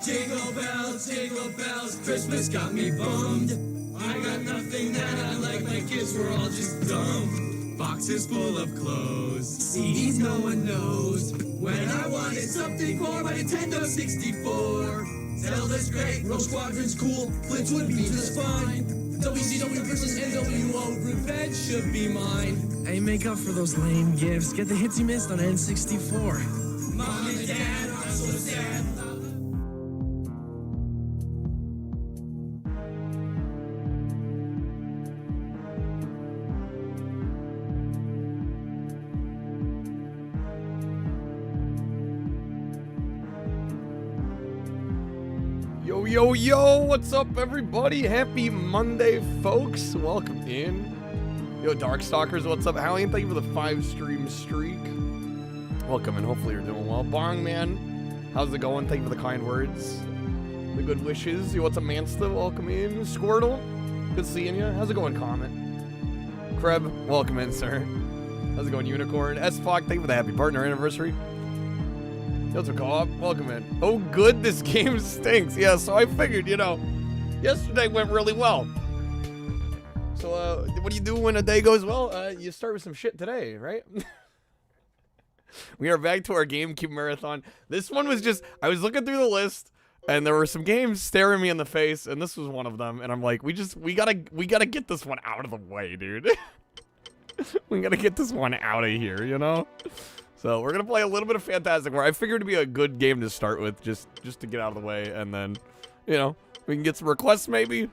Jingle bells, Christmas got me bummed. I got nothing that I like, my kids were all just dumb. Boxes full of clothes, CDs no one knows. When I wanted something for my Nintendo 64. Zelda's great, Rogue Squadron's cool, Blitz would be just fine. WCW versus NWO, revenge should be mine. Hey, make up for those lame gifts. Get the hits you missed on N64. Mom and Dad are so sad. Yo, what's up, everybody? Happy Monday, folks. Welcome in. Yo, Darkstalkers, what's up? Hallie, and thank you for the 5-stream streak. Welcome, and hopefully you're doing well. Bong, man, how's it going? Thank you for the kind words, the good wishes. Yo, what's up, Mansta? Welcome in. Squirtle, good seeing you. How's it going, Comet? Kreb, welcome in, sir. How's it going, Unicorn? S-Fock, thank you for the happy partner anniversary. What's a co-op? Welcome in. Oh, good, this game stinks. Yeah, so I figured, you know, yesterday went really well. So, what do you do when a day goes well? You start with some shit today, right? We are back to our GameCube marathon. This one was just, I was looking through the list, and there were some games staring me in the face, and this was one of them. And I'm like, we gotta get this one out of the way, dude. We gotta get this one out of here, you know? So we're gonna play a little bit of Fantastic War. I figured it'd be a good game to start with, just to get out of the way, and then, you know, we can get some requests maybe,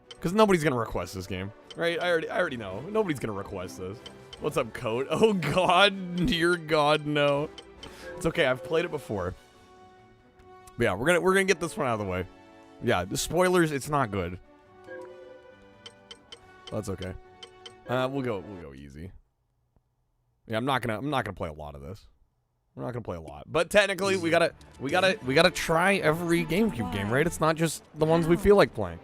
because nobody's gonna request this game, right? I already know nobody's gonna request this. What's up, Code? Oh God, dear God, no. It's okay. I've played it before. But yeah, we're gonna get this one out of the way. Yeah, the spoilers. It's not good. That's okay. We'll go easy. Yeah, I'm not gonna play a lot of this. We're not gonna play a lot, but technically we gotta try every GameCube game, right? It's not just the ones we feel like playing.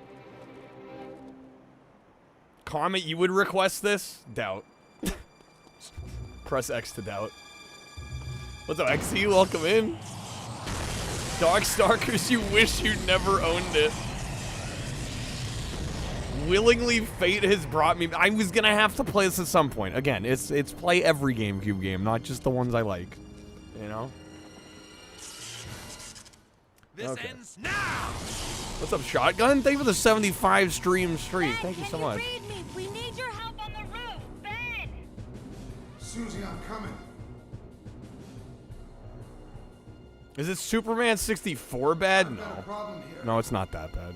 Comet, you would request this? Doubt. Press X to doubt. What's up, XC? Welcome in. Darkstalkers, you wish you never owned it. Willingly, fate has brought me. I was gonna have to play this at some point. Again, it's play every GameCube game, not just the ones I like. You know. This okay. ends now. What's up, Shotgun? Thank you for the 75 stream streak. Thank you so much. We need your help on the roof, Ben. Susie, I'm coming. Is it Superman 64 bad? I've got a No. problem here. No, it's not that bad.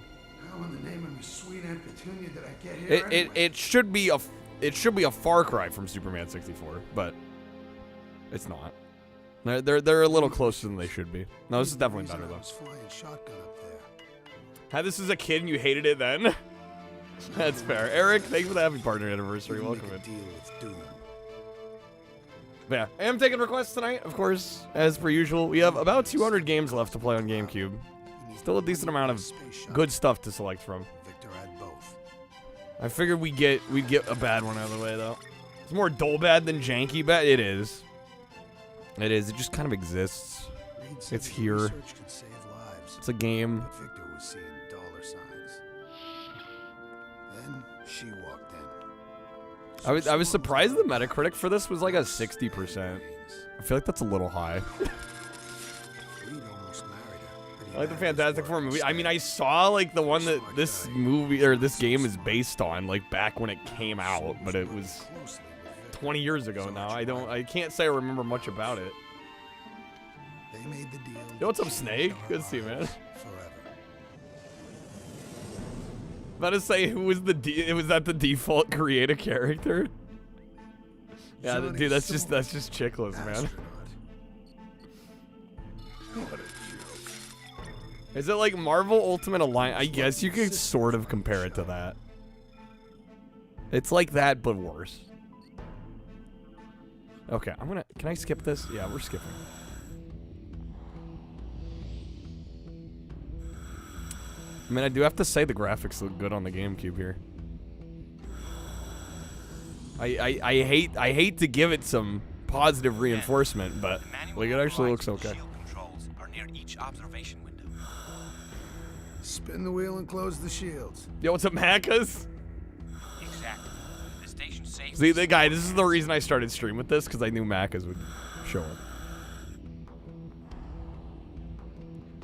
How in the name of me sweet Aunt Petunia did I get here anyway? It should be a far cry from Superman 64, but it's not. They're a little closer than they should be. No, this is definitely better though. I was flying shotgun up there. Had this as a kid and you hated it then? That's fair. Eric, thank you for the happy partner anniversary. Welcome in. Deal with doom. But yeah, I am taking requests tonight, of course, as per usual. We have about 200 games left to play on GameCube. Still a decent amount of good stuff to select from. Victor had both. I figured we'd get a bad one out of the way though. It's more dull bad than janky bad. It is. It is. It just kind of exists. It's here. Research could save lives. It's a game. But Victor was seeing dollar signs. Then she walked in. I was surprised the Metacritic for this was like a 60%. I feel like that's a little high. I like the Fantastic Four movie. I mean, I saw like the one that this movie or this game is based on, like back when it came out, but it was 20 years ago now. I can't say I remember much about it. They made the deal. Yo, what's up, Snake? Good to see you, man. Forever. About to say, who was was that the default create a character? Yeah, dude, that's just chickless, man. What a joke. Is it like Marvel Ultimate Alliance? I guess you could sort of compare it to that. It's like that, but worse. Okay, can I skip this? Yeah, we're skipping. I mean, I do have to say the graphics look good on the GameCube here. I hate to give it some positive reinforcement, but like it actually looks okay. Shield controls are near each observation window. Spin the wheel and close the shields. Yo, what's up, Macas? Exactly. The station's safe. See, the guy, this is the reason I started stream with this, because I knew Macas would show up.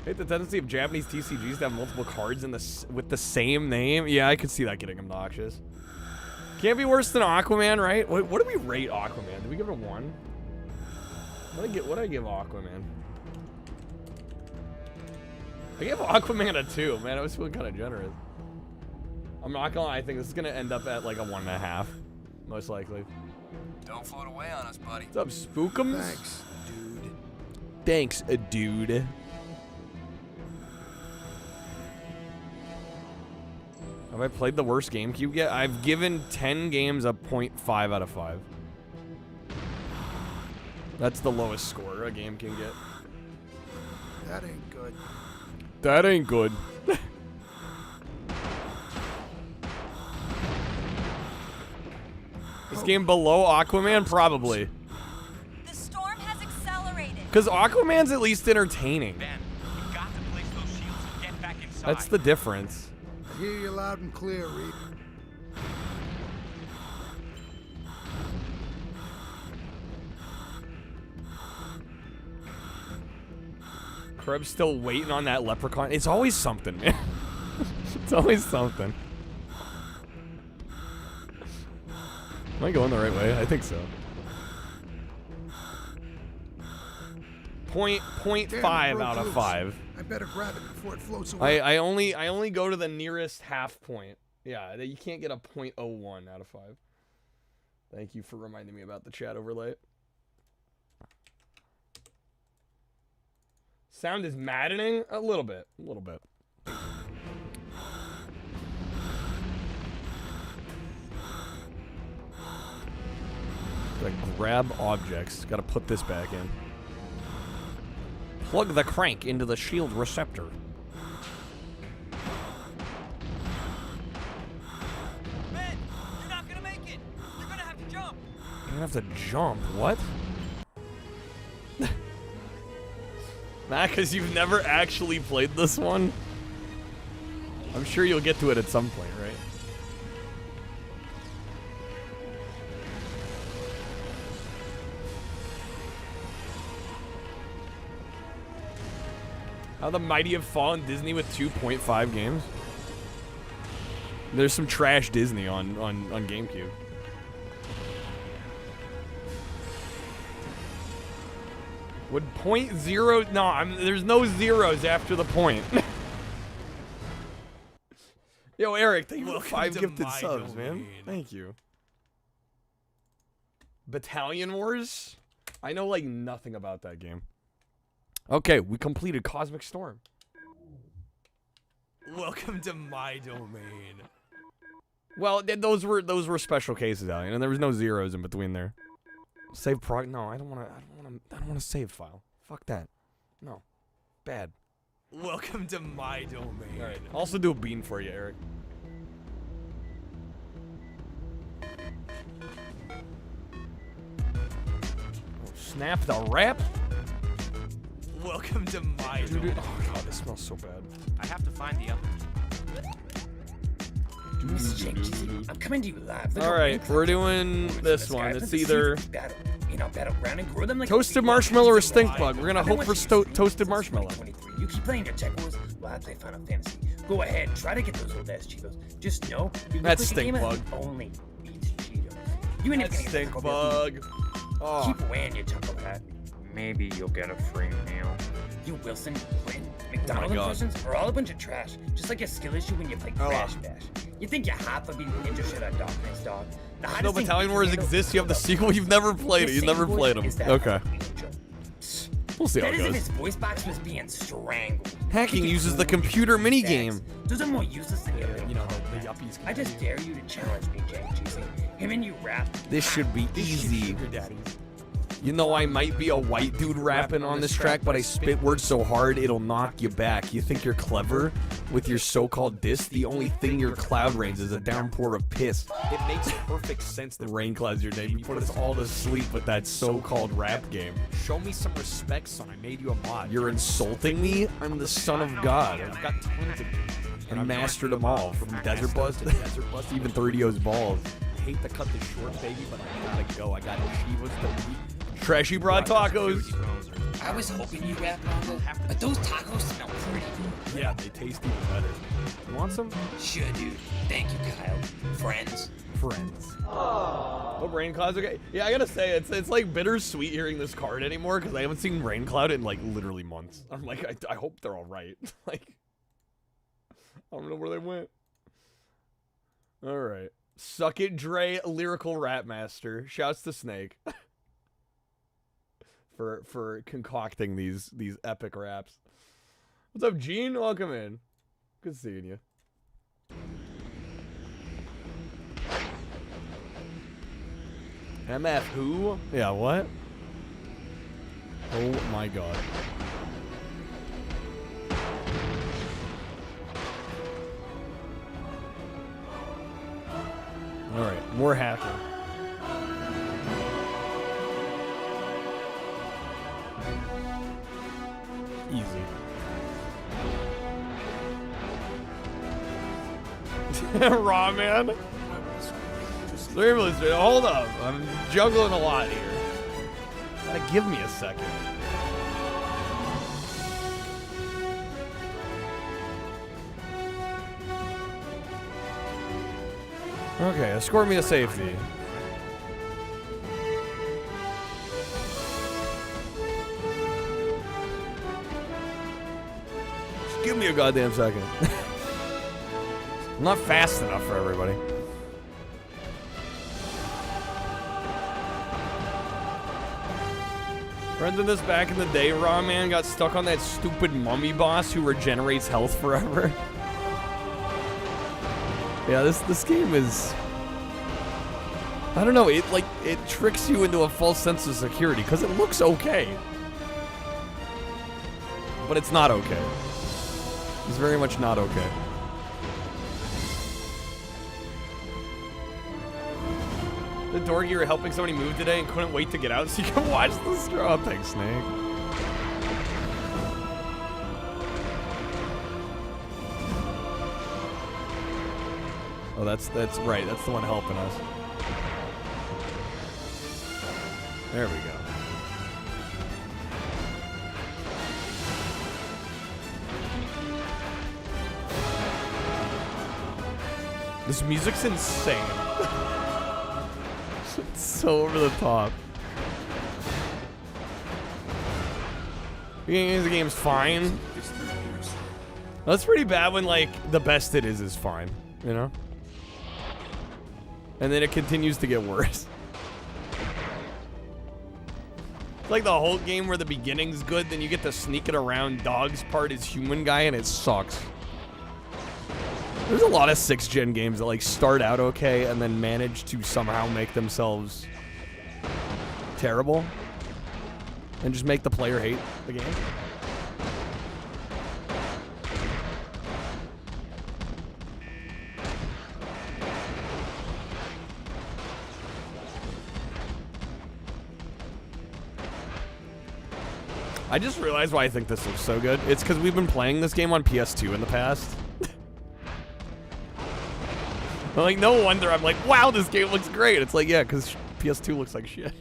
Hate the tendency of Japanese TCGs to have multiple cards in with the same name. Yeah, I could see that getting obnoxious. Can't be worse than Aquaman, right? What do we rate Aquaman? Did we give it a 1? What did I give Aquaman? I gave Aquaman a 2, man. I was feeling kind of generous. I'm not gonna lie, I think this is gonna end up at like a 1.5, most likely. Don't float away on us, buddy. What's up, Spookums? Thanks, dude. Thanks, dude. Have I played the worst GameCube yet? I've given 10 games a 0.5 out of 5. That's the lowest score a game can get. That ain't good. That ain't good. This game below Aquaman? Probably. The storm has accelerated. Because Aquaman's at least entertaining. Ben, you got to place those shields and get back inside. That's the difference. I hear you loud and clear, Reed. Krebs still waiting on that leprechaun. It's always something, man. It's always something. Am I going the right way? I think so. Point Damn, 5 it broke out of loose. 5. I better grab it before it floats away. I only go to the nearest half point. Yeah, you can't get a 0.01 out of 5. Thank you for reminding me about the chat overlay. Sound is maddening a little bit. Gotta grab objects. Gotta put this back in. Plug the crank into the shield receptor. Ben, you're not gonna make it. You're gonna have to jump. I'm gonna have to jump. What? Matt, because you've never actually played this one? I'm sure you'll get to it at some point, right? How the mighty have fallen Disney with 2.5 games? There's some trash Disney on GameCube. Would 0.0... No, there's no zeros after the point. Yo, Eric, thank you for 5 gifted subs, man. Thank you. Battalion Wars? I know, like, nothing about that game. Okay, we completed Cosmic Storm. Welcome to my domain. Well, those were special cases, Alien, and there was no zeros in between there. Save prog? No, I don't want to save file. Fuck that. No, bad. Welcome to my domain. All right. Also do a bean for you, Eric. Oh, snap the wrap. Welcome to my domain. Oh god, this smells so bad. I have to find the others. Mrs. Jenkins, I'm coming to you live. All right, we're doing this one. It's either battleground and grow them like toasted marshmallow or stink bug. We're gonna hope for toasted marshmallow. You keep playing your Tech Wars while I play Final Fantasy. Go ahead, try to get those old ass Cheetos. Just know you That's play the stink game bug. that only beats Cheetos. You ain't even That's gonna stink get Taco Bell. bug. Oh. Keep wearing your Taco Hat. Maybe you'll get a free meal. You Wilson, Quinn, McDonald's God. impressions are all a bunch of trash. Just like your skill issue when you play Crash Bash. You think you're hot for being ninja shit on Dark Knight's dog. The No, hottest thing Battalion you Wars can handle exists. You have the is sequel. You've never played it. His You've never same played voice is them. that Okay. of Angel. We'll see how That it is if goes. his voice box was being strangled. Hacking He uses can the fool computer you with minigame. facts. Those are more useless than your little You know, phone the rap. yuppies. I just dare you to challenge me, Jack Cheesy. Him and you rap. This should be This shit easy. sugar daddies. You know I might be a white dude rapping on this track, but I spit words so hard it'll knock you back. You think you're clever with your so-called diss? The only thing your cloud rains is a downpour of piss. It makes perfect sense that rain clouds your name. You put us all to sleep with that so-called rap game. Show me some respect, son. I made you a mod. You're insulting me? I'm the son of God. I've got tons of them. And mastered them all, from Desert Bus to even 30O's balls. I hate to cut this short, baby, but I gotta go. I got Chivas to beat. Trashy broad tacos. I was hoping you'd rap longer, but those tacos smell pretty good. Yeah, they taste even better. You want some? Sure, dude. Thank you, Kyle. Friends. Friends. Oh, Rain Cloud's okay. Yeah, I gotta say, it's like bittersweet hearing this card anymore, because I haven't seen Rain Cloud in like literally months. I'm like, I hope they're alright. Like, I don't know where they went. Alright. Suck it, Dre, lyrical rap master. Shouts to Snake. For concocting these epic raps. What's up, Gene? Welcome in. Good seeing you. MF who? Yeah, what? Oh my god. Alright, more hacking. Easy. Raw man. Hold up. I'm juggling a lot here. Gotta give me a second. Okay, escort me to safety. Just give me a goddamn second. I'm not fast enough for everybody. Remember this back in the day, Raw Man got stuck on that stupid mummy boss who regenerates health forever. Yeah, this game is, I don't know, it tricks you into a false sense of security because it looks okay. But it's not okay. It's very much not okay. The dorky, you were helping somebody move today and couldn't wait to get out so you can watch the straw. Thanks, Snake. Oh, that's right. That's the one helping us. There we go. This music's insane. It's so over the top. The game's fine. That's pretty bad when, like, the best it is fine, you know? And then it continues to get worse. It's like the whole game where the beginning's good, then you get to sneak it around. Dog's part is human guy, and it sucks. There's a lot of 6th gen games that like start out okay and then manage to somehow make themselves terrible and just make the player hate the game. I just realized why I think this looks so good. It's because we've been playing this game on PS2 in the past. Like, no wonder I'm like, wow, this game looks great. It's like, yeah, because PS2 looks like shit.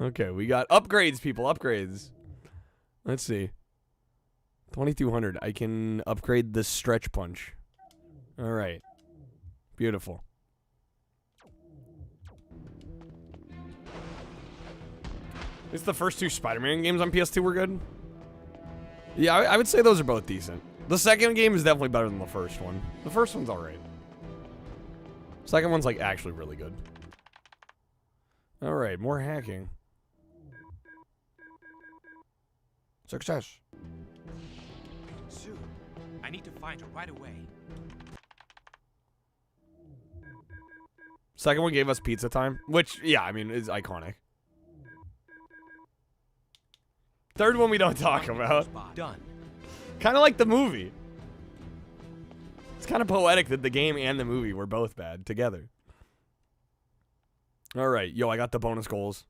Okay, we got upgrades, people, upgrades. Let's see. 2200. I can upgrade the stretch punch. All right. Beautiful. At least the first 2 Spider-Man games on PS2 were good. Yeah, I would say those are both decent. The second game is definitely better than the first one. The first one's alright. Second one's, like, actually really good. Alright, more hacking. Success. Sue, I need to find her right away. Second one gave us pizza time, which, yeah, I mean, is iconic. Third one we don't talk about. Done. Kind of like the movie. It's kind of poetic that the game and the movie were both bad together. All right, yo, I got the bonus goals.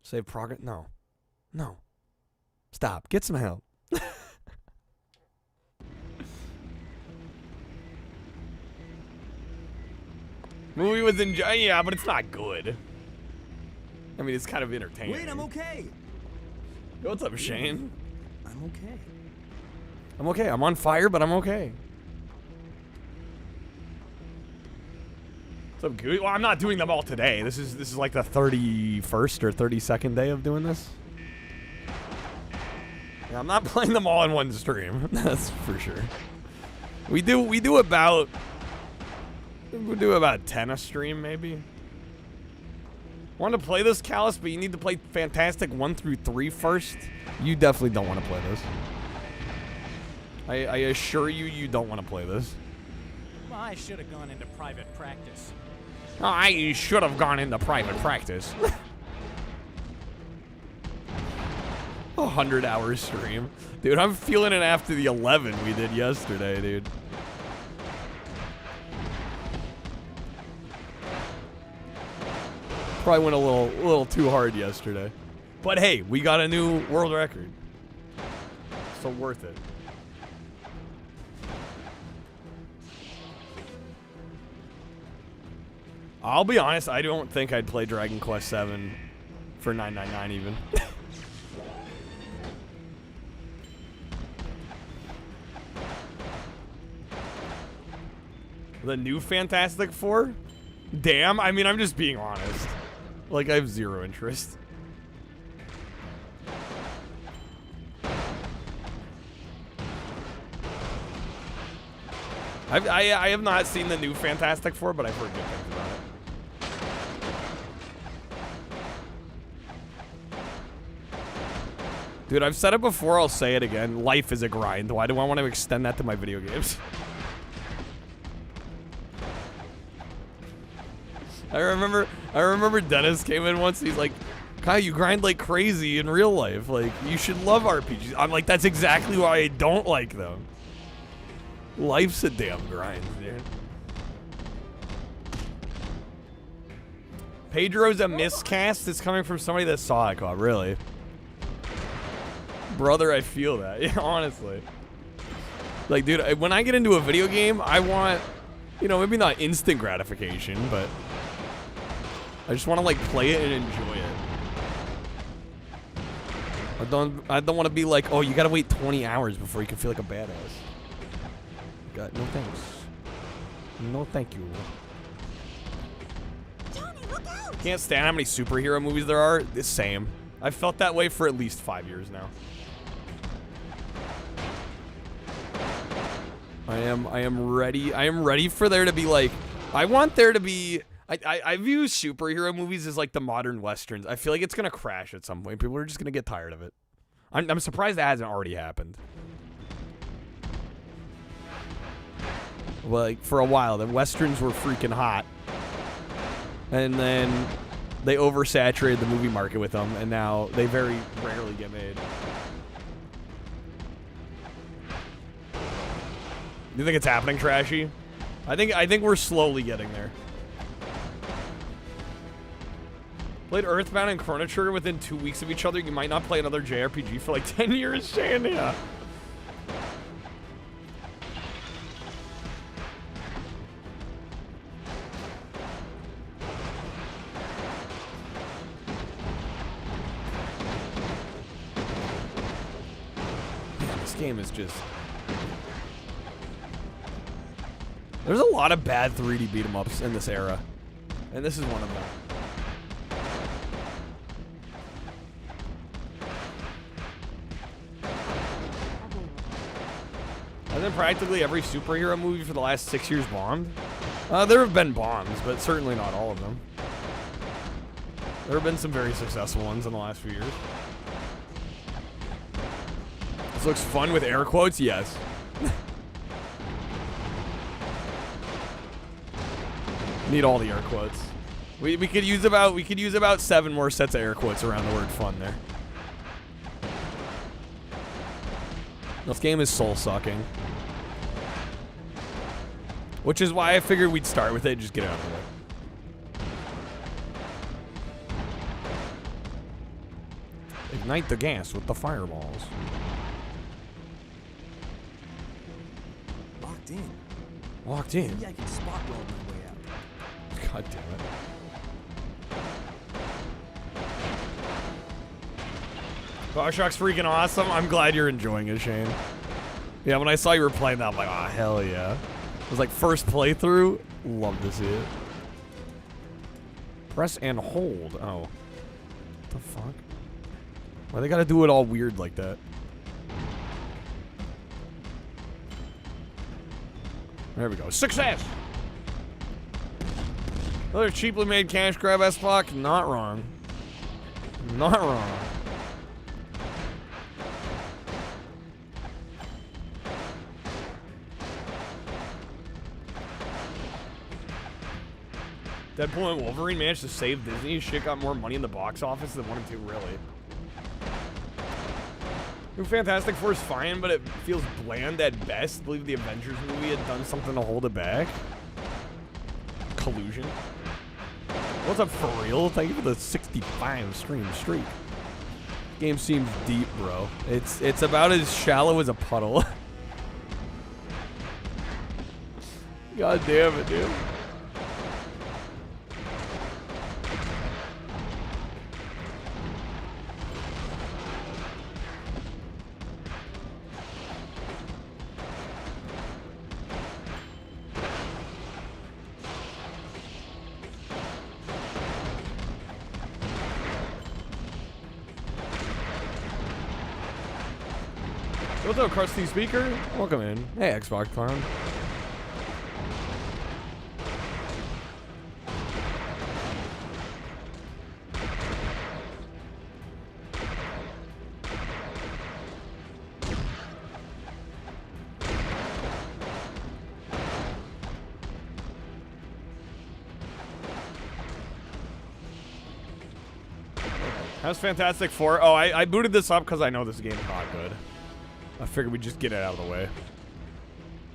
Save progress? No. No. Stop. Get some help. Movie was yeah, but it's not good. I mean, it's kind of entertaining. Wait, I'm okay. Yo, what's up, Shane? I'm okay. I'm okay. I'm on fire, but I'm okay. What's up, Gooey? Well, I'm not doing them all today. This is like the 31st or 32nd day of doing this. Yeah, I'm not playing them all in one stream. That's for sure. We do about 10 a stream, maybe. Want to play this, Callus, but you need to play Fantastic 1 through 3 first. You definitely don't want to play this. I assure you, you don't want to play this. Well, I should have gone into private practice. Oh, I should have gone into private practice. 100-hour stream. Dude, I'm feeling it after the 11 we did yesterday, dude. Probably went a little too hard yesterday. But hey, we got a new world record. So worth it. I'll be honest, I don't think I'd play Dragon Quest VII for $9.99 even. The new Fantastic Four? Damn, I mean, I'm just being honest. Like, I have zero interest. I have not seen the new Fantastic Four, but I've heard good things about it. Dude, I've said it before, I'll say it again. Life is a grind. Why do I want to extend that to my video games? I remember Dennis came in once, he's like, Kyle, you grind like crazy in real life. Like, you should love RPGs. I'm like, that's exactly why I don't like them. Life's a damn grind, dude. Pedro's a miscast. It's coming from somebody that saw it, really. Brother, I feel that. Yeah, honestly. Like, dude, when I get into a video game, I want, you know, maybe not instant gratification, but I just want to, like, play it and enjoy it. I don't want to be like, oh, you gotta wait 20 hours before you can feel like a badass. God, no thanks. No thank you. Johnny, look out! Can't stand how many superhero movies there are. The same. I've felt that way for at least 5 years now. I am ready for there to be, like, I want there to be, I view superhero movies as like the modern westerns. I feel like it's gonna crash at some point. People are just gonna get tired of it. I'm surprised that hasn't already happened. Like, for a while, the westerns were freaking hot, and then they oversaturated the movie market with them, and now they very rarely get made. You think it's happening, Trashy? I think we're slowly getting there. Played Earthbound and Chrono Trigger within 2 weeks of each other. You might not play another JRPG for like 10 years, Shane. Yeah. Man, this game is just... There's a lot of bad 3D beat-em-ups in this era, and this is one of them. Hasn't practically every superhero movie for the last 6 years bombed? There have been bombs, but certainly not all of them. There have been some very successful ones in the last few years. This looks fun with air quotes, yes. Need all the air quotes. We could use about 7 more sets of air quotes around the word fun there. This game is soul sucking. Which is why I figured we'd start with it, just get it out of the way. Ignite the gas with the fireballs. Locked in. Locked in. Maybe I can spot weld my way out. God damn it. Bioshock's freaking awesome. I'm glad you're enjoying it, Shane. Yeah, when I saw you were playing that, I'm like, oh, hell yeah. It was like first playthrough. Love to see it. Press and hold. Oh. What the fuck? Why they gotta do it all weird like that? There we go. Success! Another cheaply made cash grab S-Block. Not wrong. Not wrong. Deadpool and Wolverine managed to save Disney. Shit got more money in the box office than 1 and 2, really. New Fantastic Four is fine, but it feels bland at best. I believe the Avengers movie had done something to hold it back. Collusion. What's up, for real? Thank you for the 65 stream streak. Game seems deep, bro. It's about as shallow as a puddle. God damn it, dude. What's up, Krusty Speaker? Welcome in. Hey, Xbox Clown. How's Fantastic Four? Oh, I booted this up because I know this game's not good. I figured we'd just get it out of the way.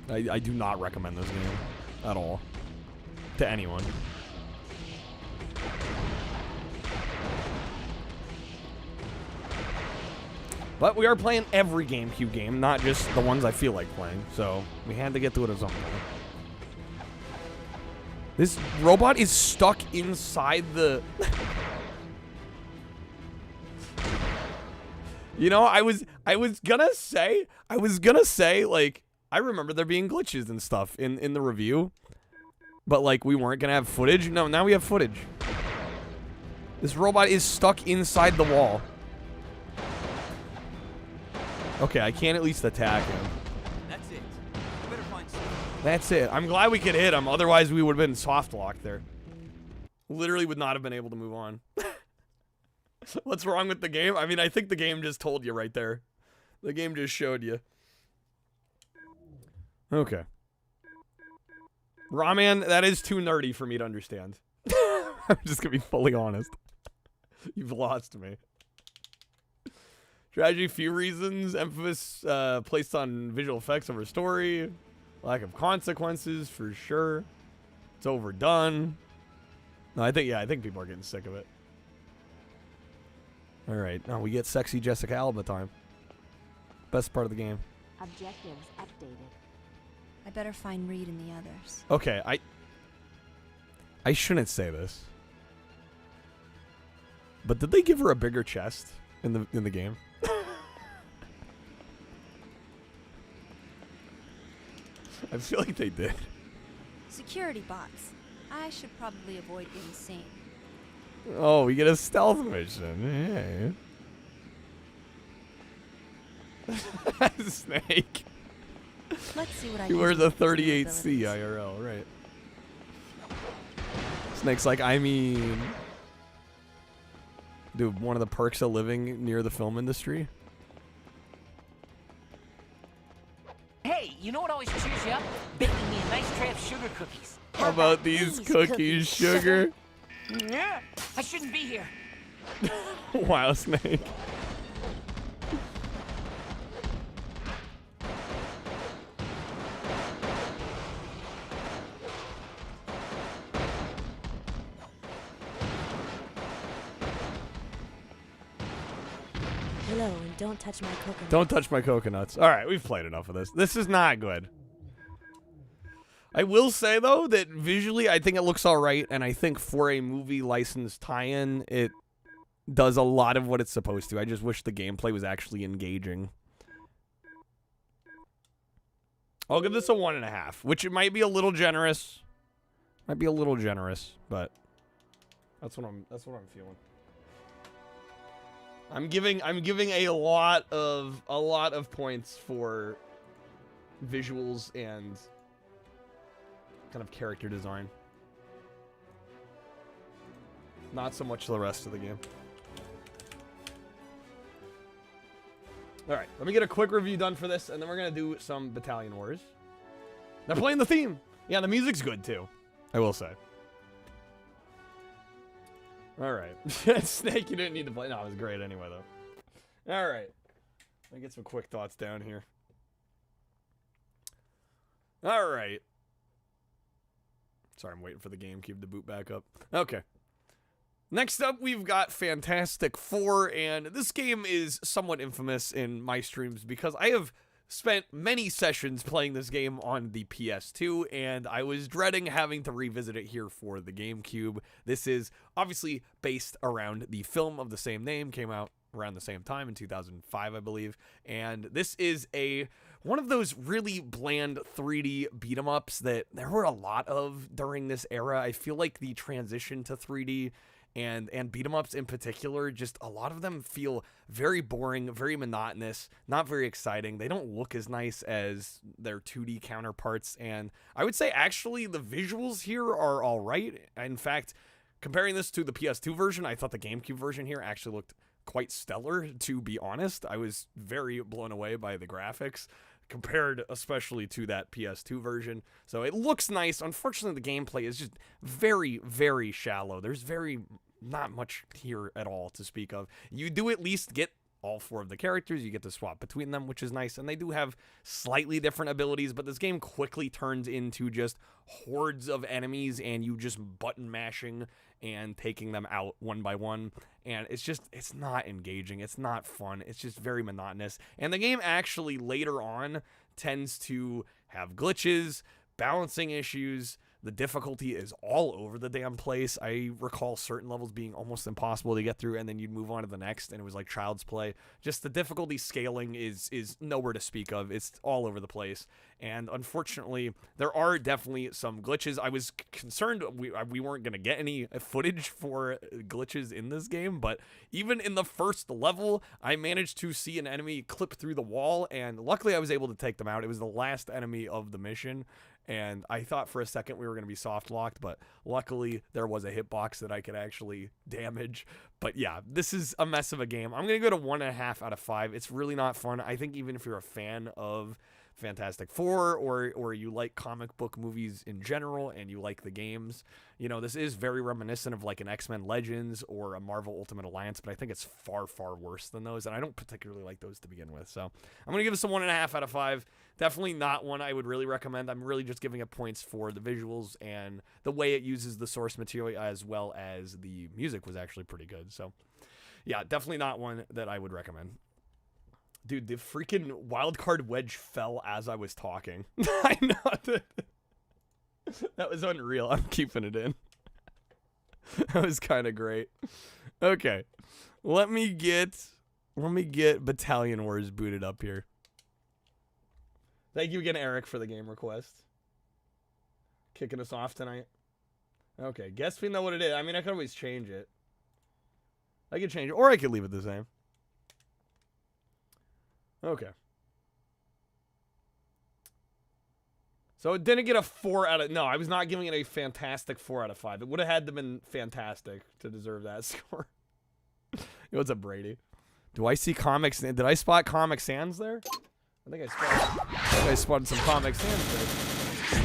I do not recommend this game at all to anyone. But we are playing every GameCube game, not just the ones I feel like playing. So we had to get to it at some point. This robot is stuck inside the... You know, I was gonna say, like, I remember there being glitches and stuff in the review, but like we weren't gonna have footage. No, now we have footage. This robot is stuck inside the wall. Okay, I can't at least attack him. That's it. You better find something. That's it. I'm glad we could hit him. Otherwise, we would have been soft locked there. Literally would not have been able to move on. What's wrong with the game? I mean, I think the game just told you right there. The game just showed you. Okay. Ramen, that is too nerdy for me to understand. I'm just gonna be fully honest. You've lost me. Strategy, few reasons. Emphasis placed on visual effects over story. Lack of consequences, for sure. It's overdone. No, I think people are getting sick of it. Alright, now we get sexy Jessica Alba time. Best part of the game. Objectives updated. I better find Reed and the others. Okay, I shouldn't say this. But did they give her a bigger chest in the game? I feel like they did. Security bots. I should probably avoid being seen. Oh, we get a stealth mission. Hey. Snake. Let's see what I He can wears do a with these 38C abilities. IRL, right. Snake's like, I mean... Dude, one of the perks of living near the film industry. Hey, you know what always cheers you up? Baking me a nice tray of sugar cookies. How about these cookies, sugar? Yeah, I shouldn't be here. Wild snake. Hello, and don't touch my coconut. Don't touch my coconuts. All right, we've played enough of this. This is not good. I will say, though, that visually, I think it looks all right, and I think for a movie licensed tie-in, it does a lot of what it's supposed to. I just wish the gameplay was actually engaging. I'll give this a 1.5, which it might be a little generous. Might be a little generous, but that's what I'm feeling. I'm giving a lot of points for visuals and kind of character design. Not so much the rest of the game. All right, let me get a quick review done for this, and then we're gonna do some Battalion Wars. They're playing the theme. Yeah, the music's good too, I will say. All right, Snake, you didn't need to play. No, it was great anyway, though. All right, let me get some quick thoughts down here. All right. Sorry, I'm waiting for the GameCube to boot back up. Okay. Next up, we've got Fantastic Four, and this game is somewhat infamous in my streams because I have spent many sessions playing this game on the PS2, and I was dreading having to revisit it here for the GameCube. This is obviously based around the film of the same name, came out around the same time in 2005, I believe, and this is one of those really bland 3D beat-em-ups that there were a lot of during this era. I feel like the transition to 3D and beat-em-ups in particular, just a lot of them feel very boring, very monotonous, not very exciting. They don't look as nice as their 2D counterparts, and I would say actually the visuals here are all right. In fact, comparing this to the PS2 version, I thought the GameCube version here actually looked quite stellar, to be honest. I was very blown away by the graphics, compared especially to that PS2 version. So it looks nice. Unfortunately, the gameplay is just very, very shallow. There's not much here at all to speak of. You do at least get all 4 of the characters. You get to swap between them, which is nice. And they do have slightly different abilities, but this game quickly turns into just hordes of enemies and you just button mashing and taking them out one by one. And it's not engaging. It's not fun. It's just very monotonous. And the game actually later on tends to have glitches, balancing issues. The difficulty is all over the damn place. I recall certain levels being almost impossible to get through, and then you'd move on to the next, and it was like child's play. Just the difficulty scaling is nowhere to speak of. It's all over the place. And unfortunately, there are definitely some glitches. I was concerned we weren't going to get any footage for glitches in this game, but even in the first level, I managed to see an enemy clip through the wall, and luckily I was able to take them out. It was the last enemy of the mission. And I thought for a second we were going to be soft locked, but luckily there was a hitbox that I could actually damage. But yeah, this is a mess of a game. I'm going to go to 1.5 out of 5. It's really not fun. I think even if you're a fan of Fantastic Four or you like comic book movies in general and you like the games, you know, this is very reminiscent of like an X-Men Legends or a Marvel Ultimate Alliance, but I think it's far, far worse than those, and I don't particularly like those to begin with. So I'm going to give this a 1.5 out of 5. Definitely not one I would really recommend. I'm really just giving it points for the visuals and the way it uses the source material, as well as the music was actually pretty good. So yeah, definitely not one that I would recommend. Dude, the freaking wildcard wedge fell as I was talking. I know. That was unreal. I'm keeping it in. That was kind of great. Okay. Let me get Battalion Wars booted up here. Thank you again, Eric, for the game request. Kicking us off tonight. Okay, guess we know what it is. I mean, I could always change it. I could change it, or I could leave it the same. Okay. So it didn't get a 4 out of... No, I was not giving it a fantastic 4 out of 5. It would have had to been fantastic to deserve that score. What's up, Brady? Do I see Comics... Did I spot Comic Sans there? I think I spotted some Comic Sans there.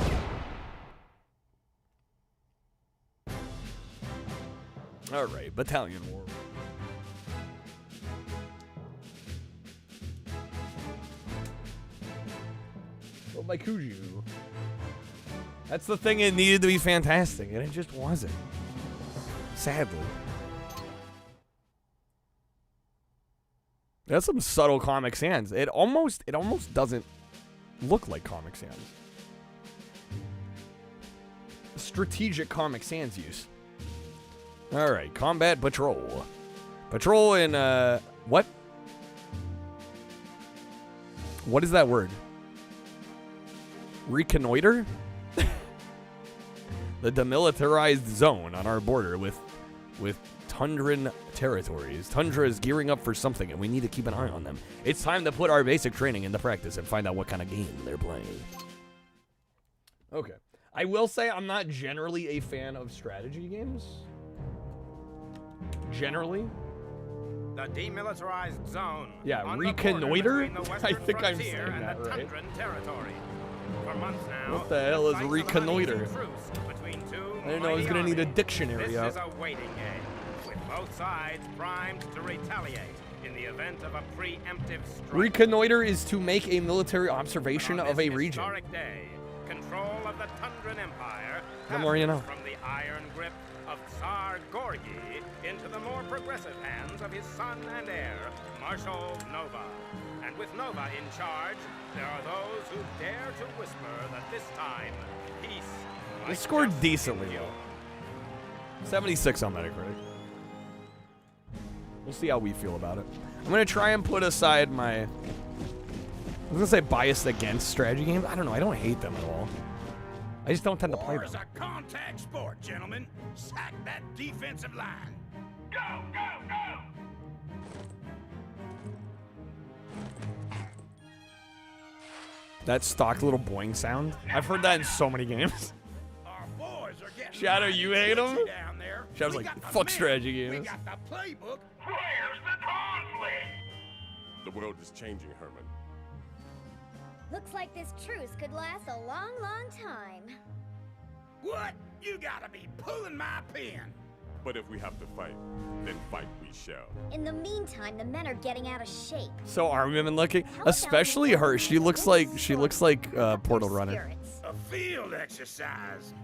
All right, Battalion War. Well, by Kuju. That's the thing, it needed to be fantastic, and it just wasn't. Sadly. That's some subtle Comic Sans. It almost doesn't look like Comic Sans. Strategic Comic Sans use. All right, combat patrol. Patrol in what? What is that word? Reconnoiter? The demilitarized zone on our border with Tundran territories. Tundra is gearing up for something, and we need to keep an eye on them. It's time to put our basic training into practice and find out what kind of game they're playing. Okay. I will say I'm not generally a fan of strategy games. Generally. The demilitarized zone. Yeah, reconnoiter? I think I'm saying and that the right. Tundran territory. For months now, What the hell is the fight reconnoiter? for an uneasy truce between two I didn't know I was gonna mighty need a armies. dictionary This out. is a waiting game, with both sides primed to retaliate in the event of a preemptive strike. Reconnoiter is to make a military observation But on of a this region. historic day, control of the Tundran Empire The more you know. passes from the iron grip of Tsar Gorgi into the more progressive hands of his son and heir, Marshal Nova. And with Nova in charge, there are those who dare to whisper that this time, peace They might scored just decently, ensue. though. 76 on Metacritic. We'll see how we feel about it. I'm gonna try and put aside my... I was gonna say bias against strategy games. I don't know. I don't hate them at all. I just don't tend to play War is them. a contact sport, gentlemen. Sack that defensive line. Go, go, go! That stock little boing sound. I've heard that in so many games. Our boys are getting Shadow, mighty you hate 'em? twitchy down there. Shadow's We like, got the fuck men, strategy We games. got the playbook. Where's the conflict? The world is changing, Herman. Looks like this truce could last a long, long time. What? You gotta be pulling my pin. But if we have to fight, then fight we shall. In the meantime, the men are getting out of shape. So armament looking, especially her. She looks like Portal Runner. Spirits. A field exercise.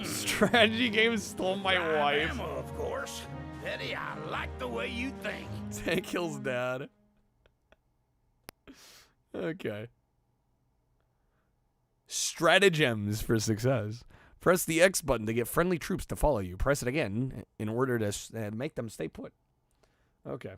Strategy games stole my wife. Ammo, of course. Eddie, I like the way you think. Tank kills dad. Okay. Stratagems for success. Press the X button to get friendly troops to follow you. Press it again in order to make them stay put. Okay.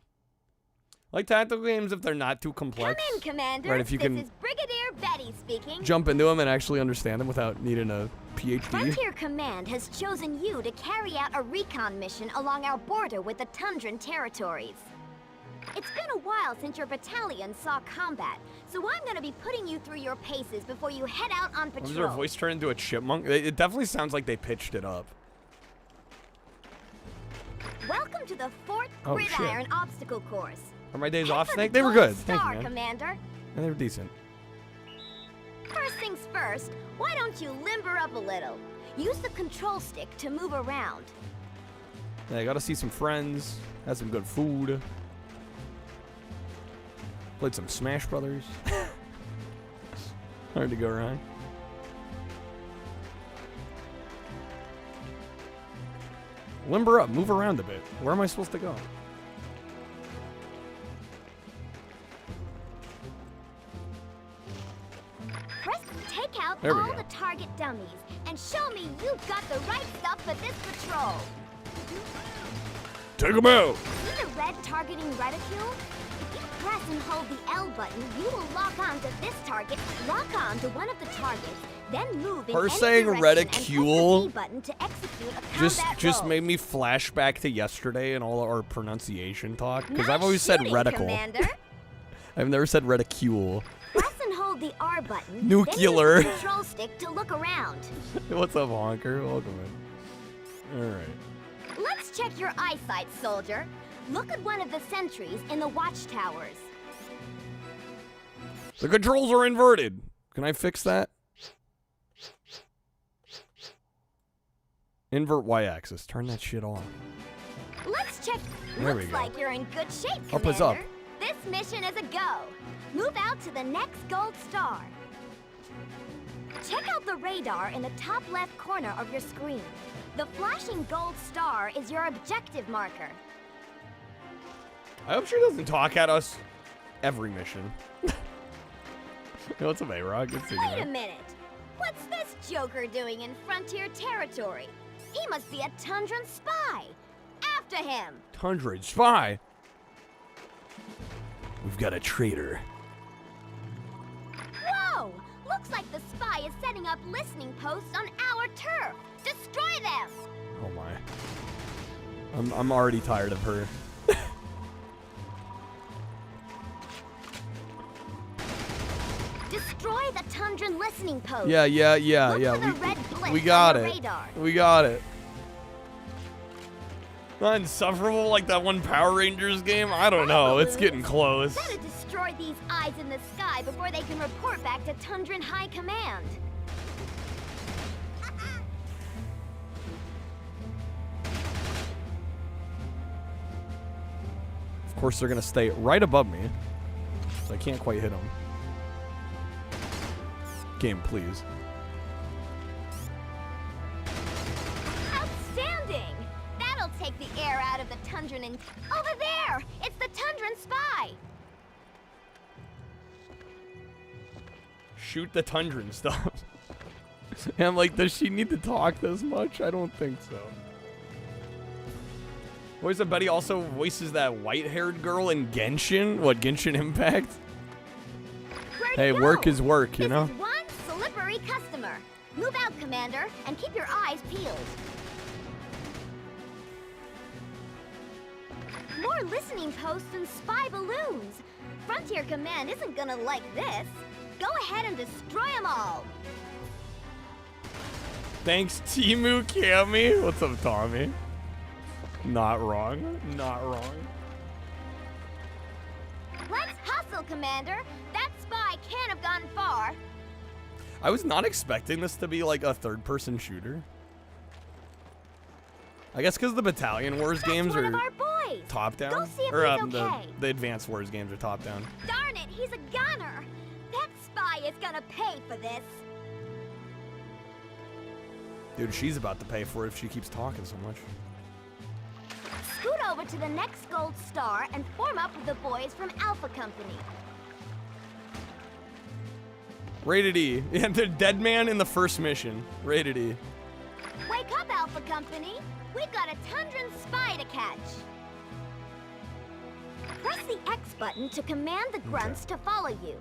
Like tactical games if they're not too complex. Come in, Commander. Right, if you this can is Brigadier Betty speaking. jump into them and actually understand them without needing a PhD. Frontier Command has chosen you to carry out a recon mission along our border with the Tundran territories. It's been a while since your battalion saw combat, so I'm gonna be putting you through your paces before you head out on patrol. Was her voice turned into a chipmunk? It definitely sounds like they pitched it up. Welcome to the 4th Oh, shit. Gridiron Obstacle Course. Are my days Head off, for Snake? the They were Gold good. Thank Star, you, man. Commander. And they were decent. First things first, why don't you limber up a little? Use the control stick to move around. Yeah, I gotta see some friends. Had some good food. Played some Smash Brothers. Hard to go wrong. Limber up, move around a bit. Where am I supposed to go? Press take out There we all go. the target dummies and show me you've got the right stuff for this patrol. Take them out! See the red targeting reticule? If you press and hold the L button, you will lock on to this target, lock on to one of the targets, then move in Her any saying direction reticule and press the B button to execute a combat just roll. made me flash back to yesterday and all our pronunciation talk. Because Nice I've always said shooting, reticle. Commander. I've never said reticule. Press and hold the R button. Nuclear. Then use the control stick to look around. What's up, honker? Welcome in. Alright. Let's check your eyesight, soldier. Look at one of the sentries in the watchtowers. The controls are inverted. Can I fix that? Invert y-axis. Turn that shit off. Let's check. There we Looks go. like you're in good shape, Commander. Up is up. This mission is a go. Move out to the next gold star. Check out the radar in the top left corner of your screen. The flashing gold star is your objective marker. I hope she doesn't talk at us every mission. What's up, A-Rock? Good seeing you. Wait a minute. What's this joker doing in frontier territory? He must be a Tundran spy. After him. Tundra spy. We've got a traitor. Whoa! Looks like the spy is setting up listening posts on our turf. Destroy them! Oh my. I'm already tired of her. Destroy the Tundran listening post. Yeah. Look for the red blitz We got on the it. radar. We got it. Not insufferable like that one Power Rangers game? I don't know. It's getting close. Better destroy these eyes in the sky before they can report back to Tundran High Command. Of course, they're going to stay right above me. So I can't quite hit them. Game, please. Outstanding! That'll take the air out of the Tundran and... Over there! It's the Tundran spy! Shoot the Tundran stuff. And I'm like, does she need to talk this much? I don't think so. Boys, I bet he also voices that white-haired girl in Genshin. What, Genshin Impact? Hey, work is work, you know? This is one slippery customer. Move out, Commander, and keep your eyes peeled. More listening posts and spy balloons. Frontier Command isn't gonna like this. Go ahead and destroy them all. Thanks, Timu Kami. What's up, Tommy? Not wrong. Not wrong. Let's hustle, Commander. That spy can't have gone far. I was not expecting this to be like a third-person shooter. I guess because the Battalion Wars games one are of our boys. top-down. Go see if Or he's okay. the Advanced Wars games are top-down. Darn it, he's a gunner. That spy is gonna pay for this. Dude, she's about to pay for it if she keeps talking so much. Scoot over to the next gold star and form up with the boys from Alpha Company. Rated E. Yeah, the dead man in the first mission. Rated E. Wake up, Alpha Company. We've got a Tundran spy to catch. Press the X button to command the grunts to follow you.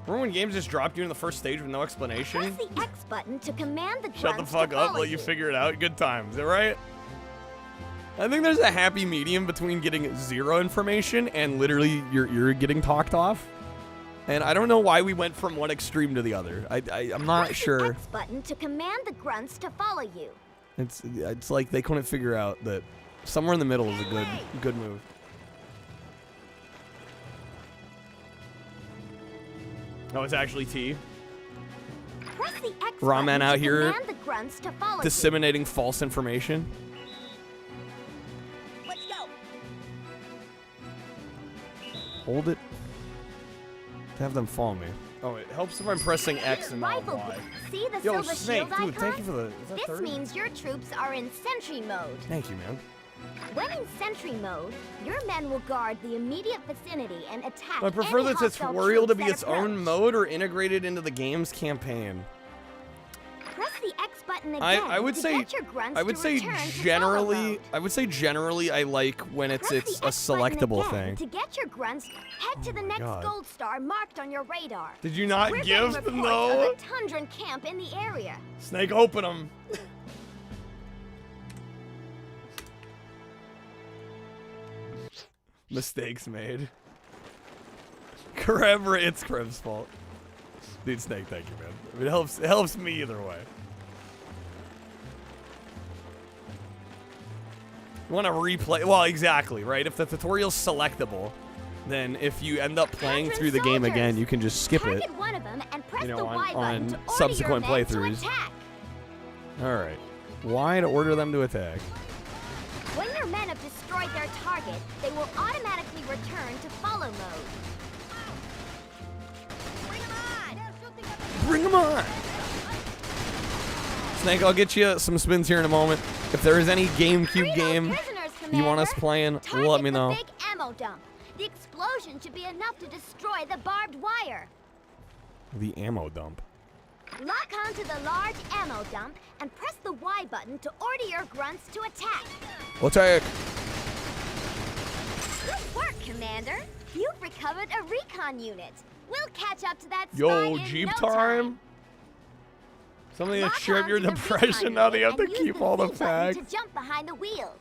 Remember when games just dropped you in the first stage with no Press explanation? the X button to command the grunts Shut the fuck to up, follow let you figure it out. Good times, alright? I think there's a happy medium between getting zero information and literally you're getting talked off. And I don't know why we went from one extreme to the other. I'm not Press sure. the X button to command the grunts to follow you. It's like they couldn't figure out that somewhere in the middle is a good move. Oh, it's actually T. Press the X Ramen button out to here command the grunts to follow disseminating false information. you. Let's go. Hold it. To have them follow me. Oh, it helps if I'm pressing X and not Rifle Y. See the Yo, silver Snake, shield dude, icon? thank you for the. Is that This 30? means your troops are in sentry mode. Thank you, man. When in sentry mode, your men will guard the immediate vicinity and attack I prefer any the hostile tutorial to troops be that its own approach. mode or integrated into the game's campaign. Press the X button again I would to say get your grunts I would to say return to follow generally mode. I would say generally I like when it's Press the a X button selectable again thing. To get your grunts, head to the next God. gold star marked on your radar. Did you not We're give getting them reports though? of a Tundran camp in the area. Snake, open them. Mistakes made. It's Kriv's fault. Dude, Snake, thank you, man. It helps me either way. You want to replay? Well, exactly, right? If the tutorial's selectable, then if you end up playing Tundran through the game soldiers, again, you can just skip it. Target one of them and press You know, the Y button on to order subsequent your men to playthroughs. attack. All right. Y to order them to attack. When your men have destroyed their target, they will automatically return to follow mode. Bring them on! Bring them on! Snake, I'll get you some spins here in a moment. If there is any GameCube game you want us playing, let me know. Big ammo dump. The explosion should be enough to destroy the barbed wire. The ammo dump. Lock onto the large ammo dump and press the Y button to order your grunts to attack. Attack! Good work, Commander. You've recovered a recon unit. We'll catch up to that spy Yo, in Jeep no time! Something to share your depression now that you have to keep all the facts. To jump behind the wheel.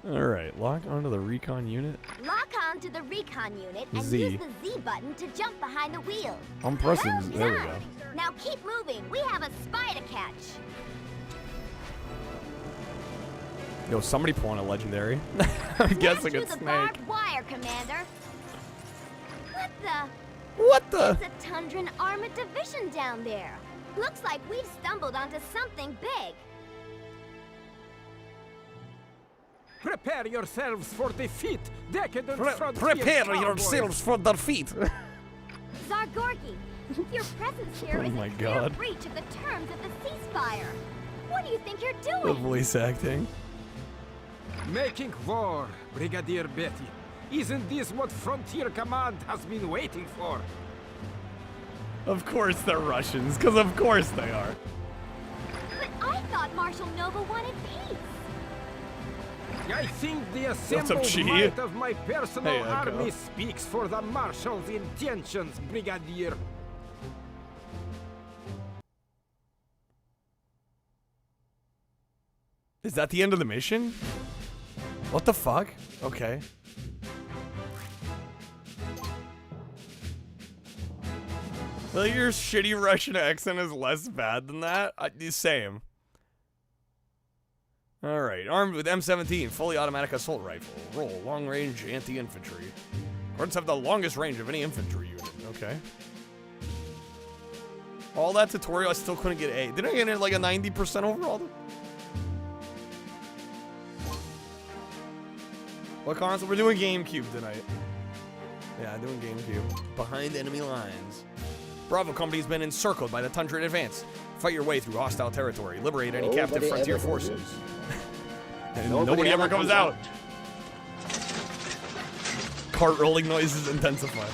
Alright, lock onto the recon unit. Lock onto the recon unit and Z. use the Z button to jump behind the wheel. I'm pressing, Well there we done. go. Now keep moving. We have a spy to catch. Yo, somebody pulling a legendary. I'm guessing Through it's the Snake. barbed wire, Commander. What the? What the? It's a Tundran armored division down there. Looks like we've stumbled onto something big. Prepare yourselves for defeat, decadent frontier Prepare cowboys. yourselves for defeat. Zargorgi, your presence here Oh is my a clear God. breach of the terms of the ceasefire. What do you think you're The doing? voice acting. Making war, Brigadier Betty. Isn't this what Frontier Command has been waiting for? Of course they're Russians, because of course they are. But I thought Marshal Nova wanted peace. I think the What's up, assembled Chi? might of my personal Hey, Echo. army speaks for the Marshal's intentions, Brigadier. Is that the end of the mission? What the fuck? Okay. Well, your shitty Russian accent is less bad than that. Same. Alright, armed with M17, fully automatic assault rifle. Roll, long-range anti-infantry. Grunts have the longest range of any infantry unit. Okay. All that tutorial, I still couldn't get A. Didn't I get like a 90% overall? What console? We're doing GameCube tonight. Yeah, doing GameCube. Behind enemy lines. Bravo Company's been encircled by the Tundran advance. Fight your way through hostile territory. Liberate any captive frontier forces. And nobody ever comes out. Cart rolling noises intensify.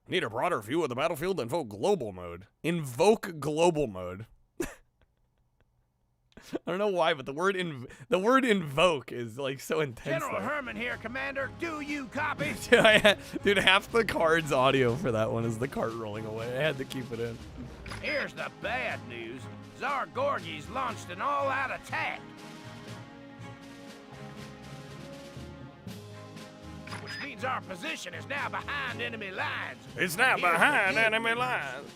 Need a broader view of the battlefield? Invoke global mode. Invoke global mode. I don't know why, but the word invoke is like so intense. General Herman here, Commander. Do you copy? Dude, half the card's audio for that one is the cart rolling away. I had to keep it in. Here's the bad news. Tsar Gorgi's launched an all-out attack. Which means our position is now behind enemy lines. It's now Here's the behind good enemy news. lines.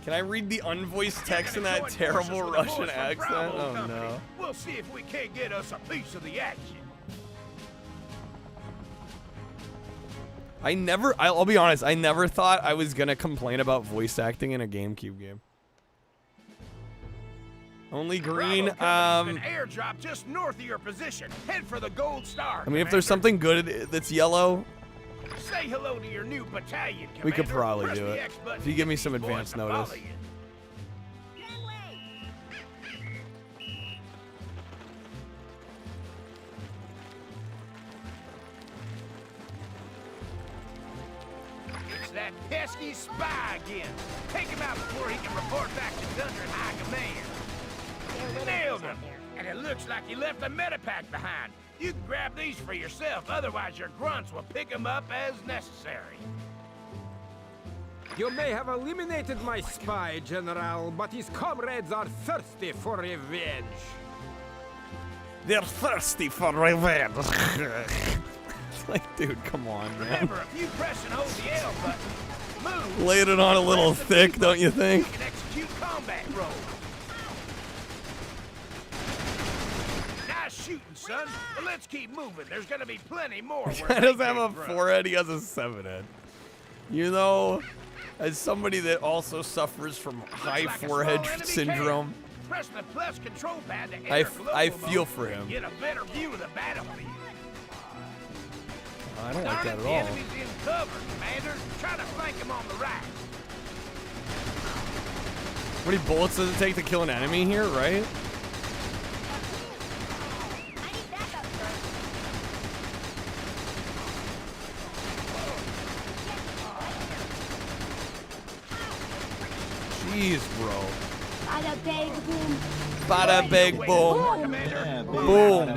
Can I read the unvoiced text in that Joint terrible forces with a Russian force from accent? Bravo Oh Company. no. We'll see if we can't get us a piece of the action. I'll be honest, I never thought I was gonna complain about voice acting in a GameCube game. Only green, Bravo Company's been airdrop just north of your position. Head for the Gold Star. I mean, if there's something good that's yellow, Say hello to your new battalion, Commander. we could probably Press do the it. X button If you to give me get some these boys advance to notice. follow you. It's that pesky spy again. Take him out before he can report back to Tundran High Command. Nailed him. And it looks like he left a medipack behind. You can grab these for yourself, otherwise your grunts will pick them up as necessary. You may have eliminated my spy, General, but his comrades are thirsty for revenge. They're thirsty for revenge. It's like, dude, come on, man. Remember, if you press and hold the L button, move. Laid it on a little Press the thick, B don't you button, think? You can execute combat roles. Nice shooting, son. But let's keep moving. There's gonna be plenty more. He doesn't have a forehead, he has a 7 head. You know, As somebody that also suffers from high like a forehead small enemy syndrome, Press the plus control pad to I enter global feel mode for and him. Get a better view of the battlefield. I don't like Darn that it, at the all. enemy's in cover, Commander. Try to flank him on the right. How many bullets does it take to kill an enemy here, right? Jeez, bro. Bada bang boom. Bada big boom. Yeah, Boom.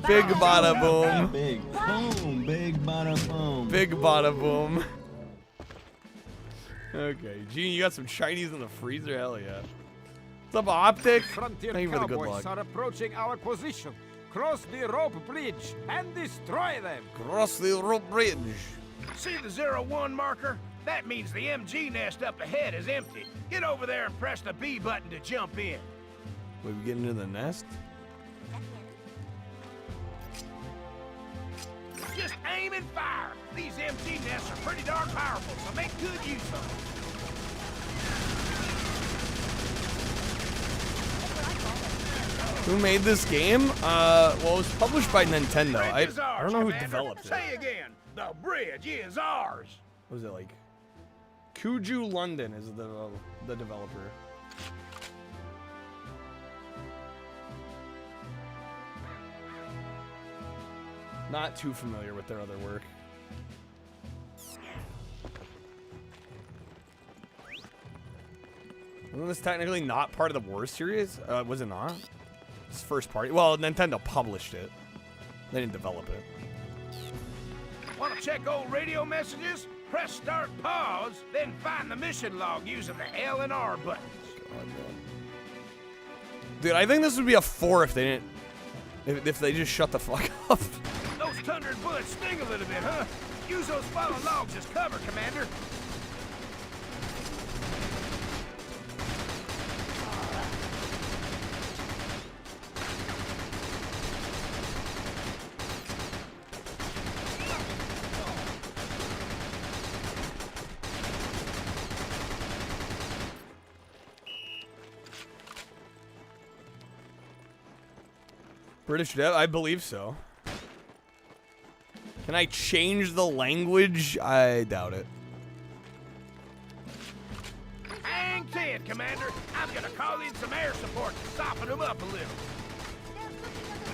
Big bada boom. Big boom. Big bada boom. Big bada boom. Okay, Gene, you got some shinies in the freezer? Hell yeah. What's up, Optic? Frontier Thank you for the good cowboys luck. are approaching our position. Cross the rope bridge and destroy them. Cross the rope bridge. See the 01 marker? That means the MG nest up ahead is empty. Get over there and press the B button to jump in. Wait, we getting into the nest? Just aim and fire. These MG nests are pretty darn powerful, so make good use of them. Who made this game? Well, it was published by Nintendo. I Bridge is ours, don't know who Commander. developed it. Say again. The bridge is ours. What was it like? Kuju London is the developer. Not too familiar with their other work. Wasn't this technically not part of the War series? Was it not? It's first party. Well, Nintendo published it. They didn't develop it. Want to check old radio messages? Press start pause, then find the mission log using the L and R buttons. God, man. Dude, I think this would be a 4 if they didn't. If they just shut the fuck up. Those thundered bullets sting a little bit, huh? Use those fallen logs as cover, Commander. British dev? I believe so. Can I change the language? I doubt it. Hang 10, Commander. I'm gonna call in some air support to soften them up a little.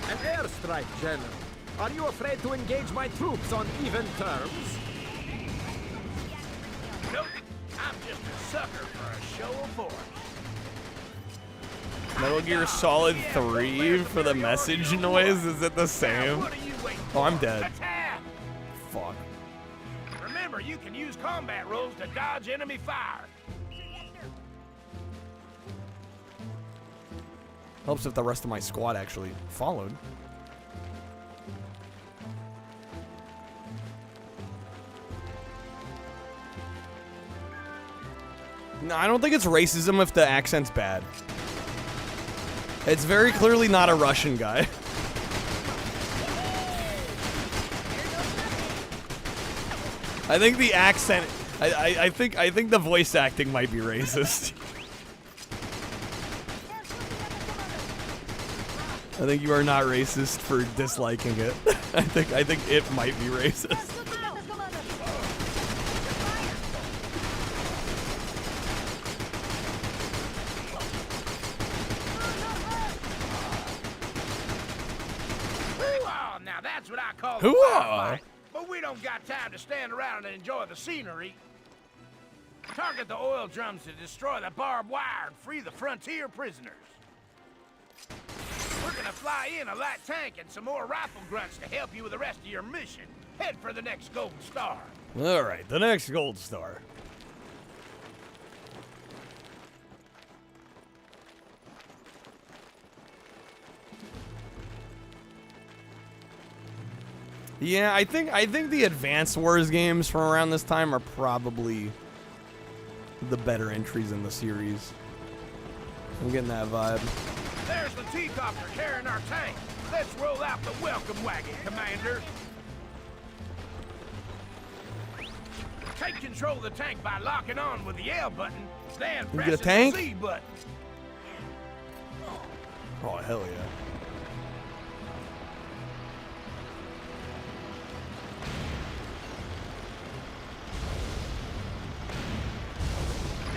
An airstrike, General. Are you afraid to engage my troops on even terms? Nope. I'm just a sucker for a show of force. Metal Gear Solid 3 for the message noise? Is it the same? Oh, I'm dead. Attack! Fuck. Remember, you can use combat rolls to dodge enemy fire. Helps if the rest of my squad actually followed. No, I don't think it's racism if the accent's bad. It's very clearly not a Russian guy. I think the accent, I think the voice acting might be racist. I think you are not racist for disliking it. I think it might be racist. Now that's what I call a Hoo-ah! firefight. But we don't got time to stand around and enjoy the scenery. Target the oil drums to destroy the barbed wire and free the frontier prisoners. We're gonna fly in a light tank and some more rifle grunts to help you with the rest of your mission. Head for the next golden star. All right, the next gold star. Yeah, I think the Advance Wars games from around this time are probably the better entries in the series. I'm getting that vibe. There's the T-copter carrying our tank. Let's roll out the welcome wagon, Commander. Take control of the tank by locking on with the L button, then You get a pressing tank? the Z button. Oh, hell yeah.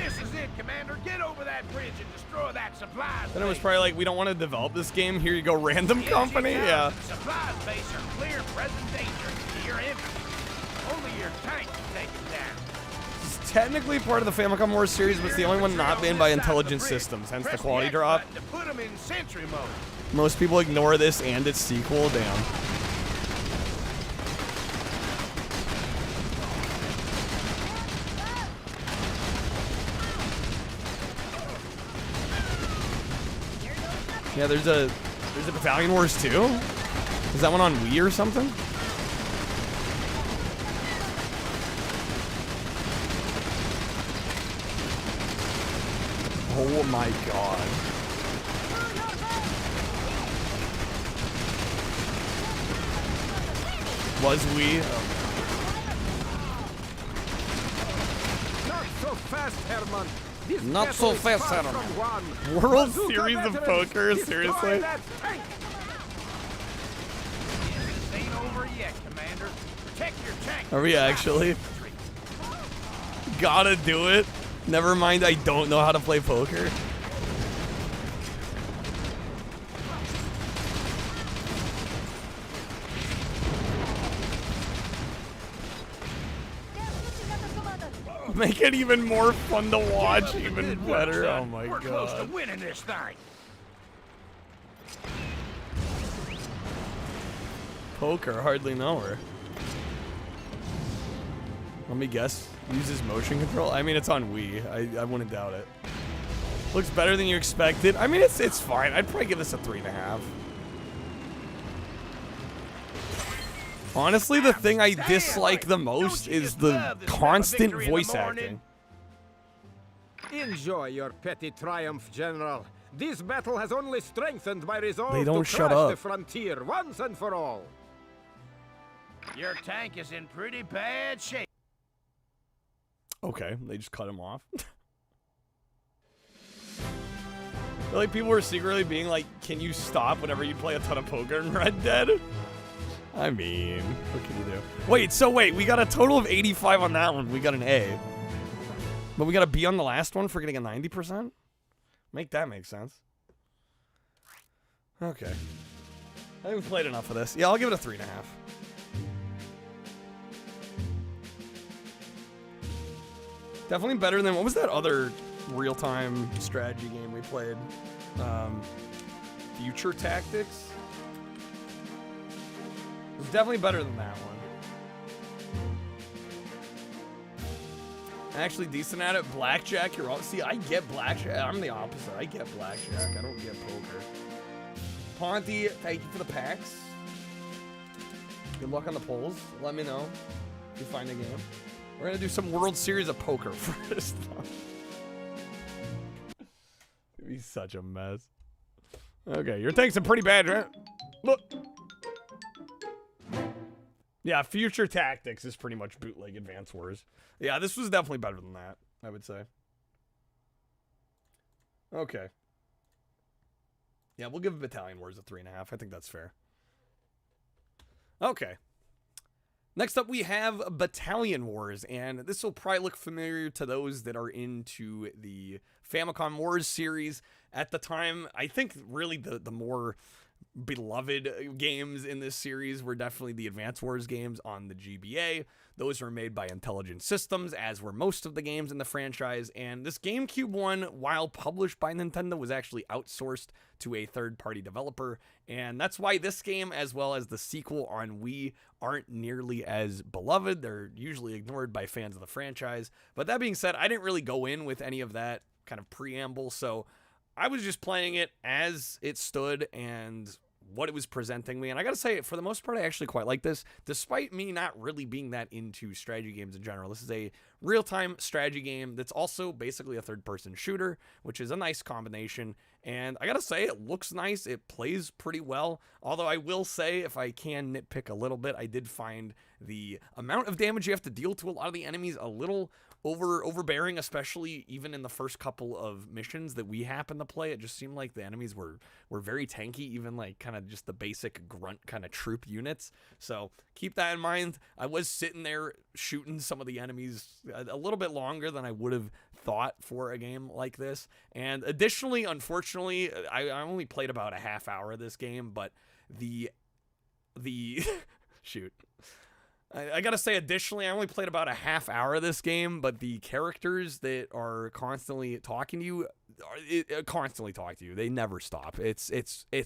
This is it, Commander. Get over that bridge and destroy that supplies Then it was base. probably like, we don't want to develop this game. Here you go, random The company. NG Yeah. towers and supplies base are clear present danger to your infantry. Only your tank can take them down. It's technically part of the Famicom Wars series, but it's the only one not made by Intelligent Systems, hence the Press quality X drop. button to put them in sentry mode. Most people ignore this and its sequel. Damn. Yeah, there's a Battalion Wars 2? Is that one on Wii or something? Oh my god. Was Wii? Not so fast, Herman. This Not battle so is fast, far Herman. from won. World Bazooka Series of veterans, Poker? destroy Seriously? that tank. This ain't over yet, Commander. Protect your tank. Are we actually? Gotta do it. Never mind, I don't know how to play poker. Make it even more fun to watch, even better. Oh my We're close to god. winning this thing. Poker, hardly know her. Let me guess. Uses motion control? I mean, it's on Wii. I wouldn't doubt it. Looks better than you expected. I mean, it's fine. I'd probably give this a 3.5. Honestly, the thing I dislike the most is the constant voice acting. Enjoy your petty triumph, General. This battle has only strengthened my resolve They don't to shut crush up. the frontier once and for all. Your tank is in pretty bad shape. Okay, they just cut him off. I feel like people were secretly being like, can you stop whenever you play a ton of poker in Red Dead? I mean, what can you do? Wait, we got a total of 85 on that one. We got an A. But we got a B on the last one for getting a 90%? Make that make sense. Okay. I think we've played enough of this. Yeah, I'll give it a 3.5. Definitely better than, what was that other real-time strategy game we played? Future Tactics? It was definitely better than that one. Actually decent at it. Blackjack, you're all, see, I get blackjack. I'm the opposite. I get blackjack. I don't get poker. Ponty, thank you for the packs. Good luck on the polls. Let me know if you find a game. We're gonna do some World Series of Poker first. It'd be such a mess. Okay, your tank's in pretty bad, right? Look. Yeah, Future Tactics is pretty much bootleg Advance Wars. Yeah, this was definitely better than that, I would say. Okay. Yeah, we'll give Battalion Wars a 3.5. I think that's fair. Okay. Next up, we have Battalion Wars, and this will probably look familiar to those that are into the Famicom Wars series. At the time, I think really the more beloved games in this series were definitely the Advance Wars games on the GBA. Those were made by Intelligent Systems, as were most of the games in the franchise, and this GameCube one, while published by Nintendo, was actually outsourced to a third-party developer, and that's why this game, as well as the sequel on Wii, aren't nearly as beloved. They're usually ignored by fans of the franchise. But that being said, I didn't really go in with any of that kind of preamble, so I was just playing it as it stood and what it was presenting me. And I gotta say, for the most part, I actually quite like this, despite me not really being that into strategy games in general. This is a real-time strategy game that's also basically a third-person shooter, which is a nice combination. And I gotta say, it looks nice. It plays pretty well. Although I will say, if I can nitpick a little bit, I did find the amount of damage you have to deal to a lot of the enemies a little overbearing, especially even in the first couple of missions that we happen to play. It just seemed like the enemies were very tanky, even like kind of just the basic grunt kind of troop units. So keep that in mind. I was sitting there shooting some of the enemies a little bit longer than I would have thought for a game like this. And additionally, unfortunately, I only played about a half hour of this game, but the shoot. I gotta say, additionally, I only played about a half hour of this game, but the characters that are constantly talking to you, constantly talk to you. They never stop. It's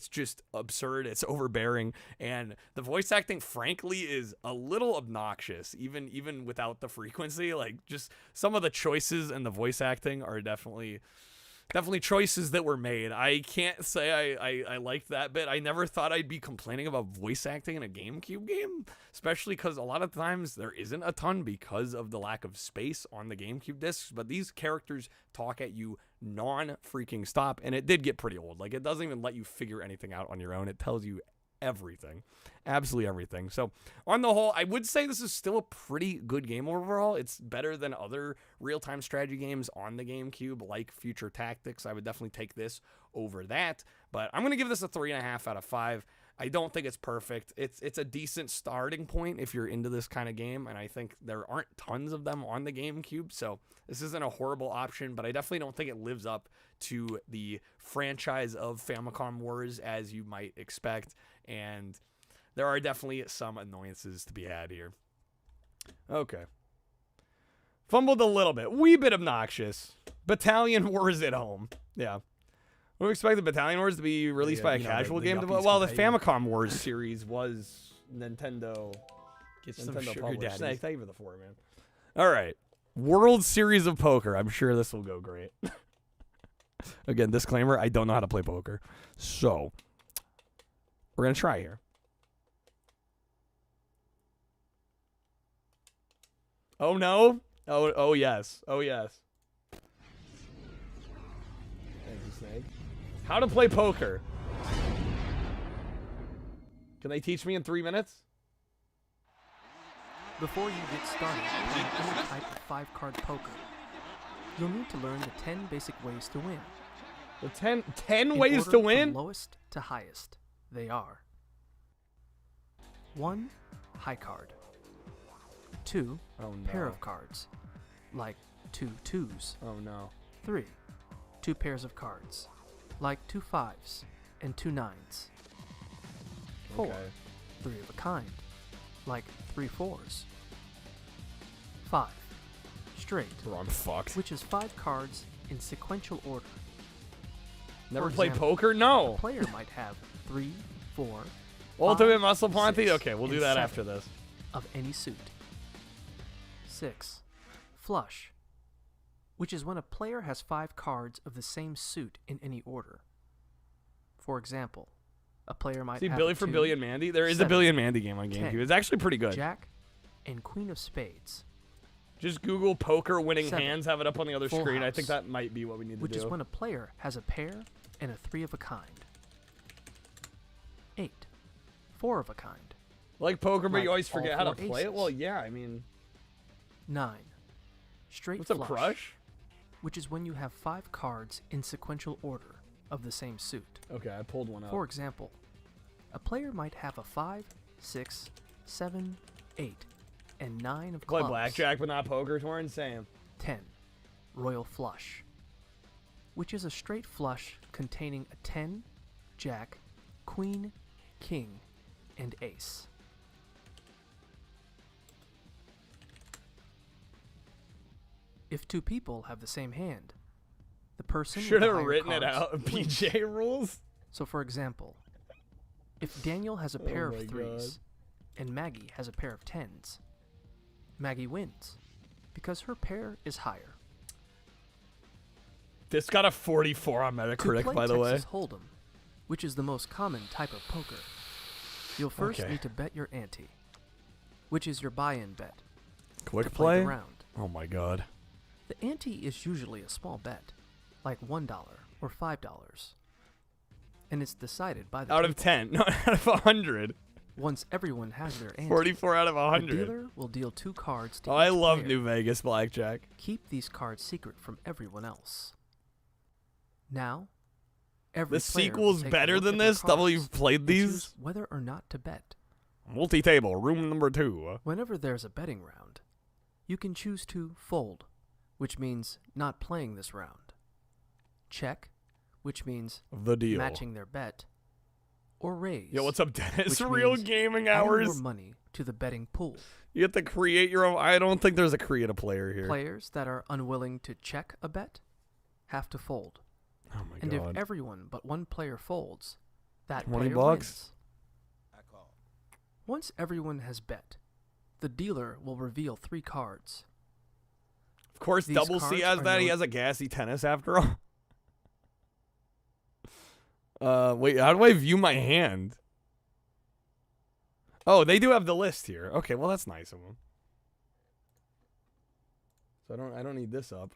just absurd. It's overbearing, and the voice acting, frankly, is a little obnoxious, even without the frequency. Like, just some of the choices and the voice acting are definitely choices that were made. I can't say I liked that bit. I never thought I'd be complaining about voice acting in a GameCube game, especially because a lot of times there isn't a ton because of the lack of space on the GameCube discs, but these characters talk at you non-freaking stop, and it did get pretty old. Like, it doesn't even let you figure anything out on your own. It tells you everything, absolutely everything. So on the whole, I would say this is still a pretty good game overall. It's better than other real-time strategy games on the GameCube, like Future Tactics. I would definitely take this over that, but I'm going to give this a 3.5 out of 5. I don't think it's perfect. It's a decent starting point if you're into this kind of game, and I think there aren't tons of them on the GameCube, so this isn't a horrible option, but I definitely don't think it lives up to the franchise of Famicom Wars as you might expect, and there are definitely some annoyances to be had here. Okay. Fumbled a little bit. Wee bit obnoxious. Battalion Wars at home. Yeah. We expect the Battalion Wars to be released by a casual game. Well, the Famicom Wars series was Nintendo. Get some Nintendo sugar published. daddies. Thank you for the 4, man. All right. World Series of Poker. I'm sure this will go great. Again, disclaimer, I don't know how to play poker. So, we're going to try here. Oh, no. Oh, yes. Oh, yes. Thank you, Snake. How to play poker. Can they teach me in 3 minutes? Before you get started playing any type of 5-card poker, you'll need to learn the 10 basic ways to win. The 10 ways to win? From lowest to highest, they are: 1. High card. 2. Pair of cards, like 2 2s. Oh no. 3. 2 pairs of cards, like 2 5s and 2 9s. 4. Okay. 3 of a kind, like 3 4s. 5. Straight. Bro, I'm fucked. Which is 5 cards in sequential order. Never For played example, poker? No. A player might have 3, 4, Ultimate 5, Muscle Ponte? 6, Okay, we'll do and that 7 after this. of any suit. 6. Flush, which is when a player has 5 cards of the same suit in any order. For example, a player might See have Billy a from 2, Billy and Mandy? There is a 7, Billy and Mandy game on 10, GameCube. It's actually pretty good. Jack and Queen of Spades. Just Google poker winning 7. hands, have it up on the other Full screen. I house, think that might be what we need to do. which is when a player has a pair and a 3 of a kind. 8. 4 of a kind. Like poker, but you Like always forget how to all 4 play it? aces. Well, yeah, I mean... 9. Straight What's up, flush, Crush? which is when you have 5 cards in sequential order of the same suit. Okay, I pulled one up. For example, a player might have a 5, 6, 7, 8, and 9 of Play clubs. blackjack, but not poker, Torrin. Same. 10. Royal flush, which is a straight flush containing a 10, jack, queen, king, and ace. If 2 people have the same hand, the person Should with the have higher written it cards out. wins. PJ rules? So for example, if Daniel has a pair Oh my of 3s and Maggie has a pair of 10s, Maggie wins because her pair is higher. This got a 44 on To Metacritic, play by the way. Texas Hold'em, which is the most common type of poker. You'll first need to bet your ante, which is your buy-in bet. Quick play play? the round. Oh my god. The ante is usually a small bet, like $1 or $5, and it's decided by the Out of table. 10. No, out of 100. Once everyone has their ante, 44 out of 100. the dealer will deal 2 cards to Oh, I each love player. New Vegas blackjack. Keep these cards secret from everyone else. Now, every The player will sequel's take a better look than at their this? Double, cards you've played and these? choose whether or not to bet. Multi-table, room number 2. Whenever there's a betting round, you can choose to fold, which means not playing this round. Check, which means The deal. matching their bet. Or raise. Yo, what's up, Dennis? which Real means gaming adding hours. more money to the betting pool. You have to create your own. I don't think there's a create a player here. Players that are unwilling to check a bet have to fold. Oh my And god. if everyone but one player folds, that 20 player bucks? wins. Once everyone has bet, the dealer will reveal 3 cards. Of course, These Double C cards has are that. He known- has a gassy tennis after all. Wait, how do I view my hand? Oh, they do have the list here. Okay, well that's nice of them. So I don't need this up.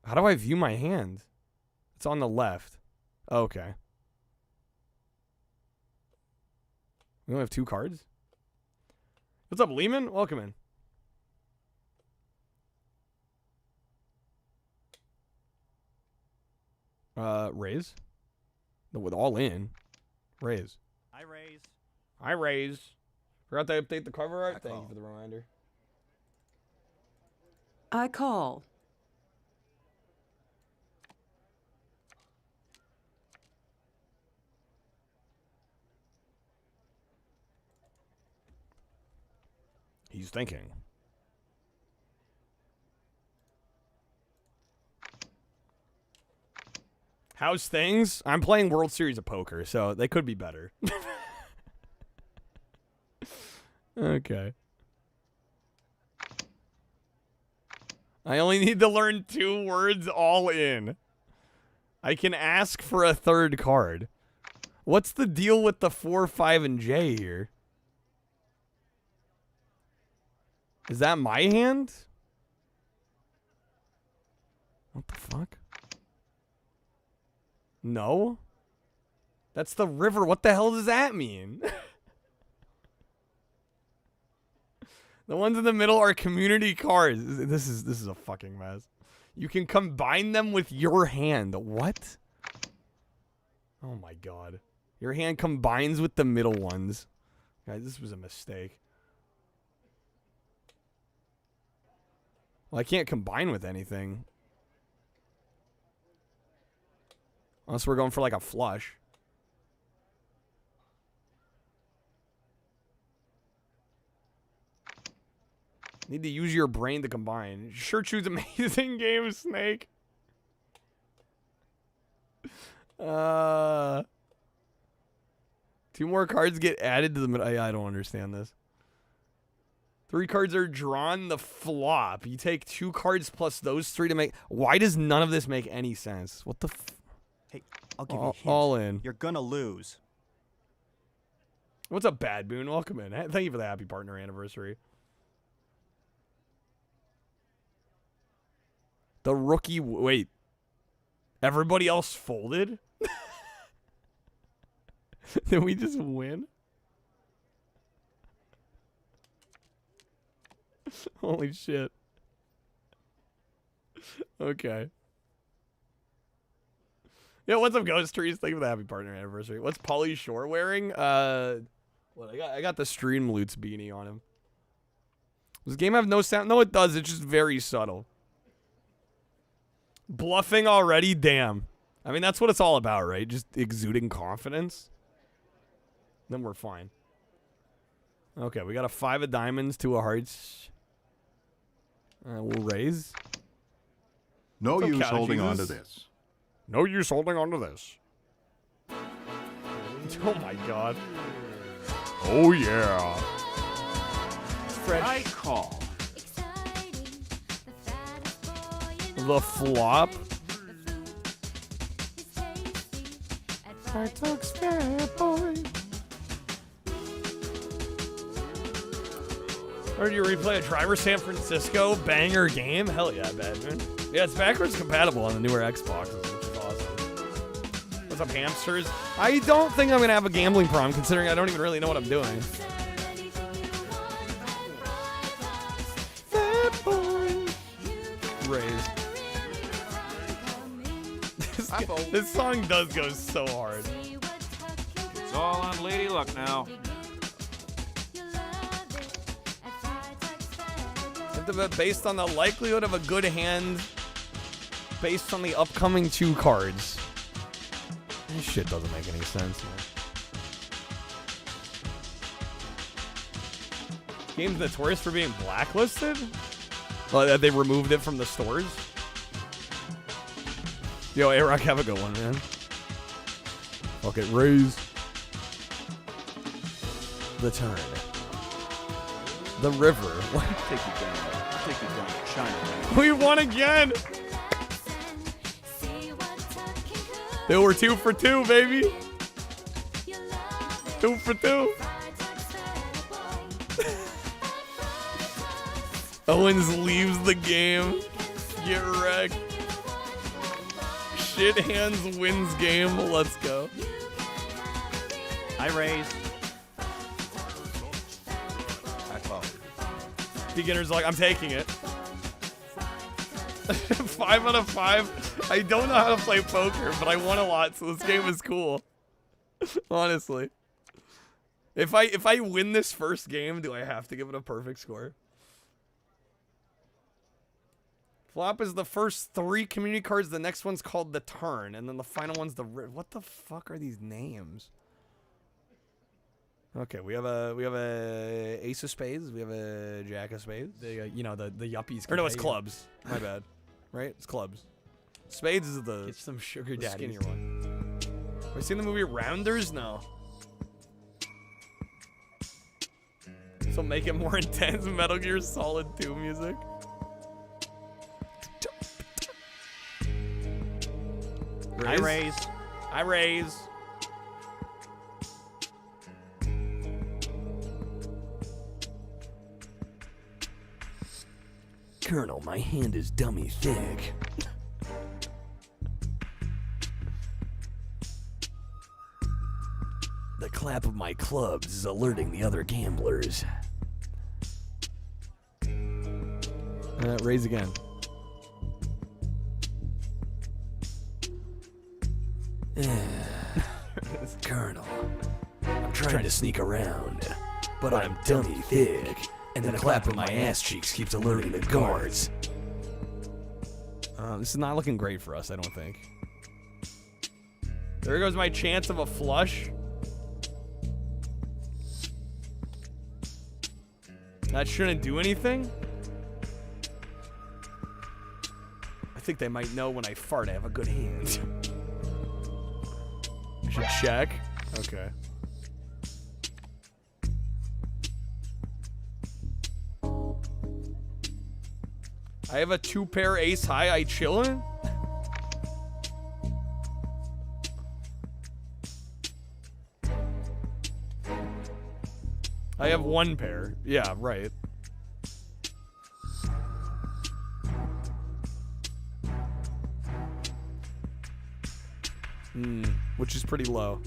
How do I view my hand? It's on the left. Okay. We only have 2 cards? What's up, Lehman? Welcome in. Raise? No, with all in. Raise. I raise. I raise. Forgot to update the cover art? Thank you for the reminder. I call. He's thinking. How's things? I'm playing World Series of Poker, so they could be better. Okay. I only need to learn 2 words all in. I can ask for a 3rd card. What's the deal with the 4, 5, and J here? Is that my hand? What the fuck? No? That's the river. What the hell does that mean? The ones in the middle are community cards. This is a fucking mess. You can combine them with your hand. What? Oh my god. Your hand combines with the middle ones. Guys, this was a mistake. Well, I can't combine with anything. Unless we're going for like a flush. Need to use your brain to combine. Sure choose amazing game, Snake. 2 more cards get added to the middle. I don't understand this. 3 cards are drawn. The flop. You take 2 cards plus those 3 to make. Why does none of this make any sense? What the? Hey, I'll give you a hint. All in. You're gonna lose. What's up, Bad Boon? Welcome in. Thank you for the happy partner anniversary. The rookie. Wait. Everybody else folded? Did we just win? Holy shit. Okay. Yeah, what's up, Ghost Trees? Thank you for the happy partner anniversary. What's Pauly Shore wearing? What I got the Streamloots beanie on him. Does this game have no sound? No, it does. It's just very subtle. Bluffing already? Damn. I mean, that's what it's all about, right? Just exuding confidence. Then we're fine. Okay, we got a 5 of diamonds, 2 of hearts. We'll raise. No use couch holding on to uses. this. No use holding on to this. Oh my god. Oh yeah. Fresh. I call. The flop. I took Fat Boy. Heard you replay a Driver San Francisco banger game? Hell yeah, Batman. Yeah, it's backwards compatible on the newer Xboxes, which is awesome. What's up, hamsters? I don't think I'm gonna have a gambling problem, considering I don't even really know what I'm doing. Fat Boy. Raise. This song does go so hard. It's all on Lady Luck now. Based on the likelihood of a good hand, based on the upcoming 2 cards. This shit doesn't make any sense, man. Game's notorious for being blacklisted? Well, they removed it from the stores? Yo, A-Rock, have a good one, man. Fuck it, raise. The turn. The river. Take you down. Take you down to China. We won again! They were 2 for 2, baby. 2 for 2. Owens leaves the game. Get wrecked. Shit hands wins game. Let's go. I raise. I fall. Beginner's like, I'm taking it. 5 out of 5. I don't know how to play poker, but I won a lot, so this game is cool. Honestly. If I win this first game, do I have to give it a perfect score? Flop is the first 3 community cards. The next one's called the turn, and then the final one's the what the fuck are these names? Okay, we have a ace of spades. We have a jack of spades. The the yuppies. Or no, it's clubs. My bad. Right? It's clubs. Spades is the Get some sugar the daddies. skinnier one. Have you seen the movie Rounders? No. So make it more intense. Metal Gear Solid 2 music. I raise. I raise. Colonel, my hand is dummy thick. The clap of my clubs is alerting the other gamblers. Raise again. Colonel, I'm trying to sneak around, but I'm dummy thick, and the clap of my ass cheeks keeps alerting the guards. This is not looking great for us, I don't think. There goes my chance of a flush. That shouldn't do anything. I think they might know when I fart I have a good hand. I should check. Okay. I have a 2-pair ace high. I chillin'? I have 1 pair. Yeah, right. Which is pretty low.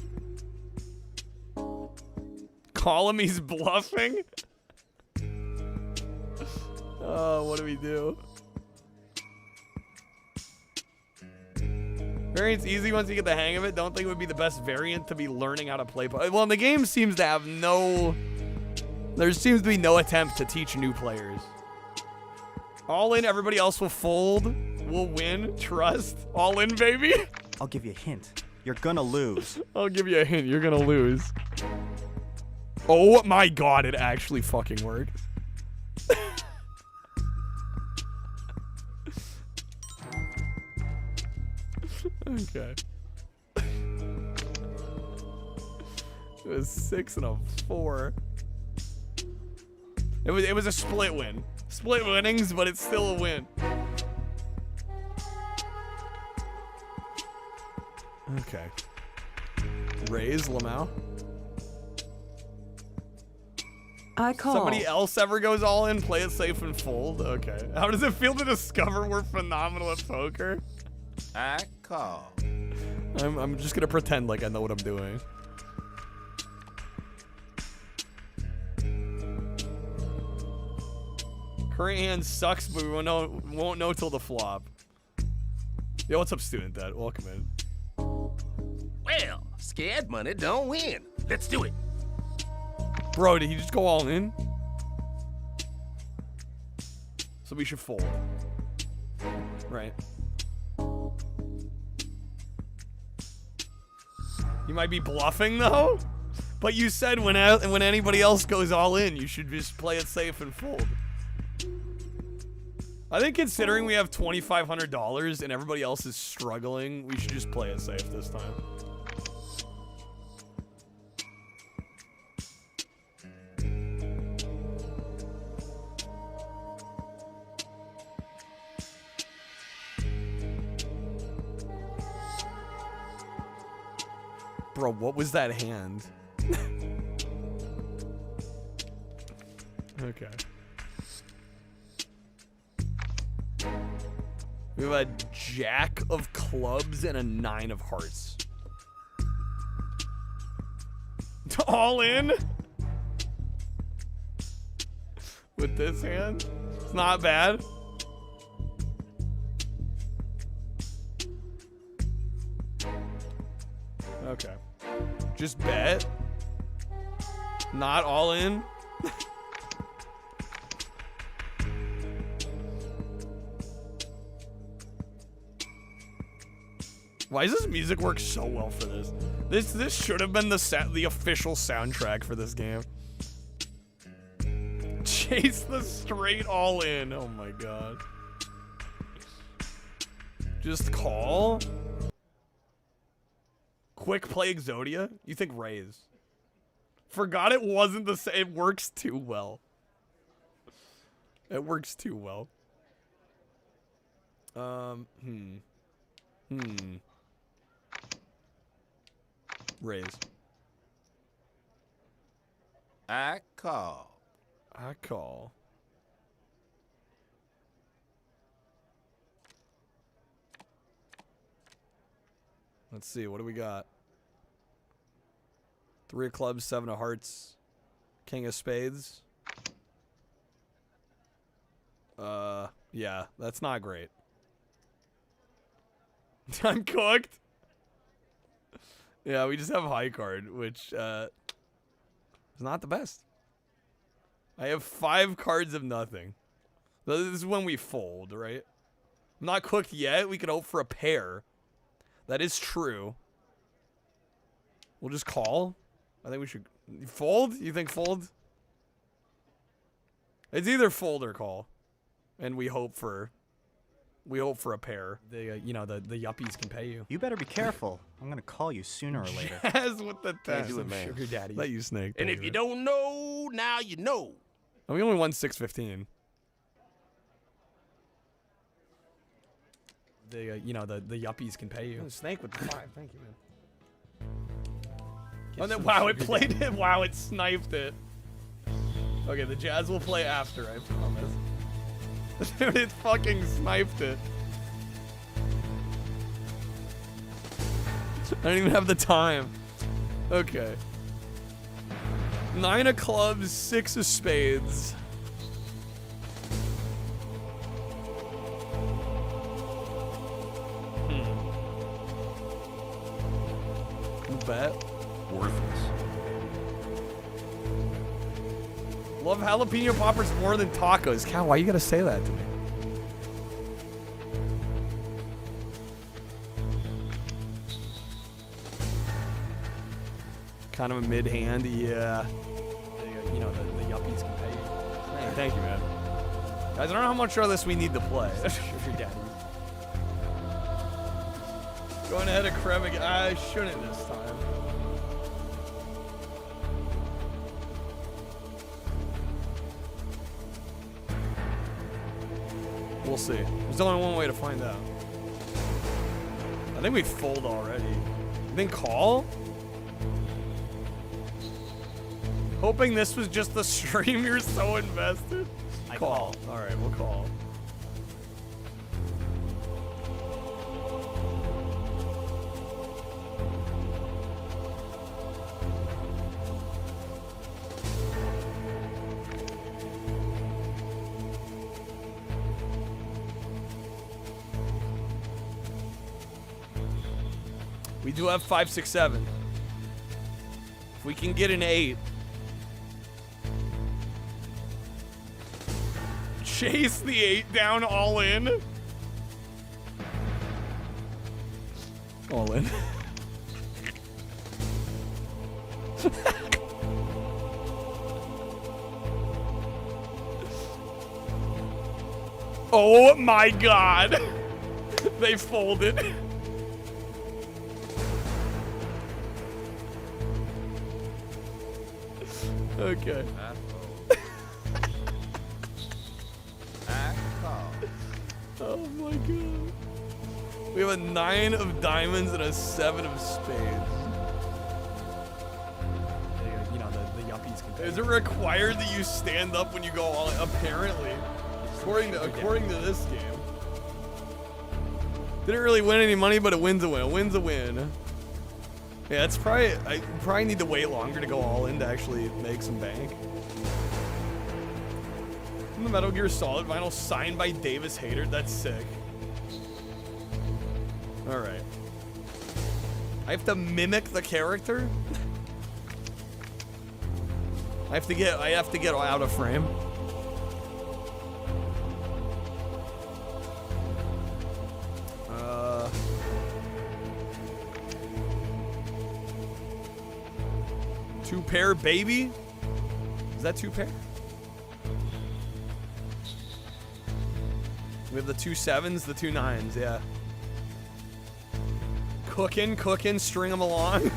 Call him, he's bluffing? Oh, what do we do? Variant's easy once you get the hang of it. Don't think it would be the best variant to be learning how to play. Well, the game seems to have no... There seems to be no attempt to teach new players. All in, everybody else will fold. We'll win. Trust. All in, baby. I'll give you a hint. You're gonna lose. I'll give you a hint. You're gonna lose. Oh my god, it actually fucking worked. Okay. It was 6 and a 4. It was a split win. Split winnings, but it's still a win. Okay. Raise Lamau. I call. Somebody else ever goes all in, play it safe and fold? Okay. How does it feel to discover we're phenomenal at poker? I call. I'm just gonna pretend like I know what I'm doing. Current hand sucks, but we won't know till the flop. Yo, what's up, student dad? Welcome in. Well, scared money don't win. Let's do it. Bro, did he just go all in? So we should fold. Right. You might be bluffing though, but you said when anybody else goes all in, you should just play it safe and fold. I think considering we have $2,500 and everybody else is struggling, we should just play it safe this time. Bro, what was that hand? Okay. We have a jack of clubs and a 9 of hearts. All in? With this hand? It's not bad. Okay. Just bet. Not all in. Why does this music work so well for this? This should have been the official soundtrack for this game. Chase the straight all in. Oh my god. Just call. Quick play Exodia? You think raise? Forgot it wasn't the same. It works too well. It works too well. Raise. I call. I call. Let's see, what do we got? 3 of clubs, 7 of hearts, king of spades. Yeah, that's not great. I'm cooked. Yeah, we just have high card, which is not the best. I have 5 cards of nothing. This is when we fold, right? I'm not cooked yet. We could hope for a pair. That is true. We'll just call. I think we should fold. You think fold? It's either fold or call, and we hope for a pair. The the yuppies can pay you. You better be careful. I'm gonna call you sooner or later. As with the Can't test. do it, man. Sugar daddy. Let you snake. And if you don't know, now you know. We only won 615. The the yuppies can pay you. Snake with the 5. Thank you, man. Oh, then, wow, it played it. Wow, it sniped it. Okay, the Jazz will play after, I promise. Dude, it fucking sniped it. I don't even have the time. Okay. 9 of clubs, 6 of spades. Bet. Worthless. Love jalapeno poppers more than tacos. Cal, why you gotta say that to me? Kind of a mid hand, yeah. The yuppies can pay you. Hey, thank you, man. Guys, I don't know how much of this we need to play. Sugar daddy. Going ahead of Krem again. I shouldn't this time. We'll see. There's only one way to find out. I think we fold already. You think call? Hoping this was just the stream. You're so invested. I call. All right, we'll call. We do have 5, 6, 7. If we can get an 8. Chase the 8 down all in. All in. Oh my god. They folded. Okay. Oh my god. We have a 9 of diamonds and a 7 of spades. You know, the yuppies can. Is it required that you stand up when you go all in? Apparently. According to this game. Didn't really win any money, but a win's a win. A win's a win. Yeah, it's probably, I probably need to wait longer to go all in to actually make some bank. The Metal Gear Solid vinyl signed by Davis Hayter. That's sick. All right. I have to mimic the character. I have to get out of frame. Two pair, baby. Is that two pair? We have the 2 7s, the 2 9s, yeah. Cooking, string them along.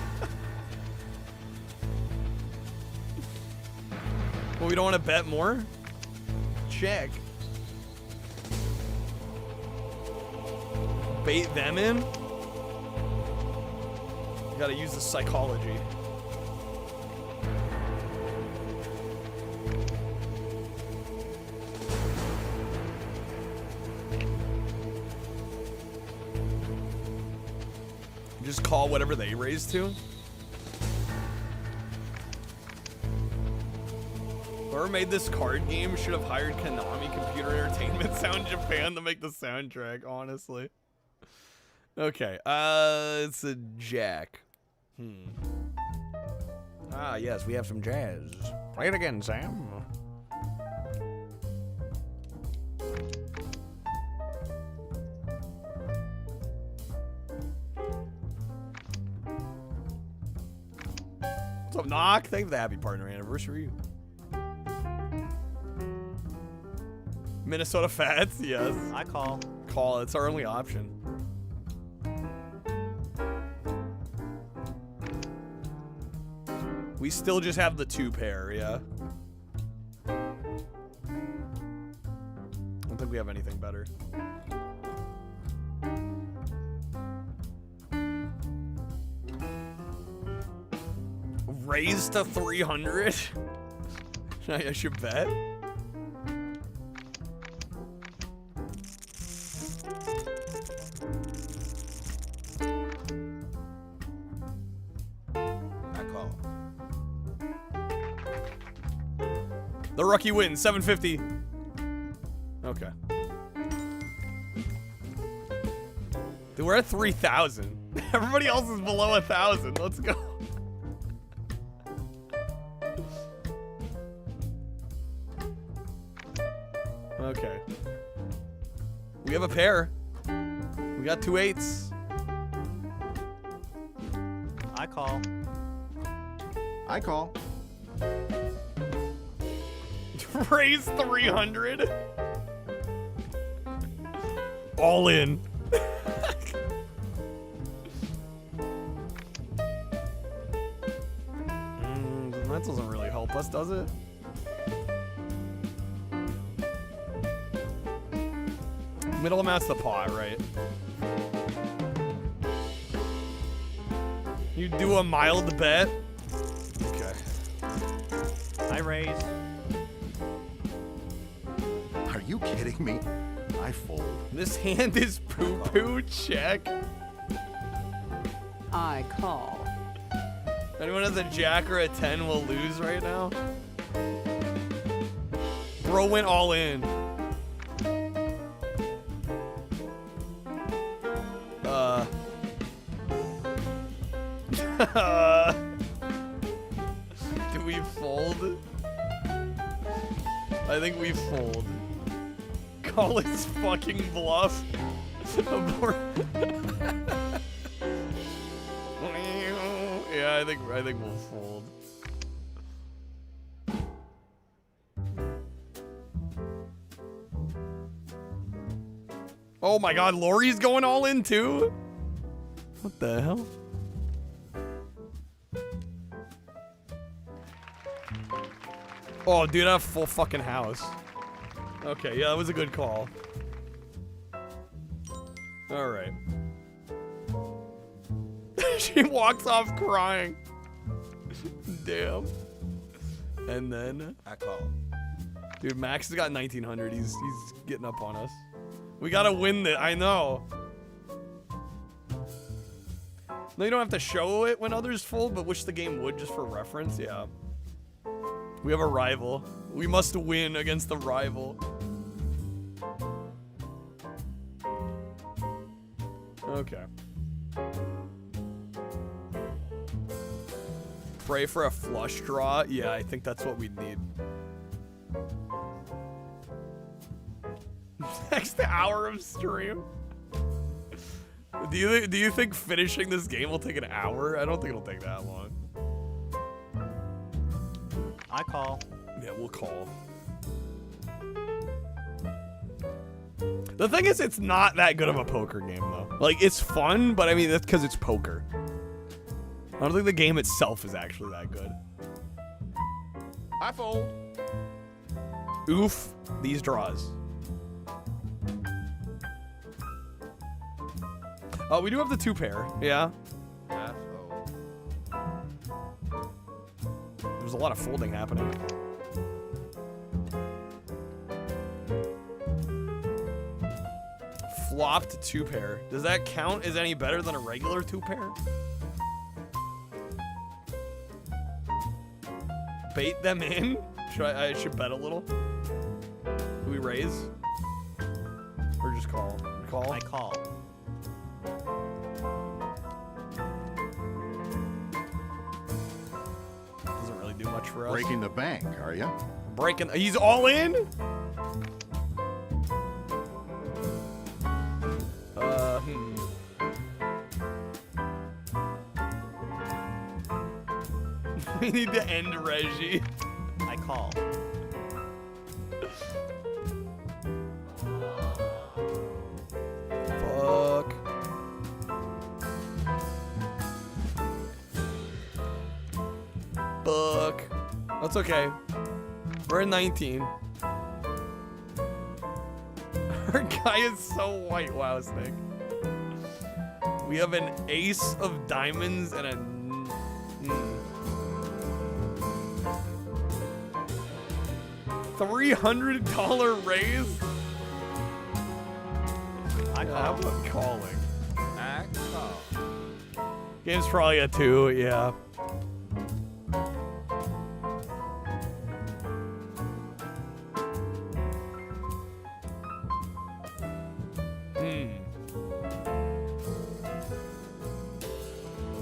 Well, we don't want to bet more? Check. Bait them in? You gotta use the psychology. Just call whatever they raise to. Whoever made this card game should have hired Konami Computer Entertainment Sound Japan to make the soundtrack, honestly. Okay, it's a jack. Ah, yes, we have some jazz. Play it again, Sam. What's up, Knock? Thank you for the happy partner anniversary. Minnesota Fats, yes. I call. Call, it's our only option. We still just have the 2 pair, yeah. I don't think we have anything better. Raise to 300? I should bet. I call. The rookie wins, 750. Okay. Dude, we're at 3,000. Everybody else is below 1,000. Let's go. Okay. We have a pair. We got 2 8s. I call. I call. Raise 300. All in. That doesn't really help us, does it? Middle amount's the pot, right? You do a mild bet? Okay. I raise. Are you kidding me? I fold. This hand is poo-poo, check. I call. If anyone has a jack or a 10 will lose right now. Bro went all in. Do we fold? I think we fold. Call his fucking bluff. Yeah, I think we'll fold. Oh my god, Lori's going all in too? What the hell? Oh, dude, I have a full fucking house. Okay, yeah, that was a good call. All right. She walks off crying. Damn. And then I call. Dude, Max has got 1900. He's getting up on us. We gotta win this. I know. No, you don't have to show it when others fold, but wish the game would just for reference. Yeah. We have a rival. We must win against the rival. Okay. Pray for a flush draw. Yeah, I think that's what we need. Next hour of stream. Do you think finishing this game will take an hour? I don't think it'll take that long. I call. Yeah, we'll call. The thing is, it's not that good of a poker game, though. Like, it's fun, but I mean, that's because it's poker. I don't think the game itself is actually that good. I fold. Oof, these draws. Oh, we do have the 2-pair, yeah. I fold. There's a lot of folding happening. Flopped 2-pair. Does that count as any better than a regular 2-pair? Bait them in? I should bet a little. Do we raise? Or just call? Call? I call. Doesn't really do much for us. Breaking the bank, are you? Breaking. He's all in? We need to end Reggie. I call. Fuck. Fuck. That's okay. We're at 19. Our guy is so white. Wow, Snake. We have an ace of diamonds and a... $300 raise? How about calling? I call. Game's probably a 2, yeah.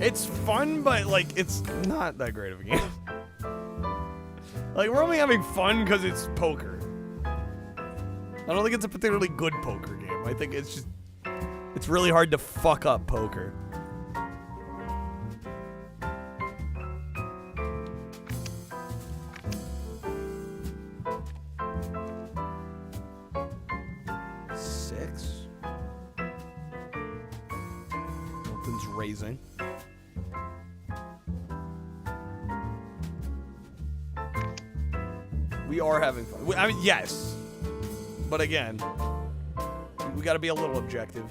It's fun, but like it's not that great of a game. Like, we're only having fun because it's poker. I don't think it's a particularly good poker game. I think it's just... It's really hard to fuck up poker. Six. Milton's raising. We are having fun. I mean, yes. But again, we gotta be a little objective.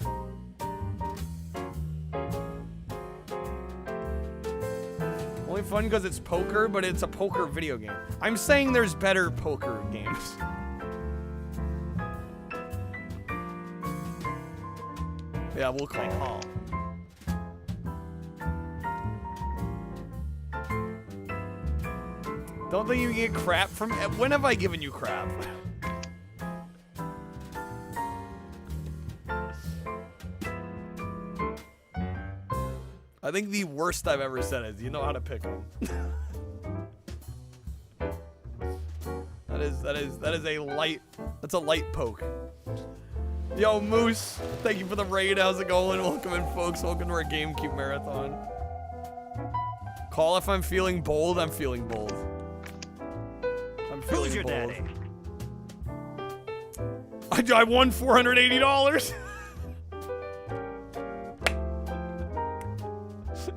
Only fun because it's poker, but it's a poker video game. I'm saying there's better poker games. Yeah, we'll call. I call. Don't think you can get crap from... When have I given you crap? I think the worst I've ever said is, you know how to pick them. That is a light... That's a light poke. Yo, Moose, thank you for the raid. How's it going? Welcome in, folks. Welcome to our GameCube marathon. Call if I'm feeling bold. I'm feeling bold. I'm feeling Who's your bold. daddy? I won $480.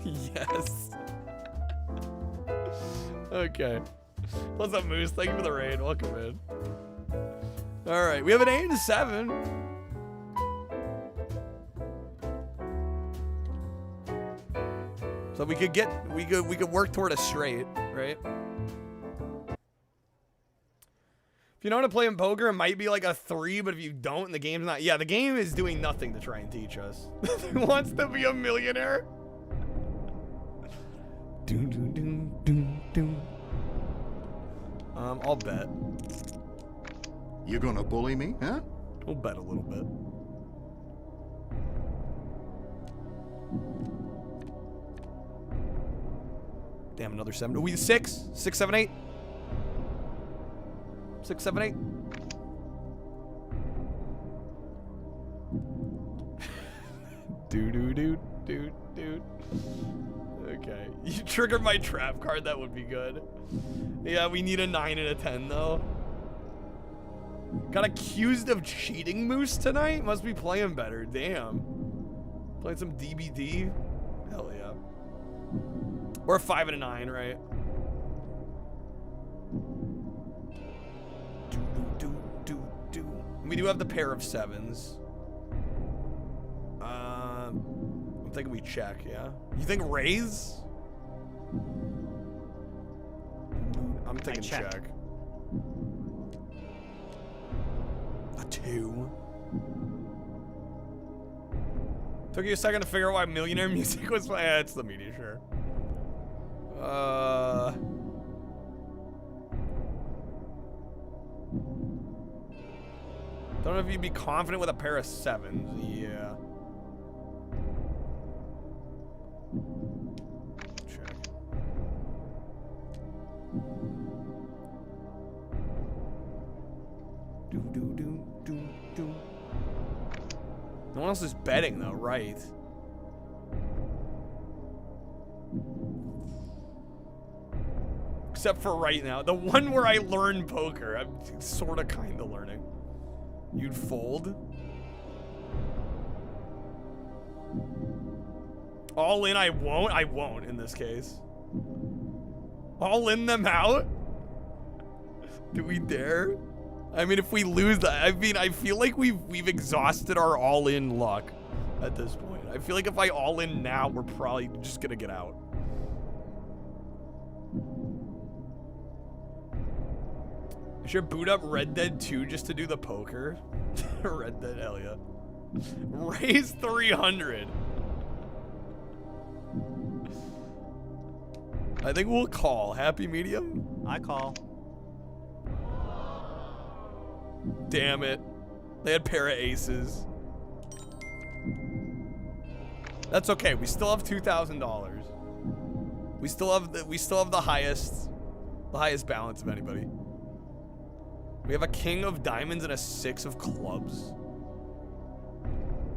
Yes. Okay. What's up, Moose? Thank you for the raid. Welcome in. All right, we have an 8 and 7. So we could work toward a straight, right? If you know how to play in poker, it might be like a 3, but if you don't and the game's not... Yeah, the game is doing nothing to try and teach us. He wants to be a millionaire. I'll bet. You gonna bully me, huh? We'll bet a little bit. Damn, another 7. Are we 6? 6, 7, 8? 6, 7, 8? Dude. Okay. You triggered my trap card, that would be good. Yeah, we need a 9 and a 10 though. Got accused of cheating, Moose, tonight? Must be playing better. Damn. Playing some DBD? Hell yeah. Or a 5 and a 9, right? We do have the pair of 7s. I'm thinking we check, yeah? You think raise? I'm thinking check. A 2. Took you a second to figure out why millionaire music was playing. Yeah, it's the media, sure. Don't know if you'd be confident with a pair of 7s. Yeah. Check. Do. No one else is betting though, right? Except for right now. The one where I learned poker. I'm sort of kind of learning. You'd fold? All in, I won't? I won't in this case. All in them out? Do we dare? I mean, if we lose that, I mean, I feel like we've exhausted our all-in luck at this point. I feel like if I all in now, we're probably just gonna get out. I should boot up Red Dead 2 just to do the poker. Red Dead, hell yeah. Raise 300. I think we'll call. Happy medium? I call. Damn it. They had pair of aces. That's okay. We still have $2,000. We still have the highest balance of anybody. We have a king of diamonds and a 6 of clubs.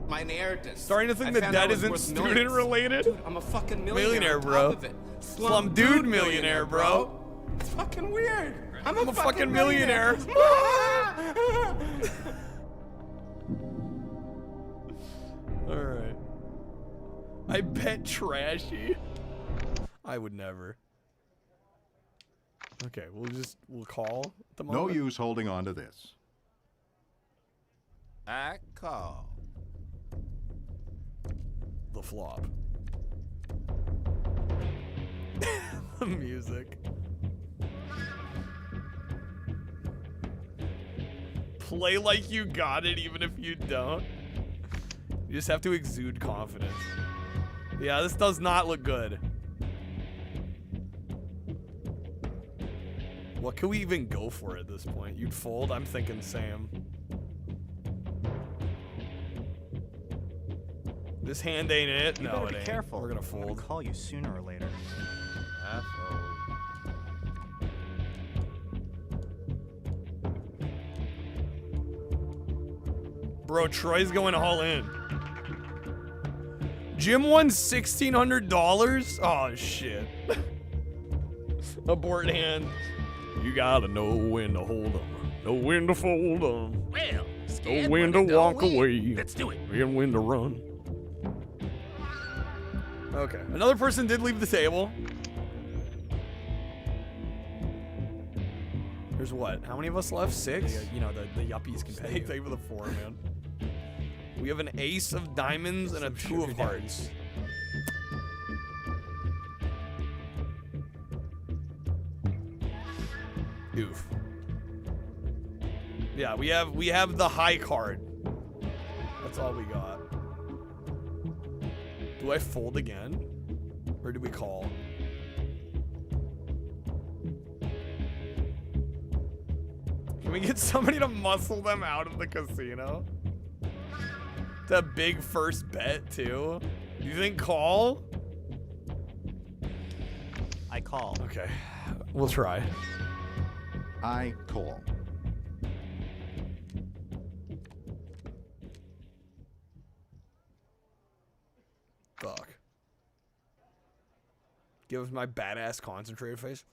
My inheritance. Starting to think the debt isn't student related. Dude, I'm a fucking millionaire, bro. Slum dude millionaire, bro. It's fucking weird. I'm a fucking millionaire. Alright. I bet trashy. I would never. Okay, we'll call at the moment. No use holding on to this. I call. The flop. Music. Play like you got it even if you don't. You just have to exude confidence. Yeah, this does not look good. What can we even go for at this point? You'd fold? I'm thinking same. This hand ain't it? You No, better it be ain't. careful. We're gonna I'm fold. gonna call you sooner or later. I fold. Bro, Troy's going all in. Jim won $1,600? Oh, shit. Abort hand. You gotta know when to hold 'em, know when to fold 'em, Well, know scared when to money don't walk win. away, Let's do it. and when to run. Okay, another person did leave the table. There's what? How many of us left? 6? You know, the yuppies can pay. Thank you for the 4, man. We have an ace of diamonds and a 2 of hearts. Oof. Yeah, we have the high card. That's all we got. Do I fold again? Or do we call? Can we get somebody to muscle them out of the casino? It's a big first bet, too. Do you think call? I call. Okay, we'll try. I call. Fuck. Give us my badass concentrated face.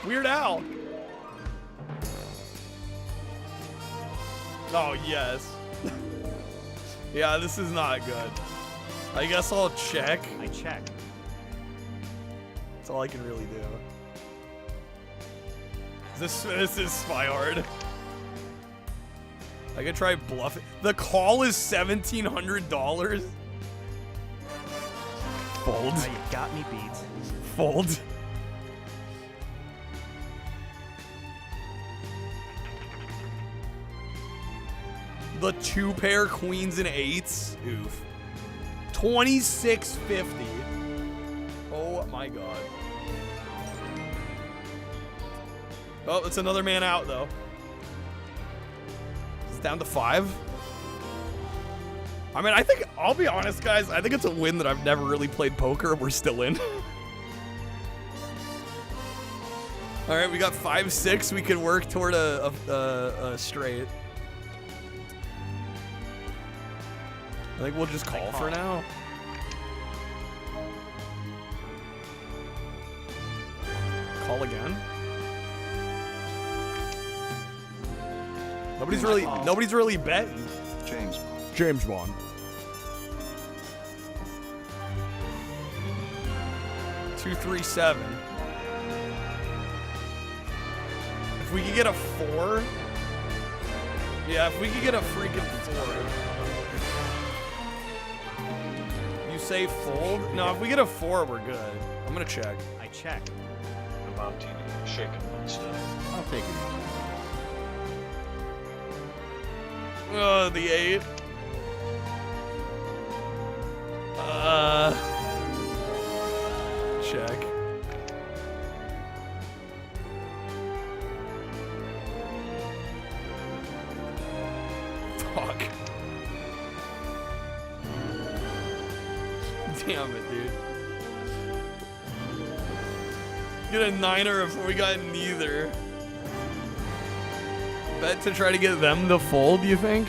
Weird Al. Oh, yes. Yeah, this is not good. I guess I'll check. I check. That's all I can really do. This is spy hard. I could try bluffing. The call is $1,700. Fold. Now you got me beat. Fold. The 2 pair queens and 8s. Oof. $26.50. Oh my god. Oh, it's another man out though. It's down to 5. I mean, I think, I'll be honest, guys. I think it's a win that I've never really played poker. We're still in. All right, we got 5-6. We could work toward a straight. I think we'll just call for now. Call again. Nobody's really betting. James Bond. Two, 3, 7. If we could get a 4. Yeah, if we could get a freaking 4. You say fold? No, if we get a 4, we're good. I'm gonna check. I check. The martini, shaken not stirred. I'll take it. Oh, the 8. Check. Fuck. Damn it, dude. Get a 9er if we got neither. Bet to try to get them to fold, you think?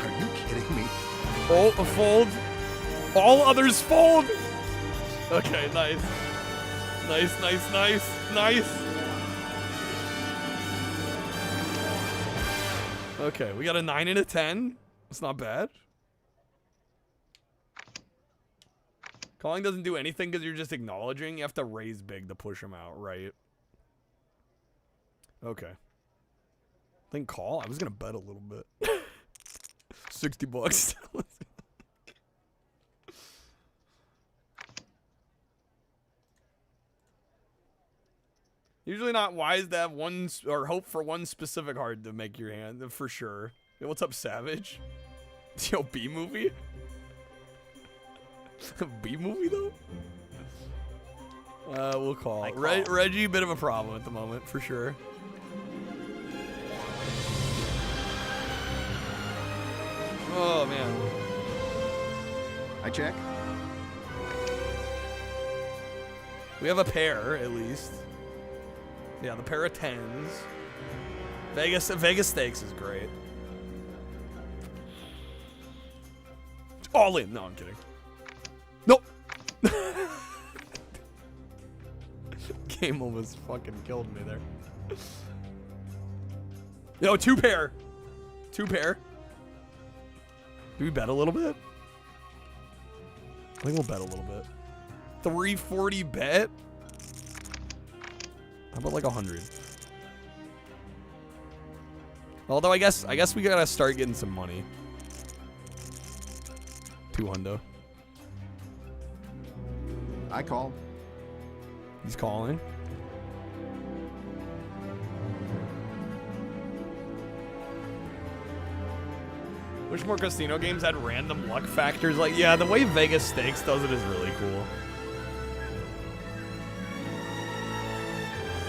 Are you kidding me? Oh, a fold. All others fold. Okay, nice. Nice, nice, nice, nice. Okay, we got a 9 and a 10. That's not bad. Calling doesn't do anything because you're just acknowledging. You have to raise big to push him out, right? Okay. Think call? I was gonna bet a little bit. 60 bucks. Usually not wise to have one or hope for one specific card to make your hand, for sure. Yo, what's up, Savage? Yo, B movie? B movie though? We'll call. Reggie, bit of a problem at the moment, for sure. Oh man. I check. We have a pair at least. Yeah, the pair of 10s. Vegas Stakes is great. All in. No, I'm kidding. Nope. Game almost fucking killed me there. Yo, 2 pair. 2 pair. Do we bet a little bit? I think we'll bet a little bit. 340 bet? How about like 100? Although I guess we gotta start getting some money. 200. I call. He's calling. Wish more casino games had random luck factors. Like, yeah, the way Vegas Stakes does it is really cool.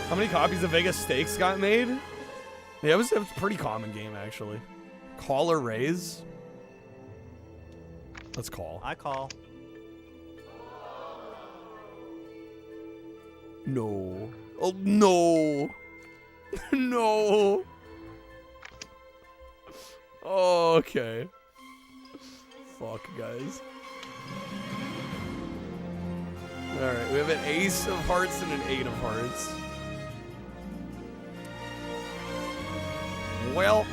How many copies of Vegas Stakes got made? Yeah, it was a pretty common game, actually. Call or raise? Let's call. I call. No. Oh, no. No. Oh, okay. Fuck, guys. Alright, we have an ace of hearts and an 8 of hearts. Well.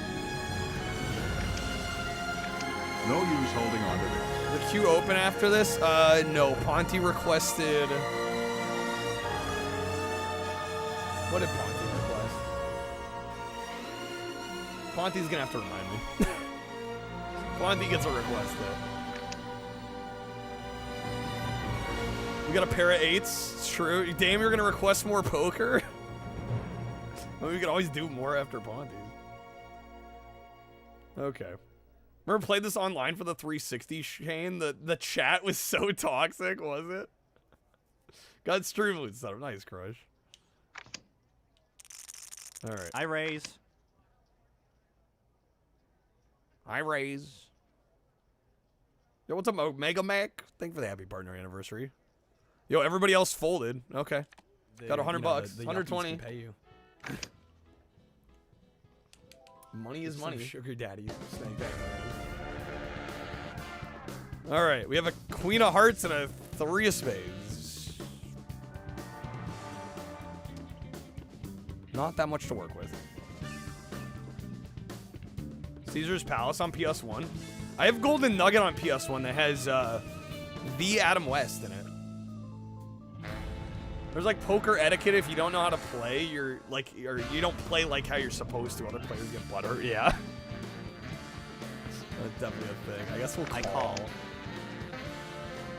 No use holding on to this. The queue open after this? No. Ponty requested... What did Ponty request? Ponty's gonna have to remind me. Ponty gets a request, though. We got a pair of 8s. It's true. Damn, you're gonna request more poker? I mean, we can always do more after Ponty's. Okay. Remember played this online for the 360, Shane? The chat was so toxic, was it? Got streaming stuff. Nice, Crush. Alright. I raise. I raise. Yo, what's up, Mega Mac? Thank you for the happy partner anniversary. Yo, everybody else folded. Okay. Got 100 bucks. The 120. Pay you. Money is money. Sugar daddy. All right, we have a Queen of Hearts and a 3 of Spades. Not that much to work with. Caesar's Palace on PS1. I have Golden Nugget on PS1 that has the Adam West in it. There's like poker etiquette. If you don't know how to play, you're like, or you don't play like how you're supposed to. Other players get butthurt. Yeah. That's definitely a thing. I guess we'll call. I call.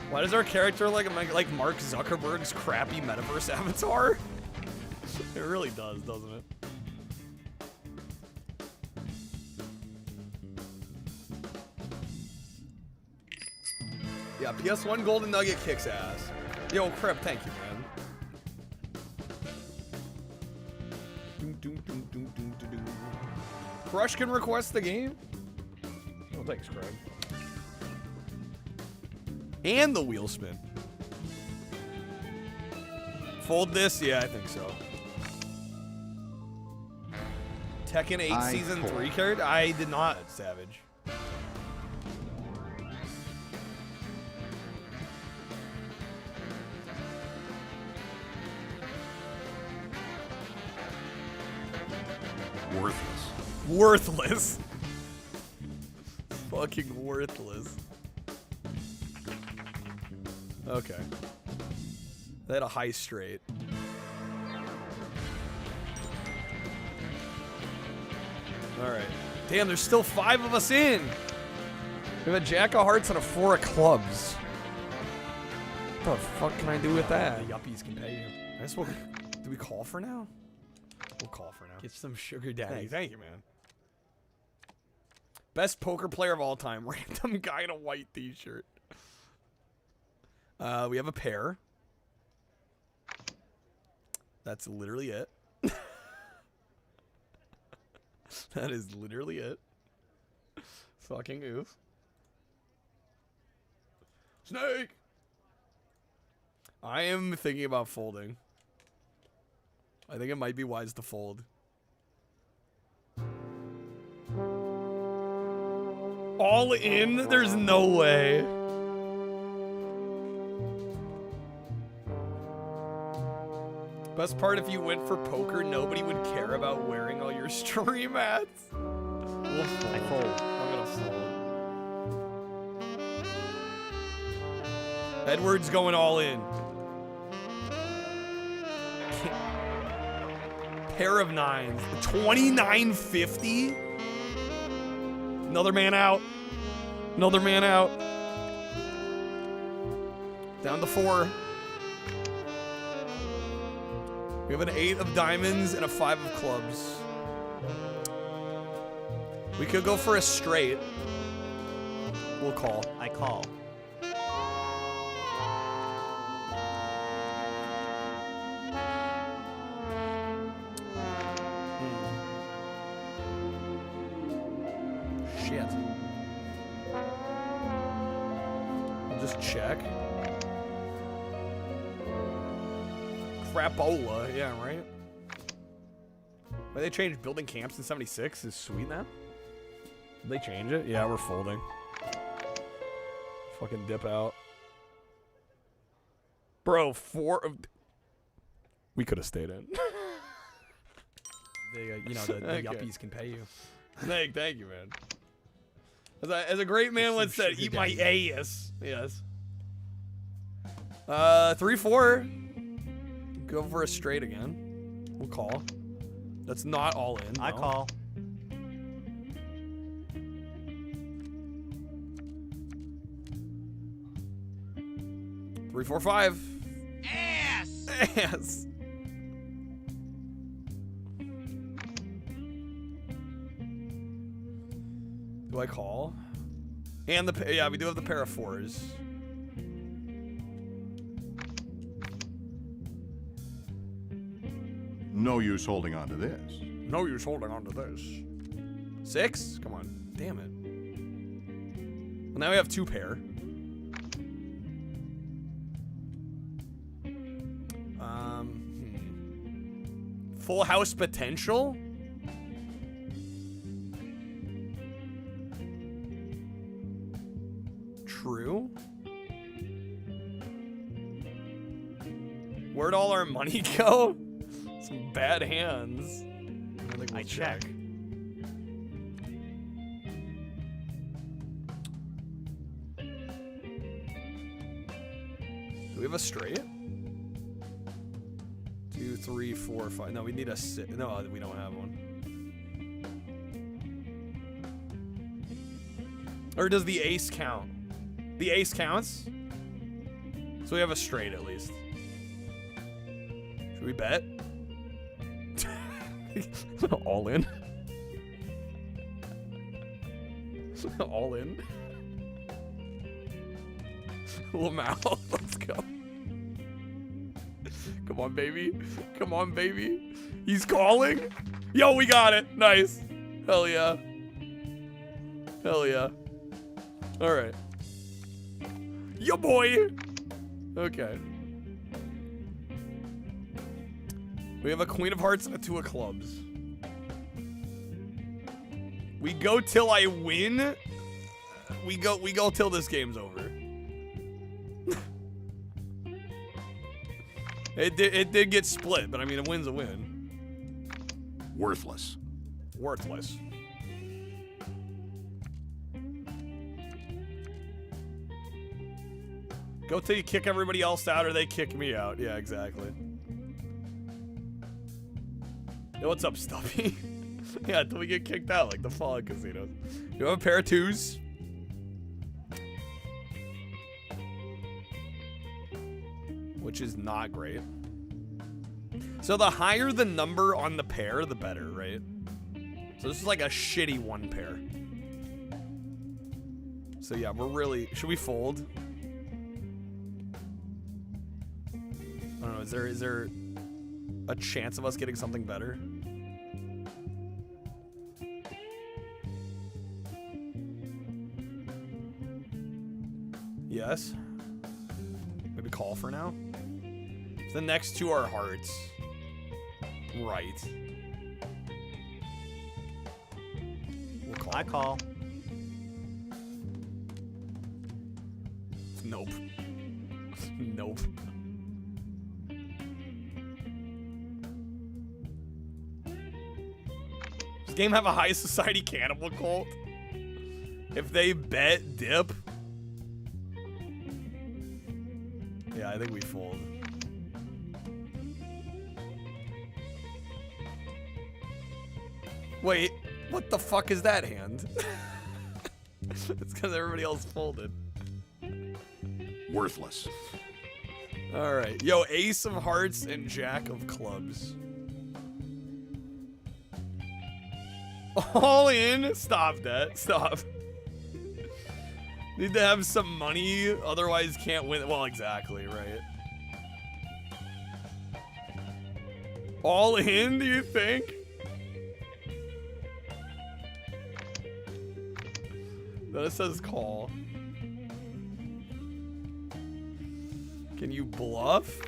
Why does our character like Mark Zuckerberg's crappy metaverse avatar? It really does, doesn't it? Yeah, PS1 Golden Nugget kicks ass. Yo, Crip, thank you, man. Crush can request the game? Oh, thanks, Craig. And the wheel spin. Fold this? Yeah, I think so. Tekken 8 Season 3 card? I did not, Savage. Worthless. Worthless. Fucking worthless. Okay. They had a high straight. All right. Damn, there's still 5 of us in. We have a jack of hearts and a 4 of clubs. What the fuck can I do with that? The yuppies can pay you. I guess we'll... Do we call for now? We'll call for now. Get some sugar daddy. Thanks. Thank you, man. Best poker player of all time. Random guy in a white t-shirt. We have a pair. That's literally it. That is literally it. Fucking oof. Snake! I am thinking about folding. I think it might be wise to fold. All in? There's no way. Best part, if you went for poker, nobody would care about wearing all your stream hats. I fold. I'm gonna fold. Edward's going all in. Pair of 9s. 29.50. Another man out. Another man out. Down to 4. We have an 8 of diamonds and a 5 of clubs. We could go for a straight. We'll call. I call. Shit. We'll just check. Crapola, yeah, right? Why they changed building camps in 76 is sweet now? Did they change it? Yeah, we're folding. Fucking dip out. Bro, 4 of... We could have stayed in. You know, the yuppies can pay you. Thank you, man. As a great man once said, eat my ass. Yes. 3-4. Go for a straight again. We'll call. That's not all in. I call. Three, 4, 5. Ass! Ass. Do I call? And yeah, we do have the pair of 4s. No use holding on to this. No use holding on to this. 6? Come on. Damn it. Well, now we have 2 pair. Full house potential? True. Where'd all our money go? Some bad hands. I think we'll check. Do we have a straight? 2, 3, 4, 5. No, we need a 6. No, we don't have one. Or does the ace count? The ace counts? So we have a straight at least. Should we bet? All in? All in? Lamau, let's go. Come on, baby. Come on, baby. He's calling. Yo, we got it. Nice. Hell yeah. Hell yeah. All right. Yo, boy. Okay. We have a queen of hearts and a 2 of clubs. We go till I win. We go till this game's over. It did get split, but I mean, a win's a win. Worthless. Worthless. Go till you kick everybody else out or they kick me out. Yeah, exactly. Yo, what's up, Stuffy? Yeah, until we get kicked out like the Fallout casinos. You have a pair of 2s. Which is not great. So the higher the number on the pair, the better, right? So this is like a shitty 1 pair. So yeah, we're really... Should we fold? I don't know, is there a chance of us getting something better? Yes. Maybe call for now. The next 2 are hearts. Right. We'll call. I call. Nope. Nope. Does game have a high society cannibal cult? If they bet dip. Yeah, I think we fold. Wait, what the fuck is that hand? It's because everybody else folded. Worthless. All right. Yo, ace of hearts and jack of clubs. All in? Stop that. Stop. Need to have some money, otherwise can't win. Well, exactly, right? All in, do you think? Then it says call. Can you bluff?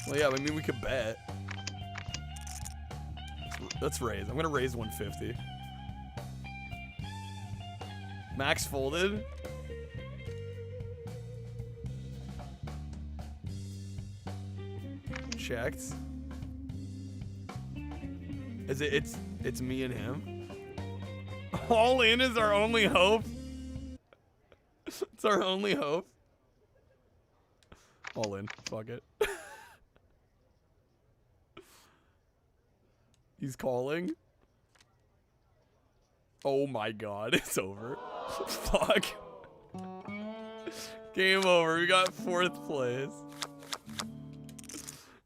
Well, yeah, I mean, we could bet. Let's raise. I'm gonna raise 150. Max folded. Checked. Is it? It's me and him. All in is our only hope. It's our only hope. All in. Fuck it. He's calling. Oh my god, it's over. Fuck. Game over. We got 4th place.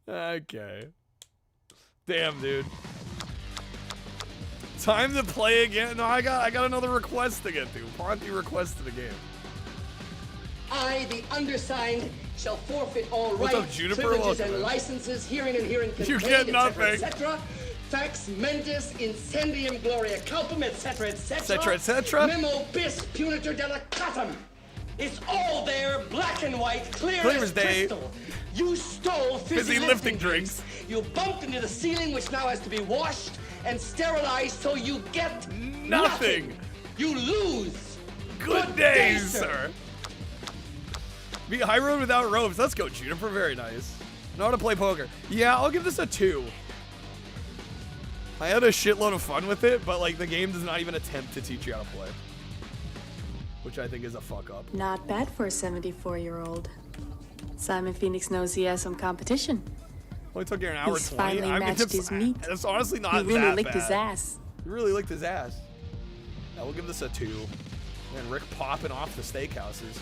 Okay. Damn, dude. Time to play again. No, I got another request to get to. Ponty requested a game. I, the undersigned, shall forfeit all What's rights, up, Juniper? privileges, Welcome. and licenses herein and herein contained, You get nothing. etc. Fax mentis incendium gloria culpum, etc., Etc., etc. Memo bis punitor delicatum. It's all there, black and white, clear as crystal. You stole fizzy lifting drinks. You bumped into the ceiling, which now has to be washed and sterilized, so you get Nothing. You lose. Good day, sir. Be high road without ropes. Let's go, Juniper. Very nice. Know how to play poker. Yeah, I'll give this a 2. I had a shitload of fun with it, but like the game does not even attempt to teach you how to play. Which I think is a fuck up. Not bad for a 74-year-old. Simon Phoenix knows he has some competition. Only took you an hour He's 20. finally I mean, matched his meat. It's honestly not He really that licked bad. his ass. He really licked his ass. Yeah, we'll give this a 2. And Rick popping off the steakhouses.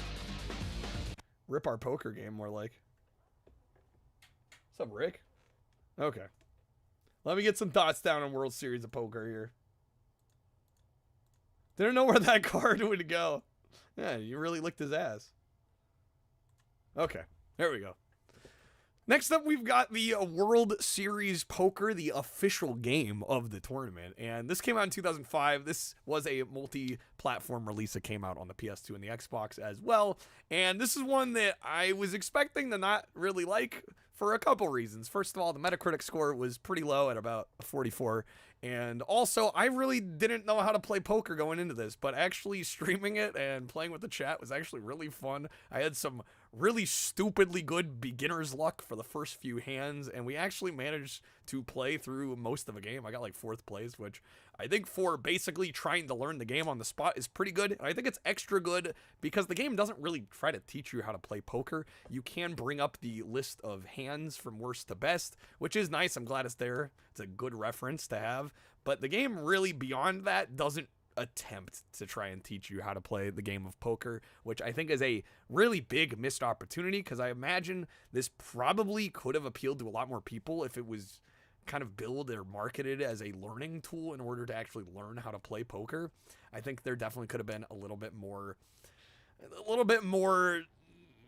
Rip our poker game, more like. What's up, Rick? Okay. Let me get some thoughts down on World Series of Poker here. Didn't know where that card would go. Yeah, you really licked his ass. Okay, there we go. Next up, we've got the World Series Poker, the official game of the tournament. And this came out in 2005. This was a multi-platform release that came out on the PS2 and the Xbox as well. And this is one that I was expecting to not really like for a couple reasons. First of all, the Metacritic score was pretty low at about 44. And also, I really didn't know how to play poker going into this, but actually streaming it and playing with the chat was actually really fun. I had some really stupidly good beginner's luck for the first few hands, and we actually managed to play through most of the game. I got like 4th place, which I think for basically trying to learn the game on the spot is pretty good. And I think it's extra good because the game doesn't really try to teach you how to play poker. You can bring up the list of hands from worst to best, which is nice. I'm glad it's there. It's a good reference to have. But the game really beyond that doesn't attempt to try and teach you how to play the game of poker, which I think is a really big missed opportunity, because I imagine this probably could have appealed to a lot more people if it was kind of billed or marketed as a learning tool in order to actually learn how to play poker. I think there definitely could have been a little bit more,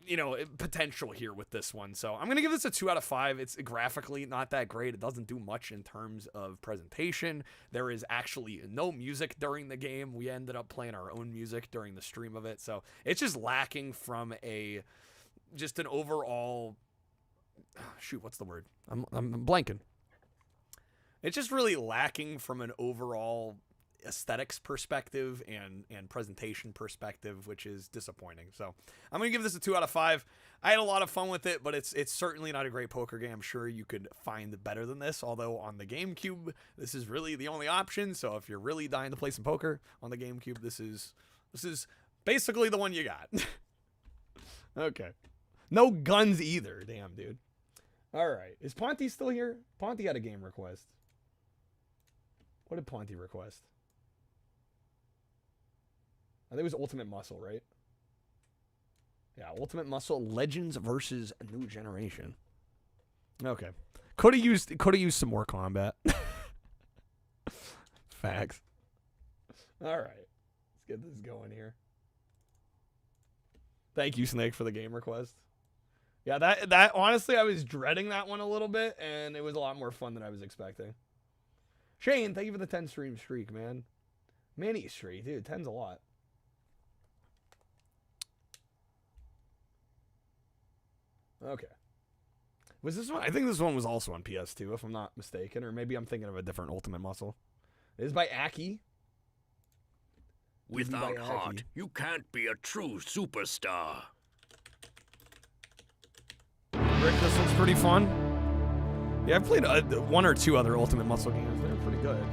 you know, potential here with this one. So I'm going to give this a 2 out of 5. It's graphically not that great. It doesn't do much in terms of presentation. There is actually no music during the game. We ended up playing our own music during the stream of it. So it's just lacking from just an overall, shoot, what's the word? I'm blanking. It's just really lacking from an overall aesthetics perspective and presentation perspective, which is disappointing. So I'm gonna give this a 2 out of 5. I had a lot of fun with it, but it's certainly not a great poker game. I'm sure you could find better than this, although on the GameCube this is really the only option. So if you're really dying to play some poker on the GameCube, this is basically the one you got. Okay, no guns either. Damn, dude. All right, is Ponty still here? Ponty had a game request. What did Ponty request? I think it was Ultimate Muscle, right? Yeah, Ultimate Muscle Legends versus a New Generation. Okay. Could have used some more combat. Facts. All right. Let's get this going here. Thank you, Snake, for the game request. Yeah, that honestly, I was dreading that one a little bit, and it was a lot more fun than I was expecting. Shane, thank you for the 10 stream streak, man. Mini streak, dude. 10's a lot. Okay. Was this one? I think this one was also on PS2, if I'm not mistaken. Or maybe I'm thinking of a different Ultimate Muscle. It is by Aki. Without heart, you can't be a true superstar. Rick, this one's pretty fun. Yeah, I've played 1 or 2 other Ultimate Muscle games. They're pretty good.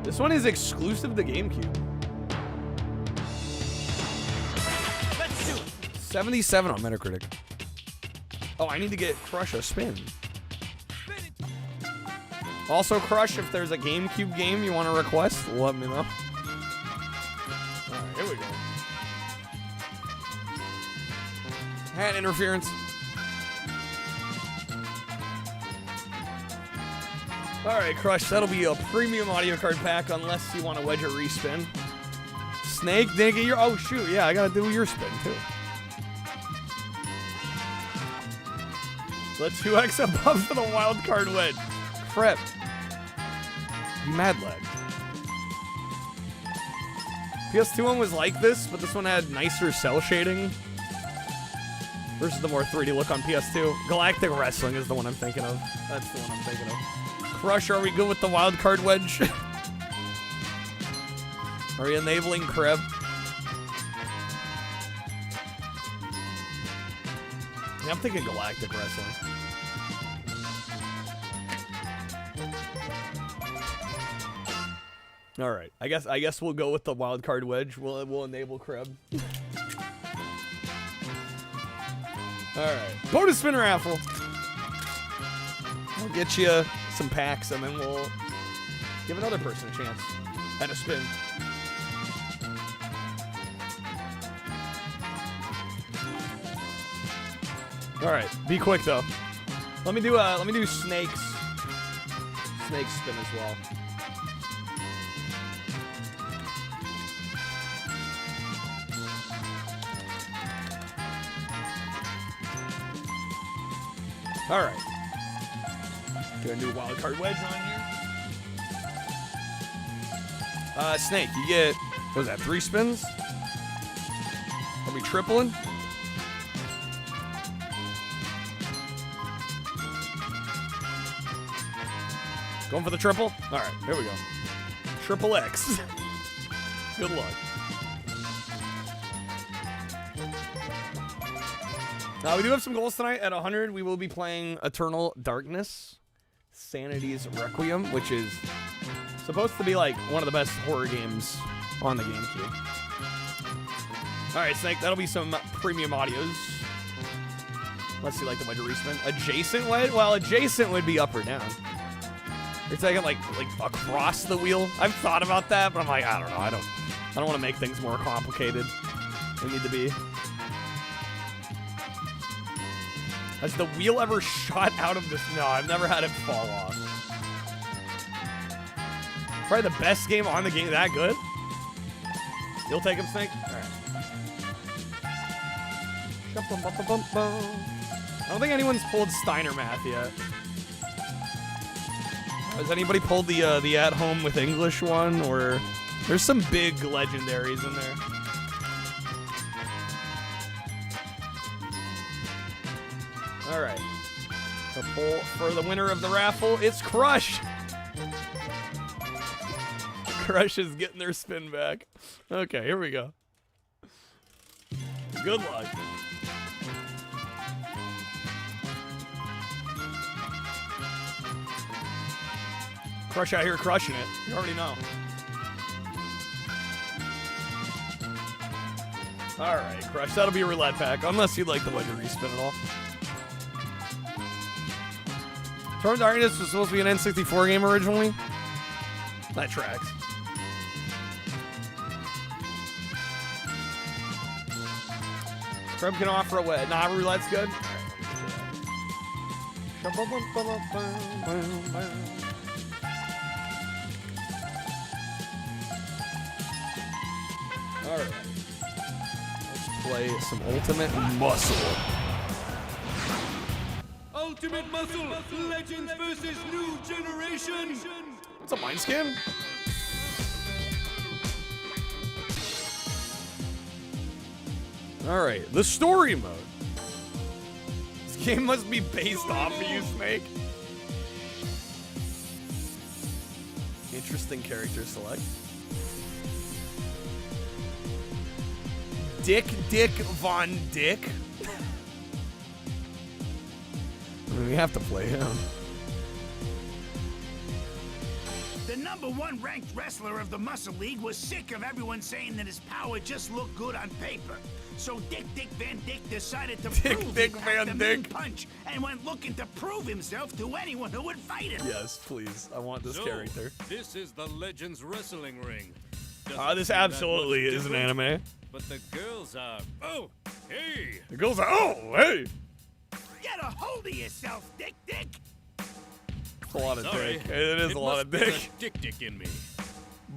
This one is exclusive to GameCube. Let's do it. 77 on Metacritic. Oh, I need to get Crush a spin. Also, Crush, if there's a GameCube game you want to request, let me know. Alright, here we go. Hat interference. Alright, Crush, that'll be a premium audio card pack unless you want to wedge a respin. Snake, didn't get your... Oh, shoot, yeah, I gotta do your spin, too. The 2x above for the wild card wedge. Crap. You mad lad. PS2 one was like this, but this one had nicer cell shading versus the more 3D look on PS2. Galactic Wrestling is the one I'm thinking of. That's the one I'm thinking of. Crush, are we good with the wild card wedge? Are we enabling Kreb? Yeah, I'm thinking Galactic Wrestling. All right, I guess we'll go with the wild card wedge. We'll enable Kreb. All right, bonus spin raffle. I'll get you some packs, and then we'll give another person a chance at a spin. All right, be quick though. Let me do Snake's spin as well. All right. Get a new wild card wedge on here. Snake, you get, what was that, 3 spins? Are we tripling? Going for the triple? All right, here we go. Triple X. Good luck. We do have some goals tonight. At 100, we will be playing Eternal Darkness, Sanity's Requiem, which is supposed to be like one of the best horror games on the GameCube. All right, Snake, that'll be some premium audios. Unless you like the wedge respin. Adjacent wedge? Well, adjacent would be up or down. You're taking like across the wheel. I've thought about that, but I'm like, I don't know. I don't want to make things more complicated than they need to be. Has the wheel ever shot out of this? No, I've never had it fall off. Probably the best game on the game. That good? You'll take him, Snake? All right. I don't think anyone's pulled Steiner math yet. Has anybody pulled the at home with English one? Or there's some big legendaries in there. All right. The poll for the winner of the raffle, it's Crush. Crush is getting their spin back. Okay, here we go. Good luck. Crush out here crushing it. You already know. All right, Crush. That'll be a roulette pack, unless you'd like the wedge respin at all. Eternal Darkness was supposed to be an N64 game originally. That tracks. Crumb can offer a wedge. Nah, roulette's good. All right. Let's play some Ultimate Muscle. Ultimate Muscle, Legends versus New Generation. What's up, Mind Scan? All right, the story mode. This game must be based off of you, Snake. Interesting character select. Dick Von Dick. We have to play him. The #1 ranked wrestler of the Muscle League was sick of everyone saying that his power just looked good on paper. So Dick Van Dick decided to prove he packed the mean punch and went looking to prove himself to anyone who would fight him. Yes, please. I want this character. This is the Legends Wrestling Ring. This absolutely is an anime. But the girls are, oh, hey. The girls are, oh, hey. Get a hold of yourself, Dick. It's a lot of dick. It is a lot of dick. Dick in me.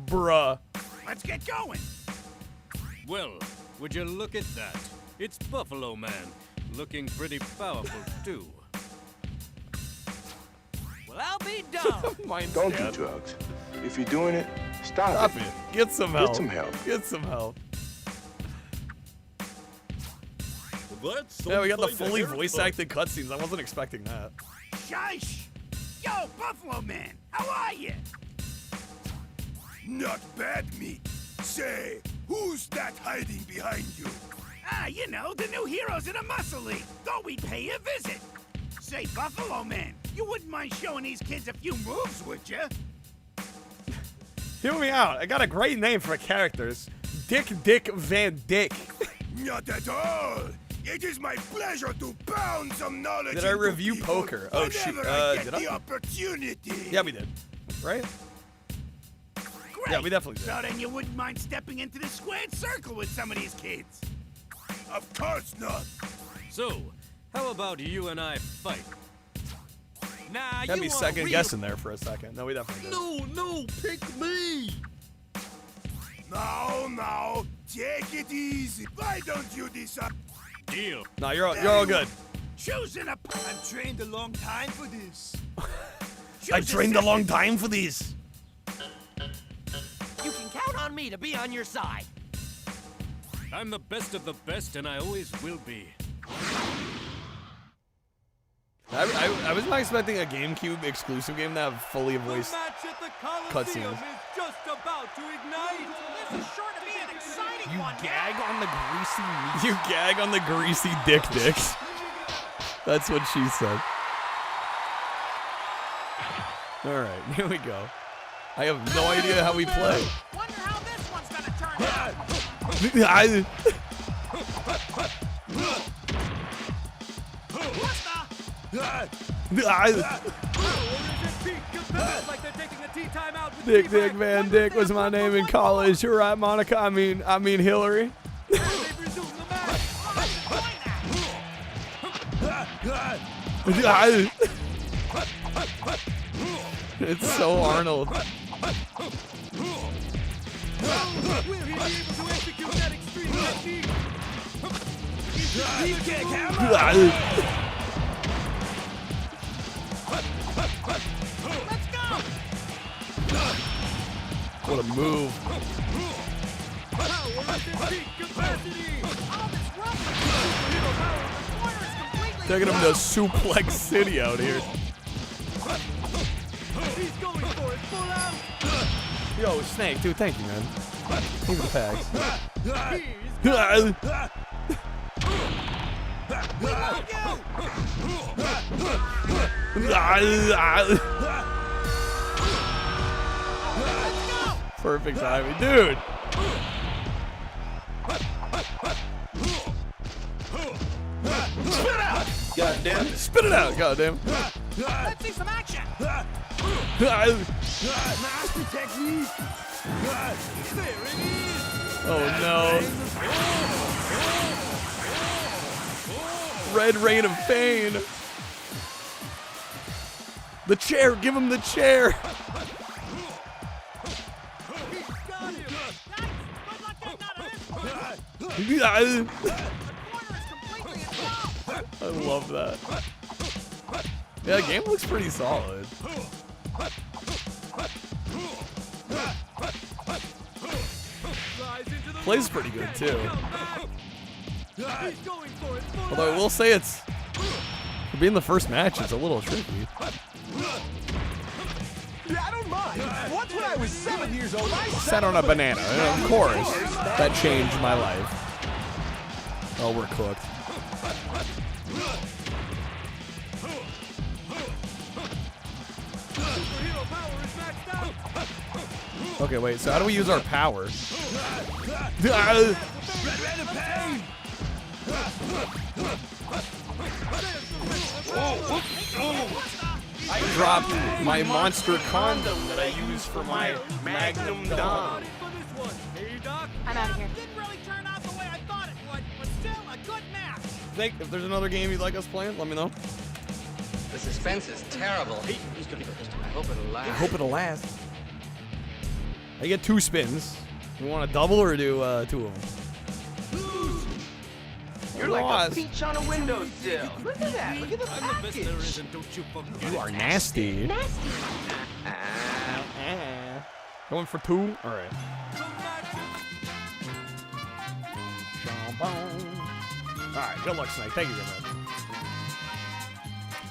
Bruh. Let's get going. Well, would you look at that? It's Buffalo Man, looking pretty powerful too. Well, I'll be done. Don't do drugs. If you're doing it, stop it. Get some help. Get some help. Get some help. That's Yeah, we got the fully voice-acted cutscenes. I wasn't expecting that. Shush! Yo, Buffalo Man, how are you? Not bad, meat. Say, who's that hiding behind you? You know, the new heroes in the Muscle League. Thought we'd pay you a visit. Say, Buffalo Man, you wouldn't mind showing these kids a few moves, would you? Hear me out. I got a great name for characters. Dick Van Dick. Not at all. It is my pleasure to pound some knowledge. Did I review poker? Oh shoot! Did I? Opportunity. Yeah, we did. Right? Great. Yeah, we definitely did. So then you wouldn't mind stepping into the squared circle with some of these kids? Of course not. So, how about you and I fight? Nah, Gotta be second guessing there for a second. No, we definitely did. No, pick me. Now, take it easy. Why don't you decide? Deal. No, you're all good. Choosing a. I've trained a long time for this. I trained a long time for this. You can count on me to be on your side. I'm the best of the best, and I always will be. I was not expecting a GameCube exclusive game to have fully voiced cutscenes. Just about to ignite. This is sure to be an exciting one. Gag on the greasy meat. You gag on the greasy dicks. That's what she said. All right, here we go. I have no idea how we play. Wonder how this one's gonna turn out. Dick Van Dyke was my name in college. You're right, Monica. I mean Hillary. It's so Arnold. What a move. Taking him to Suplex City out here. Yo, Snake, dude, thank you, man. Thank you for the tags. Perfect timing, dude. God damn it. Spit it out, goddamn. Let's see some action. Master technique. Oh no. Red Rain of Pain. The chair, give him the chair. I love that. Yeah, the game looks pretty solid. Plays pretty good too. Although I will say it's, for being the first match, it's a little tricky. Yeah, I don't mind. Once when I was 7 years old, I Sat on a banana, and of course, that changed my life. Oh, we're cooked. Okay, wait, so how do we use our power? I dropped my monster condom that I use for my Magnum Dom. I'm out of here. Didn't really turn out the way I thought it would, but still a good match. Snake, if there's another game you'd like us playing, let me know. The suspense is terrible. I hope it'll last. I hope it'll last. I get 2 spins. You want a double or do 2 of them? You're like a peach on a windowsill. Look at that. Look at the package. You are nasty. Going for 2? All right. All right, good luck, Snake. Thank you very much.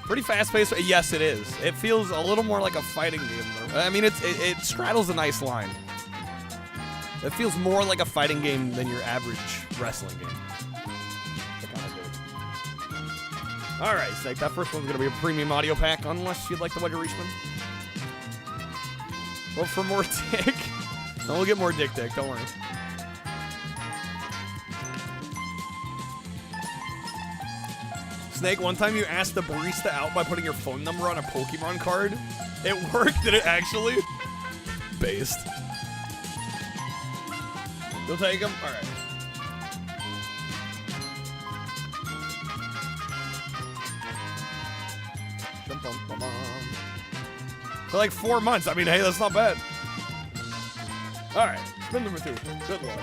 Pretty fast-paced. Yes, it is. It feels a little more like a fighting game. I mean, it straddles a nice line. It feels more like a fighting game than your average wrestling game. All right, Snake. That first one's gonna be a premium audio pack, unless you'd like the Wedge Reachman. Well, for more dick. No, we'll get more dick. Don't worry. Snake, one time you asked the barista out by putting your phone number on a Pokemon card. It worked, did it actually? Based. You'll take him? All right. For like 4 months. I mean, hey, that's not bad. All right, spin number 2. Good luck.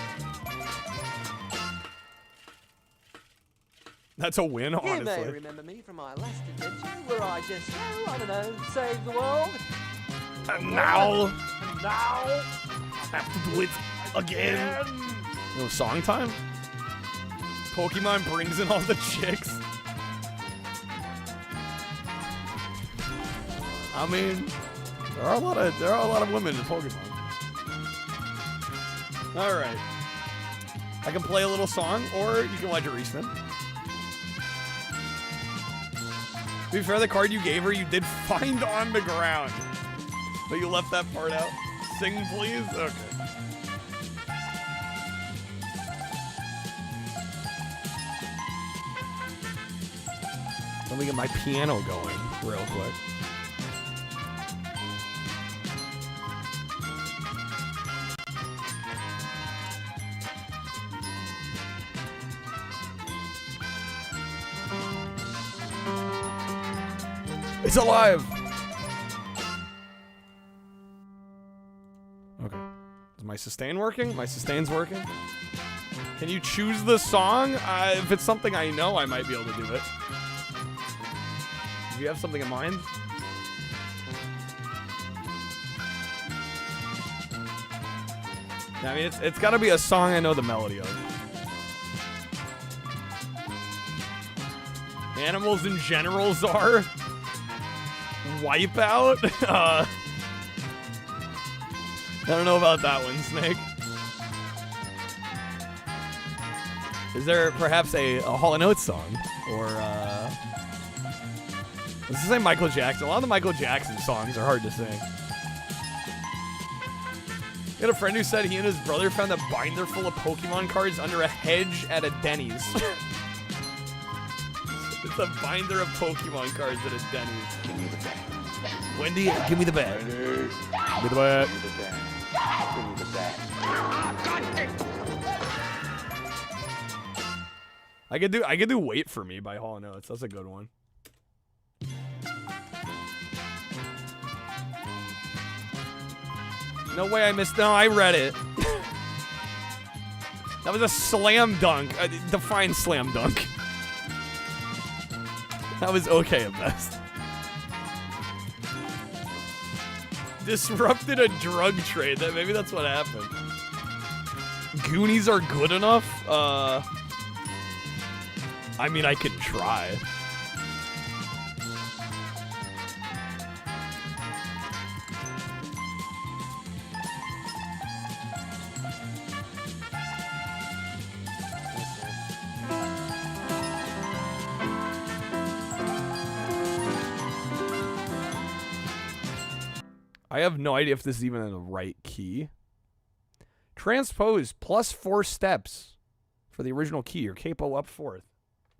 That's a win, honestly. You may remember me from my last adventure where I just, I don't know, saved the world. And now I have to do it again. You know, song time? Pokemon brings in all the chicks. I mean, there are a lot of women in Pokemon. All right, I can play a little song, or you can let your respin. To be fair, the card you gave her, you did find on the ground. But you left that part out. Sing, please? Okay. Let me get my piano going real quick. It's alive! Okay. Is my sustain working? My sustain's working? Can you choose the song? If it's something I know, I might be able to do it. Do you have something in mind? I mean, it's got to be a song I know the melody of. Animals in generals are Wipeout. I don't know about that one, Snake. Is there perhaps a Hall & Oates song? Or, let's just say Michael Jackson. A lot of the Michael Jackson songs are hard to sing. I had a friend who said he and his brother found a binder full of Pokemon cards under a hedge at a Denny's. It's a binder of Pokemon cards at a Denny's. Give me the bag. Wendy, give me the bag. Give me the bag. Give me the bag. Give me the bag. I could do Wait For Me by Hall & Oates. That's a good one. No way I missed. No, I read it. That was a slam dunk. Define slam dunk. That was okay at best. Disrupted a drug trade. Maybe that's what happened. Goonies are good enough? I mean, I can try. I have no idea if this is even in the right key. Transpose +4 steps for the original key, or capo up fourth.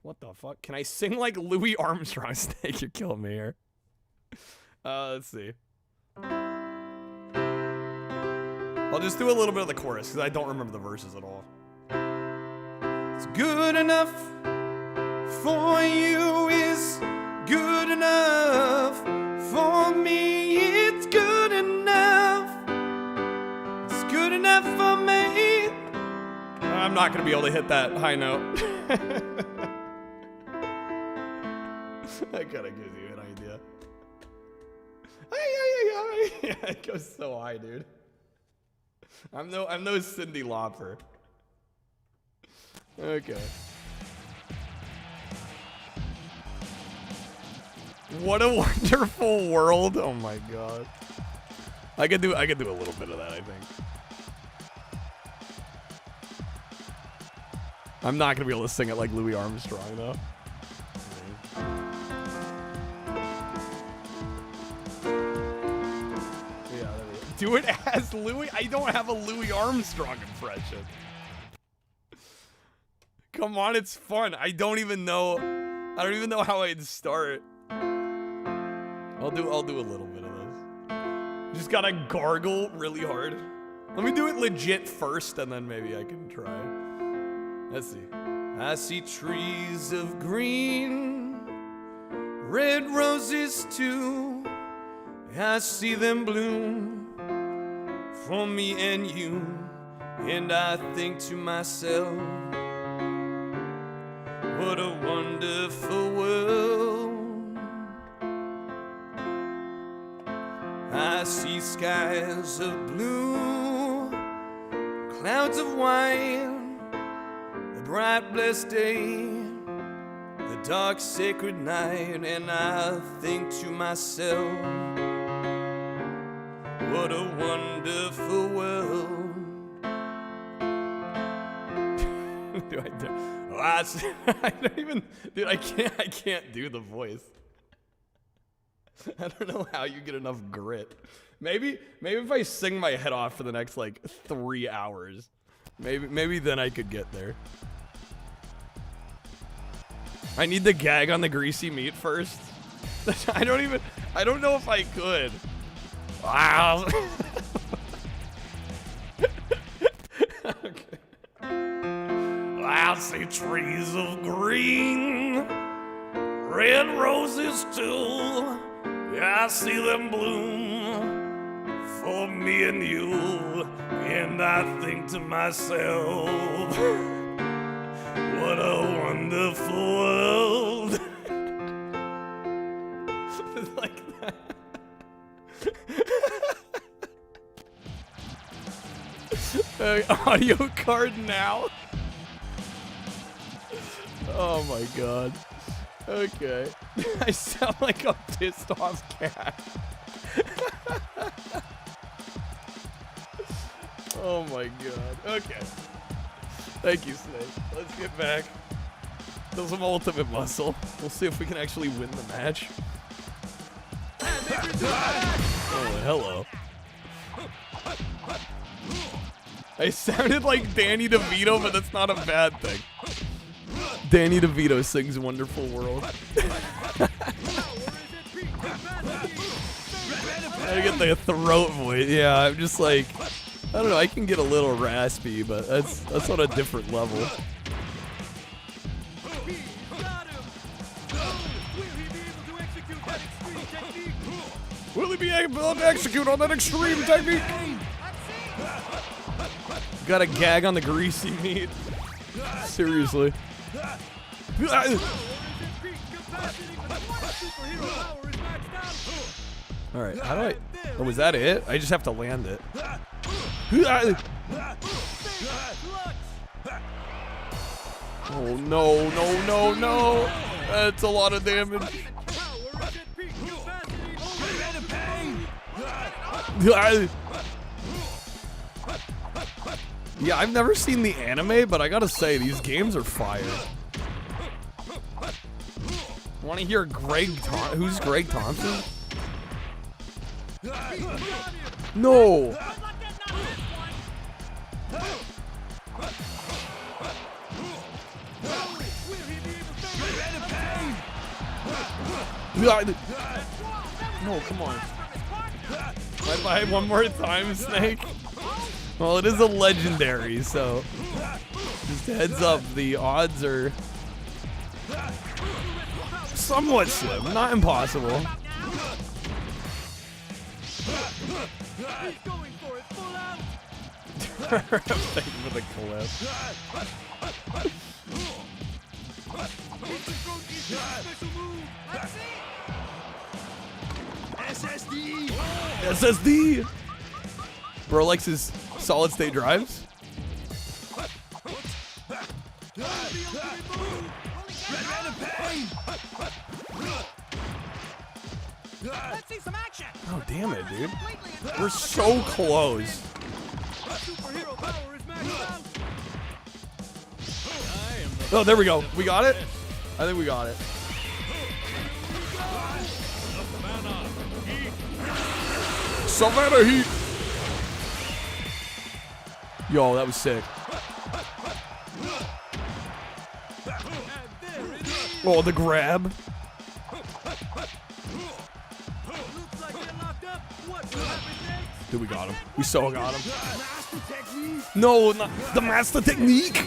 What the fuck? Can I sing like Louis Armstrong? Snake, you're killing me here. Let's see. I'll just do a little bit of the chorus because I don't remember the verses at all. It's good enough for you is good enough for me. It's good enough. It's good enough for me. I'm not going to be able to hit that high note. That kind of gives you an idea. It goes so high, dude. I'm no Cyndi Lauper. Okay. What a wonderful world! Oh my god. I could do a little bit of that, I think. I'm not gonna be able to sing it like Louis Armstrong though. Yeah, there we go. Do it as Louis. I don't have a Louis Armstrong impression. Come on, it's fun. I don't even know how I'd start. I'll do a little bit of this. Just gotta gargle really hard. Let me do it legit first, and then maybe I can try. Let's see. I see trees of green, red roses too. I see them bloom for me and you, and I think to myself, what a wonderful world. I see skies of blue, clouds of white, the bright blessed day, the dark sacred night, and I think to myself, what a wonderful world. I don't even, dude, I can't do the voice. I don't know how you get enough grit. Maybe if I sing my head off for the next like 3 hours, maybe then I could get there. I need the gag on the greasy meat first. I don't know if I could. Wow. Okay. I see trees of green, red roses too. Yeah, I see them bloom for me and you. And I think to myself, what a wonderful world. Like that. Audio card now. Oh my god. Okay. I sound like a pissed off cat. Oh my god. Okay. Thank you, Snake. Let's get back to some ultimate muscle. We'll see if we can actually win the match. Oh, hello. I sounded like Danny DeVito, but that's not a bad thing. Danny DeVito sings Wonderful World. I get the throat voice. Yeah, I'm just like, I don't know, I can get a little raspy, but that's on a different level. Will he be able to execute on that extreme technique? Got a gag on the greasy meat. Seriously. Alright, how do I... Oh, was that it? I just have to land it. Oh, no, no, no, no. That's a lot of damage. Yeah, I've never seen the anime, but I gotta say, these games are fire. Want to hear who's Greg Thompson? No! No, come on. Might buy it one more time, Snake? Well, it is a legendary, so just a heads up, the odds are somewhat slim, not impossible. Thank you for the clip. SSD! Bro likes his solid state drives. Let's see some action. Oh, damn it, dude. We're so close. Oh, there we go. We got it? I think we got it. Savannah Heat. Yo, that was sick. Oh, the grab. Dude, we got him. We so got him. No, not the master technique.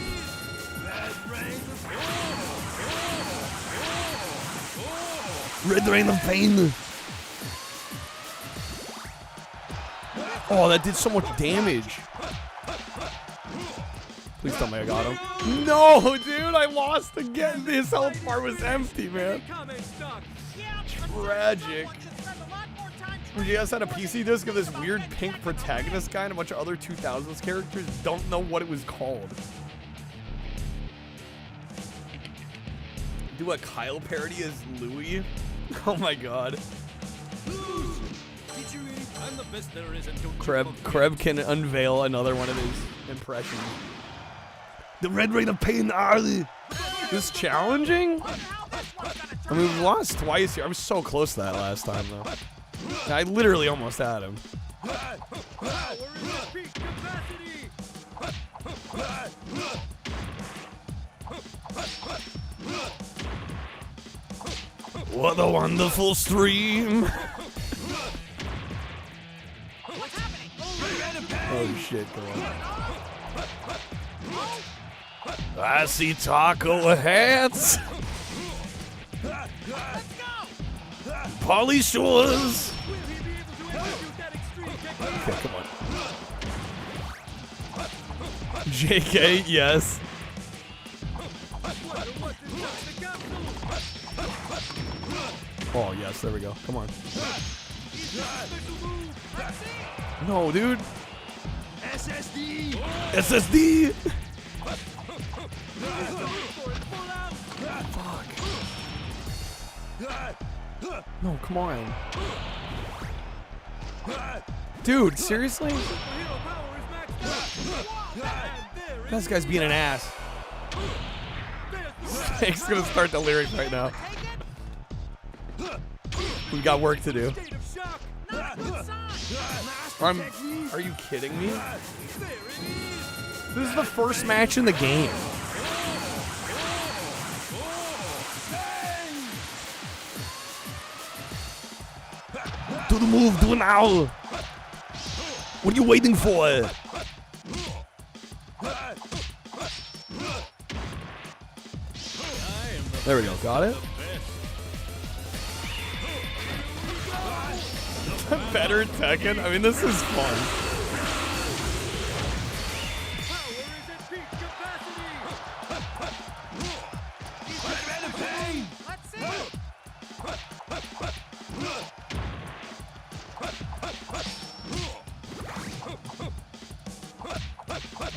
Red Rain of Pain. Oh, that did so much damage. Please tell me I got him. No, dude, I lost again. This health bar was empty, man. Tragic. You guys had a PC disc of this weird pink protagonist guy and a bunch of other 2000s characters. Don't know what it was called. Do a Kyle parody as Louis? Oh my god. Kreb can unveil another one of his impressions. The Red Rain of Pain. This challenging? I mean, we lost twice here. I was so close to that last time, though. I literally almost had him. What a wonderful stream! Oh shit, come on. I see taco hats! Polly Shores! Okay, come on. JK, yes. Oh, yes, there we go. Come on. No, dude. SSD! SSD! Fuck. No, come on. Dude, seriously? This guy's being an ass. Snake's gonna start the lyrics right now. We got work to do. Are you kidding me? This is the first match in the game. Do the move, do it now. What are you waiting for? There we go, got it. Better Tekken? I mean, this is fun.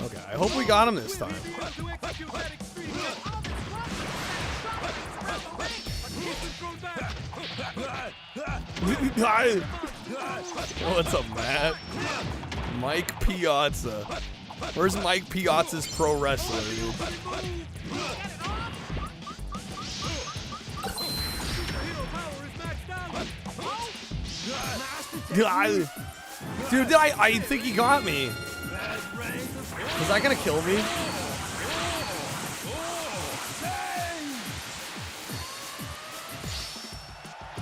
Okay, I hope we got him this time. What's up, Matt? Mike Piazza. Where's Mike Piazza's pro wrestler, dude? Dude, I think he got me. Is that gonna kill me?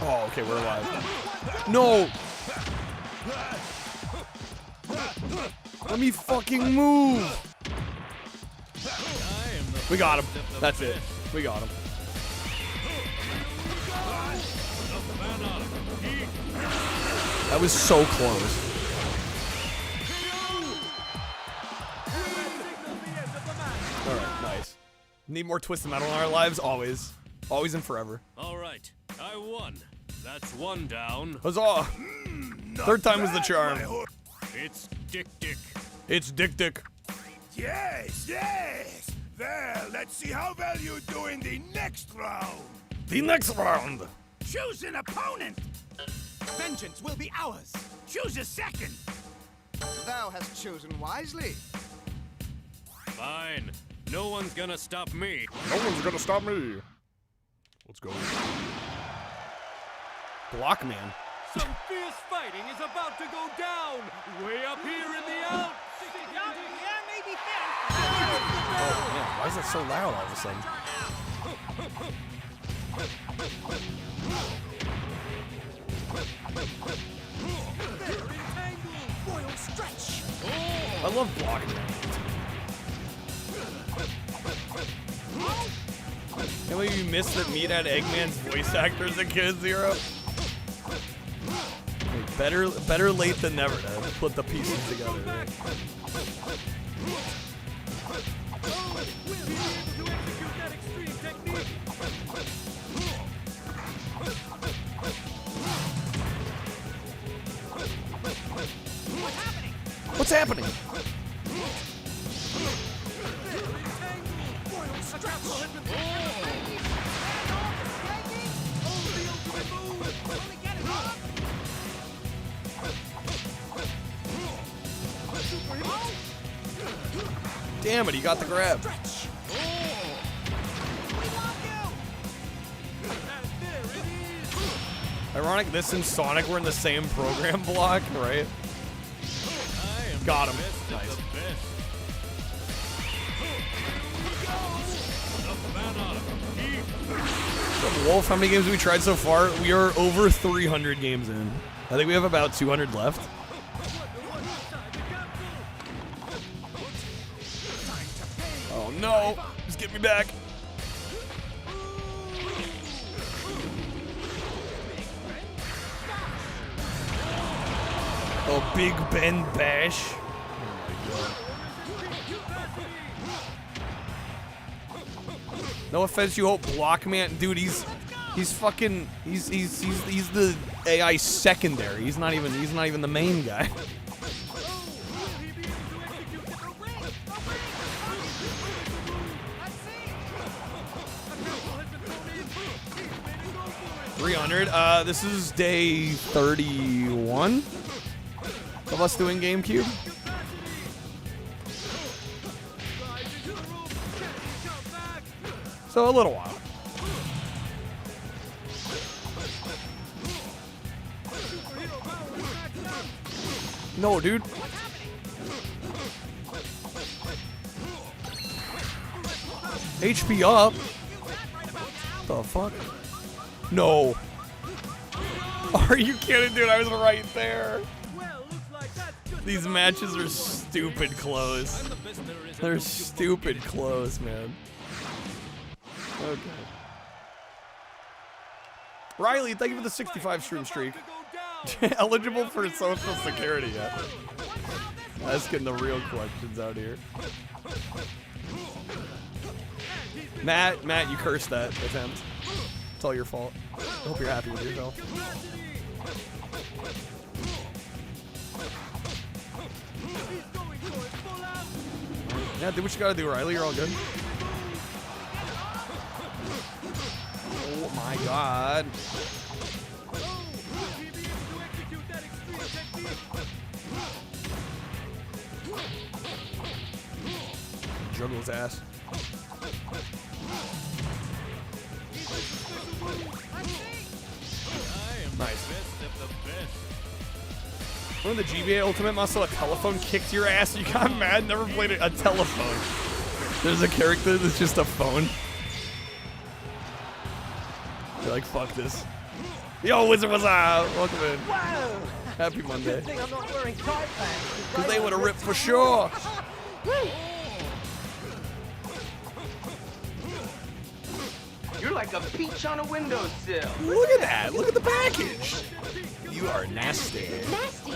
Oh, okay, we're alive. No! Let me fucking move! We got him. That's it. We got him. That was so close. Alright, nice. Need more Twisted Metal in our lives? Always. Always and forever. Alright, I won. That's one down. Huzzah! Third time was the charm. It's Dick Dick. It's Dick Dick. Yes, yes! Well, let's see how well you do in the next round. The next round. Choose an opponent. Vengeance will be ours. Choose a second. Thou hast chosen wisely. Fine. No one's gonna stop me. No one's gonna stop me. Let's go. Block man. Some fierce fighting is about to go down. Way up here in the Alps. Yeah, maybe Oh, man, why is that so loud all of a sudden? I love block man. Can't believe you missed that Meat had Eggman's voice actor as a kid, Zero. Better late than never to put the pieces together. Right? What's happening? Damn it, he got the grab. Ironic, this and Sonic were in the same program block, right? Got him. Nice. Wolf, how many games have we tried so far? We are over 300 games in. I think we have about 200 left. Oh no! Just get me back. Oh, Big Ben Bash. No offense, you hope Blockman, dude. He's fucking. He's the AI secondary. He's not even the main guy. $300. This is day 31 of us doing GameCube. So a little while. No, dude. HP up. The fuck? No. Are you kidding, dude? I was right there. These matches are stupid close. They're stupid close, man. Okay. Riley, thank you for the 65 stream streak. Eligible for Social Security yet? Asking the real questions out here. Matt, you cursed that attempt. It's all your fault. I hope you're happy with yourself. Yeah, do what you gotta do, Riley. You're all good. Oh my god. Juggle his ass. Nice. Remember the GBA Ultimate Muscle, a telephone kicked your ass? You got mad, never played a telephone. There's a character that's just a phone. You're like, fuck this. Yo, Wizard, what's up? Welcome in. Whoa! Happy Monday. Good thing I'm not wearing tight pants. Because they would have ripped for sure. You're like a peach on a windowsill. Look at that. Look at the package. You are nasty. Nasty.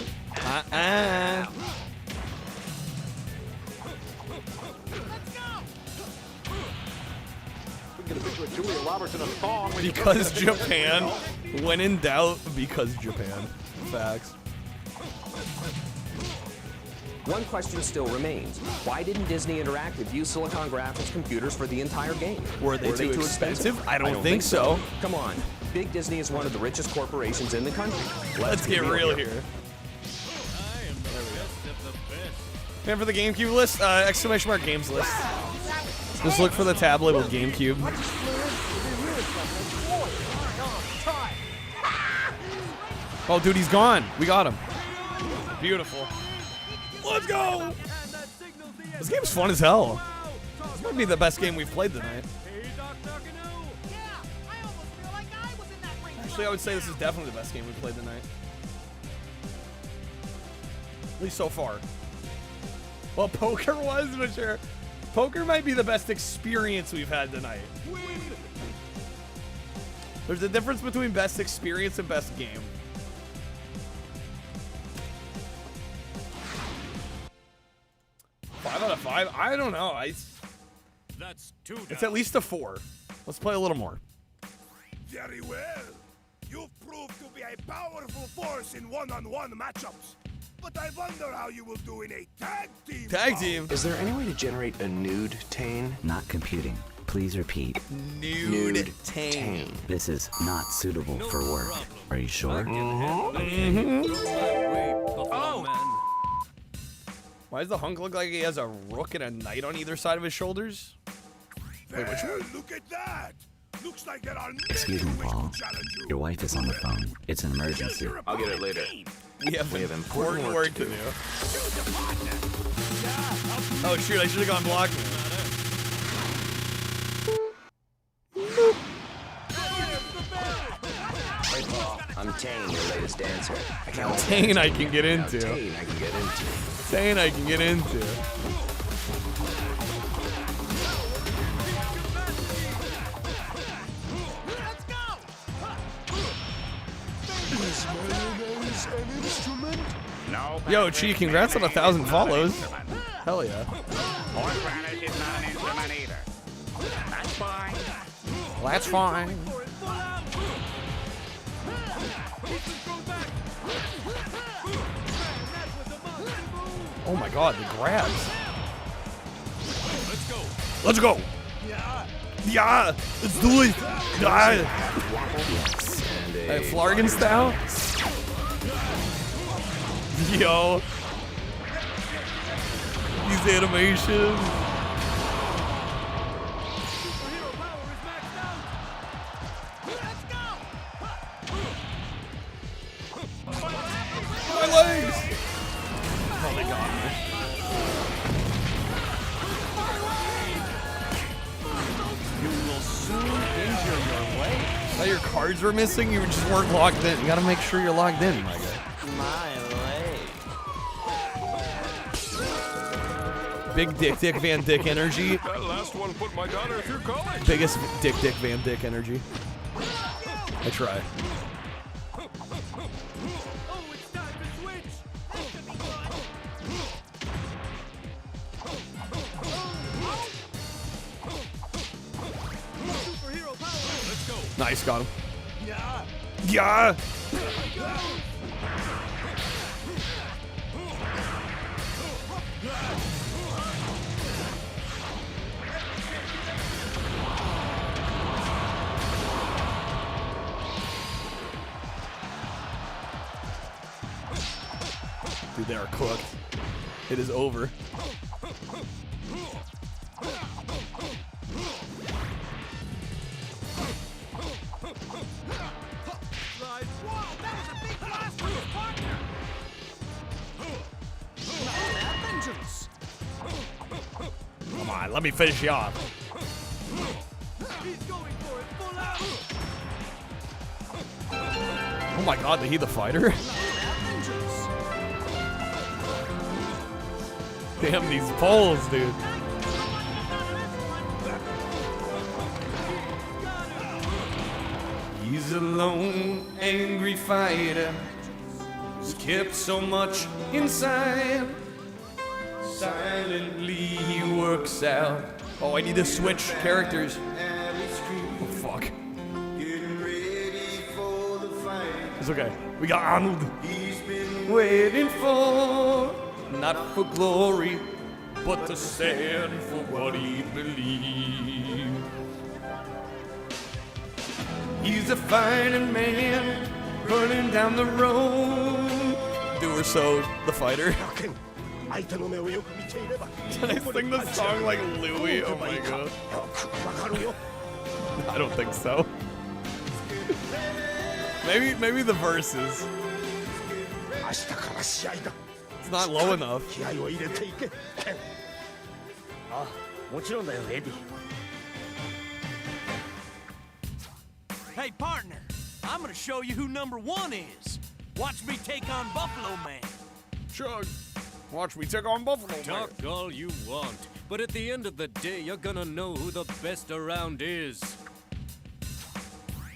Get a picture of Julia Roberts in a thong. Because Japan. When in doubt, because Japan. Facts. One question still remains. Why didn't Disney Interactive use Silicon Graphics computers for the entire game? Were they too expensive? I don't think so. Come on. Big Disney is one of the richest corporations in the country. Let's get real here. Man, for the GameCube list, exclamation mark games list. Just look for the tablet with GameCube. Oh, dude, he's gone. We got him. Beautiful. Let's go! This game's fun as hell. This might be the best game we've played tonight. Actually, I would say this is definitely the best game we've played tonight. At least so far. Well, poker was, but sure. Poker might be the best experience we've had tonight. There's a difference between best experience and best game. Five out of 5? I don't know. That's 2 down. It's at least a 4. Let's play a little more. Very well. You've proved to be a powerful force in one-on-one matchups. But I wonder how you will do in a tag team. Tag team? Is there any way to generate a nude Tane? Not computing. Please repeat. Nude Tane. This is not suitable for work. Are you sure? Oh, why does the hunk look like he has a rook and a knight on either side of his shoulders? Wait, which one? Look at that! Looks like there are Excuse me, Paul. Your wife is on the phone. It's an emergency. I'll get it later. We have important work to do. Oh shoot, I should have gone block me. Hey, Paul. I'm Tane, your latest dancer. Tane I can get into. Tane I can get into. Tane I can get into. No. Yo, Chi, congrats on 1,000 follows. Hell yeah. Horseradish is not an instrument either. That's fine. That's fine. Oh my god, the grabs. Let's go. Yeah, let's do it. Yeah. Flargan style. Yo. These animations. My legs. Oh, they got me. You will soon injure your leg. Now your cards were missing. You just weren't logged in. You gotta make sure you're logged in, my guy. My leg. Big Dick Van Dick energy. That last one put my daughter through college. Biggest Dick Van Dick energy. I try. Nice, got him. Yeah. Dude, they are cooked. It is over. Come on, let me finish you off. Oh my god, did he the fighter? Damn these poles, dude. He's a lone, angry fighter who's kept so much inside. Silently he works out. Oh, I need to switch characters. Oh, fuck. It's okay. We got Arnold. He's been waiting for, not for glory, but to stand for what he believes. He's a fighting man, running down the road. Doer So, the fighter. Can I sing the song like Louis? Oh my god. I don't think so. Maybe the verses. It's not low enough. Hey, partner, I'm gonna show you who #1 is. Watch me take on Buffalo Man. Chug. Watch me take on Buffalo Man. Talk all you want, but at the end of the day, you're gonna know who the best around is.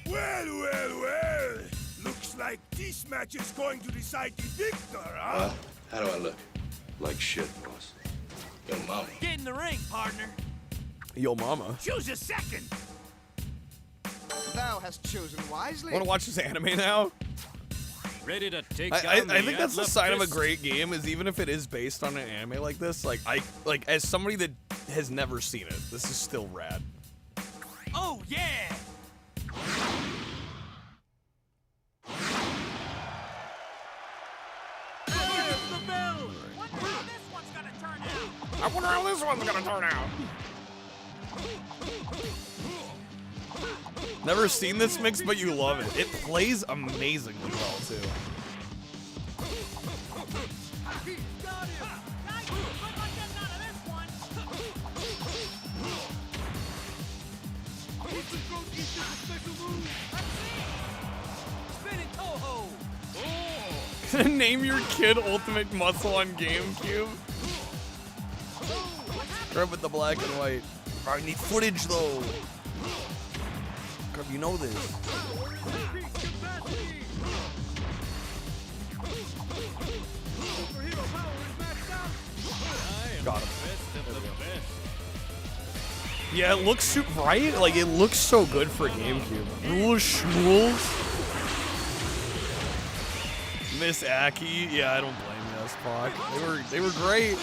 Well. Looks like this match is going to decide the victor, huh? How do I look? Like shit, boss. Yo, mama. Get in the ring, partner. Yo, mama. Choose a second. Thou hast chosen wisely. Want to watch this anime now? Ready to take I think that's the sign of a great game, is even if it is based on an anime like this, like as somebody that has never seen it, this is still rad. Oh yeah. Here's the bell. Wonder how this one's gonna turn out. I wonder how this one's gonna turn out. Never seen this mix, but you love it. It plays amazingly well, too. Name your kid Ultimate Muscle on GameCube. Grab with the black and white. I need footage though. You know this. Got him. Yeah, it looks right. Like it looks so good for GameCube. Rules, schmools. Miss Aki, yeah, I don't blame you, Spock. They were great.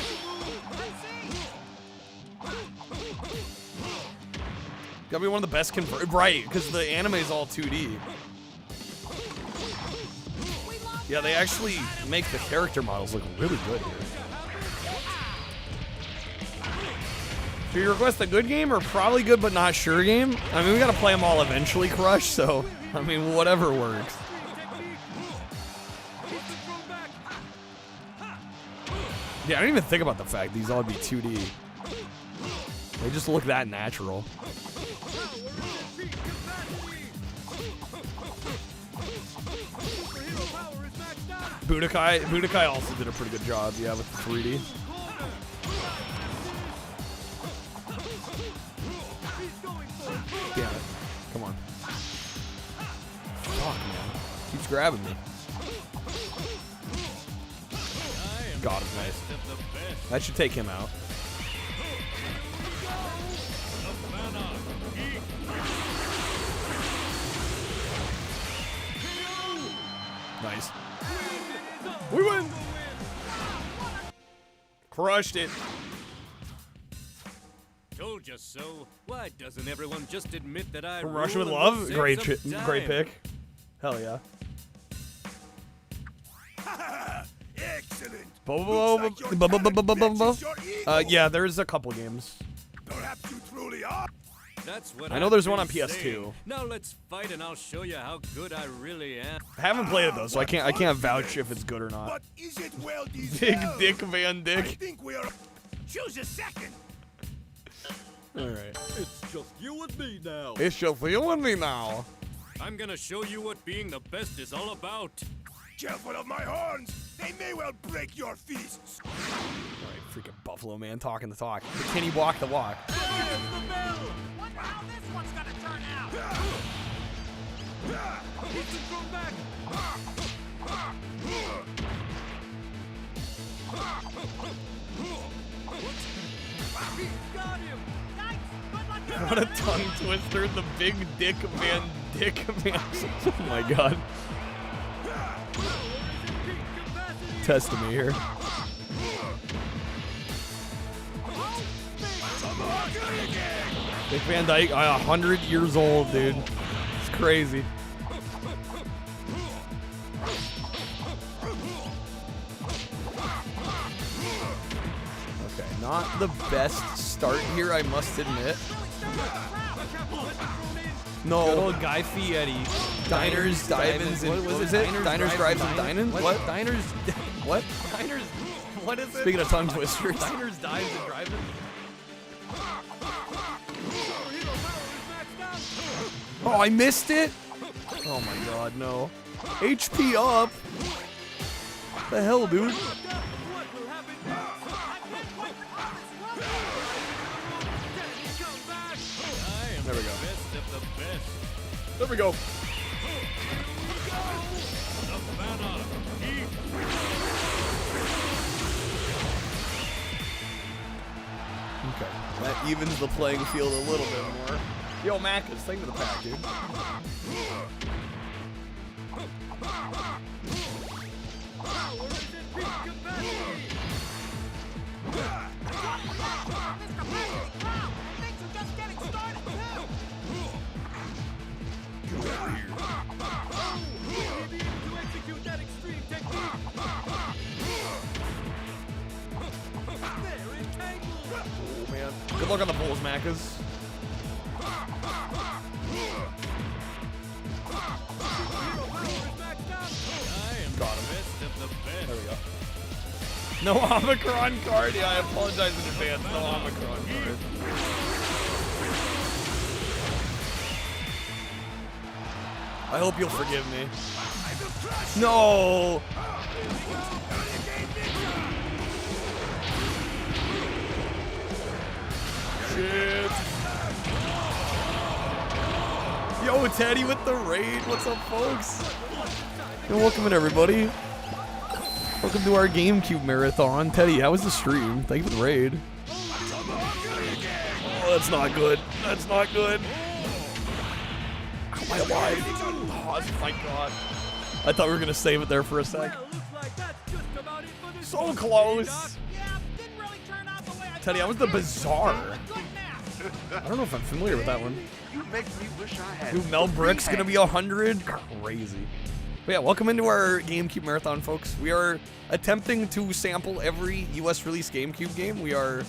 Gotta be one of the best right, because the anime is all 2D. Yeah, they actually make the character models look really good here. So you request a good game or probably good but not sure game? I mean, we gotta play them all eventually, Crush, so, I mean, whatever works. Yeah, I didn't even think about the fact these all would be 2D. They just look that natural. Budokai also did a pretty good job, yeah, with the 3D. Damn it. Come on. Fuck, man. Keeps grabbing me. Got him, nice. That should take him out. Nice. We win! Crushed it. Told you so. Why doesn't everyone just admit that I Rush with love? Great pick. Hell yeah. Excellent. Yeah, there's a couple games. Perhaps you truly are. That's what I know there's one on I've been PS2. saying. Now let's fight and I'll show you how good I really am. I haven't played it though, so I can't vouch if it's good or not. But is it well deserved? Big Dick Van Dick. I think we are. Choose a second. All right. It's just you and me now. It's just you and me now. I'm gonna show you what being the best is all about. Careful of my horns. They may well break your feasts. All right, freaking Buffalo Man talking the talk. But can he walk the walk? Wonder how this one's gonna turn out. He can come back. Got him. What a tongue twister. The Big Dick Van Dick Man. Oh my god. Testing me here. Dick Van Dyke, 100 years old, dude. It's crazy. Okay, not the best start here, I must admit. No. Good old Guy Fieri. Diners, Dives, and what was it? Diners, Drives, and Dinin'? What? Diners, what? Diners, what is it? Speaking of tongue twisters. Diners, Dives, and Drive-In. Oh, I missed it? Oh my god, no. HP up. What the hell, dude? There we go. There we go. Okay, that evens the playing field a little bit more. Yo, Macca's, thing to the pack, dude. Oh man, good luck on the Bulls, Macca's. There we go. No Omicron card? Yeah, I apologize in advance. No Omicron card. I hope you'll forgive me. No! Shit. Yo, Teddy with the raid. What's up, folks? And welcome in, everybody. Welcome to our GameCube marathon. Teddy, how was the stream? Thank you for the raid. Oh, that's not good. That's not good. How am I alive? Oh, my God. I thought we were going to save it there for a sec. So close. Teddy, how was the Bazaar? I don't know if I'm familiar with that one. You make me wish I had. Dude, Mel Brick's going to be 100. Crazy. But yeah, welcome into our GameCube marathon, folks. We are attempting to sample every US release GameCube game. We are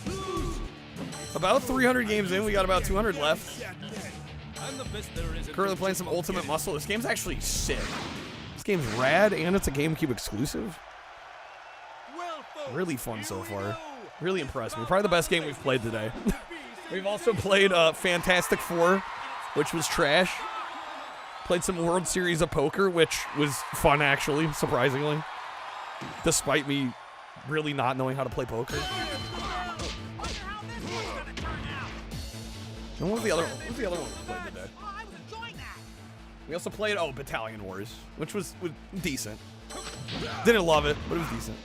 about 300 games in. We got about 200 left. Currently playing some Ultimate Muscle. This game's actually sick. This game's rad, and it's a GameCube exclusive. Really fun so far. Really impressed me. Probably the best game we've played today. We've also played Fantastic Four, which was trash. Played some World Series of Poker, which was fun, actually, surprisingly. Despite me really not knowing how to play poker. And what was the other one we played today? We also played, Battalion Wars, which was decent. Didn't love it, but it was decent.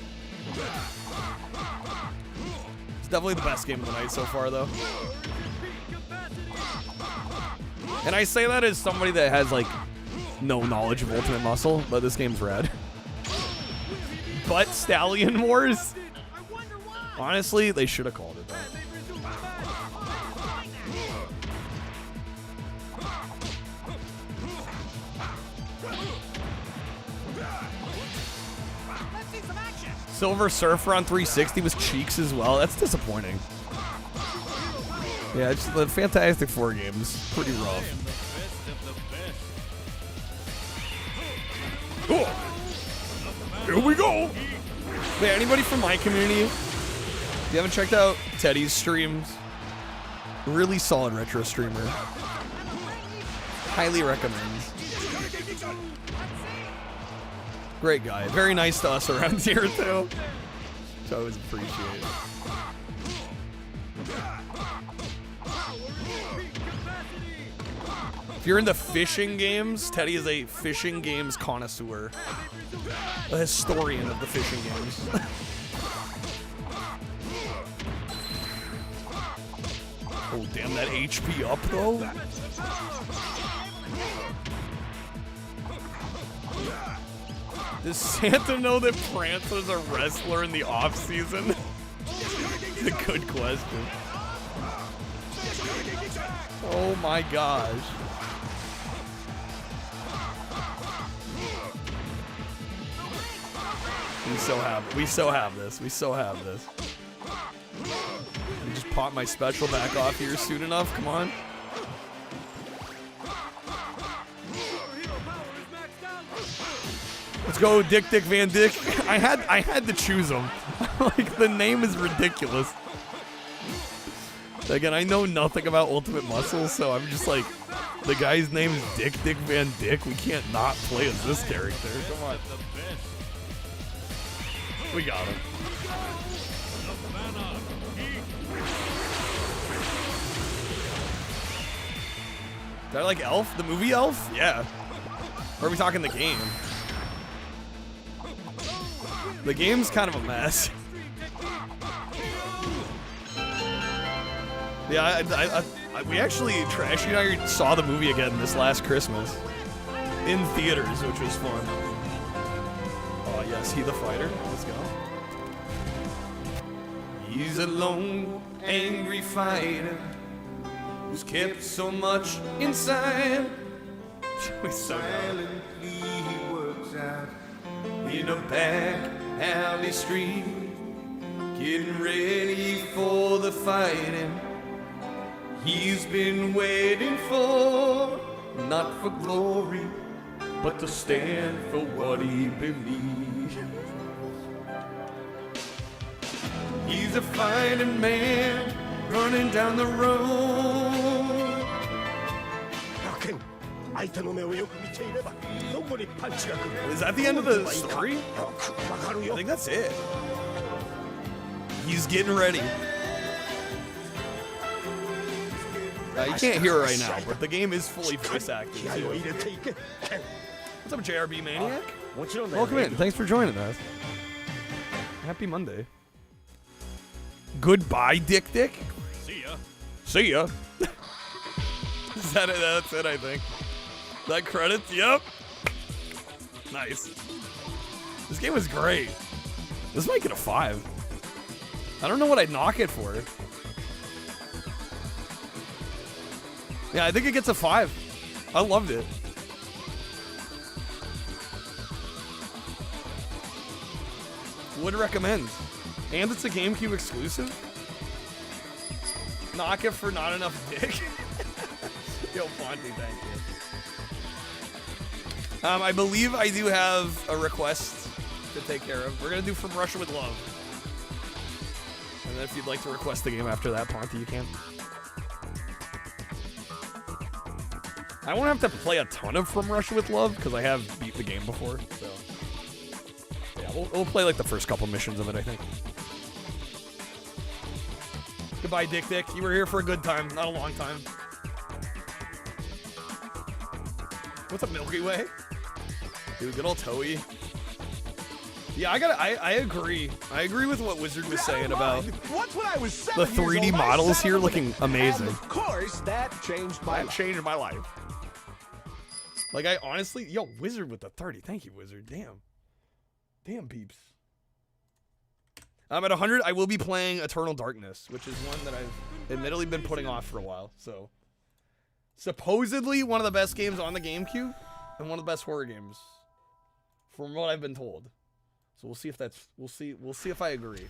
It's definitely the best game of the night so far, though. And I say that as somebody that has, like, no knowledge of Ultimate Muscle, but this game's rad. But Stallion Wars? Honestly, they should have called it that. Silver Surfer on 360 was cheeks as well. That's disappointing. Yeah, it's the Fantastic Four games. Pretty rough. Oh, here we go. Wait, anybody from my community? If you haven't checked out Teddy's streams, really solid retro streamer. Highly recommend. Great guy. Very nice to us around here, too. So I always appreciate it. If you're into fishing games, Teddy is a fishing games connoisseur. A historian of the fishing games. Oh, damn, that HP up, though. Does Santa know that Prancer's a wrestler in the off-season? It's a good question. Oh my gosh. We so have this. We just pop my special back off here soon enough. Come on. Let's go, Dick Van Dyke. I had to choose him. Like, the name is ridiculous. Again, I know nothing about Ultimate Muscle, so I'm just like, the guy's name is Dick Van Dyke. We can't not play as this character. Come on. We got him. Did I like Elf? The movie Elf? Yeah. Or are we talking the game? The game's kind of a mess. Yeah, we actually, Trashy and I saw the movie again this last Christmas. In theaters, which was fun. Oh yes, He the Fighter. Let's go. He's a lone, angry fighter who's kept so much inside. We silently works out in a back alley street, getting ready for the fighting he's been waiting for, not for glory, but to stand for what he believes. He's a fighting man running down the road. Is that the end of the story? I think that's it. He's getting ready. You can't hear it right now, but the game is fully voice acted too. What's up, JRB Maniac? Welcome in. Thanks for joining us. Happy Monday. Goodbye, Dick Dick. See ya. See ya. Is that it? That's it, I think. That credits? Yep. Nice. This game was great. This might get a 5. I don't know what I'd knock it for. Yeah, I think it gets a 5. I loved it. Would recommend. And it's a GameCube exclusive. Knock it for not enough dick. Yo, Ponty, thank you. I believe I do have a request to take care of. We're going to do From Russia with Love. And then if you'd like to request the game after that, Ponty, you can. I won't have to play a ton of From Russia with Love, because I have beat the game before, so... Yeah, we'll play like the first couple missions of it, I think. Goodbye, Dick Dick. You were here for a good time, not a long time. What's up, Milky Way? Dude, good old Toei. Yeah, I agree. I agree with what Wizard was saying about the 3D models here looking amazing. And of course, that changed my life. That changed my life. Like, I honestly... Yo, Wizard with the 30. Thank you, Wizard. Damn. Damn, peeps. I'm at 100. I will be playing Eternal Darkness, which is one that I've admittedly been putting off for a while. So, supposedly one of the best games on the GameCube and one of the best horror games, from what I've been told. So we'll see if that's... We'll see if I agree.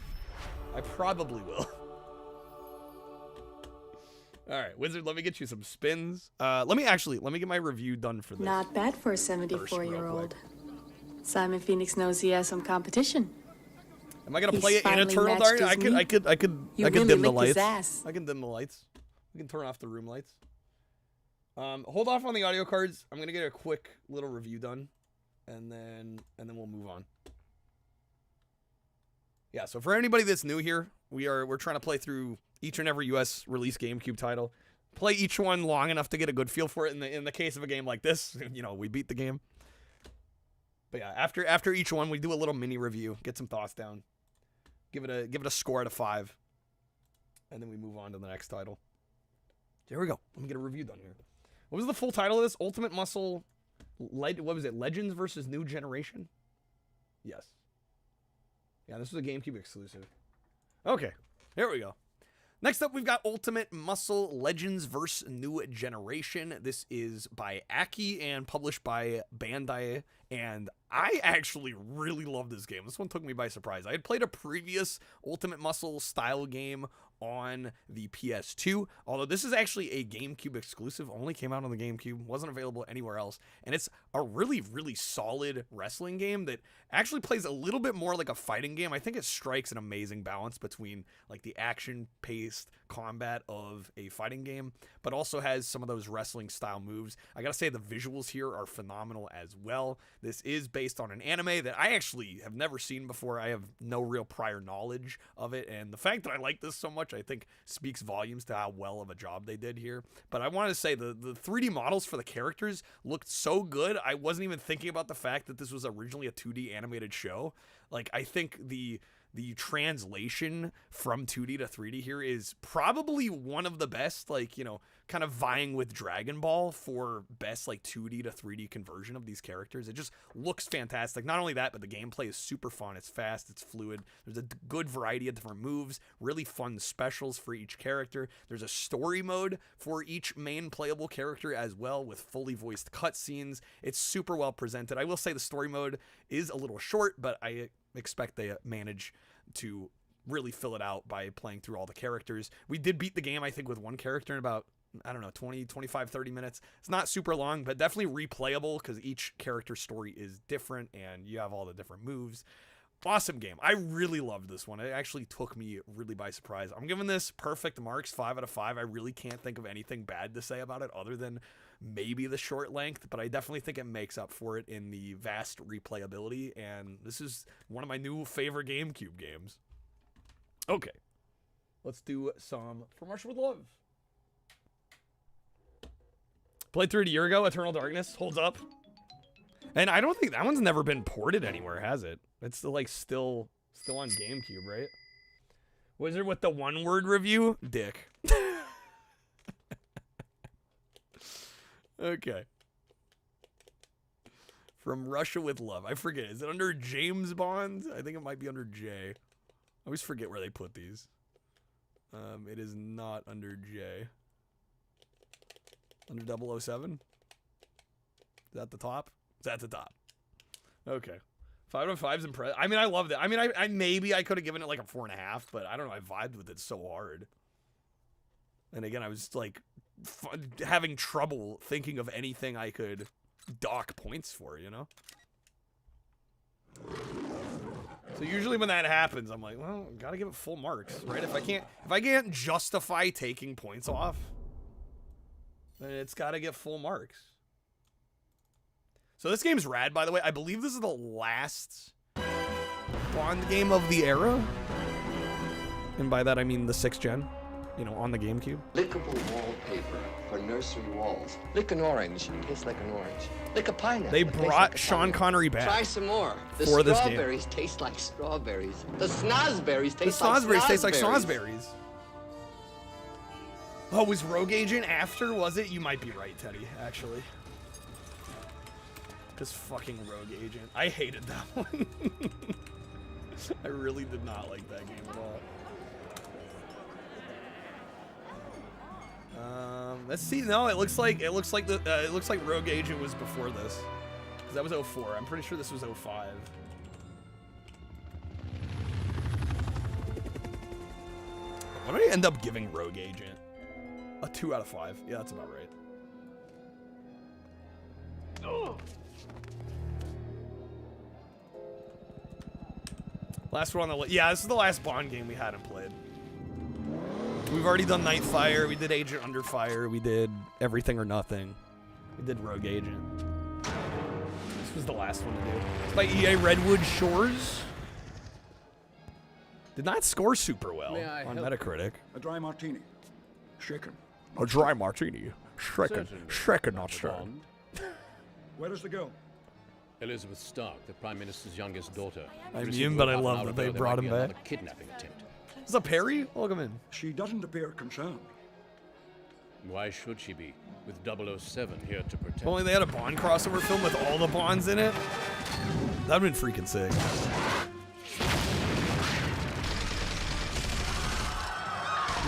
I probably will. All right, Wizard, let me get you some spins. Let me get my review done for this. Not bad for a 74-year-old. Simon Phoenix knows he has some competition. Am I gonna play it in Eternal Darkness? I could dim the lights. I can dim the lights. We can turn off the room lights. Hold off on the audio cards. I'm gonna get a quick little review done, and then we'll move on. Yeah. So for anybody that's new here, we're trying to play through each and every US release GameCube title. Play each one long enough to get a good feel for it. In the case of a game like this, you know, we beat the game. But yeah, after each one, we do a little mini review, get some thoughts down, give it a score out of 5, and then we move on to the next title. There we go. Let me get a review done here. What was the full title of this? Ultimate Muscle. What was it? Legends versus New Generation. Yes. Yeah, this was a GameCube exclusive. Okay, here we go. Next up, we've got Ultimate Muscle Legends vs. New Generation. This is by Aki and published by Bandai. And I actually really love this game. This one took me by surprise. I had played a previous Ultimate Muscle style game on the PS2, although this is actually a GameCube exclusive, only came out on the GameCube, wasn't available anywhere else, and it's a really, really solid wrestling game that actually plays a little bit more like a fighting game. I think it strikes an amazing balance between like the action-paced combat of a fighting game, but also has some of those wrestling style moves. I gotta say the visuals here are phenomenal as well. This is based on an anime that I actually have never seen before. I have no real prior knowledge of it, and the fact that I like this so much, I think speaks volumes to how well of a job they did here. But I want to say the 3D models for the characters looked so good. I wasn't even thinking about the fact that this was originally a 2D animated show. Like, I think the translation from 2D to 3D here is probably one of the best, like, you know, kind of vying with Dragon Ball for best, like, 2D to 3D conversion of these characters. It just looks fantastic. Not only that, but the gameplay is super fun. It's fast, it's fluid. There's a good variety of different moves, really fun specials for each character. There's a story mode for each main playable character as well, with fully voiced cutscenes. It's super well presented. I will say the story mode is a little short, but I expect they manage to really fill it out by playing through all the characters. We did beat the game, I think, with one character in about, I don't know, 20, 25, 30 minutes. It's not super long, but definitely replayable because each character story is different and you have all the different moves. Awesome game. I really loved this one. It actually took me really by surprise. I'm giving this perfect marks, 5 out of 5. I really can't think of anything bad to say about it other than maybe the short length, but I definitely think it makes up for it in the vast replayability, and this is one of my new favorite GameCube games. Okay. Let's do some From Russia with Love. Played through it a year ago. Eternal Darkness holds up. And I don't think that one's never been ported anywhere, has it? It's still, like, still on GameCube, right? Wizard with the one-word review? Dick. Okay. From Russia with Love. I forget. Is it under James Bond? I think it might be under J. I always forget where they put these. It is not under J. Under 007? Is that the top? It's at the top. Okay. 5 out of 5's impressive. I mean, I loved it. I mean, I maybe I could have given it like a 4.5, but I don't know. I vibed with it so hard. And again, I was like having trouble thinking of anything I could dock points for, you know? So usually when that happens, I'm like, well, gotta give it full marks, right? If I can't justify taking points off, then it's gotta get full marks. So this game's rad, by the way. I believe this is the last Bond game of the era. And by that, I mean the 6th gen, you know, on the GameCube. Lickable wallpaper for nursery walls. Lick an orange, tastes like an orange. Lick a pineapple. They brought Sean Connery back. Try some more. The for this game. strawberries taste like strawberries. The snozberries taste like snozberries. Oh, was Rogue Agent after, was it? You might be right, Teddy, actually. Because fucking Rogue Agent. I hated that one. I really did not like that game at all. Let's see. No, it looks like Rogue Agent was before this. Because that was 04. I'm pretty sure this was 05. What did I end up giving Rogue Agent? A 2 out of 5. Yeah, that's about right. Oh. Last one on the list. Yeah, this is the last Bond game we hadn't played. We've already done Nightfire. We did Agent Under Fire. We did Everything or Nothing. We did Rogue Agent. This was the last one to do. It's by EA Redwood Shores. Did not score super well on Metacritic. A dry martini. Shaken. A dry martini. Shaken, not stirred. Where is the girl? Elizabeth Stark, the Prime Minister's youngest daughter. I mean, but I love that they brought him back. A kidnapping attempt. Is that Perry? Welcome in. She doesn't appear concerned. Why should she be? With 007 here to protect. If only they had a Bond crossover film with all the Bonds in it. That'd been freaking sick.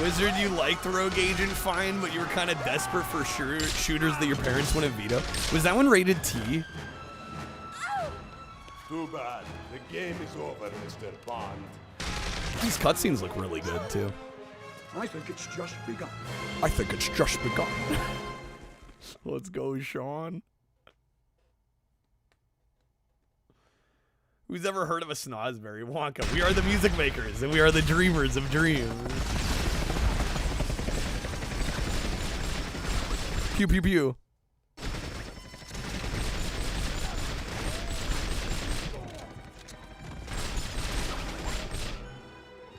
Wizard, you liked Rogue Agent fine, but you were kind of desperate for shooters that your parents wouldn't veto. Was that one rated T? Too bad. The game is over, Mr. Bond. These cutscenes look really good, too. I think it's just begun. I think it's just begun. Let's go, Sean. Who's ever heard of a Snozberry? Wonka. We are the music makers, and we are the dreamers of dreams. Pew, pew, pew.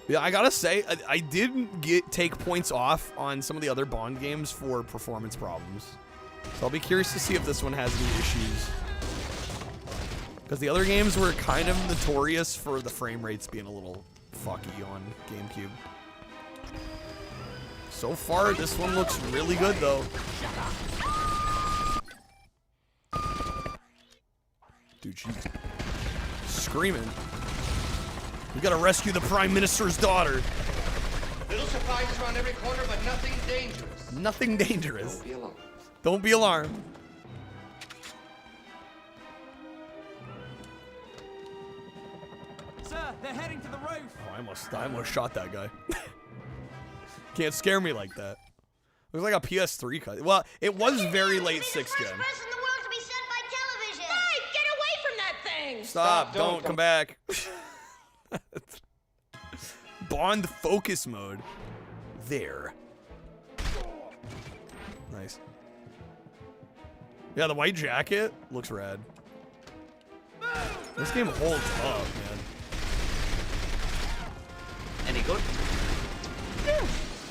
Yeah, I gotta say, I didn't take points off on some of the other Bond games for performance problems. So I'll be curious to see if this one has any issues. Because the other games were kind of notorious for the frame rates being a little fucky on GameCube. So far, this one looks really good, though. Dude, she's screaming. We gotta rescue the Prime Minister's daughter. Little surprises around every corner, but nothing dangerous. Nothing dangerous. Don't be alarmed. Don't be alarmed. Sir, they're heading to the roof. Oh, I almost shot that guy. Can't scare me like that. Looks like a PS3 cut. Well, it was very late 6th gen. Hey, get away from that thing! Stop, don't come back. Bond focus mode. There. Nice. Yeah, the white jacket looks rad. This game holds up, man. Any good? Yeah.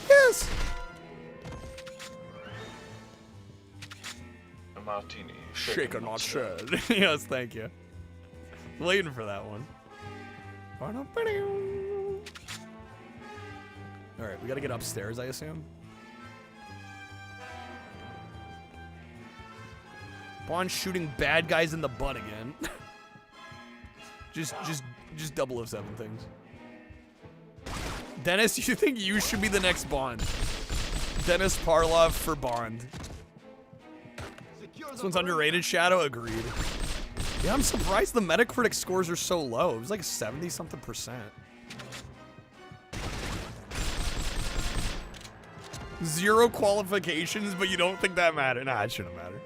Yes. A martini. Shaker, not stirred. Yes, thank you. Waiting for that one. Alright, we gotta get upstairs, I assume. Bond shooting bad guys in the butt again. just 007 things. Dennis, you think you should be the next Bond? Dennis Parlov for Bond. This one's underrated. Shadow, agreed. Yeah, I'm surprised the Metacritic scores are so low. It was like 70-something%. Zero qualifications, but you don't think that mattered? Nah, it shouldn't matter.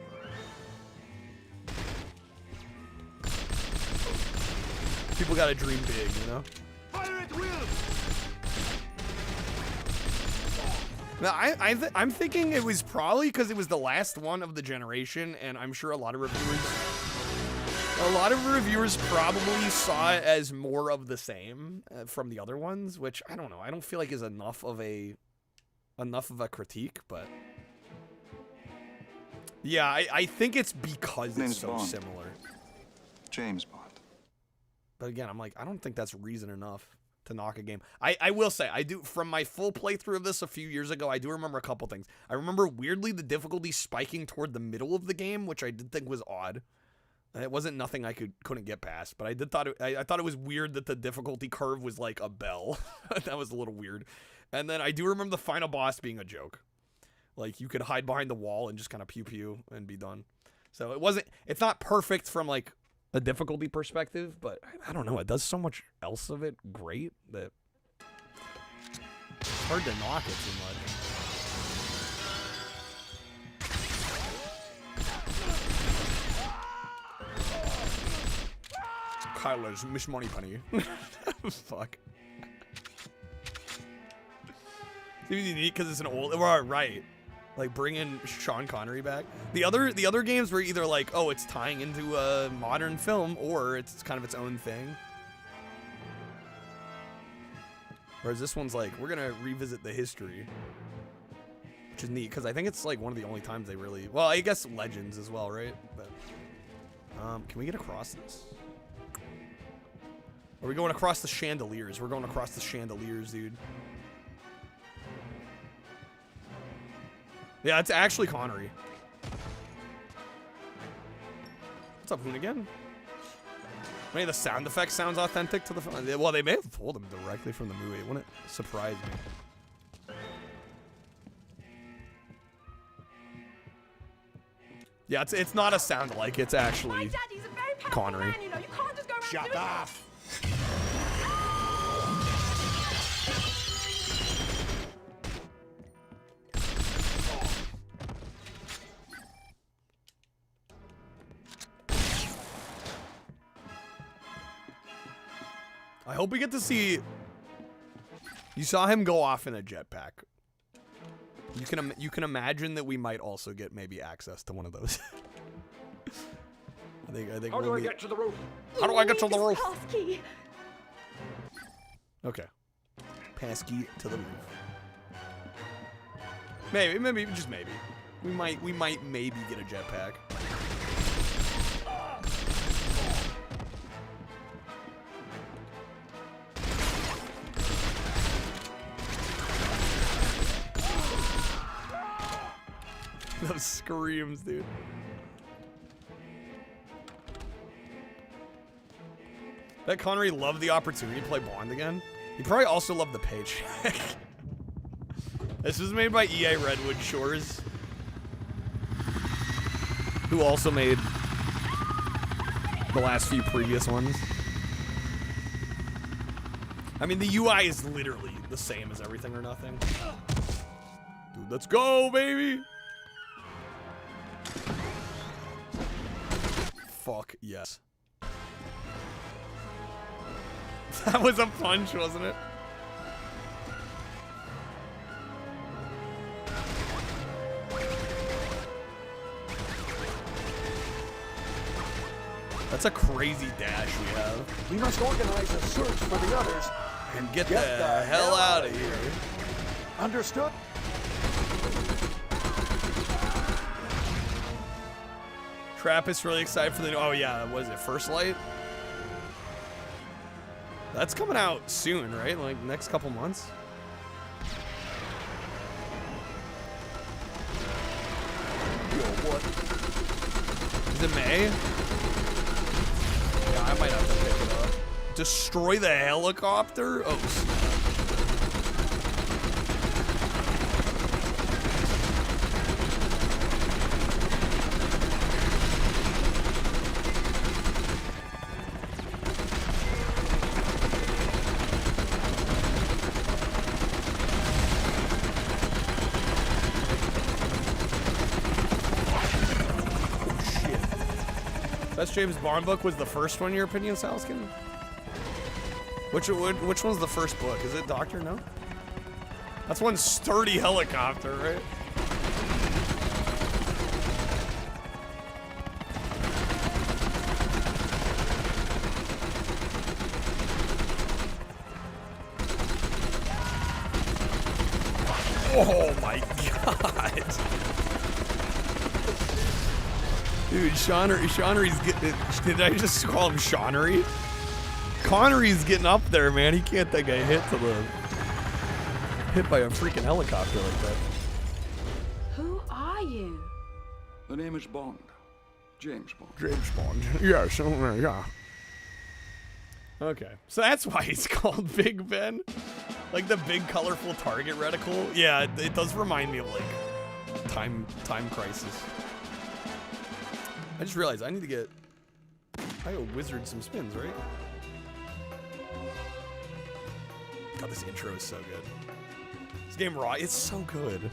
People gotta dream big, you know? Fire at will! Now, I'm thinking it was probably because it was the last one of the generation, and I'm sure a lot of reviewers probably saw it as more of the same from the other ones, which I don't know. I don't feel like is enough of a critique, but yeah, I think it's because it's so similar. James Bond. But again, I'm like, I don't think that's reason enough to knock a game. I will say, I do, from my full playthrough of this a few years ago, I do remember a couple things. I remember weirdly the difficulty spiking toward the middle of the game, which I did think was odd. It wasn't nothing I couldn't get past, but I thought it was weird that the difficulty curve was like a bell. That was a little weird. And then I do remember the final boss being a joke. Like, you could hide behind the wall and just kind of pew-pew and be done. So it's not perfect from, like, a difficulty perspective, but I don't know. It does so much else of it great that it's hard to knock it too much. Kyler's Miss Moneypenny. Fuck. Seems unique because it's an old. Right. Like, bringing Sean Connery back. The other games were either like, oh, it's tying into a modern film, or it's kind of its own thing. Whereas this one's like, we're gonna revisit the history, which is neat because I think it's like one of the only times they really. Well, I guess Legends as well, right? But can we get across this? Are we going across the chandeliers? We're going across the chandeliers, dude. Yeah, it's actually Connery. What's up, Hoonigan? Maybe the sound effect sounds authentic to the film. Well, they may have pulled them directly from the movie. It wouldn't surprise me. Yeah, it's not a sound alike. It's actually Connery. Man, you know, you can't just go around Shut up! I hope we get to see. You saw him go off in a jetpack. You can imagine that we might also get maybe access to one of those. I think. How do I get to the roof? How do I get to the roof? Passkey. Okay. Passkey to the roof. Maybe, just maybe. We might maybe get a jetpack. Those screams, dude. Bet Connery loved the opportunity to play Bond again. He probably also loved the paycheck. This was made by EA Redwood Shores, who also made the last few previous ones. I mean, the UI is literally the same as Everything or Nothing. Dude, let's go, baby! Fuck yes. That was a punch, wasn't it? That's a crazy dash we have. We must organize a search for the others and get the hell out of here. Understood? Trappist really excited for the oh yeah, what is it, First Light? That's coming out soon, right? Like next couple months. Yo, what? Is it May? Yeah, I might have to pick it up. Destroy the helicopter? Oh, snap. Best James Bond book was the first one, in your opinion, Salskin? Which one's the first book? Is it Doctor? No? That's one sturdy helicopter, right? Oh my god! Dude, Shawnery's getting. Did I just call him Shawnery? Connery's getting up there, man. He can't take a hit to the hit by a freaking helicopter like that. Who are you? The name is Bond. James Bond. James Bond. Yes, yeah. Okay, so that's why he's called Big Ben. Like the big colorful target reticle. Yeah, it does remind me of like Time Crisis. I just realized I need to get. I owe Wizard some spins, right? God, this intro is so good. This game raw, it's so good.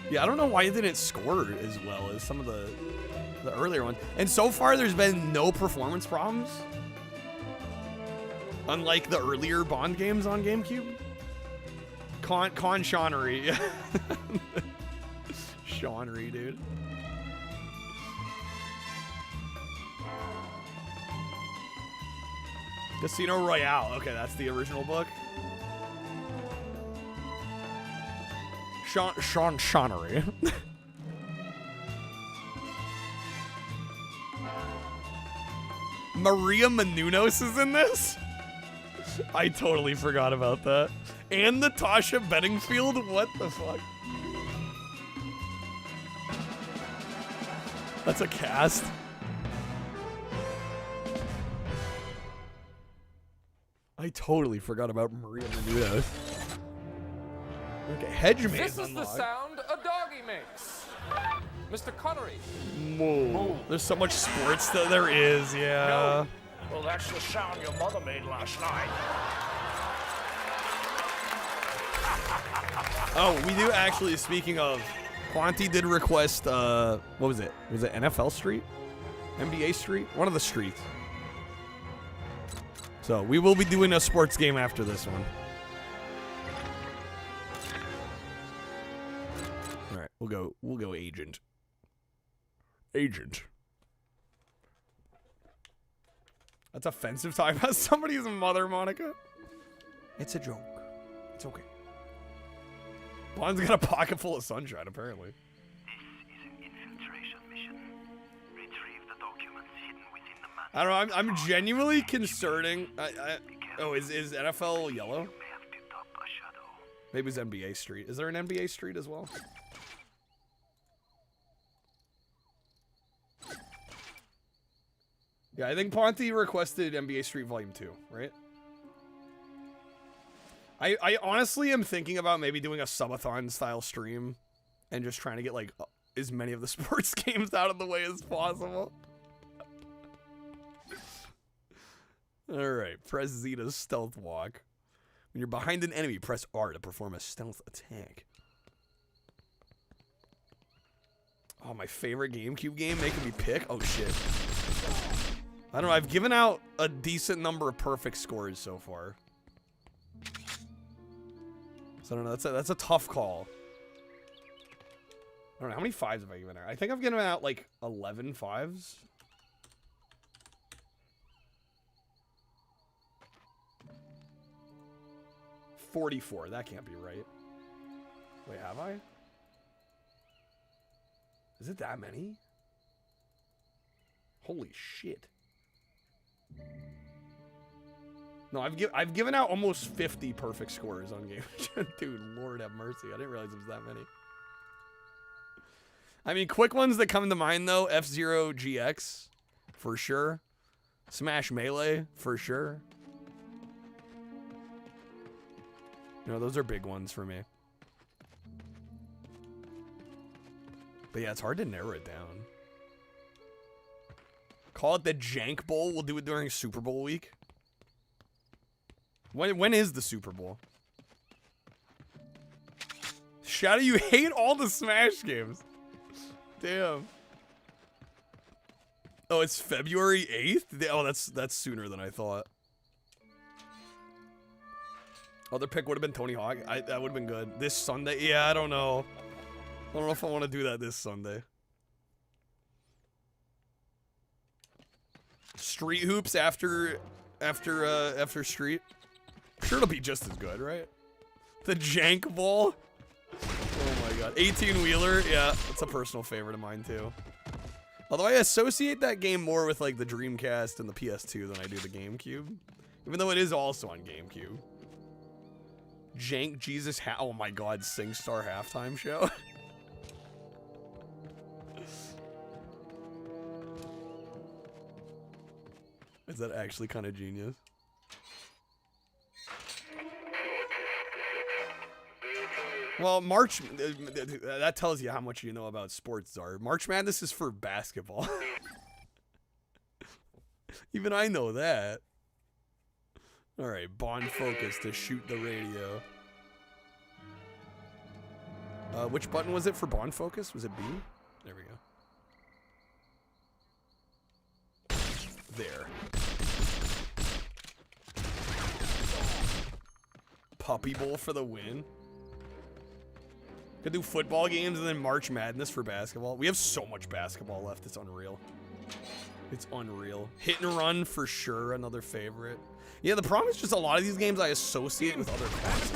Yeah, I don't know why it didn't score as well as some of the earlier ones. And so far, there's been no performance problems. Unlike the earlier Bond games on GameCube. Con Shawnery. Shawnery, dude. Casino Royale. Okay, that's the original book. Sean Shawnery. Maria Menounos is in this? I totally forgot about that. And Natasha Bedingfield? What the fuck? That's a cast. I totally forgot about Maria Menounos. Okay, Hedge This is the sound a doggy makes. Mr. Connery. Whoa. There's so much sports that there is, yeah. No. Well, that's the sound your mother made last night. Oh, we do actually, speaking of, Quanti did request, what was it? Was it NFL Street? NBA Street? One of the streets. So, we will be doing a sports game after this one. Alright, we'll go Agent. Agent. That's offensive talking about somebody's mother, Monica. It's a joke. It's okay. Bond's got a pocket full of sunshine, apparently. This is an infiltration mission. Retrieve the documents hidden within the map. I don't know, I'm genuinely concerning. Oh, is NFL yellow? Maybe it's NBA Street. Is there an NBA Street as well? Yeah, I think Ponte requested NBA Street Volume 2, right? I honestly am thinking about maybe doing a subathon style stream and just trying to get like as many of the sports games out of the way as possible. Alright, press Z to stealth walk. When you're behind an enemy, press R to perform a stealth attack. Oh, my favorite GameCube game making me pick? Oh shit. I don't know. I've given out a decent number of perfect scores so far. So I don't know. That's a tough call. I don't know. How many 5s have I given out? I think I've given out like 11 5s. $44. That can't be right. Wait, have I? Is it that many? Holy shit. No, I've given out almost 50 perfect scores on game. Dude, Lord have mercy. I didn't realize it was that many. I mean, quick ones that come to mind though, F-Zero GX for sure. Smash Melee for sure. You know, those are big ones for me. But yeah, it's hard to narrow it down. Call it the Jank Bowl. We'll do it during Super Bowl week. When is the Super Bowl? Shadow, you hate all the Smash games. Damn. Oh, it's February 8th? Oh, that's sooner than I thought. Other pick would have been Tony Hawk. That would have been good. This Sunday? Yeah, I don't know. I don't know if I want to do that this Sunday. Street Hoops after Street. Sure, it'll be just as good, right? The Jank Ball. Oh my god. 18-wheeler. Yeah, that's a personal favorite of mine too. Although I associate that game more with like the Dreamcast and the PS2 than I do the GameCube. Even though it is also on GameCube. Jank Jesus oh my god, SingStar halftime show. Is that actually kind of genius? Well, March, that tells you how much you know about sports, Czar. March Madness is for basketball. Even I know that. All right, Bond Focus to shoot the radio. Which button was it for Bond Focus? Was it B? There we go. There. Puppy Bowl for the win. Could do football games and then March Madness for basketball. We have so much basketball left. It's unreal. It's unreal. Hit and Run for sure. Another favorite. Yeah, the problem is just a lot of these games I associate with other consoles.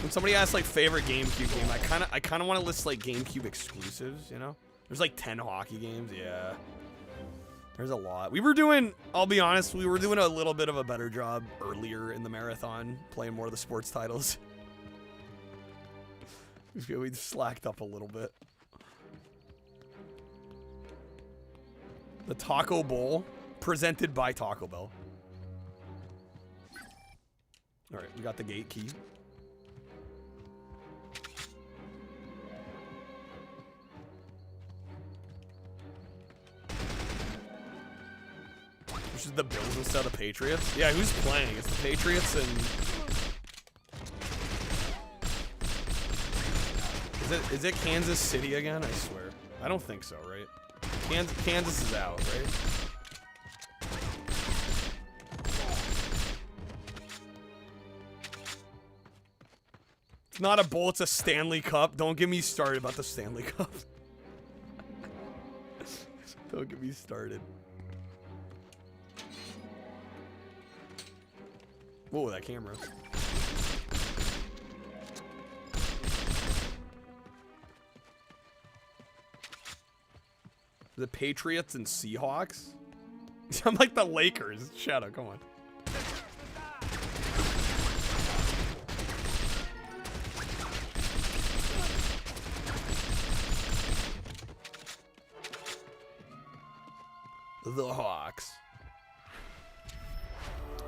When somebody asks like favorite GameCube game, I kind of want to list like GameCube exclusives, you know? There's like 10 hockey games, yeah. There's a lot. We were doing, I'll be honest, we were doing a little bit of a better job earlier in the marathon, playing more of the sports titles. We slacked up a little bit. The Taco Bowl, presented by Taco Bell. All right, we got the gate key. Which is the Bills instead of the Patriots. Yeah, who's playing? It's the Patriots and... Is it Kansas City again? I swear. I don't think so, right? Kansas is out, right? It's not a bowl, it's a Stanley Cup. Don't get me started about the Stanley Cup. Don't get me started. Whoa, that camera. The Patriots and Seahawks? I'm like the Lakers. Shadow, come on. The Hawks.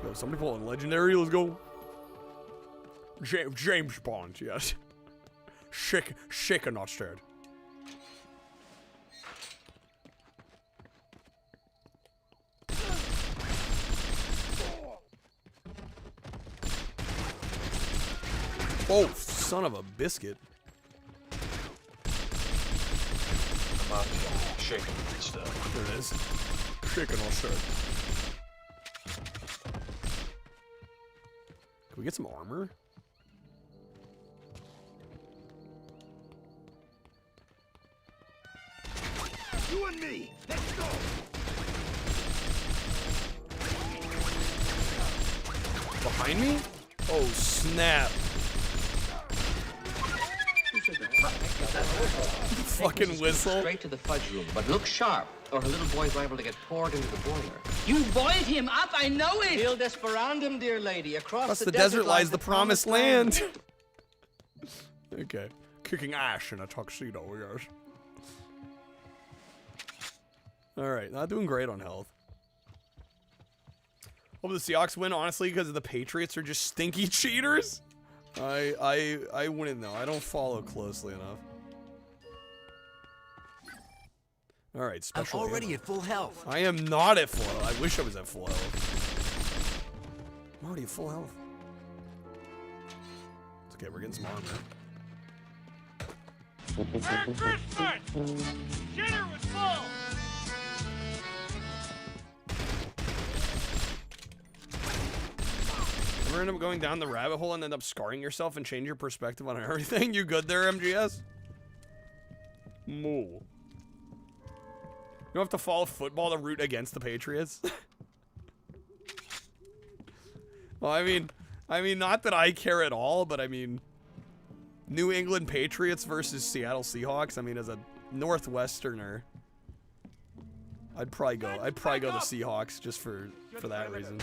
Yo, somebody pulling legendary. Let's go. James Bond, yes. Shaken, not stirred. Oh, son of a biscuit. mafia. Shaking stuff. There it is. Shaking all shit. Can we get some armor? You and me, let's go. Behind me? Oh, snap. Fucking whistle. Straight to the fudge room, but look sharp, or her little boy's liable to get poured into the boiler. You boiled him up, I know it! Il Desperandum, dear lady. Across the desert lies the promised land. Okay. Kicking ash in a tuxedo, yes. Alright, not doing great on health. Hope the Seahawks win, honestly, because the Patriots are just stinky cheaters. I wouldn't know. I don't follow closely enough. Alright, special. I'm already at full health. I am not at full health. I wish I was at full health. I'm already at full health. It's okay, we're getting some armor. Merry Christmas! Dinner was full! Ever end up going down the rabbit hole and end up scarring yourself and change your perspective on everything? You good there, MGS? Moo. You don't have to follow football to root against the Patriots? Well, I mean, not that I care at all, but I mean, New England Patriots versus Seattle Seahawks. I mean, as a Northwesterner, I'd probably go the Seahawks just for that reason.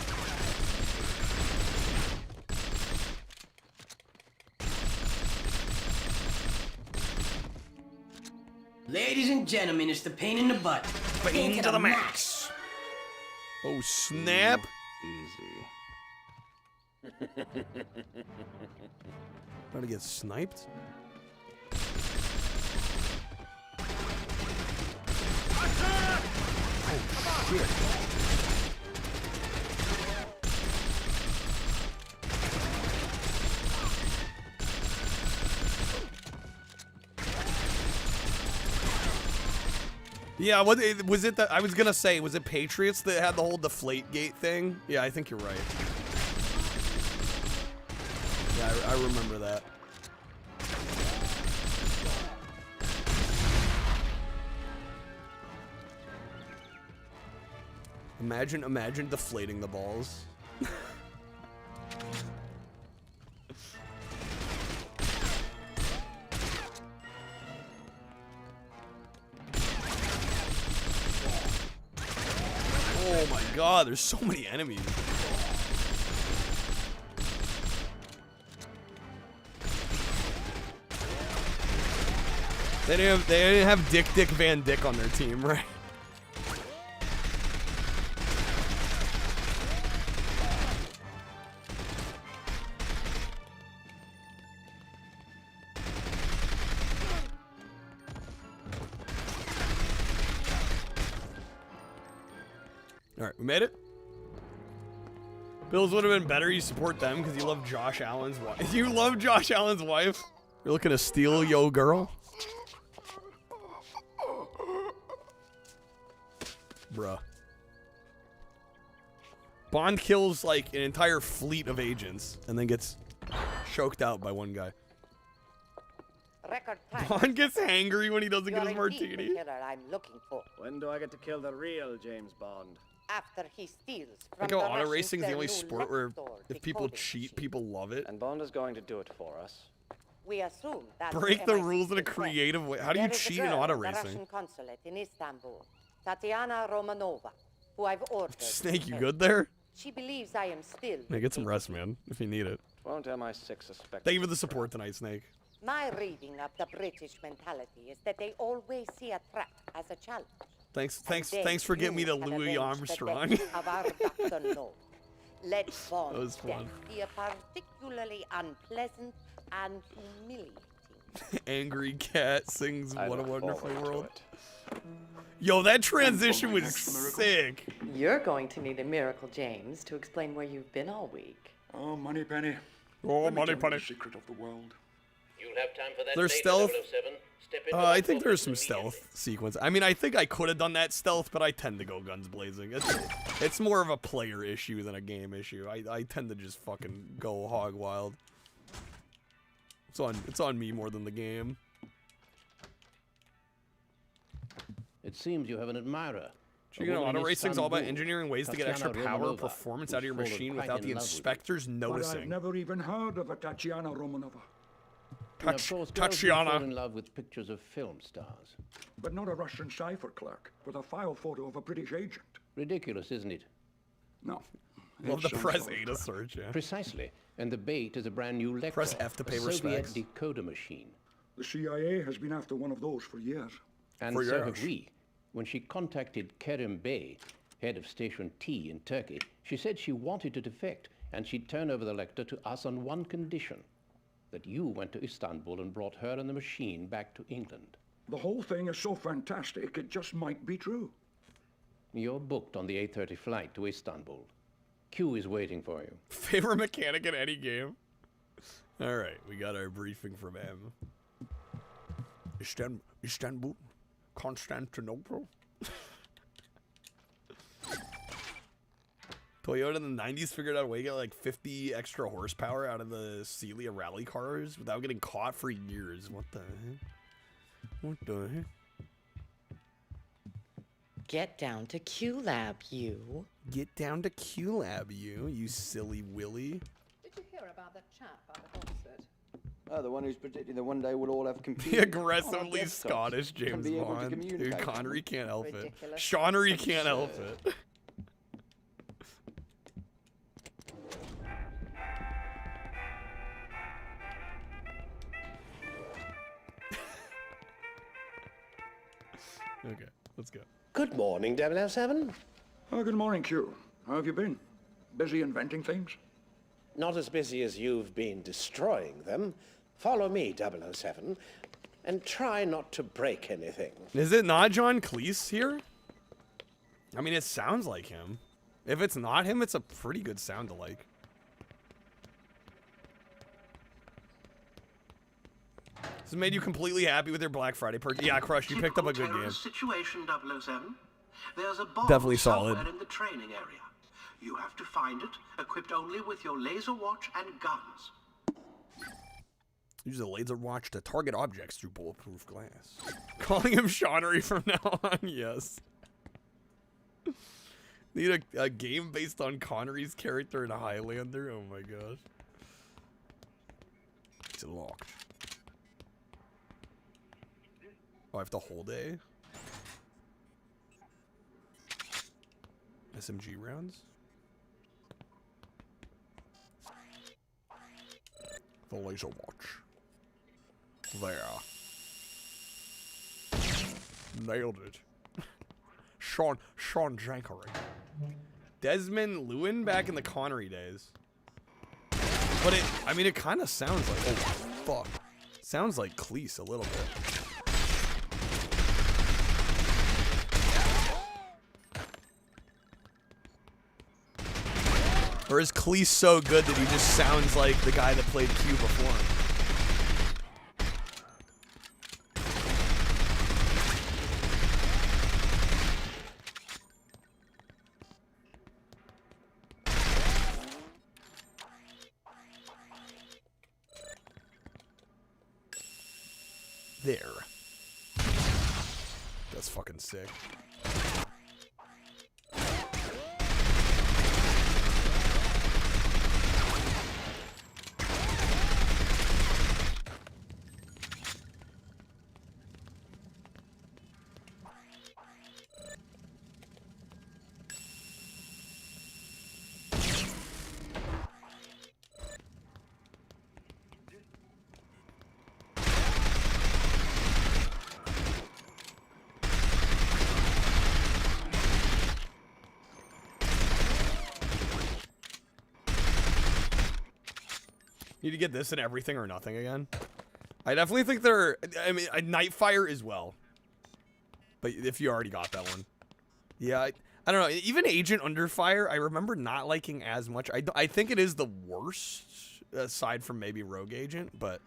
Ladies and gentlemen, it's the pain in the butt. Pain to the max. Oh, snap. Easy. About to get sniped? Oh, shit. Yeah, was it I was gonna say, was it Patriots that had the whole deflate gate thing? Yeah, I think you're right. Yeah, I remember that. Imagine deflating the balls. Oh my god, there's so many enemies. They didn't have Dick Van Dyke on their team, right? Alright, we made it. Bills would have been better. You support them because you love Josh Allen's wife. You love Josh Allen's wife? You're looking to steal yo girl? Bruh. Bond kills like an entire fleet of agents and then gets choked out by one guy. Bond gets hangry when he doesn't get his martini. I'm looking for. When do I get to kill the real James Bond? After he steals from Like the how auto Russians racing is the their only new sport where Lexor if people decoding cheat, machine. people love it. And Bond is going to do it for us. We assume that Break the MI6 rules in a is correct. creative way. How do you There is a cheat in girl auto at the racing? Russian consulate in Istanbul, Tatiana Romanova, who I've ordered. Snake, you good there? She believes I am still. Yeah, get some rest, man, if you need it. Won't MI6 suspect? Thank you for the support tonight, Snake. My reading of the British mentality is that they always see a threat as a challenge. Thanks for getting me to Louis Armstrong. Of our Dr. No. Let Bond That was fun. be a particularly unpleasant and humiliating. Angry Cat sings I What a look Wonderful forward to World. it. Yo, that transition was sick. You're going to need a miracle, James, to explain where you've been all week. Oh, Moneypenny. Oh, Let me tell you Moneypenny. the secret of the world. You'll have time for that There's later, stealth. 007. I think there's some stealth sequence. I mean, I think I could have done that stealth, but I tend to go guns blazing. It's more of a player issue than a game issue. I tend to just fucking go hog wild. It's on me more than the game. It seems you have an admirer. You know, auto racing's all about engineering ways to get extra power and performance out of your machine without the inspectors noticing. I've never even heard of a Tatiana Romanova. And of course, Tatiana fall in love with pictures of film stars. But not a Russian cipher clerk with a file photo of a British agent. Ridiculous, isn't it? No. Love the press A to search, yeah. Precisely. And the bait is a brand new Lector, press F to pay respects. Soviet decoder machine. The CIA has been after one of those for years. And so have we. When she contacted Kerim Bey, head of Station T in Turkey, she said she wanted to defect, and she'd turn over the Lector to us on one condition: that you went to Istanbul and brought her and the machine back to England. The whole thing is so fantastic, it just might be true. You're booked on the 8:30 flight to Istanbul. Q is waiting for you. Favorite mechanic in any game? Alright, we got our briefing from him. Istanbul? Constantinople? Toyota in the 90s figured out a way to get like 50 extra horsepower out of the Celia rally cars without getting caught for years. What the heck? What the heck? Get down to Q-Lab, you. Get down to Q-Lab, you silly willy. Did you hear about that chap out of Oxford? Oh, the one who's predicting that one day we'll all have computers. The aggressively Scottish James Bond. Dude, Connery can't help it. Seanery can't help it. Okay, let's go. Good morning, 007. Oh, good morning, Q. How have you been? Busy inventing things? Not as busy as you've been destroying them. Follow me, 007, and try not to break anything. Is it not John Cleese here? I mean, it sounds like him. If it's not him, it's a pretty good sound alike. This has made you completely happy with your Black Friday purchase. Yeah, Crush, you picked up a good game. Situation 007. There's a bomb Definitely somewhere solid. in the training area. You have to find it, equipped only with your laser watch and guns. Use a laser watch to target objects through bulletproof glass. Calling him Seanery from now on, yes. Need a game based on Connery's character in Highlander? Oh my gosh. It's locked. Oh, I have to hold A? SMG rounds? The laser watch. There. Nailed it. Sean Jankery. Desmond Lewin back in the Connery days. But I mean, it kind of sounds like, oh, fuck. Sounds like Cleese a little bit. Or is Cleese so good that he just sounds like the guy that played Q before him? There. That's fucking sick. Need to get this and everything or nothing again. I definitely think I mean, a Nightfire as well. But if you already got that one. Yeah, I don't know. Even Agent Under Fire, I remember not liking as much. I think it is the worst, aside from maybe Rogue Agent, but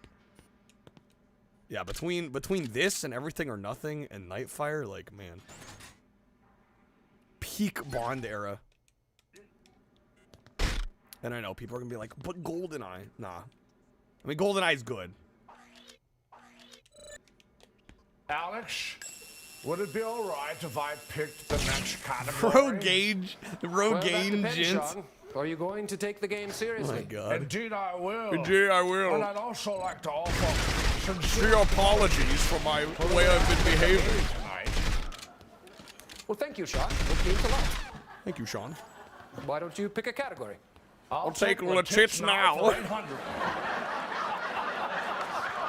Yeah, between this and Everything or Nothing and Nightfire, like, man. Peak Bond era. And I know people are gonna be like, but GoldenEye. Nah. I mean, GoldenEye's good. Alex, would it be all right if I picked the next category? Road Gauge. Well, that depends, Sean. Are you going to take the game seriously? Oh my God. Indeed I will. Indeed I will. And I'd also like to offer sincere apologies for my way I've been behaving. Well, thank you, Sean. It means a lot. Thank you, Sean. Why don't you pick a category? I'll take the tits now.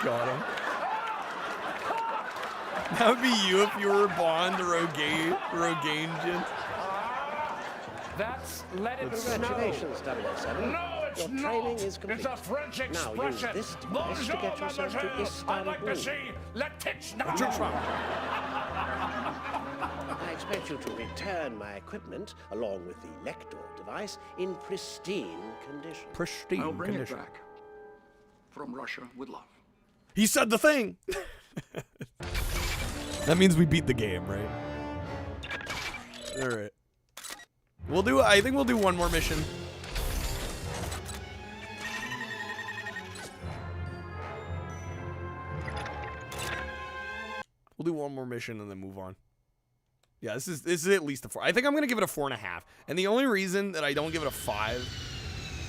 Got him. That would be you if you were Bond Rogaine. That's let it Congratulations, snow. 007. No, it's Your not. training is complete. It's a French Now expression. use this device to get yourself to Bonjour, Istanbul. I'd like to see let tits now. I expect you to return my equipment, along with the Lector device, in pristine condition. Pristine I'll bring condition. it back. From Russia with love. He said the thing. That means we beat the game, right? All right. I think we'll do one more mission. We'll do one more mission and then move on. Yeah, this is at least a 4. I think I'm gonna give it a 4.5. And the only reason that I don't give it a 5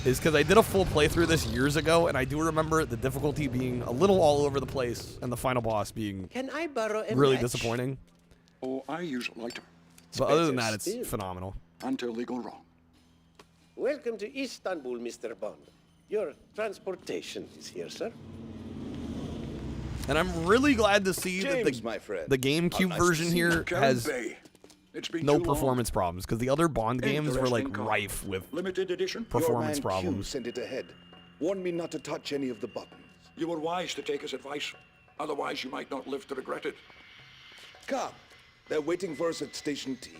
is because I did a full playthrough this years ago, and I do remember the difficulty being a little all over the place, and the final boss being Can I borrow a really match? disappointing. Oh, I use a lighter. But other than better that, it's still. phenomenal. Until they go wrong. Welcome to Istanbul, Mr. Bond. Your transportation is here, sir. And I'm really glad to see James, that my friend. the GameCube How nice to version see you. here Karen has Bay. It's been no too long. performance problems, because the other Bond games were like Interesting car. rife with Limited edition. performance Your man Q problems. sent it ahead. Warned me not to touch any of the buttons. You were wise to take his advice. Otherwise, you might not live to regret it. Come. They're waiting for us at Station T.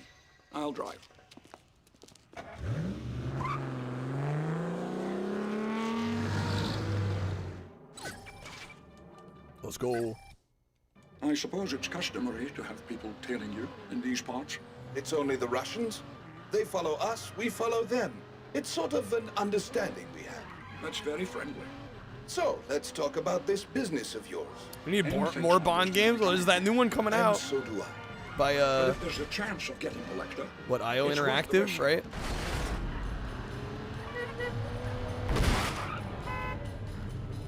I'll drive. Let's go. I suppose it's customary to have people tailing you in these parts. It's only the Russians. They follow us, we follow them. It's sort of an understanding we have. That's very friendly. So, let's talk about this business of yours. We need more Bond games. Well, there's that new one coming And out so do I. by But if there's a chance of getting the Lecter, what, IO it's worth the Interactive, risk. right?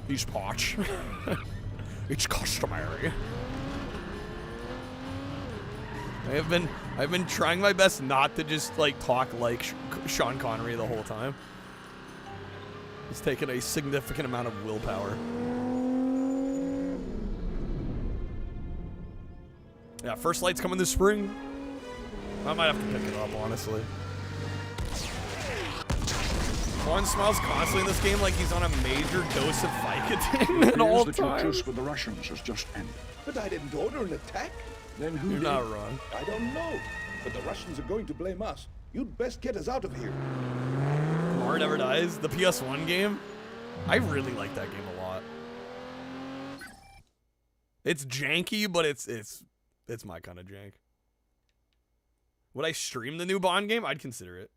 He's potch. It's customary. I've been trying my best not to just like talk like Sean Connery the whole time. It's taken a significant amount of willpower. Yeah, first light's coming this spring. I might have to pick it up, honestly. Bond smiles constantly in this game like he's on a major dose of Vicodin at all Here's that your times. truce with the Russians has just ended. But I didn't order an attack. Then who You're did? not wrong. I don't know. But the Russians are going to blame us. You'd best get us out of here. Tomorrow Never Dies, the PS1 game. I really like that game a lot. It's janky, but it's my kind of jank. Would I stream the new Bond game? I'd consider it.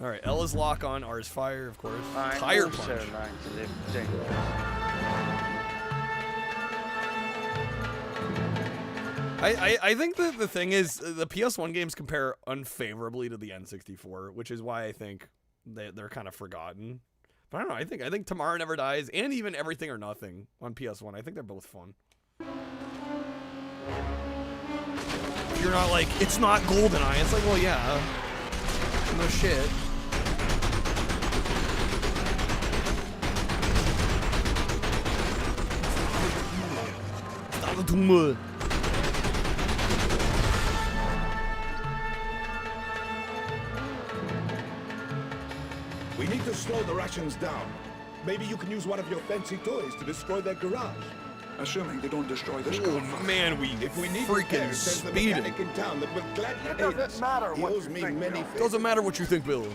All right, L is lock on, R is fire, of course. Tire punch. like to live dangerous. I think that the thing is the PS1 games compare unfavorably to the N64, which is why I think they're kind of forgotten. But I don't know. I think Tomorrow Never Dies and even Everything or Nothing on PS1. I think they're both fun. If you're not like, it's not GoldenEye. It's like, well, yeah, no shit. We need to slow the Russians down. Maybe you can use one of your fancy toys to destroy their garage. Assuming they don't destroy this Oh car. man, we If we need freaking repairs, send the speed mechanic in town that will gladly It aid doesn't us. matter He what owes you me think, many Bill. favors. Doesn't matter what you think, Bill.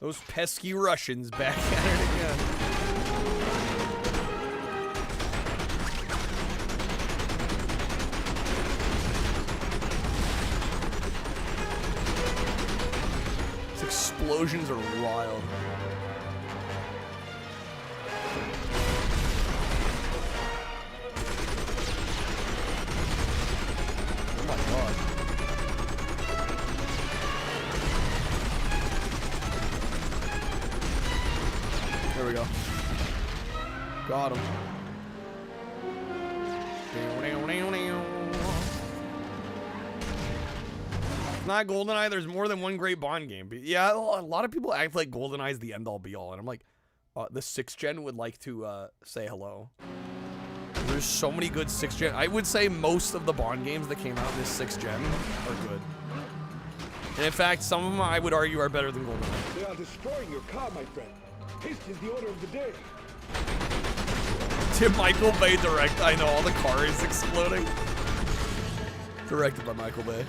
Those pesky Russians back at it again. These explosions are wild. Oh my god. There we go. Got him. It's not GoldenEye. There's more than one great Bond game. But yeah, a lot of people act like GoldenEye is the end all be all, and I'm like, the 6th gen would like to say hello. There's so many good 6th gen. I would say most of the Bond games that came out in this 6th gen are good. And in fact, some of them I would argue are better than GoldenEye. They are destroying your car, my friend. Haste is the order of the day. Tim Michael Bay direct. I know, all the car is exploding. Directed by Michael Bay.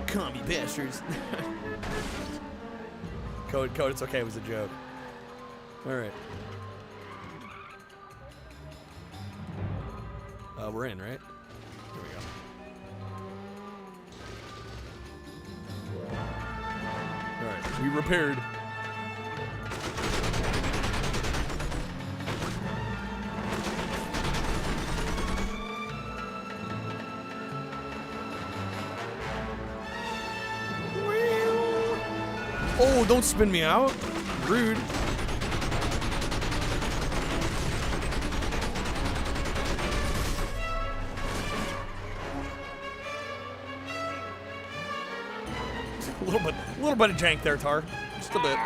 Commie bastards. Code, it's okay, it was a joke. Alright. We're in, right? Here we go. Alright, we repaired. Oh, don't spin me out. Rude. A little bit of jank there, Tar. Just a bit.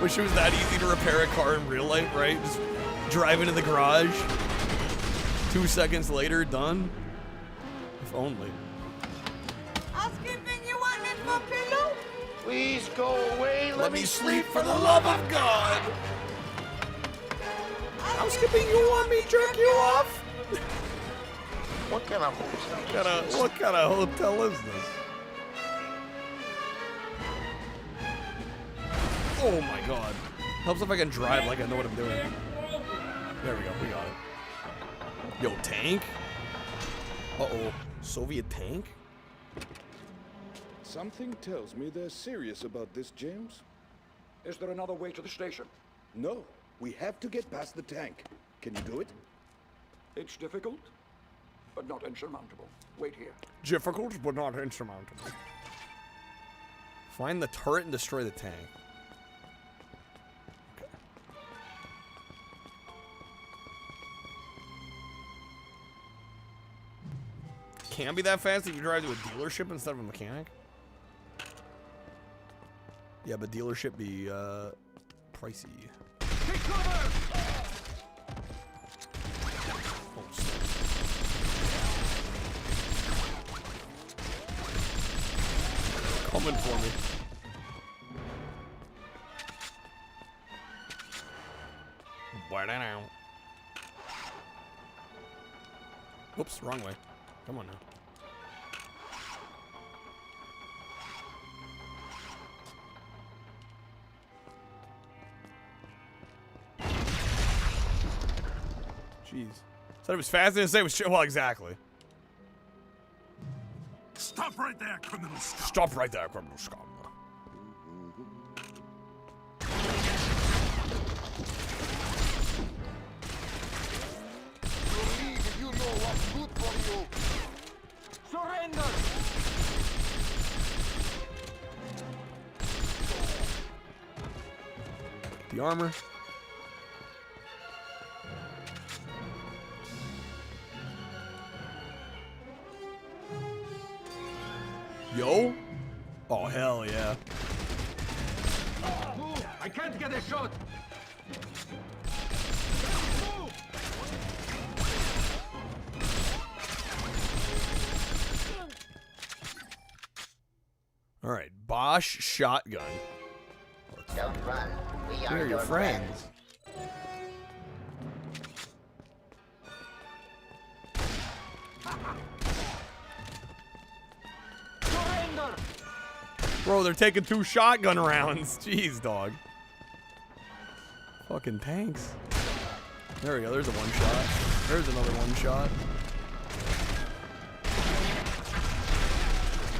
Wish it was that easy to repair a car in real life, right? Just drive into the garage. 2 seconds later, done. If only. Housekeeping, you want me for pillow? Please go away. Let me sleep for the love of God. Housekeeping, you want me to jerk you off? What kind of hotel? What kind of hotel is this? Oh my god. Helps if I can drive like I know what I'm doing. There we go, we got it. Yo, tank? Uh-oh. Soviet tank? Something tells me they're serious about this, James. Is there another way to the station? No, we have to get past the tank. Can you do it? It's difficult, but not insurmountable. Wait here. Difficult, but not insurmountable. Find the turret and destroy the tank. Okay. Can't be that fast if you drive to a dealership instead of a mechanic. Yeah, but dealership be pricey. Take cover! Coming for me. Oops, wrong way. Come on now. Jeez. Said it was fast, didn't say it was shit. Well, exactly. Stop right there, criminal scum. Stop right there, criminal scum. You know what's good for you. Surrender! The armor. Yo? Oh, hell yeah. Move! I can't get a shot! Move! All right, Bosch shotgun. Don't run. We are your friends. Bro, they're taking 2 shotgun rounds. Jeez, dog. Fucking tanks. There we go. There's a 1 shot. There's another 1 shot.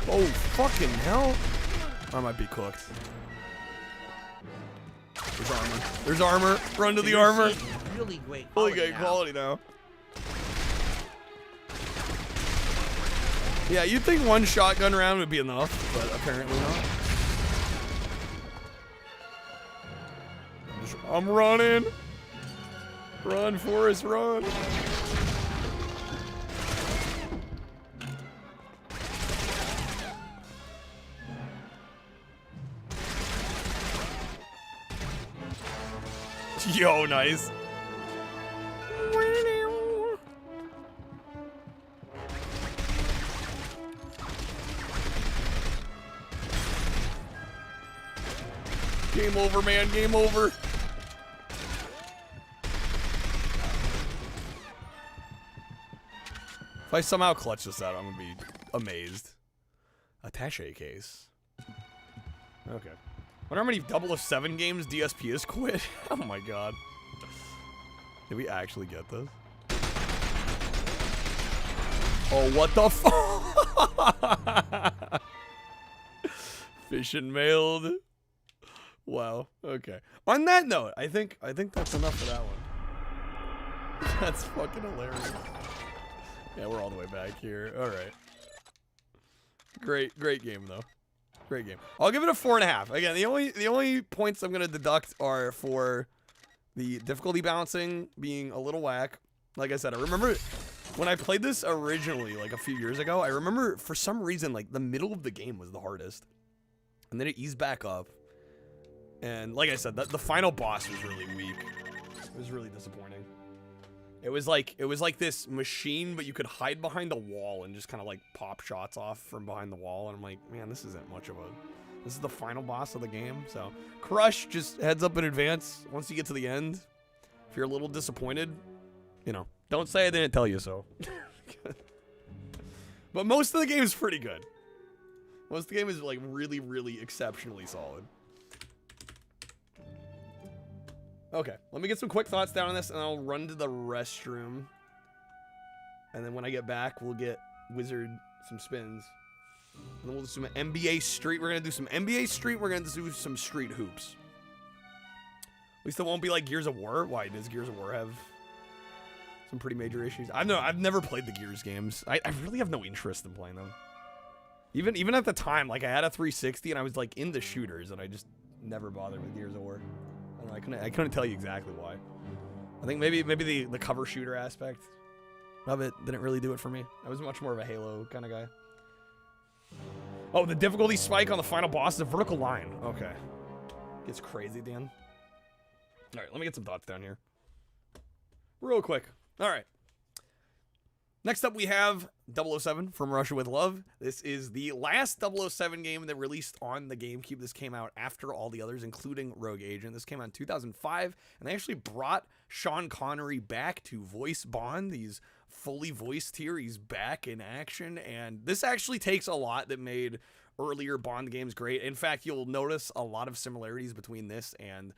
Oh, fucking hell. I might be cooked. There's armor. There's armor. Run to the armor. Really great Really quality great now. quality now. Yeah, you'd think 1 shotgun round would be enough, but apparently not. I'm running. Run, Forrest, run. Yo, nice. Game over, man. Game over. If I somehow clutch this out, I'm going to be amazed. Attaché case. Okay. Wonder how many 007 games DSP has quit. Oh my god. Did we actually get this? Oh, what the fuck? Fish and mailed. Wow. Okay. On that note, I think that's enough for that one. That's fucking hilarious. Yeah, we're all the way back here. All right. Great game though. Great game. I'll give it a 4.5. Again, the only points I'm gonna deduct are for the difficulty balancing being a little whack. Like I said, I remember when I played this originally, like a few years ago. I remember for some reason, like the middle of the game was the hardest, and then it eased back up. And like I said, the final boss was really weak. It was really disappointing. It was like this machine, but you could hide behind a wall and just kind of like pop shots off from behind the wall. And I'm like, man, this isn't much of a. This is the final boss of the game. So Crush, just heads up in advance. Once you get to the end, if you're a little disappointed, you know, don't say I didn't tell you so. But most of the game is pretty good. Most of the game is like really, really exceptionally solid. Okay, let me get some quick thoughts down on this, and I'll run to the restroom. And then when I get back, we'll get Wizard some spins. And then we'll do some NBA Street. We're going to do some NBA Street. We're going to do some Street Hoops. At least it won't be like Gears of War. Why, does Gears of War have some pretty major issues? I've never played the Gears games. I really have no interest in playing them. Even at the time, like I had a 360, and I was like into shooters, and I just never bothered with Gears of War. I couldn't tell you exactly why. I think maybe the cover shooter aspect of it didn't really do it for me. I was much more of a Halo kind of guy. Oh, the difficulty spike on the final boss is a vertical line. Okay. Gets crazy, Dan. All right, let me get some thoughts down here. Real quick. All right. Next up, we have 007 from Russia with Love. This is the last 007 game that released on the GameCube. This came out after all the others, including Rogue Agent. This came out in 2005, and they actually brought Sean Connery back to voice Bond. He's fully voiced here. He's back in action, and this actually takes a lot that made earlier Bond games great. In fact, you'll notice a lot of similarities between this and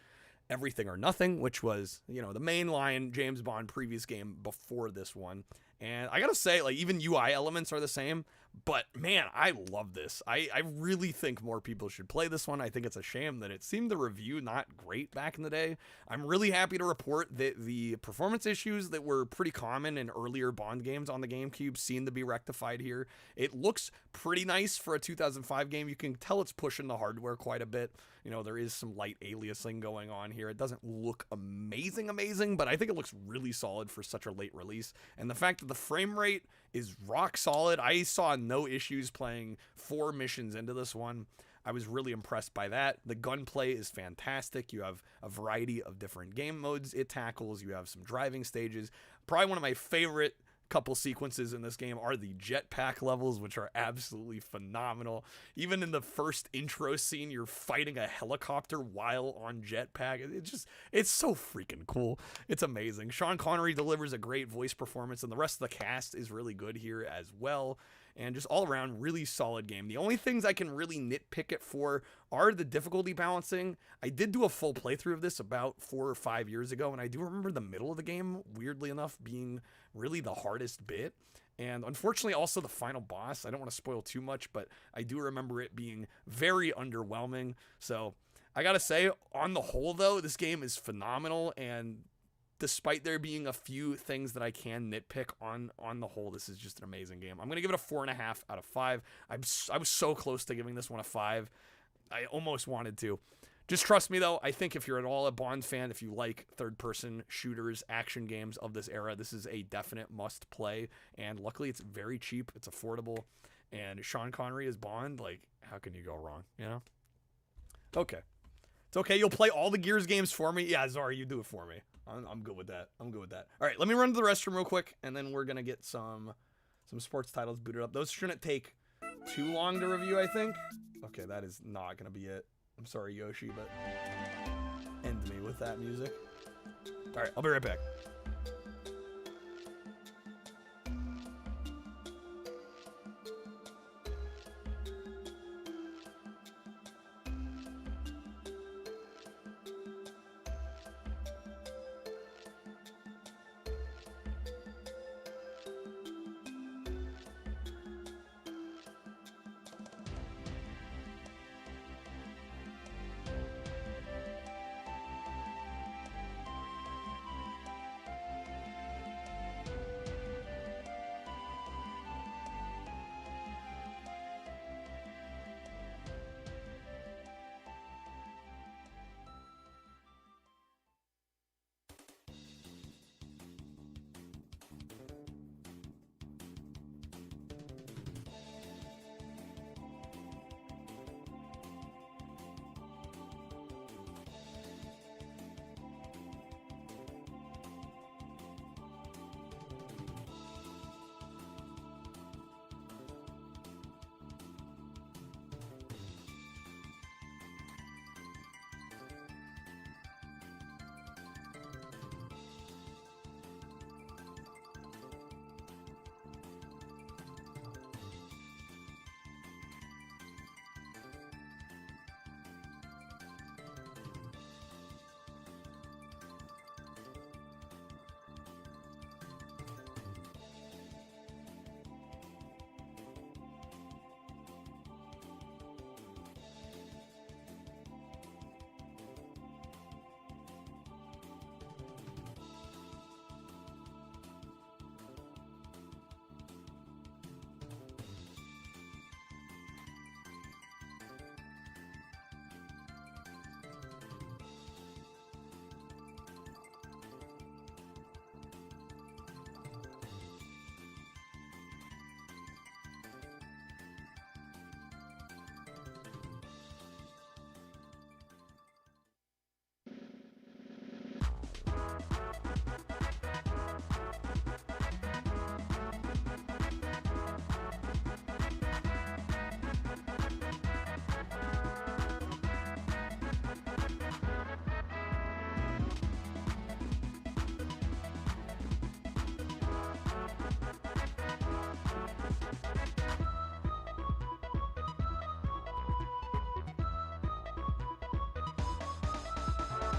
Everything or Nothing, which was, you know, the mainline James Bond previous game before this one. And I gotta say, like, even UI elements are the same, but man, I love this. I really think more people should play this one. I think it's a shame that it seemed the review not great back in the day. I'm really happy to report that the performance issues that were pretty common in earlier Bond games on the GameCube seem to be rectified here. It looks pretty nice for a 2005 game. You can tell it's pushing the hardware quite a bit. You know, there is some light aliasing going on here. It doesn't look amazing, but I think it looks really solid for such a late release. And the fact that the frame rate is rock solid. I saw no issues playing 4 missions into this one. I was really impressed by that. The gunplay is fantastic. You have a variety of different game modes it tackles. You have some driving stages. Probably one of my favorite couple sequences in this game are the jetpack levels, which are absolutely phenomenal. Even in the first intro scene, you're fighting a helicopter while on jetpack. It's so freaking cool. It's amazing. Sean Connery delivers a great voice performance, and the rest of the cast is really good here as well. And just all around, really solid game. The only things I can really nitpick it for are the difficulty balancing. I did do a full playthrough of this about 4 or 5 years ago, and I do remember the middle of the game, weirdly enough, being really the hardest bit. And unfortunately, also the final boss. I don't want to spoil too much, but I do remember it being very underwhelming. So I gotta say, on the whole, though, this game is phenomenal, and despite there being a few things that I can nitpick, on the whole, this is just an amazing game. I'm going to give it a 4.5 out of 5. I was so close to giving this one a 5. I almost wanted to. Just trust me, though. I think if you're at all a Bond fan, if you like third-person shooters, action games of this era, this is a definite must-play. And luckily, it's very cheap. It's affordable. And Sean Connery as Bond, like, how can you go wrong, you know? Okay. It's okay. You'll play all the Gears games for me. Yeah, Zara, you do it for me. I'm good with that. I'm good with that. All right, let me run to the restroom real quick, and then we're going to get some sports titles booted up. Those shouldn't take too long to review, I think. Okay, that is not going to be it. I'm sorry, Yoshi, but end me with that music. All right, I'll be right back.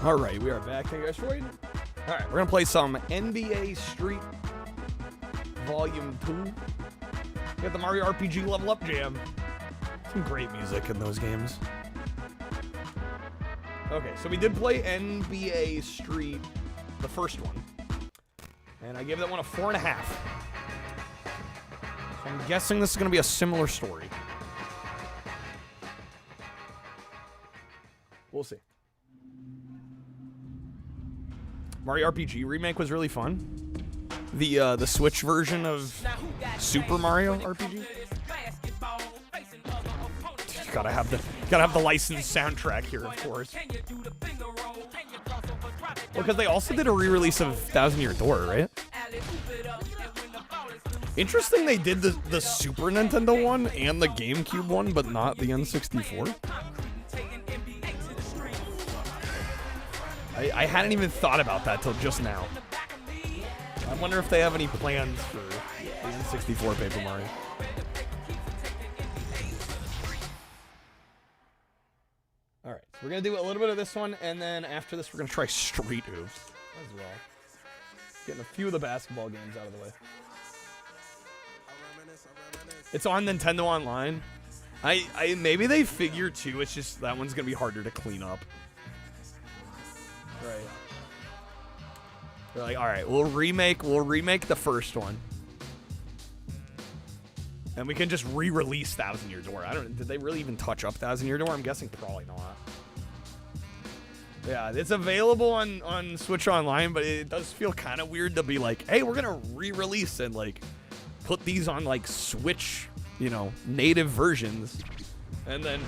All right, we are back. Thank you guys for waiting. All right, we're going to play some NBA Street Volume 2. We got the Mario RPG Level Up Jam. Some great music in those games. Okay, so we did play NBA Street, the first one. And I gave that one a 4.5. So I'm guessing this is going to be a similar story. We'll see. Mario RPG Remake was really fun. The Switch version of Super Mario RPG. Gotta have the licensed soundtrack here, of course. Well, because they also did a re-release of Thousand Year Door, right? Interesting they did the Super Nintendo one and the GameCube one, but not the N64. I hadn't even thought about that till just now. I wonder if they have any plans for the N64 Paper Mario. Alright, so we're going to do a little bit of this one, and then after this we're going to try Street Hoops as well. Getting a few of the basketball games out of the way. It's on Nintendo Online. Maybe they figure too, it's just that one's going to be harder to clean up. Right. They're like, alright, we'll remake the first one. And we can just re-release Thousand Year Door. Did they really even touch up Thousand Year Door? I'm guessing probably not. Yeah, it's available on Switch Online, but it does feel kind of weird to be like, hey, we're gonna re-release and like put these on like Switch, you know, native versions. And then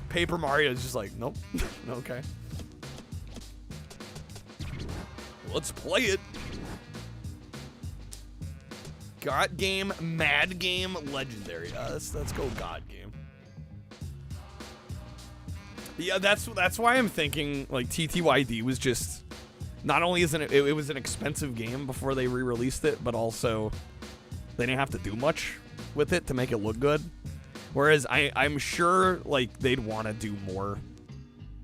Paper Mario is just like, nope. Okay. Let's play it. God Game, Mad Game, Legendary. Let's go God Game. Yeah, that's why I'm thinking like TTYD was just not only it was an expensive game before they re-released it, but also they didn't have to do much with it to make it look good. Whereas I'm sure like they'd want to do more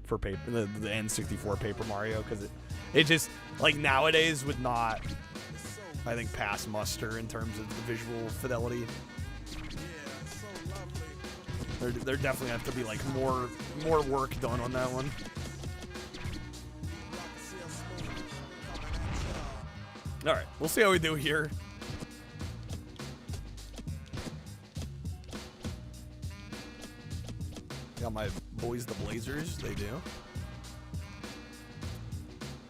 for the N64 Paper Mario, because it just like nowadays would not, I think, pass muster in terms of the visual fidelity. There definitely have to be like more work done on that one. All right, we'll see how we do here. Got my boys, the Blazers. They do.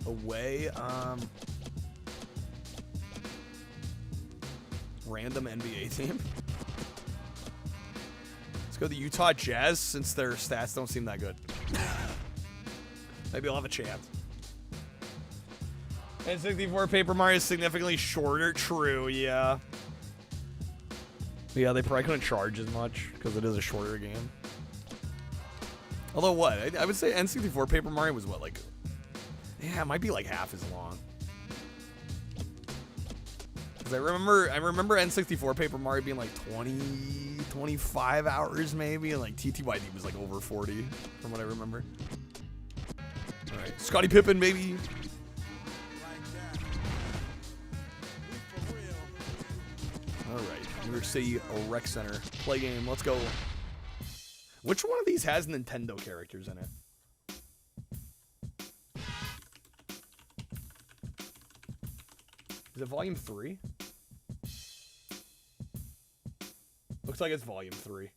Away, random NBA team. Let's go the Utah Jazz, since their stats don't seem that good. Maybe I'll have a chance. N64 Paper Mario is significantly shorter. True, yeah. Yeah, they probably couldn't charge as much because it is a shorter game. Although what? I would say N64 Paper Mario was what, like... Yeah, it might be like half as long. Because I remember N64 Paper Mario being like 25 hours maybe, and like TTYD was like over 40, from what I remember. Alright, Scottie Pippen, baby. Alright, New York City Rec Center. Play game, let's go. Which one of these has Nintendo characters in it? Is it Volume 3? Looks like it's Volume 3.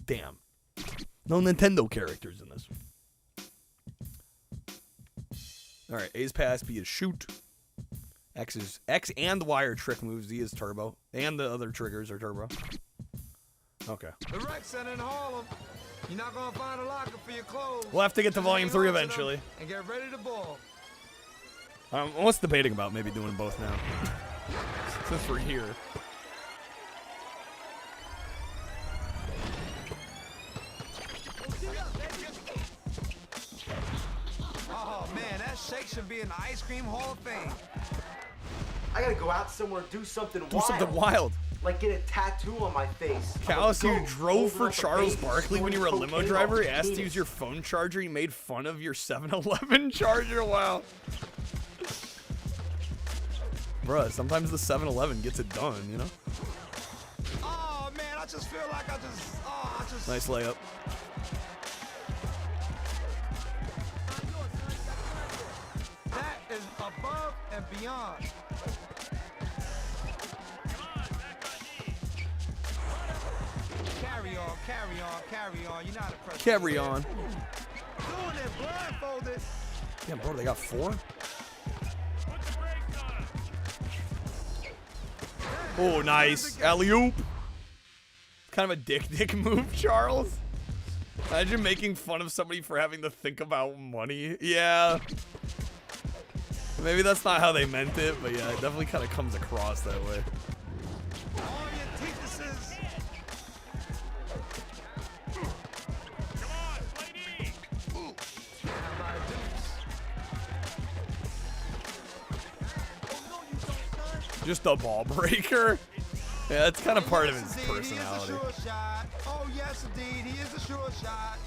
Damn. No Nintendo characters in this. Alright, A's pass, B is shoot. X and Y are trick moves, Z is turbo. And the other triggers are turbo. Okay. The rec center in Harlem. You're not gonna find a locker for your clothes. We'll have to get to Volume 3 eventually. And get ready to ball. I'm almost debating about maybe doing both now. Since we're here. Oh man, that shake should be in the Ice Cream Hall of Fame. I gotta go out somewhere, do something wild. Do something wild. Like get a tattoo on my face. Callus, you drove for Charles Barkley when you were a limo driver? He asked to use your phone charger. He made fun of your 7-Eleven charger. Wow. Bruh, sometimes the 7-Eleven gets it done, you know? Oh man, I just feel like I just... Nice layup. That is above and beyond. Carry on, carry on, carry on. You're not a person. Carry on. Doing it blindfolded. Damn, bro, they got 4? Oh, nice. Alley-oop. Kind of a dick move, Charles. Imagine making fun of somebody for having to think about money. Yeah. Maybe that's not how they meant it, but yeah, it definitely kind of comes across that way. Just a ball breaker. Yeah, that's kind of part of his personality. Oh, yes, indeed. He is a sure shot.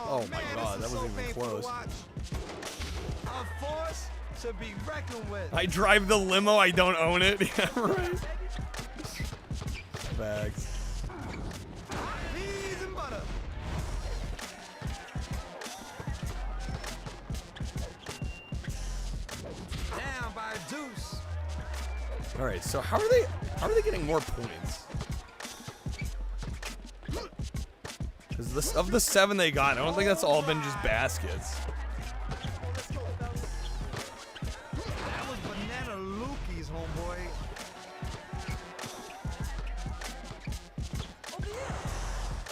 Oh my god, that wasn't even close. A force to be reckoned with. I drive the limo, I don't own it. Yeah, right. Bags. Peas and butter. Down by a deuce. All right, so how are they getting more points? Because this of the 7 they got, I don't think that's all been just baskets. That was banana lookies, homeboy.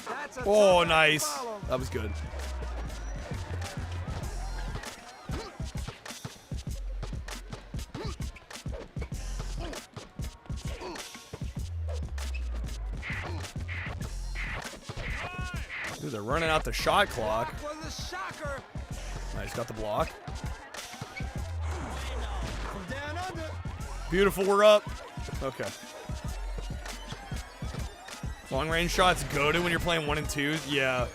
That's a Oh, nice. That was good. Dude, they're running out the shot clock. Nice, got the block. Beautiful, we're up. Okay. Long range shots goated when you're playing 1 and 2s. Yeah.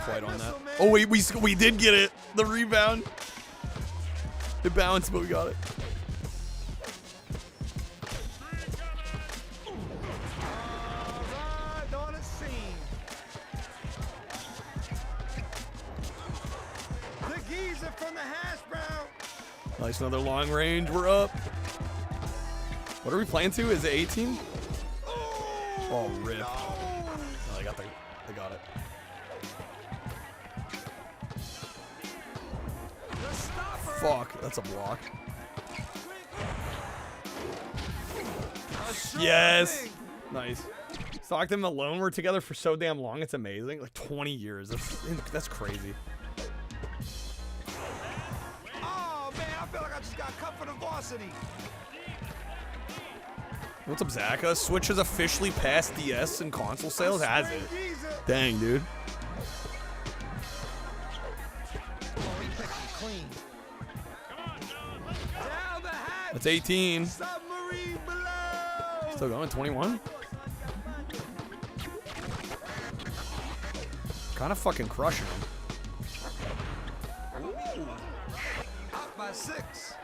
Quite on that. Oh wait, we did get it. The rebound. It bounced, but we got it. Nice, another long range. We're up. What are we playing to? Is it 18? Oh, rip. Oh, they got it. Fuck, that's a block. Yes. Nice. Stockton and Malone were together for so damn long. It's amazing. Like 20 years. That's crazy. I feel like I just got cut for the varsity. What's up, Zaka? Switch has officially passed DS and console sales, has it? Dang, dude. That's 18. Still going, 21. Kind of fucking crushing him. By 6.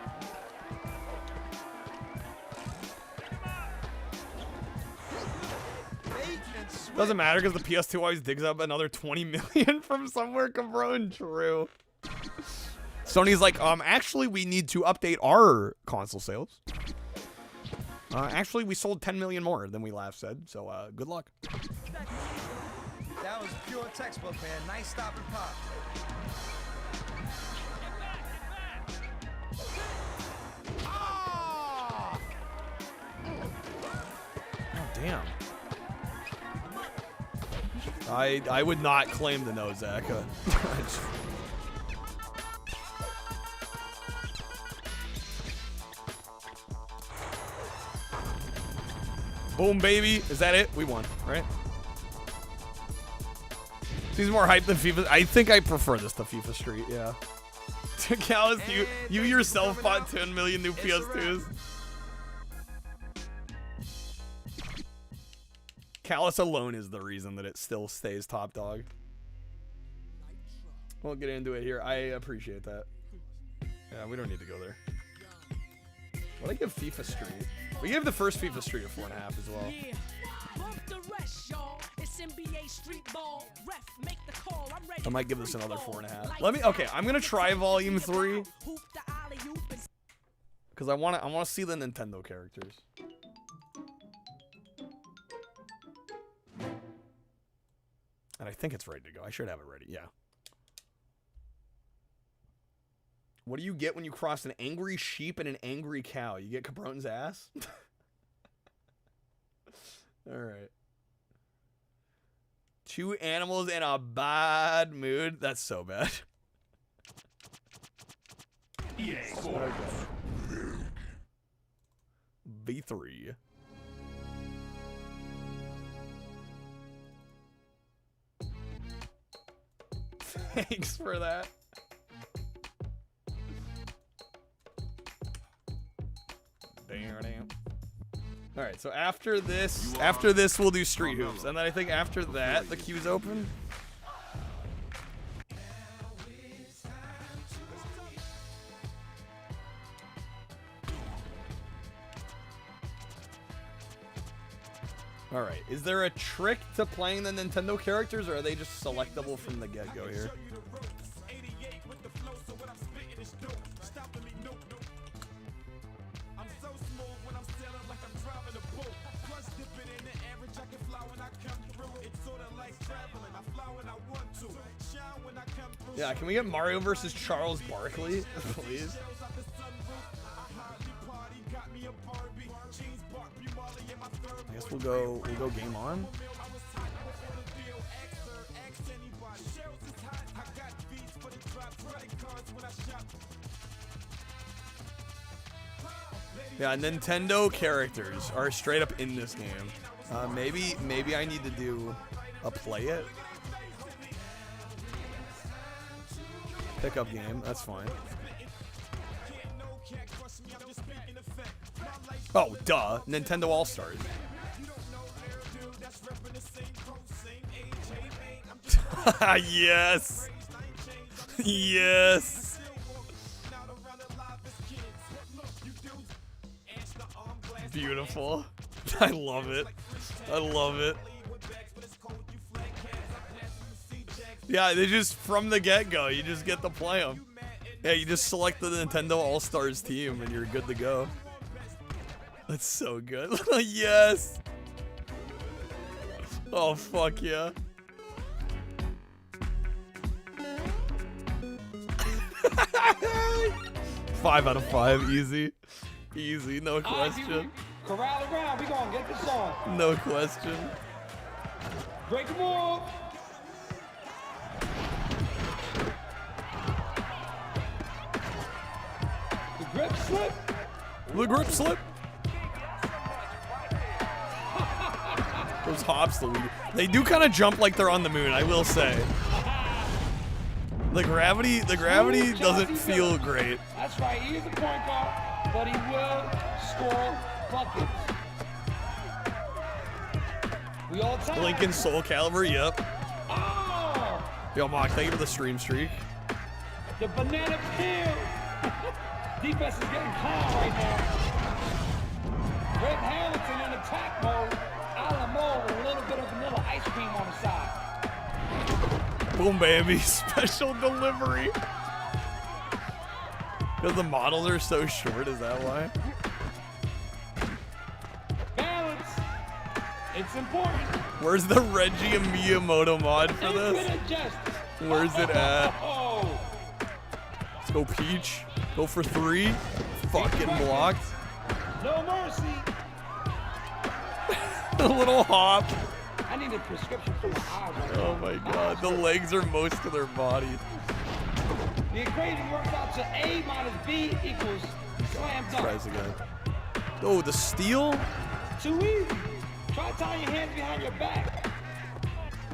Doesn't matter because the PS2 always digs up another 20 million from somewhere. Cabron, true. Sony's like, actually, we need to update our console sales. Actually, we sold 10 million more than we last said, so good luck. That was pure textbook, man. Nice stop and pop. Damn. I would not claim the no, Zaka. Boom, baby. Is that it? We won, right? Seems more hype than FIFA. I think I prefer this to FIFA Street, yeah. Callus, you yourself bought 10 million new PS2s. Callus alone is the reason that it still stays top dog. We'll get into it here. I appreciate that. Yeah, we don't need to go there. What do I give FIFA Street? We gave the first FIFA Street a 4.5 as well. I might give this another 4.5. Let me. Okay, I'm gonna try Volume 3 because I want to see the Nintendo characters. And I think it's ready to go. I should have it ready. Yeah. What do you get when you cross an angry sheep and an angry cow? You get Cabron's ass? All right. 2 animals in a bad mood. That's so bad. EA Okay. V3. Thanks for that. All right, so after this we'll do street hoops, and then I think after that the queue's open. All right, is there a trick to playing the Nintendo characters, or are they just selectable from the get-go here? Yeah, can we get Mario versus Charles Barkley, please? I guess we'll go game on. Yeah, Nintendo characters are straight up in this game. Maybe I need to do a play it. Pickup game, that's fine. Oh, duh. Nintendo All-Stars. Yes. Yes. Beautiful. I love it. I love it. Yeah, they just, from the get-go, you just get to play them. Yeah, you just select the Nintendo All-Stars team and you're good to go. That's so good. Yes. Oh, fuck yeah. Five out of 5, easy. Easy, no question. Corral around, we gonna get this on. No question. Break the move. The grip slip. The grip slip. Those hops, they do kind of jump like they're on the moon, I will say. The gravity doesn't feel great. That's right, he is the point guard, but he will score buckets. We all time. Lincoln Soul Calibur, yep. Oh! Yo, Mock, thank you for the stream streak. The banana peel. Defense is getting calm right now. Red Hamilton in attack mode. Alamo with a little bit of vanilla ice cream on the side. Boom, baby. Special delivery. Because the models are so short, is that why? Balance. It's important. Where's the Reggie and Miyamoto mod for this? Where's it at? Let's go Peach. Go for 3. Fucking blocked. No mercy. A little hop. I need a prescription for my eyes. Oh my god. The legs are most of their body. The equation works out to A minus B equals slam dunk. Tries again. Oh, the steal? Too easy. Try tying your hands behind your back.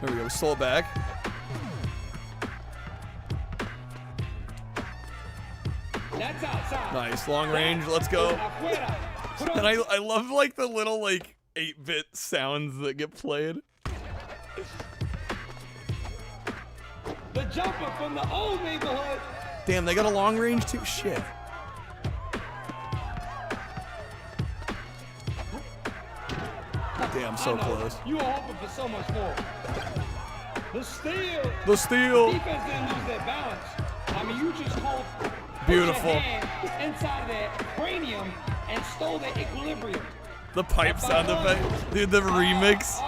There we go. We stole it back. That's outside. Nice. Long range. Let's go. And I love like the little like 8-bit sounds that get played. The jumper from the old neighborhood. Damn, they got a long range too. Shit. Damn, so close. You were hoping for so much more. The steal. The steal. The defense didn't lose their balance. I mean, you just hold beautiful your hand inside their cranium and stole their equilibrium. The pipe sound effect. Dude, the remix.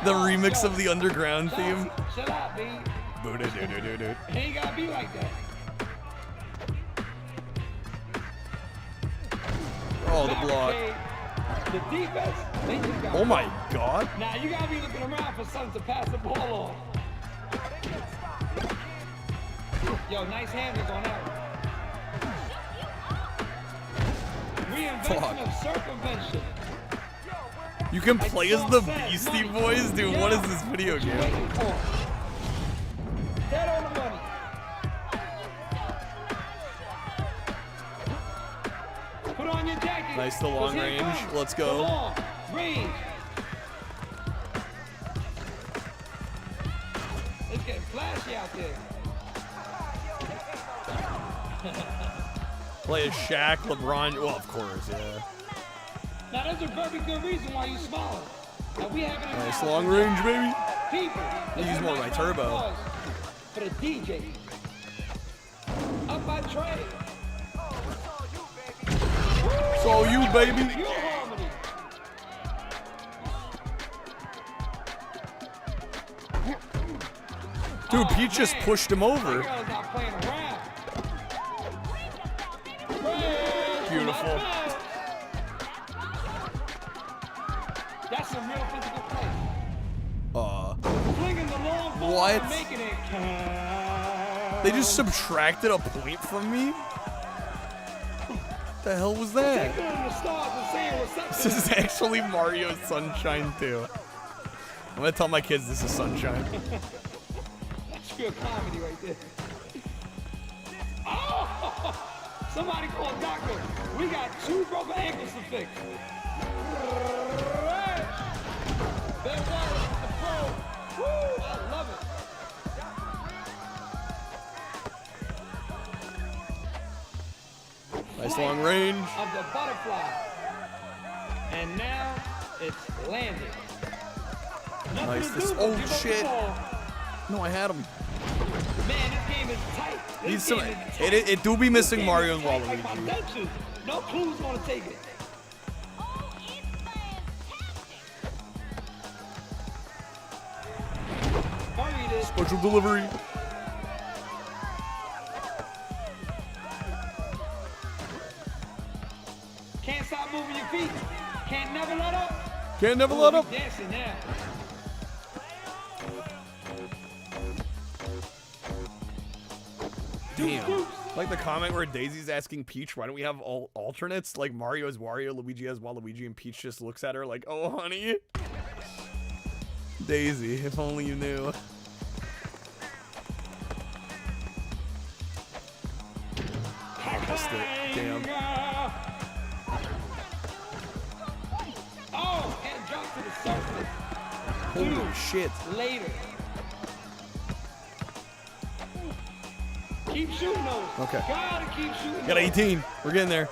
The remix of the underground theme. Chill out, B. Boo-doo-doo-doo-doo-doo. It ain't gotta be like that. Oh, the block. The defense, they just got oh my god. Now you gotta be looking around for something to pass the ball on. Yo, nice handles on that one. Reinvention of circumvention. You can play as the Beastie Boys? Dude, what is this video game? Dead on the money. Nice, the long range. Let's go. Long range. It's getting flashy out there. Play as Shaq, LeBron. Well, of course, yeah. Now, there's a very good reason why you smiling. Now, we have an Nice long range, baby. People. I use more of my turbo. For the DJ. Up by Trey. It's all you, baby. Pure harmony. Dude, Pete just pushed him over. Not playing around. Beautiful. That's some real physical play. Flinging the long ball What? and making it count. They just subtracted a point from me? What the hell was that? Taking on the stars and saying what's up. This is actually Mario Sunshine 2. I'm gonna tell my kids this is Sunshine. That's pure comedy right there. Oh! Somebody call a doctor. We got 2 broken ankles to fix. Ben Wallace, the pro. Woo! I love it. Nice long range. Of the butterfly. And now it's landed. Nice. This. Oh shit. No, I had him. Man, this game is tight. Needs some. It do be missing Mario and Waluigi. No clue's gonna take it. Special delivery. Can't stop moving your feet. Can't never let up. Can't never let up. Dancing now. Damn. Like the comment where Daisy's asking Peach, why don't we have all alternates? Like Mario has Wario, Luigi has Waluigi, and Peach just looks at her like, oh, honey. Daisy, if only you knew. I missed it. Damn. Oh, and drop to the surface. Holy shit. Later. Keep shooting those. Okay. Gotta keep shooting Got 18. We're getting there.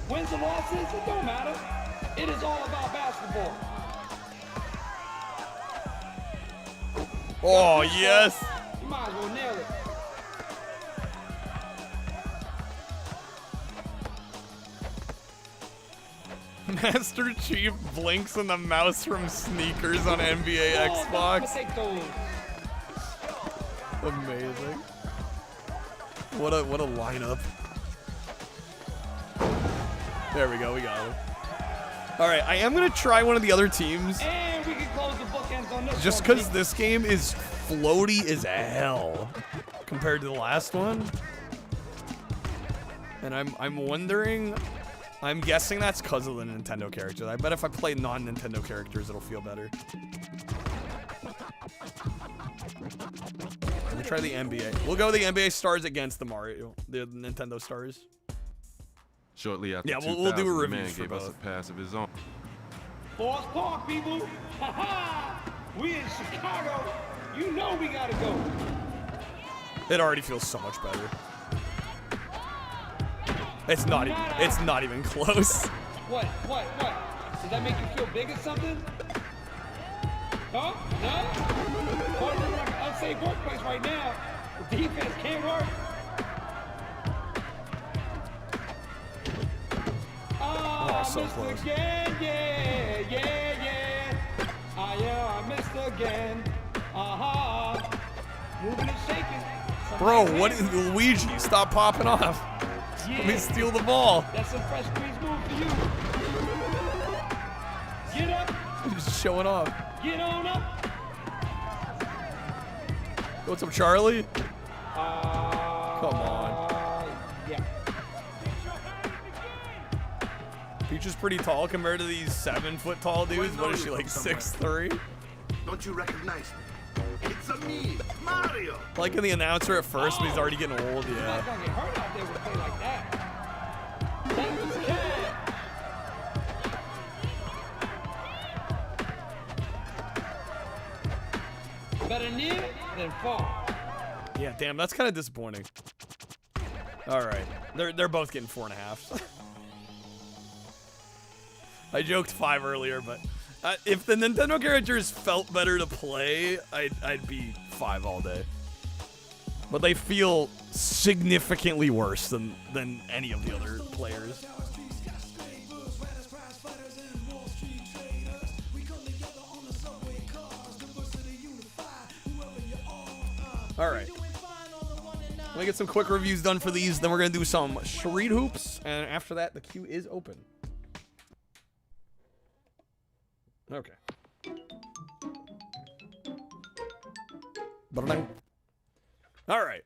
Wins or losses, it don't matter. It is all about basketball. Oh, yes. You might as well nail it. Master Chief blinks in the mouse from Sneakers on NBA Xbox. Amazing. What a lineup. There we go, we got him. Alright, I am gonna try one of the other teams. And we can close the bookends on this Just one. because this game is floaty as hell compared to the last one. And I'm wondering, I'm guessing that's because of the Nintendo characters. I bet if I play non-Nintendo characters, it'll feel better. Let me try the NBA. We'll go the NBA stars against the Nintendo stars. Shortly after, yeah, we'll do a review man for gave both. us a pass of his own. Forest Park, people. Ha ha! We in Chicago. You know we gotta go. It already feels so much better. It's not even close. What? Does that make you feel big or something? Huh? No? Part of like an unsafe workplace right now. The defense can't work. Oh, so missed close. again, yeah. I missed again. Moving and shaking. Bro, what is Luigi? Stop popping off. Yeah. Let me steal the ball. That's a fresh squeeze move for you. Get up. Just showing off. Get on up. What's up, Charlie? Come on. Yeah. Peach is pretty tall compared to these 7-foot tall dudes. What is she, like 6'3"? Don't you recognize me? It's me, Mario. Like in the announcer at first, but he's already getting old. Yeah. they would play like that. That was cat. Better near than far. Yeah, damn, that's kind of disappointing. All right, they're both getting 4.5. I joked 5 earlier, but if the Nintendo characters felt better to play, I'd be 5 all day. But they feel significantly worse than any of the other players. All right. Let me get some quick reviews done for these, then we're going to do some street hoops, and after that, the queue is open. Okay. All right.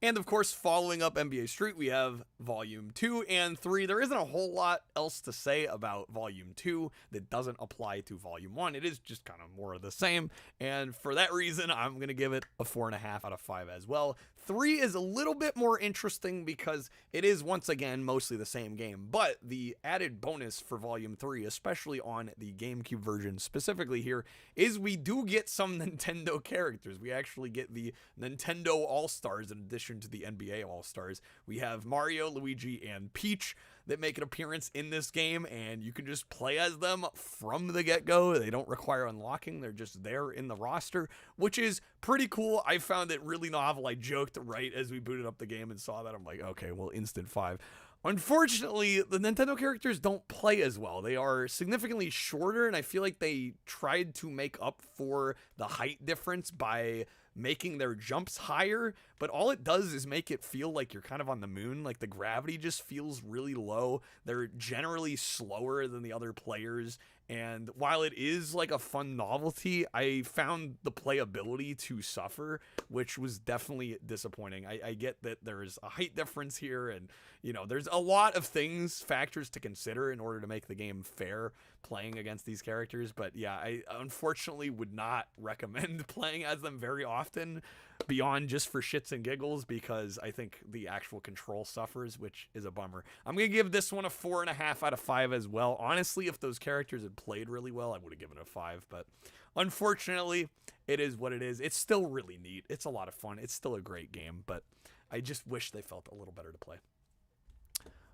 And of course, following up NBA Street, we have Volume 2 and 3. There isn't a whole lot else to say about Volume 2 that doesn't apply to Volume 1. It is just kind of more of the same. And for that reason, I'm going to give it a 4.5 out of 5 as well. 3 is a little bit more interesting because it is, once again, mostly the same game. But the added bonus for Volume 3, especially on the GameCube version specifically here, is we do get some Nintendo characters. We actually get the Nintendo All-Stars in addition to the NBA All-Stars. We have Mario, Luigi, and Peach that make an appearance in this game, and you can just play as them from the get-go. They don't require unlocking. They're just there in the roster, which is pretty cool. I found it really novel. I joked right as we booted up the game and saw that. I'm like, okay, well, instant 5. Unfortunately, the Nintendo characters don't play as well. They are significantly shorter, and I feel like they tried to make up for the height difference by making their jumps higher, but all it does is make it feel like you're kind of on the moon. Like the gravity just feels really low. They're generally slower than the other players, and while it is like a fun novelty, I found the playability to suffer, which was definitely disappointing. I get that there's a height difference here, and you know, there's a lot of factors to consider in order to make the game fair playing against these characters, but yeah, I unfortunately would not recommend playing as them very often beyond just for shits and giggles, because I think the actual control suffers, which is a bummer. I'm gonna give this one a 4.5 out of 5 as well. Honestly, if those characters had played really well, I would have given it a 5, but unfortunately, it is what it is. It's still really neat. It's a lot of fun. It's still a great game, but I just wish they felt a little better to play.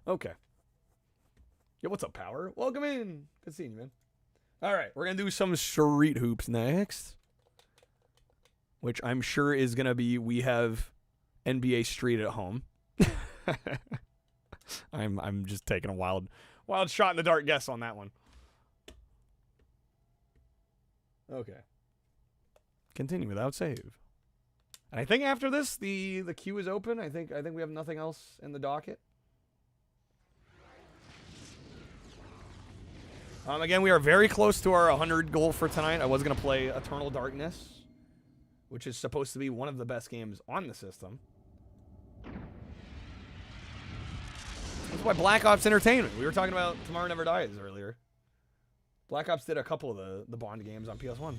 Okay. Yo, what's up, Power? Welcome in. Good seeing you, man. All right, we're going to do some street hoops next, which I'm sure is going to be, we have NBA Street at home. I'm just taking a wild shot in the dark guess on that one. Okay. Continue without save. And I think after this, the queue is open. I think we have nothing else in the docket. Again, we are very close to our 100 goal for tonight. I was going to play Eternal Darkness, which is supposed to be one of the best games on the system. That's why Black Ops Entertainment. We were talking about Tomorrow Never Dies earlier. Black Ops did a couple of the Bond games on PS1.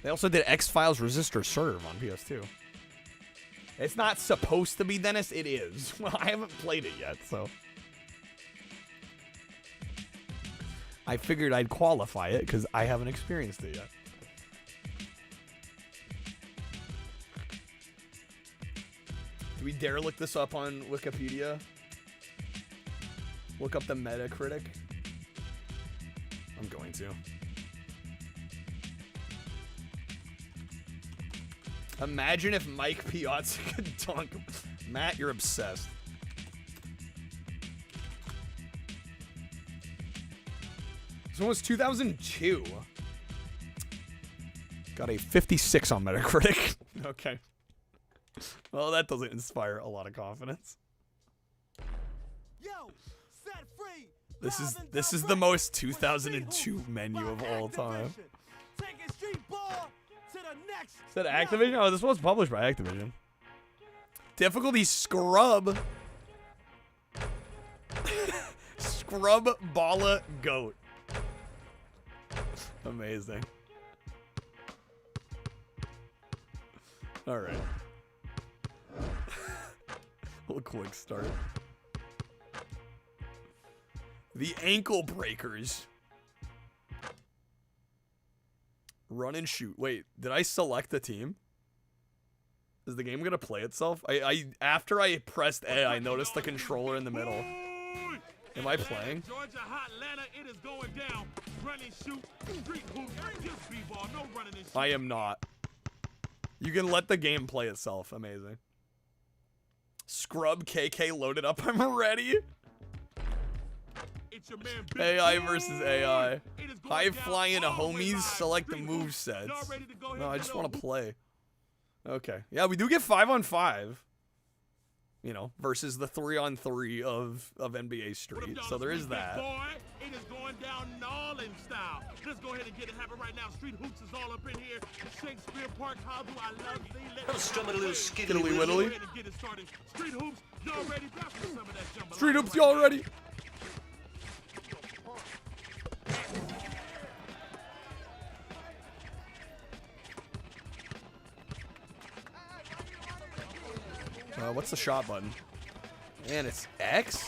They also did X-Files Resist or Serve on PS2. It's not supposed to be, Dennis. It is. Well, I haven't played it yet, so I figured I'd qualify it because I haven't experienced it yet. Do we dare look this up on Wikipedia? Look up the Metacritic? I'm going to. Imagine if Mike Piazza could dunk. Matt, you're obsessed. This one was 2002. Got a 56 on Metacritic. Okay. Well, that doesn't inspire a lot of confidence. Yo, set free. This is the most 2002 menu of all time. Taking street ball to the next. Is that Activision? Oh, this was published by Activision. Difficulty Scrub. Scrub Balla Goat. Amazing. All right. Little quick start. The ankle breakers. Run and shoot. Wait, did I select the team? Is the game gonna play itself? After I pressed A, I noticed the controller in the middle. Am I playing? Georgia, Atlanta, it is going down. Run and shoot. Street hoops. Just b-ball. No running and shoot. I am not. You can let the game play itself. Amazing. Scrub KK loaded up. I'm ready. It's your man, AI versus AI. High flying homies. Select the move sets. No, I just want to play. Okay. Yeah, we do get 5-on-5. You know, versus the 3-on-3 of NBA Street. So there is that. It is going down Nolan style. Let's go ahead and get it happen right now. Street hoops is all up in here. Shakespeare Park, how do I love thee? Let's strum it a little skiddly widdly. Get it started. Street hoops, y'all ready? Some of that jumbo. Street hoops, y'all ready? What's the shot button? Man, it's X?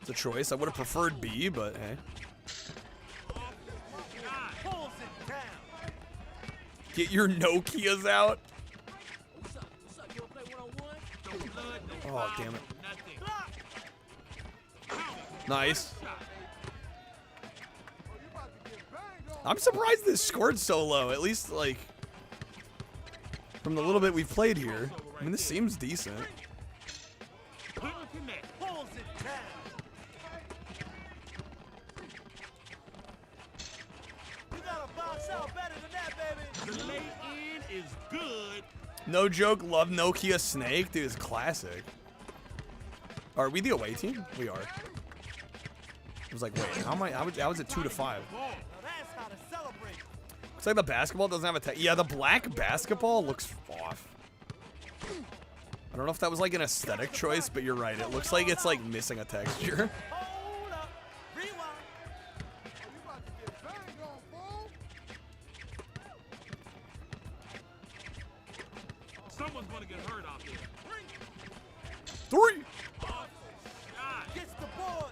It's a choice. I would have preferred B, but hey. Get your Nokias out. Oh, damn it. Nice. I'm surprised this scored so low. At least, like, from the little bit we've played here. I mean, this seems decent. No joke, love Nokia Snake. Dude, it's classic. Are we the away team? We are. I was like, wait, how am I? How was it 2-5? Looks like the basketball doesn't have a yeah, the black basketball looks off. I don't know if that was like an aesthetic choice, but you're right. It looks like it's like missing a texture. Someone's gonna get hurt out there. 3. Gets the board.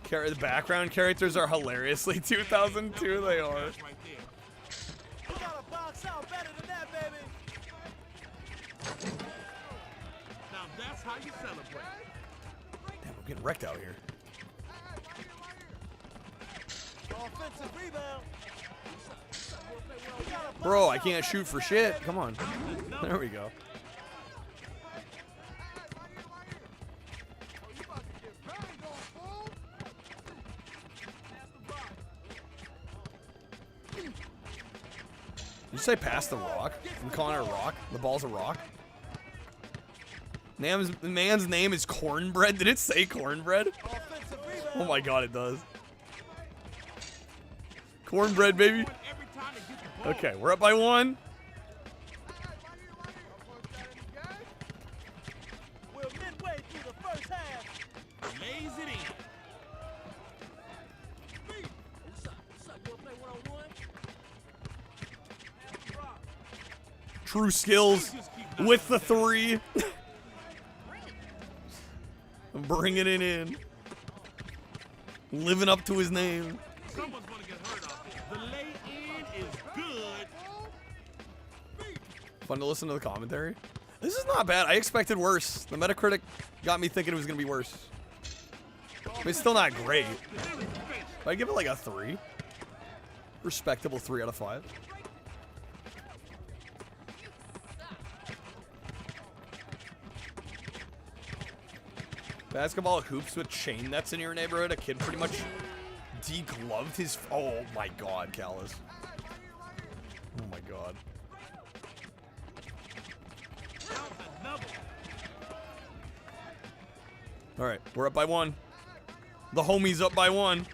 The background characters are hilariously 2002. They are. Now that's how you celebrate. Damn, we're getting wrecked out here. Offensive rebound. Bro, I can't shoot for shit. Come on. There we go. Did you say pass the rock? I'm calling it a rock. The ball's a rock. The man's name is Cornbread. Did it say Cornbread? Oh my god, it does. Cornbread, baby. Okay, we're up by 1. We're midway through the first half. Lays it in. True skills with the 3. Bringing it in. Living up to his name. Someone's gonna get hurt out there. The lay in is good. Fun to listen to the commentary. This is not bad. I expected worse. The Metacritic got me thinking it was gonna be worse. But it's still not great. But I give it like a 3. Respectable 3 out of 5. Basketball hoops with chain nets in your neighborhood. A kid pretty much degloved his. Oh my god, Callus. Oh my god. Alright, we're up by 1. The homie's up by 1.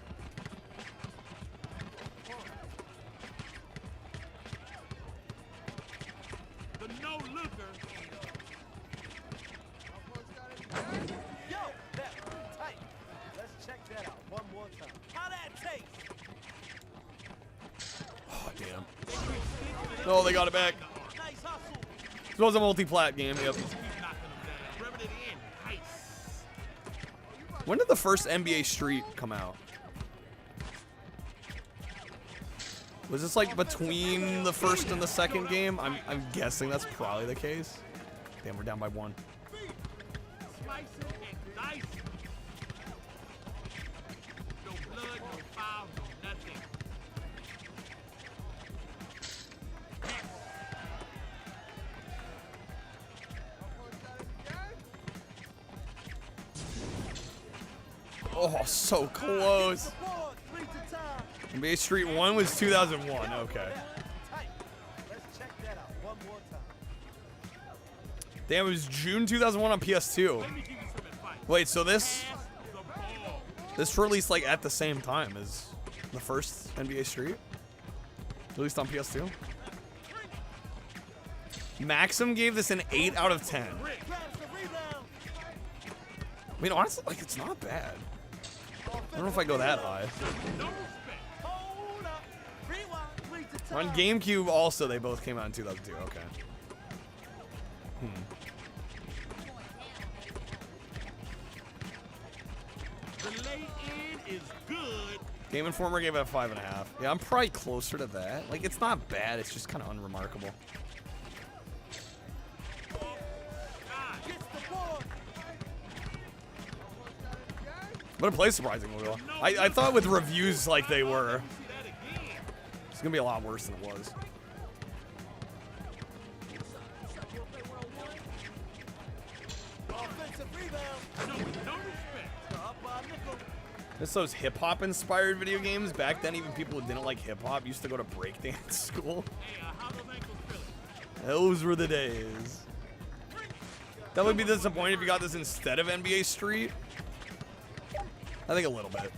Oh, damn. No, they got it back. This was a multi-plat game, yep. When did the first NBA Street come out? Was this like between the first and the second game? I'm guessing that's probably the case. Damn, we're down by 1. Oh, so close. NBA Street 1 was 2001. Okay. Damn, it was June 2001 on PS2. Wait, so this released like at the same time as the first NBA Street? Released on PS2? Maxim gave this an 8 out of 10. I mean, honestly, like, it's not bad. I don't know if I go that high. On GameCube, also, they both came out in 2002. Okay. Game Informer gave it a 5.5. Yeah, I'm probably closer to that. Like, it's not bad. It's just kind of unremarkable. But it plays surprisingly well. I thought with reviews like they were, it's gonna be a lot worse than it was. It's those hip-hop inspired video games. Back then, even people who didn't like hip-hop used to go to breakdance school. Those were the days. That would be disappointing if you got this instead of NBA Street. I think a little bit.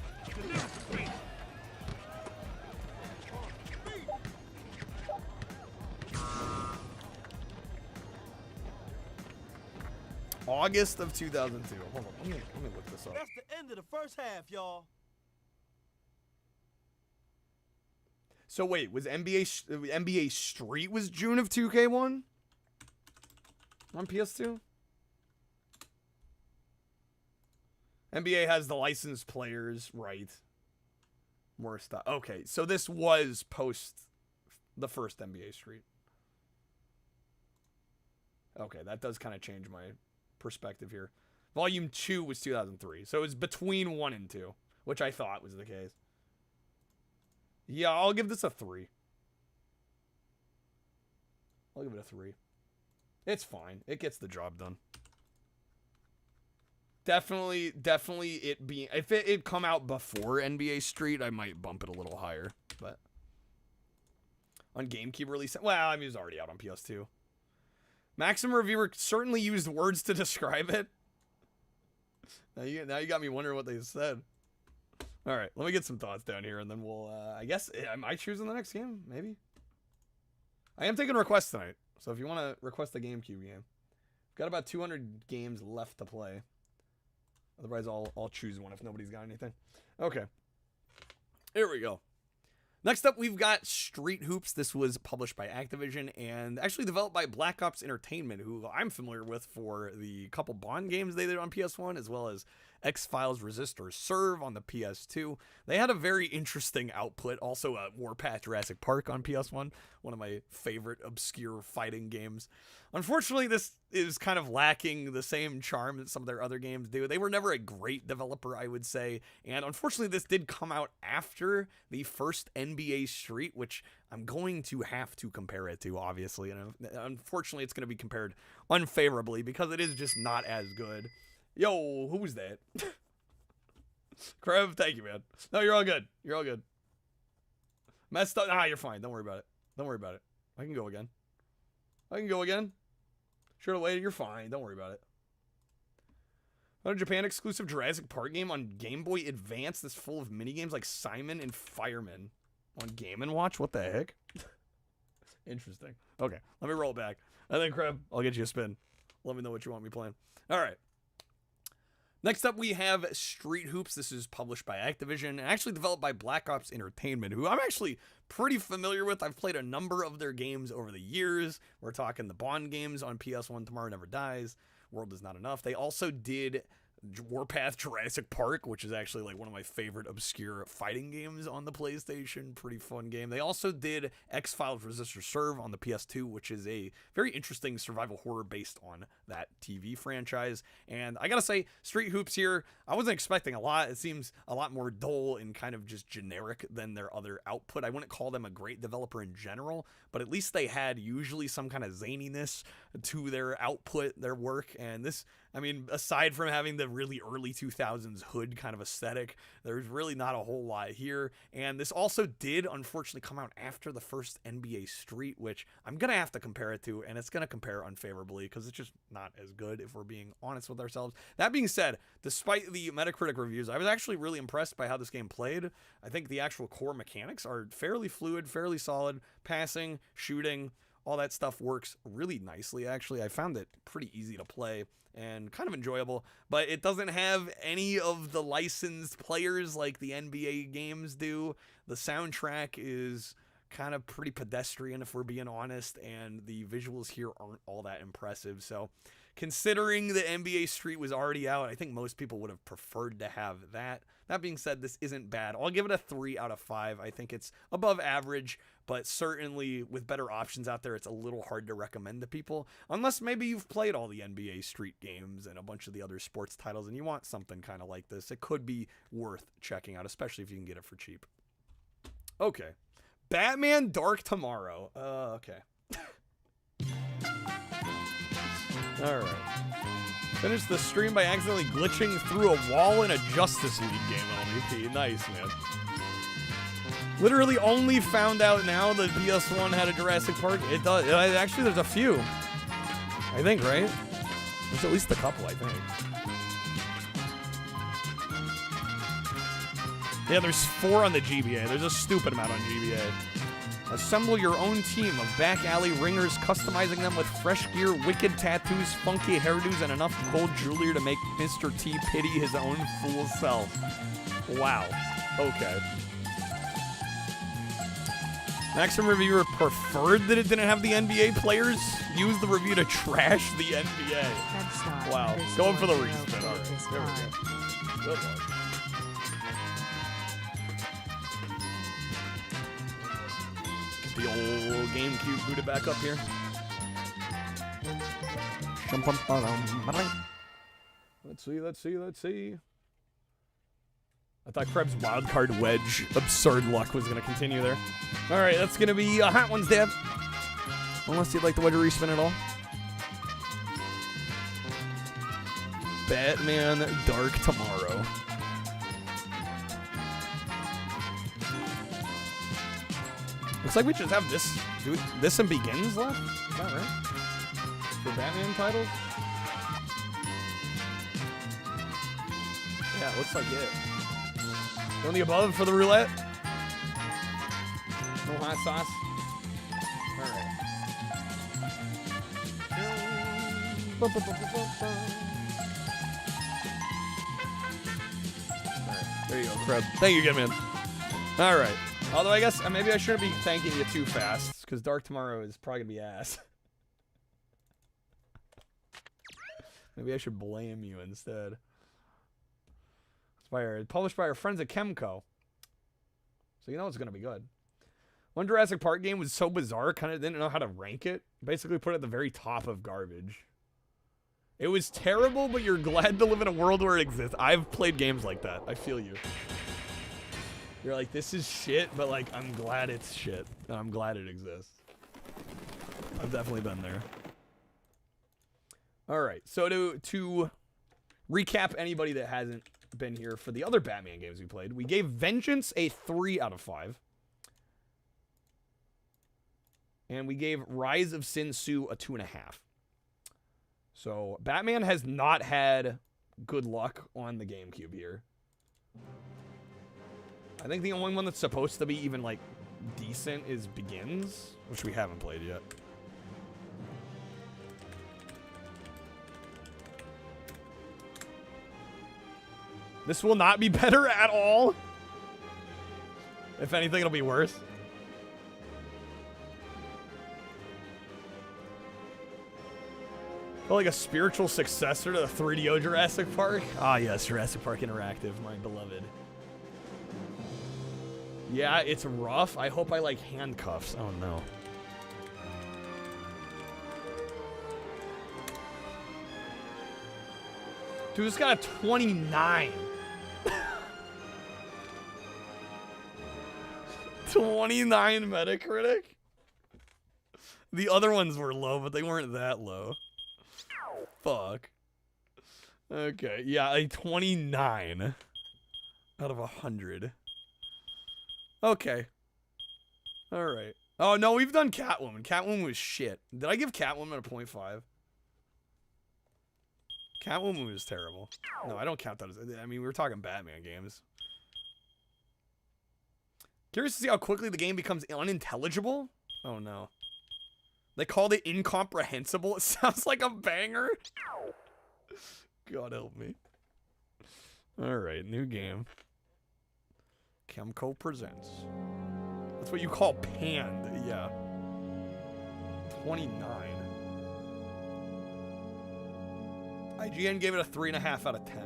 August of 2002. Hold on, let me look this up. That's the end of the first half, y'all. So wait, was NBA Street was June of 2K1 on PS2? NBA has the licensed players, right? More stuff. Okay, so this was post the first NBA Street. Okay, that does kind of change my perspective here. Volume 2 was 2003, so it was between 1 and 2, which I thought was the case. Yeah, I'll give this a 3. I'll give it a 3. It's fine. It gets the job done. Definitely it being, if it come out before NBA Street, I might bump it a little higher, but on GameCube release, well, I mean, it was already out on PS2. Maxim Reviewer certainly used words to describe it. Now you got me wondering what they said. All right, let me get some thoughts down here, and then we'll, I guess, am I choosing the next game? Maybe. I am taking requests tonight, so if you want to request a GameCube game. I've got about 200 games left to play. Otherwise, I'll choose one if nobody's got anything. Okay. Here we go. Next up, we've got Street Hoops. This was published by Activision and actually developed by Black Ops Entertainment, who I'm familiar with for the couple Bond games they did on PS1, as well as X-Files Resist or Serve on the PS2. They had a very interesting output. Also, Warpath Jurassic Park on PS1, one of my favorite obscure fighting games. Unfortunately, this is kind of lacking the same charm that some of their other games do. They were never a great developer, I would say. And unfortunately, this did come out after the first NBA Street, which I'm going to have to compare it to, obviously. And unfortunately, it's going to be compared unfavorably because it is just not as good. Yo, who was that? Krev, thank you, man. No, you're all good. You're all good. Messed up. Ah, you're fine. Don't worry about it. Don't worry about it. I can go again. I can go again. Should have waited. You're fine. Don't worry about it. A Japan exclusive Jurassic Park game on Game Boy Advance that's full of minigames like Simon and Fireman on Game & Watch? What the heck? Interesting. Okay, let me roll it back. And then, Kreb, I'll get you a spin. Let me know what you want me playing. All right. Next up, we have Street Hoops. This is published by Activision and actually developed by Black Ops Entertainment, who I'm actually pretty familiar with. I've played a number of their games over the years. We're talking the Bond games on PS1, Tomorrow Never Dies, World Is Not Enough. They also did Warpath Jurassic Park, which is actually like one of my favorite obscure fighting games on the PlayStation. Pretty fun game. They also did X-Files Resist or Serve on the PS2, which is a very interesting survival horror based on that TV franchise. And I gotta say, Street Hoops here, I wasn't expecting a lot. It seems a lot more dull and kind of just generic than their other output. I wouldn't call them a great developer in general, but at least they had usually some kind of zaniness to their output, their work. And this, I mean, aside from having the really early 2000s hood kind of aesthetic, there's really not a whole lot here. And this also did, unfortunately, come out after the first NBA Street, which I'm going to have to compare it to, and it's going to compare unfavorably because it's just not as good if we're being honest with ourselves. That being said, despite the Metacritic reviews, I was actually really impressed by how this game played. I think the actual core mechanics are fairly fluid, fairly solid. Passing, shooting, all that stuff works really nicely, actually. I found it pretty easy to play and kind of enjoyable, but it doesn't have any of the licensed players like the NBA games do. The soundtrack is kind of pretty pedestrian, if we're being honest, and the visuals here aren't all that impressive. So considering the NBA Street was already out, I think most people would have preferred to have that. That being said, this isn't bad. I'll give it a 3 out of 5. I think it's above average, but certainly with better options out there, it's a little hard to recommend to people, unless maybe you've played all the NBA Street games and a bunch of the other sports titles and you want something kind of like this. It could be worth checking out, especially if you can get it for cheap. Okay. Batman Dark Tomorrow. Okay. All right. Finished the stream by accidentally glitching through a wall in a Justice League game on LVP. Nice, man. Literally only found out now that PS1 had a Jurassic Park. It does. Actually, there's a few. I think, right? There's at least a couple, I think. Yeah, there's 4 on the GBA. There's a stupid amount on GBA. Assemble your own team of back alley ringers, customizing them with fresh gear, wicked tattoos, funky hairdos, and enough gold jewelry to make Mr. T pity his own fool self. Wow. Okay. Maximum reviewer preferred that it didn't have the NBA players. Use the review to trash the NBA. Wow. Going for the respin. All right. There we go. Good one. The old GameCube booted back up here. Let's see. I thought Krebs wildcard wedge absurd luck was going to continue there. All right, that's going to be a hot ones, Dad. Unless you'd like the wedge respin at all. Batman Dark Tomorrow. Looks like we just have this and Begins left. Is that right? For Batman titles? Yeah, it looks like it. On the above for the roulette. No hot sauce. Alright, there you go, Crud. Thank you, good man. Alright. Although I guess maybe I shouldn't be thanking you too fast, because Dark Tomorrow is probably gonna be ass. Maybe I should blame you instead. It's published by our friends at Chemco. So you know it's gonna be good. One Jurassic Park game was so bizarre, kind of didn't know how to rank it. Basically put it at the very top of garbage. It was terrible, but you're glad to live in a world where it exists. I've played games like that. I feel you. You're like, this is shit, but like, I'm glad it's shit. And I'm glad it exists. I've definitely been there. All right, so to recap anybody that hasn't been here for the other Batman games we played, we gave Vengeance a 3 out of 5. And we gave Rise of Sin Tzu a 2.5. So Batman has not had good luck on the GameCube here. I think the only one that's supposed to be even, like, decent is Begins, which we haven't played yet. This will not be better at all. If anything, it'll be worse. Felt like a spiritual successor to the 3DO Jurassic Park. Ah, yes, Jurassic Park Interactive, my beloved. Yeah, it's rough. I hope I like handcuffs. Oh, no. Dude, this got a 29. 29 Metacritic? The other ones were low, but they weren't that low. Fuck. Okay, yeah, a 29 out of 100. Okay. Alright. Oh, no, we've done Catwoman. Catwoman was shit. Did I give Catwoman a 0.5? Catwoman was terrible. No, I don't count that as... I mean, we were talking Batman games. Curious to see how quickly the game becomes unintelligible? Oh, no. They called it incomprehensible. It sounds like a banger. God help me. Alright, new game. Chemco presents. That's what you call panned, yeah. 29. IGN gave it a 3.5 out of 10.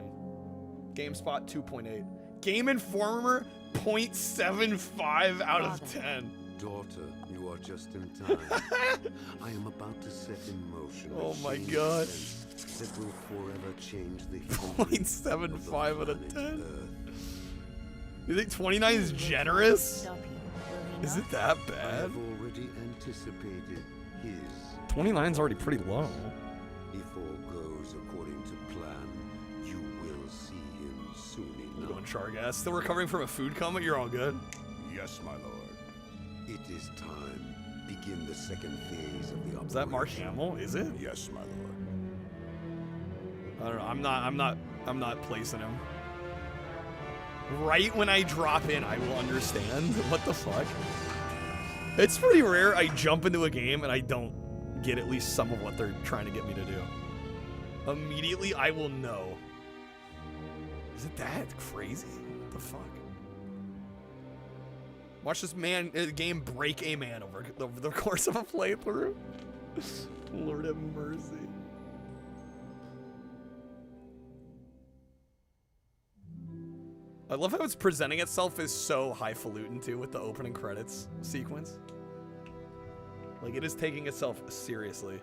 GameSpot 2.8. Game Informer 0.75 out of 10. Daughter, you are just in time. I am about to set in motion. Oh my god. That will forever change the 0.75 out of 10. You think 29 is generous? Is it that bad? I've already anticipated his. 29 is already pretty low. If all goes according to plan, you will see him soon enough. You're going Chargas. Still recovering from a food coma? You're all good? Yes, my lord. It is time. Begin the second phase of the operation. Is that Mark Hamill? Is it? Yes, my lord. I don't know. I'm not placing him. Right when I drop in, I will understand. What the fuck? It's pretty rare I jump into a game and I don't get at least some of what they're trying to get me to do. Immediately, I will know. Is it that crazy? What the fuck? Watch this game break a man over the course of a playthrough. Lord have mercy. I love how it's presenting itself as so highfalutin too with the opening credits sequence. Like it is taking itself seriously.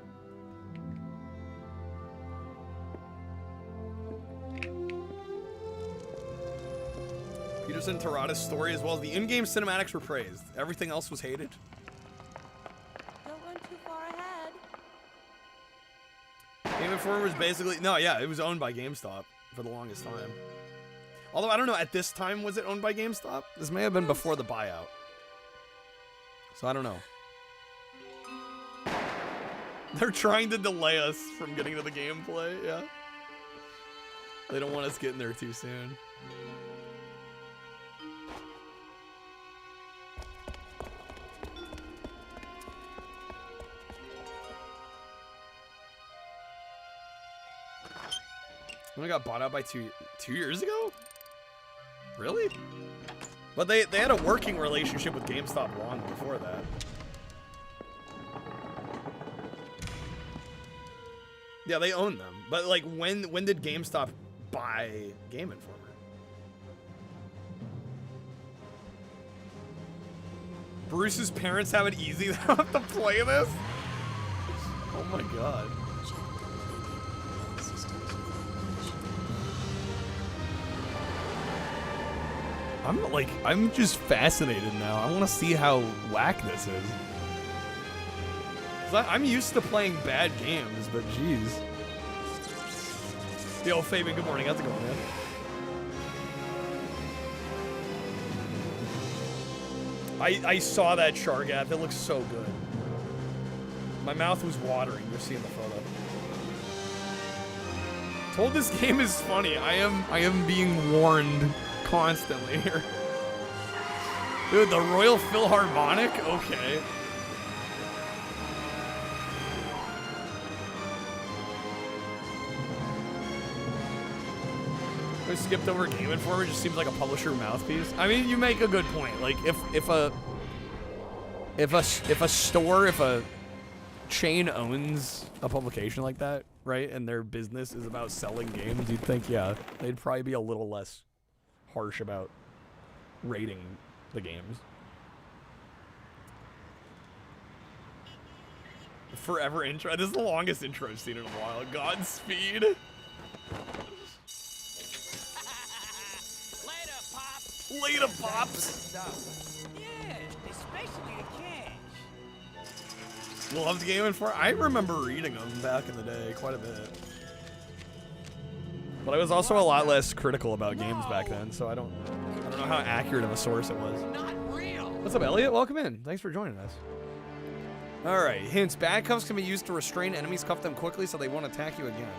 Peterson Terada's story as well as the in-game cinematics were praised. Everything else was hated. Don't run too far ahead. Game Informer was basically... No, yeah, it was owned by GameStop for the longest time. Although, I don't know, at this time, was it owned by GameStop? This may have been before the buyout. So, I don't know. They're trying to delay us from getting to the gameplay, yeah. They don't want us getting there too soon. When I got bought out by two years ago? Really? But they had a working relationship with GameStop long before that. Yeah, they own them. But like when did GameStop buy Game Informer? Bruce's parents have it easy. They don't have to play this? Oh my god. I'm just fascinated now. I want to see how whack this is. I'm used to playing bad games, but jeez. Yo, Fabian, good morning. How's it going, man? I saw that Chargap. It looks so good. My mouth was watering just seeing the photo. Told this game is funny. I am being warned constantly here. Dude, the Royal Philharmonic? Okay. I skipped over Game Informer. It just seems like a publisher mouthpiece. I mean, you make a good point. Like, if a chain owns a publication like that, right, and their business is about selling games, you'd think, yeah, they'd probably be a little less harsh about rating the games. Forever intro. This is the longest intro I've seen in a while. Godspeed. Later, Pops. Yeah, especially the cash. Loved Game Informer. I remember reading them back in the day quite a bit. But I was also a lot less critical about games back then, so I don't know how accurate of a source it was. Not real. What's up, Elliot? Welcome in. Thanks for joining us. Alright, hints. Bad cuffs can be used to restrain enemies. Cuff them quickly so they won't attack you again.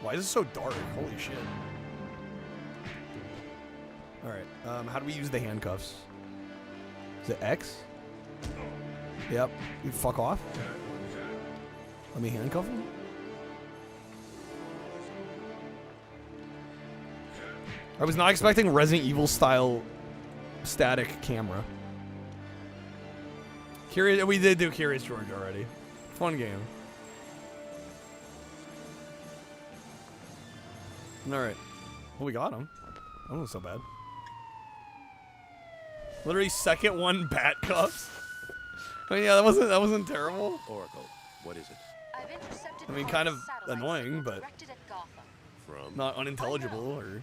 Why is it so dark? Holy shit. Alright, how do we use the handcuffs? Is it X? Yep. You fuck off. Let me handcuff him? I was not expecting Resident Evil style static camera. We did do Curious George already. Fun game. Alright. Well, we got him. That wasn't so bad. Literally second one bat cuffs. I mean, yeah, that wasn't terrible. Oracle, what is it? I mean, kind of annoying, but not unintelligible or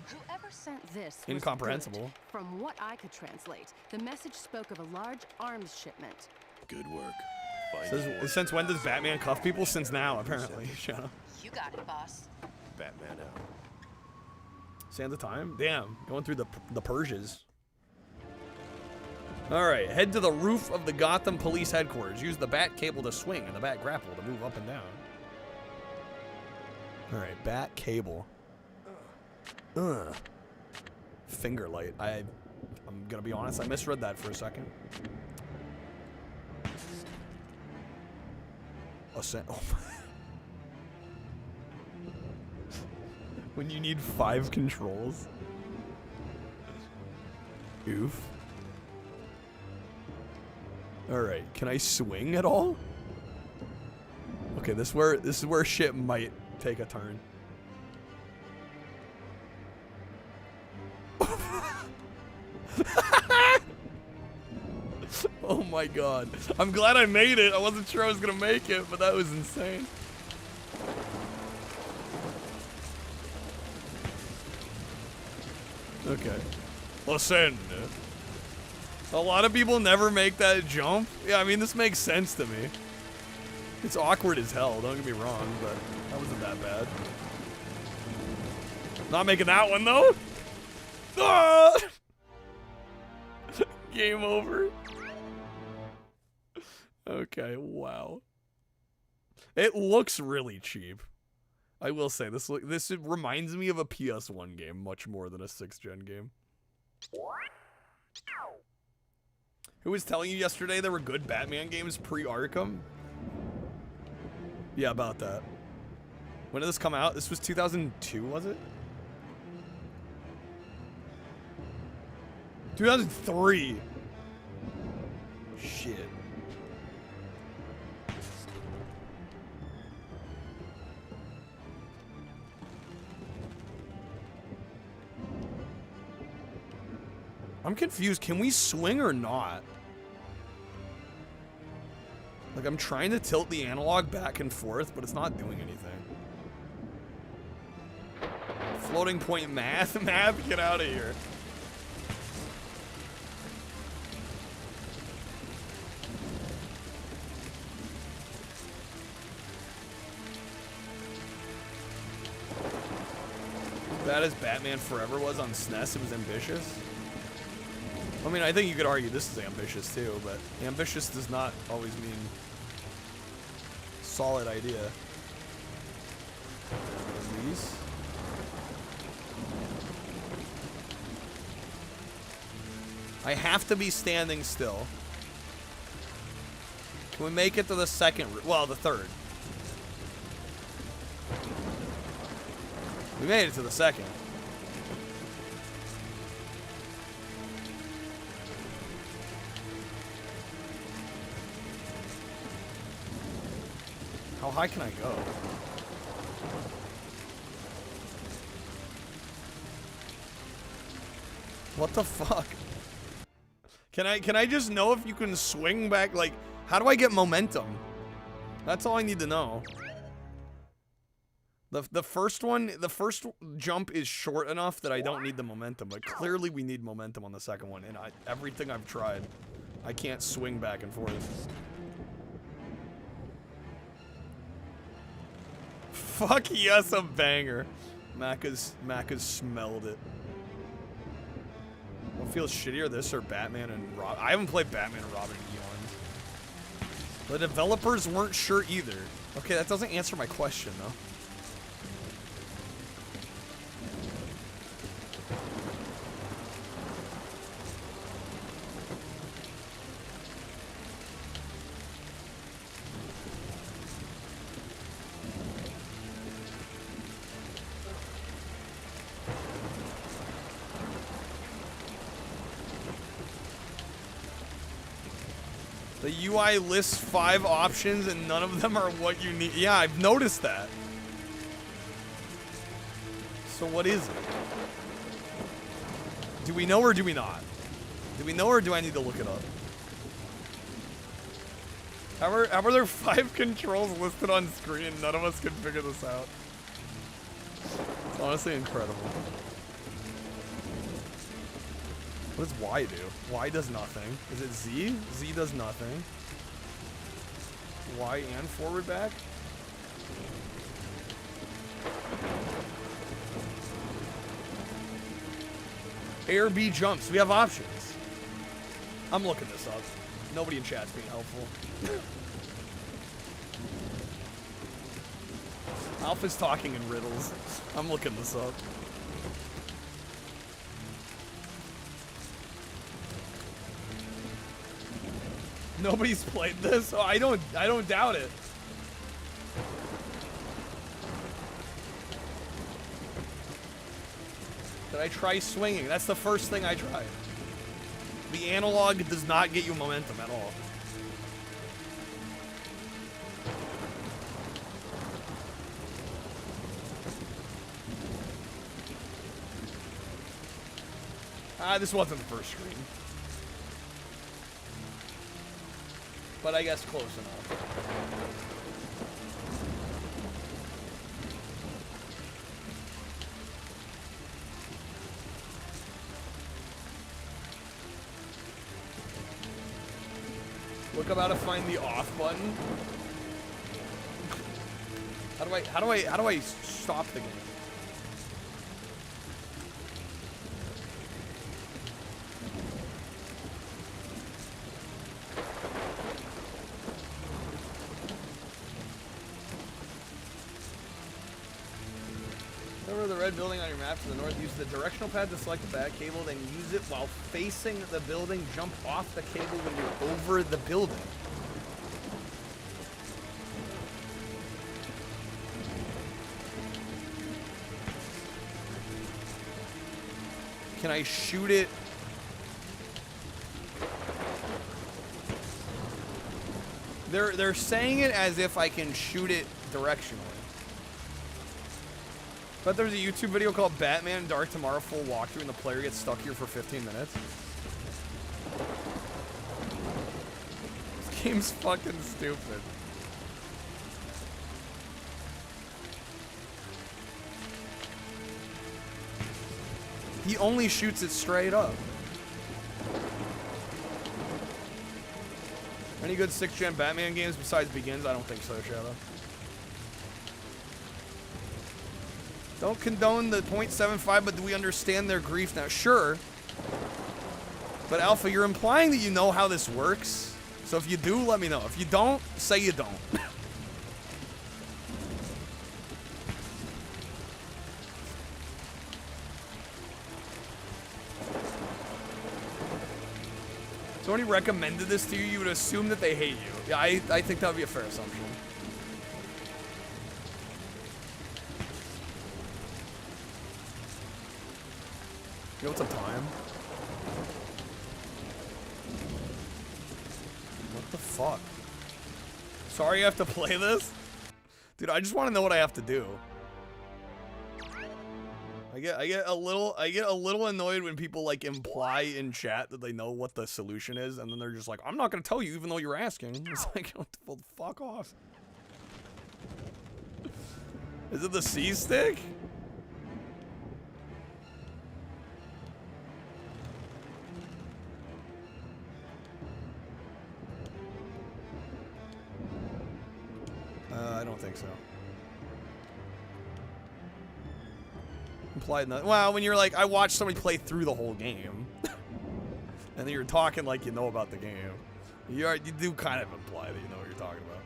incomprehensible. From what I could translate, the message spoke of a large arms shipment. Good work. Since when does Batman cuff people? Since now, apparently. Shut up. You got it, boss. Batman out. Santa time? Damn, going through the purges. Alright, head to the roof of the Gotham Police Headquarters. Use the bat cable to swing and the bat grapple to move up and down. Alright, bat cable. Finger light. I'm gonna be honest, I misread that for a second. Oh. When you need 5 controls. Oof. Alright, can I swing at all? Okay, this is where shit might take a turn. Oh my god. I'm glad I made it. I wasn't sure I was gonna make it, but that was insane. Okay. Listen. A lot of people never make that jump. Yeah, I mean, this makes sense to me. It's awkward as hell, don't get me wrong, but that wasn't that bad. Not making that one, though. Ah! Game over. Okay, wow. It looks really cheap. I will say, this reminds me of a PS1 game much more than a 6th gen game. Who was telling you yesterday there were good Batman games pre-Arkham? Yeah, about that. When did this come out? This was 2002, was it? 2003. Shit. I'm confused. Can we swing or not? Like, I'm trying to tilt the analog back and forth, but it's not doing anything. Floating point math? Math? Get out of here. Bad as Batman Forever was on SNES, it was ambitious. I mean, I think you could argue this is ambitious too, but ambitious does not always mean solid idea. These. I have to be standing still. Can we make it to the 2nd? Well, the 3rd. We made it to the second. How high can I go? What the fuck? Can I just know if you can swing back? Like, how do I get momentum? That's all I need to know. The first jump is short enough that I don't need the momentum, but clearly we need momentum on the second one, and everything I've tried, I can't swing back and forth. Fuck yes, a banger. Macca's smelled it. What feels shittier, this or Batman and Robin? I haven't played Batman and Robin in eons. The developers weren't sure either. Okay, that doesn't answer my question though. The UI lists 5 options and none of them are what you need. Yeah, I've noticed that. So what is it? Do we know or do we not? Do we know or do I need to look it up? How are there 5 controls listed on screen and none of us can figure this out? It's honestly incredible. What does Y do? Y does nothing. Is it Z? Z does nothing. Y and forward back? A or B jumps. We have options. I'm looking this up. Nobody in chat's being helpful. Alpha's talking in riddles. I'm looking this up. Nobody's played this? Oh, I don't doubt it. Did I try swinging? That's the first thing I tried. The analog does not get you momentum at all. This wasn't the first screen. But I guess close enough. Look up how to find the off button. How do I stop the game? The red building on your map to the north, use the directional pad to select the back cable, then use it while facing the building. Jump off the cable when you're over the building. Can I shoot it? They're saying it as if I can shoot it directionally. But there's a YouTube video called Batman Dark Tomorrow full walkthrough and the player gets stuck here for 15 minutes. This game's fucking stupid. He only shoots it straight up. Any good 6th gen Batman games besides Begins? I don't think so, Shadow. Don't condone the 0.75, but do we understand their grief now? Sure. But Alpha, you're implying that you know how this works. So if you do, let me know. If you don't, say you don't. Somebody recommended this to you, you would assume that they hate you. Yeah, I think that would be a fair assumption. Yo, what's up, time? What the fuck? Sorry you have to play this? Dude, I just want to know what I have to do. I get a little annoyed when people like imply in chat that they know what the solution is, and then they're just like, I'm not gonna tell you even though you're asking. It's like, well, fuck off. Is it the C stick? I don't think so. Implied nothing. Well, when you're like, I watched somebody play through the whole game, and then you're talking like you know about the game. You do kind of imply that you know what you're talking about.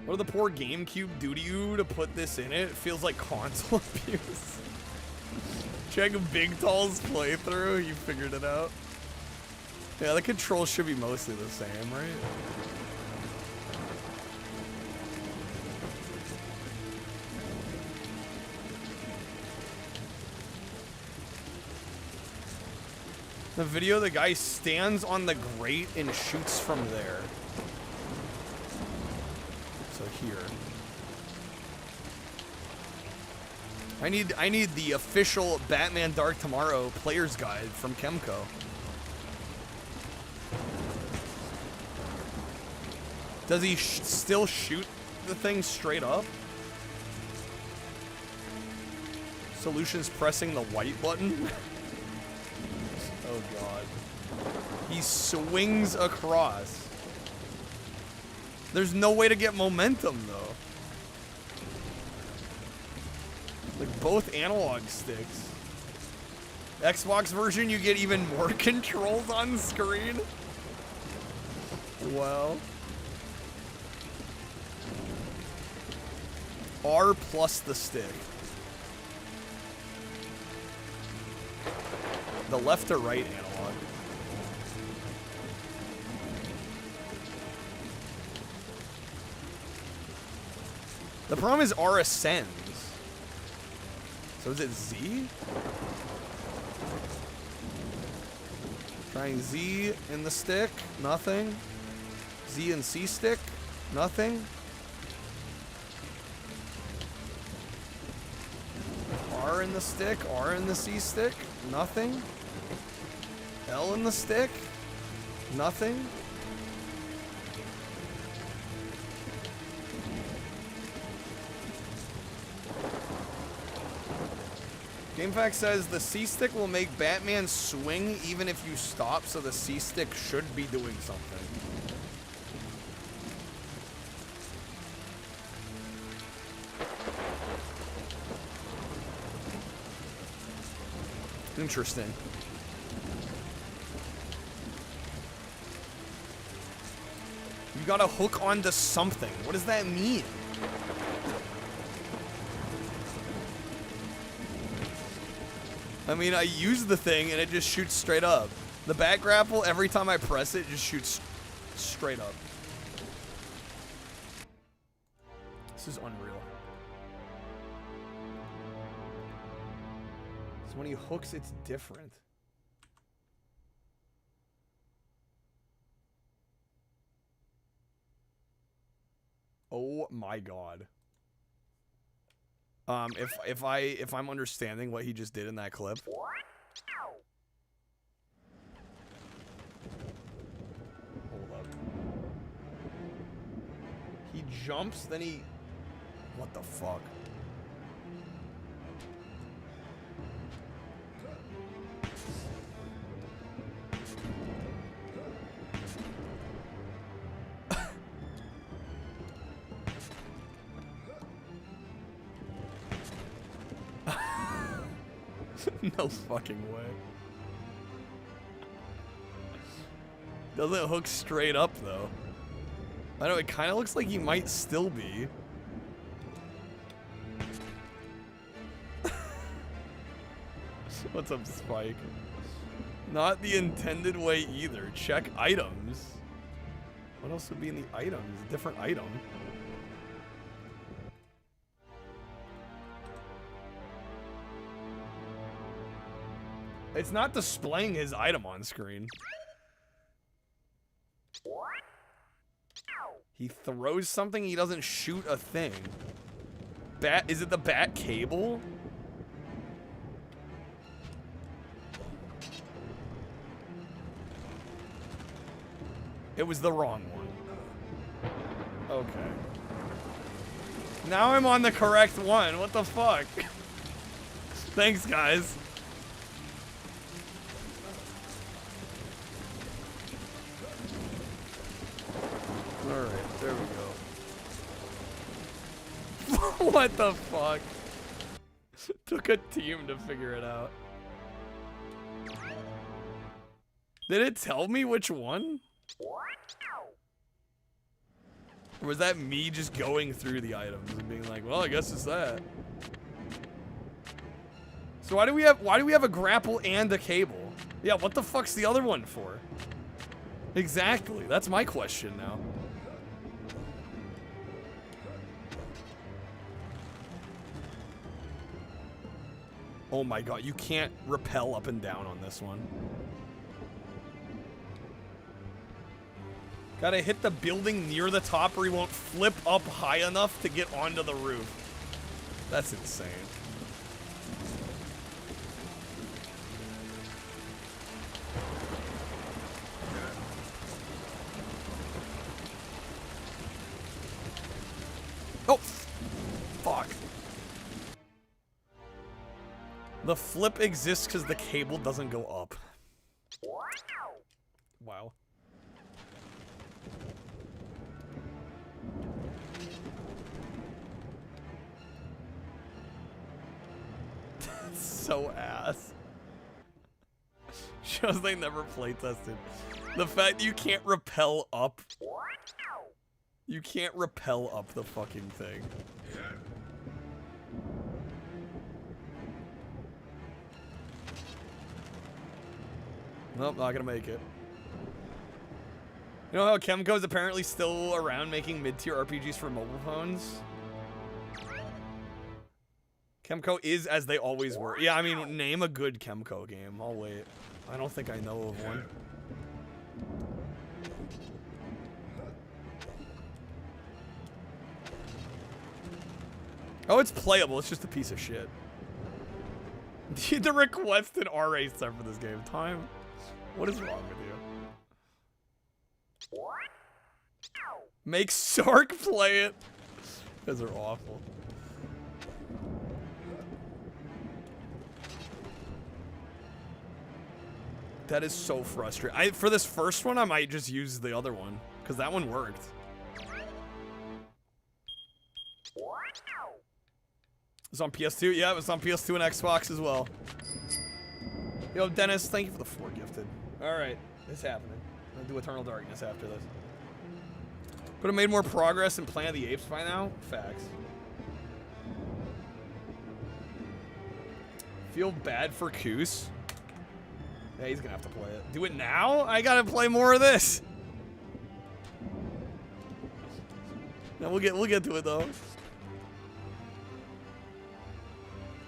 What did the poor GameCube do to you to put this in it? It feels like console abuse. Check Big Tall's playthrough. You figured it out. Yeah, the controls should be mostly the same, right? The video, the guy stands on the grate and shoots from there. So here. I need the official Batman Dark Tomorrow player's guide from Chemco. Does he still shoot the thing straight up? Solutions pressing the white button? Oh god. He swings across. There's no way to get momentum though. Like both analog sticks. Xbox version, you get even more controls on screen. Well. R plus the stick. The left or right analog. The problem is R ascends. So is it Z? Trying Z in the stick, nothing. Z and C stick, nothing. R in the stick, R in the C stick, nothing. L in the stick, nothing. GameFAQs says the C stick will make Batman swing even if you stop, so the C stick should be doing something. Interesting. You gotta hook onto something. What does that mean? I mean, I use the thing and it just shoots straight up. The back grapple, every time I press it, just shoots straight up. This is unreal. So when he hooks, it's different. Oh my god. If I'm understanding what he just did in that clip. Hold up. He jumps, then he... What the fuck? No fucking way. Doesn't hook straight up though. I know, it kind of looks like he might still be. What's up, Spike? Not the intended way either. Check items. What else would be in the items? A different item. It's not displaying his item on screen. He throws something, he doesn't shoot a thing. Bat, is it the bat cable? It was the wrong one. Okay. Now I'm on the correct one. What the fuck? Thanks, guys. Alright, there we go. What the fuck? Took a team to figure it out. Did it tell me which one? Or was that me just going through the items and being like, well, I guess it's that. So why do we have a grapple and a cable? Yeah, what the fuck's the other one for? Exactly. That's my question now. Oh my god, you can't rappel up and down on this one. Gotta hit the building near the top or he won't flip up high enough to get onto the roof. That's insane. Oh! Fuck. The flip exists because the cable doesn't go up. Wow. So ass. Shows they never play tested. The fact you can't rappel up. You can't rappel up the fucking thing. Nope, not gonna make it. You know how Chemco's apparently still around making mid-tier RPGs for mobile phones? Chemco is as they always were. Yeah, I mean, name a good Chemco game. I'll wait. I don't think I know of one. Oh, it's playable. It's just a piece of shit. Need to request an RA set for this game. Time? What is wrong with you? Make Sark play it. Those are awful. That is so frustrating. For this first one, I might just use the other one, because that one worked. It's on PS2. Yeah, it's on PS2 and Xbox as well. Yo, Dennis, thank you for the 4 gifted. Alright, it's happening. I'm gonna do Eternal Darkness after this. Could have made more progress in Planet of the Apes by now. Facts. Feel bad for Koos. Yeah, he's gonna have to play it. Do it now? I gotta play more of this. No, we'll get to it though.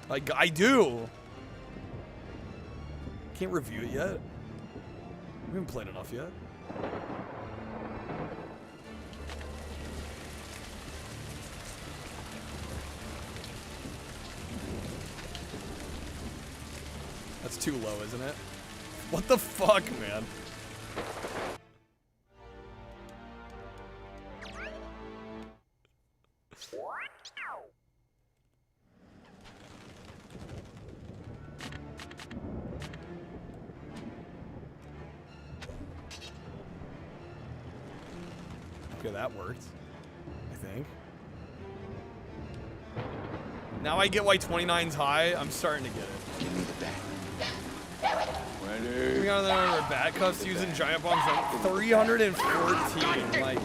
Like I do. Can't review it yet. We haven't played enough yet. That's too low, isn't it? What the fuck, man? Okay, that worked. I think. Now I get why 29's high. I'm starting to get it. Give me the bat. Ready. We got another bat cuffs using giant bombs like 314. My god.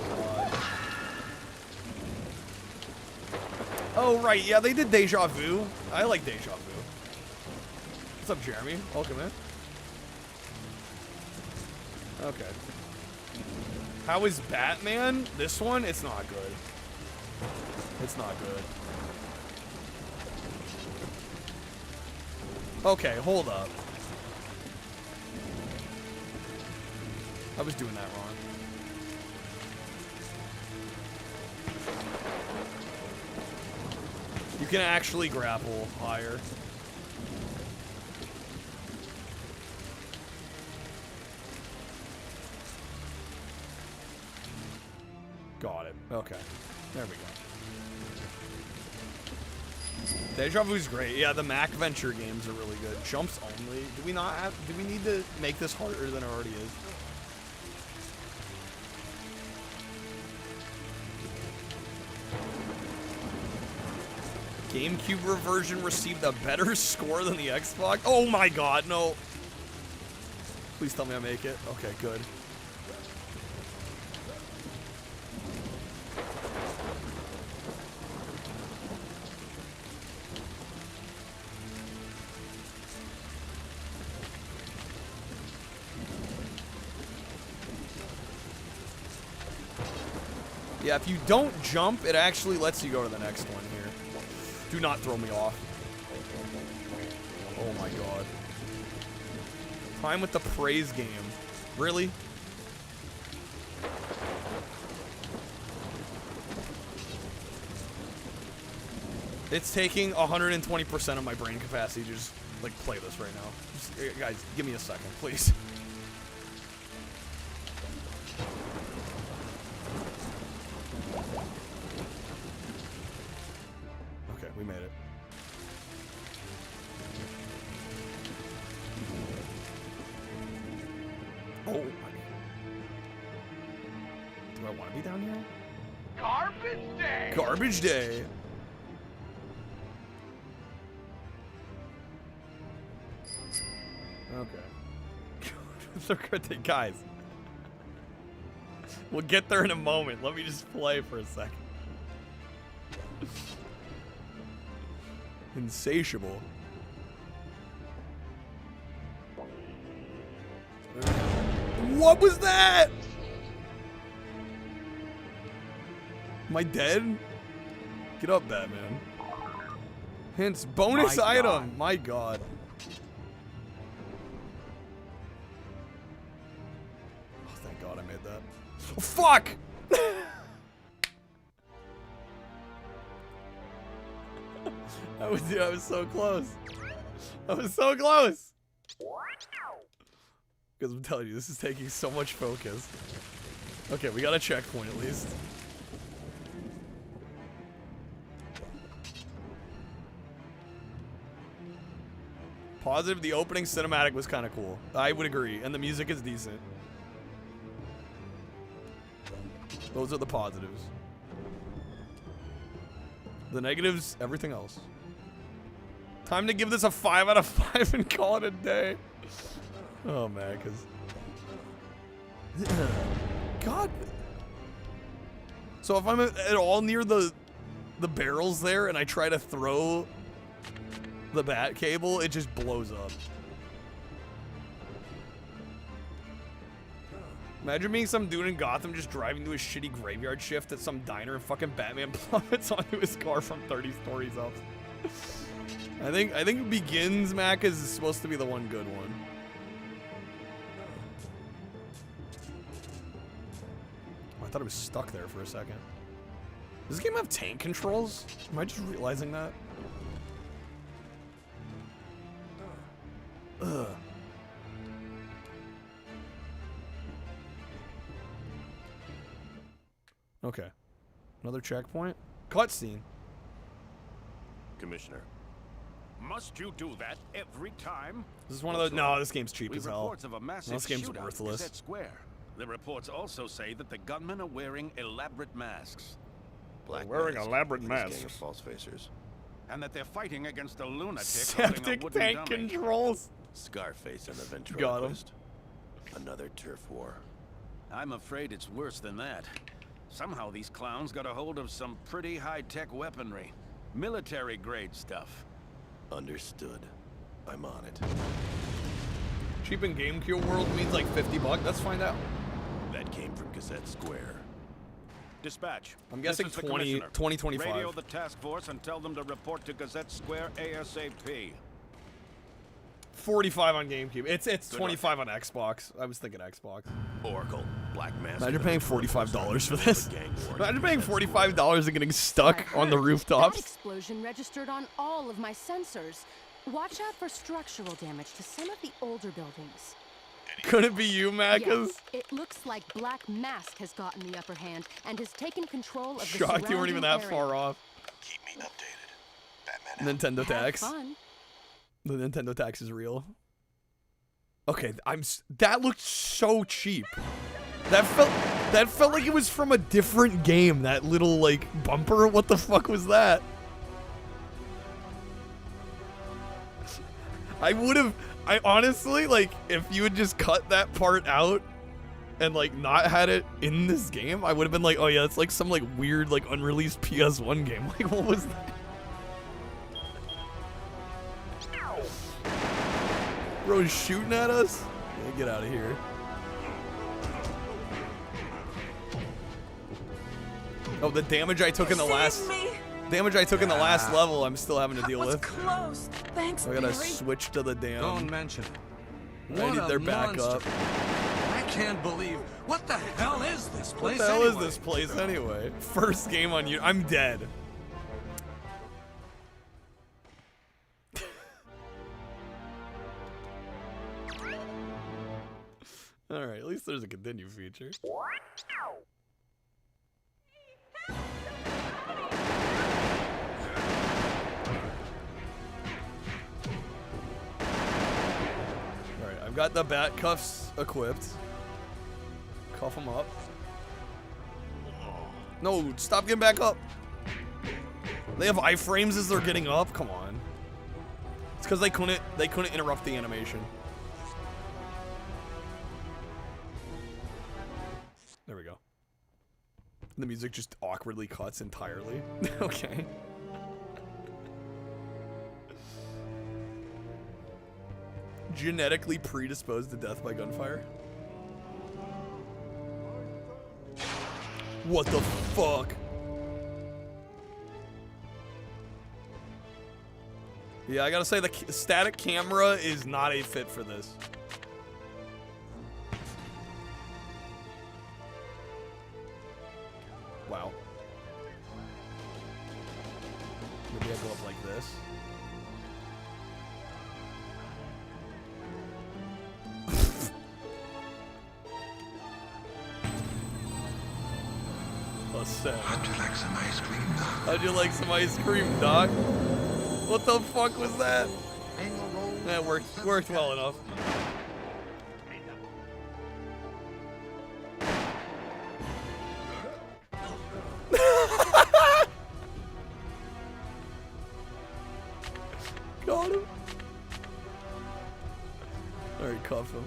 Oh right, yeah, they did Deja Vu. I like Deja Vu. What's up, Jeremy? Welcome in. Okay. How is Batman? This one? It's not good. It's not good. Okay, hold up. I was doing that wrong. You can actually grapple higher. Got it. Okay. There we go. Deja Vu's great. Yeah, the Mac Venture games are really good. Jumps only. Do we not have, do we need to make this harder than it already is? GameCube version received a better score than the Xbox? Oh my god, no. Please tell me I make it. Okay, good. Yeah, if you don't jump, it actually lets you go to the next one here. Do not throw me off. Oh my god. Time with the praise game. Really? It's taking 120% of my brain capacity to just, like, play this right now. Just, guys, give me a second, please. Okay, we made it. Oh, my. Do I want to be down here? Garbage day! Garbage day! Okay. So good, guys. We'll get there in a moment. Let me just play for a second. Insatiable. What was that? Am I dead? Get up, Batman. Hints. Bonus item. My god. Oh, thank god I made that. Oh, fuck! I was so close. I was so close. Because I'm telling you, this is taking so much focus. Okay, we got a checkpoint at least. Positive, the opening cinematic was kind of cool. I would agree, and the music is decent. Those are the positives. The negatives, everything else. Time to give this a 5 out of 5 and call it a day. Oh man, because God. So if I'm at all near the barrels there and I try to throw the bat cable, it just blows up. Imagine being some dude in Gotham just driving to a shitty graveyard shift at some diner and fucking Batman plummets onto his car from 30 stories up. I think Begins, Mac, is supposed to be the one good one. Oh, I thought it was stuck there for a second. Does this game have tank controls? Am I just realizing that? Ugh. Okay. Another checkpoint. Cutscene. Commissioner. Must you do that every time? This is one of those. No, this game's cheap as hell. Reports of a massive This game's shootout worthless. at Square. The reports also say that the gunmen are wearing elaborate masks. Black wearing mask, elaborate and this gang masks. of false facers. And that they're fighting against a lunatic holding a Septic wooden tank dummy. controls. Scarface and the Got him. ventriloquist. Another turf war. I'm afraid it's worse than that. Somehow these clowns got a hold of some pretty high-tech weaponry. Military-grade stuff. Understood. I'm on it. Cheap in GameCube world means like $50. Let's find out. That It came from Gazette Square. Dispatch. I'm guessing This is the 2025. Radio the task force and tell them to report to Gazette Square ASAP. 45 on GameCube. It's 25 on Xbox. I was thinking Xbox. Oracle, Black Mask. Imagine paying $45 for this. Imagine paying $45 and getting stuck on the rooftops. That explosion registered on all of my sensors. Watch out for structural damage to some of the older buildings. Could it be you, Macas? Yes, it looks like Black Mask has gotten the upper hand and has taken control of the Shocked you weren't even that surrounding far area. off. Keep me updated. Batman. Nintendo tax. Have fun. The Nintendo tax is real. Okay, that looked so cheap. That felt like it was from a different game. That little like bumper. What the fuck was that? I honestly, like, if you had just cut that part out and, like, not had it in this game, I would have been like, oh, yeah, it's like some, like, weird, like, unreleased PS1 game. Like, what was that? Bro's shooting at us? Yeah, get out of here. Oh, the damage I took in the last... Damage I took in the last level, I'm still having to deal with. Close. Thanks, I gotta Barry. switch to the damn... Don't mention it. I need their backup. I can't believe. What the hell is this place? What the hell is this place anyway? First game on you. I'm dead. Alright, at least there's a continue feature. I've got the bat cuffs equipped. Cuff them up. No, stop getting back up. They have iframes as they're getting up. Come on. It's because they couldn't interrupt the animation. There we go. The music just awkwardly cuts entirely. Okay. Genetically predisposed to death by gunfire? What the fuck? Yeah, I gotta say the static camera is not a fit for this. Wow. Maybe I go up like this. How'd you like some ice cream, Doc? How'd you like some ice cream, Doc? What the fuck was that? That worked well enough. Got him. Alright, cuff him.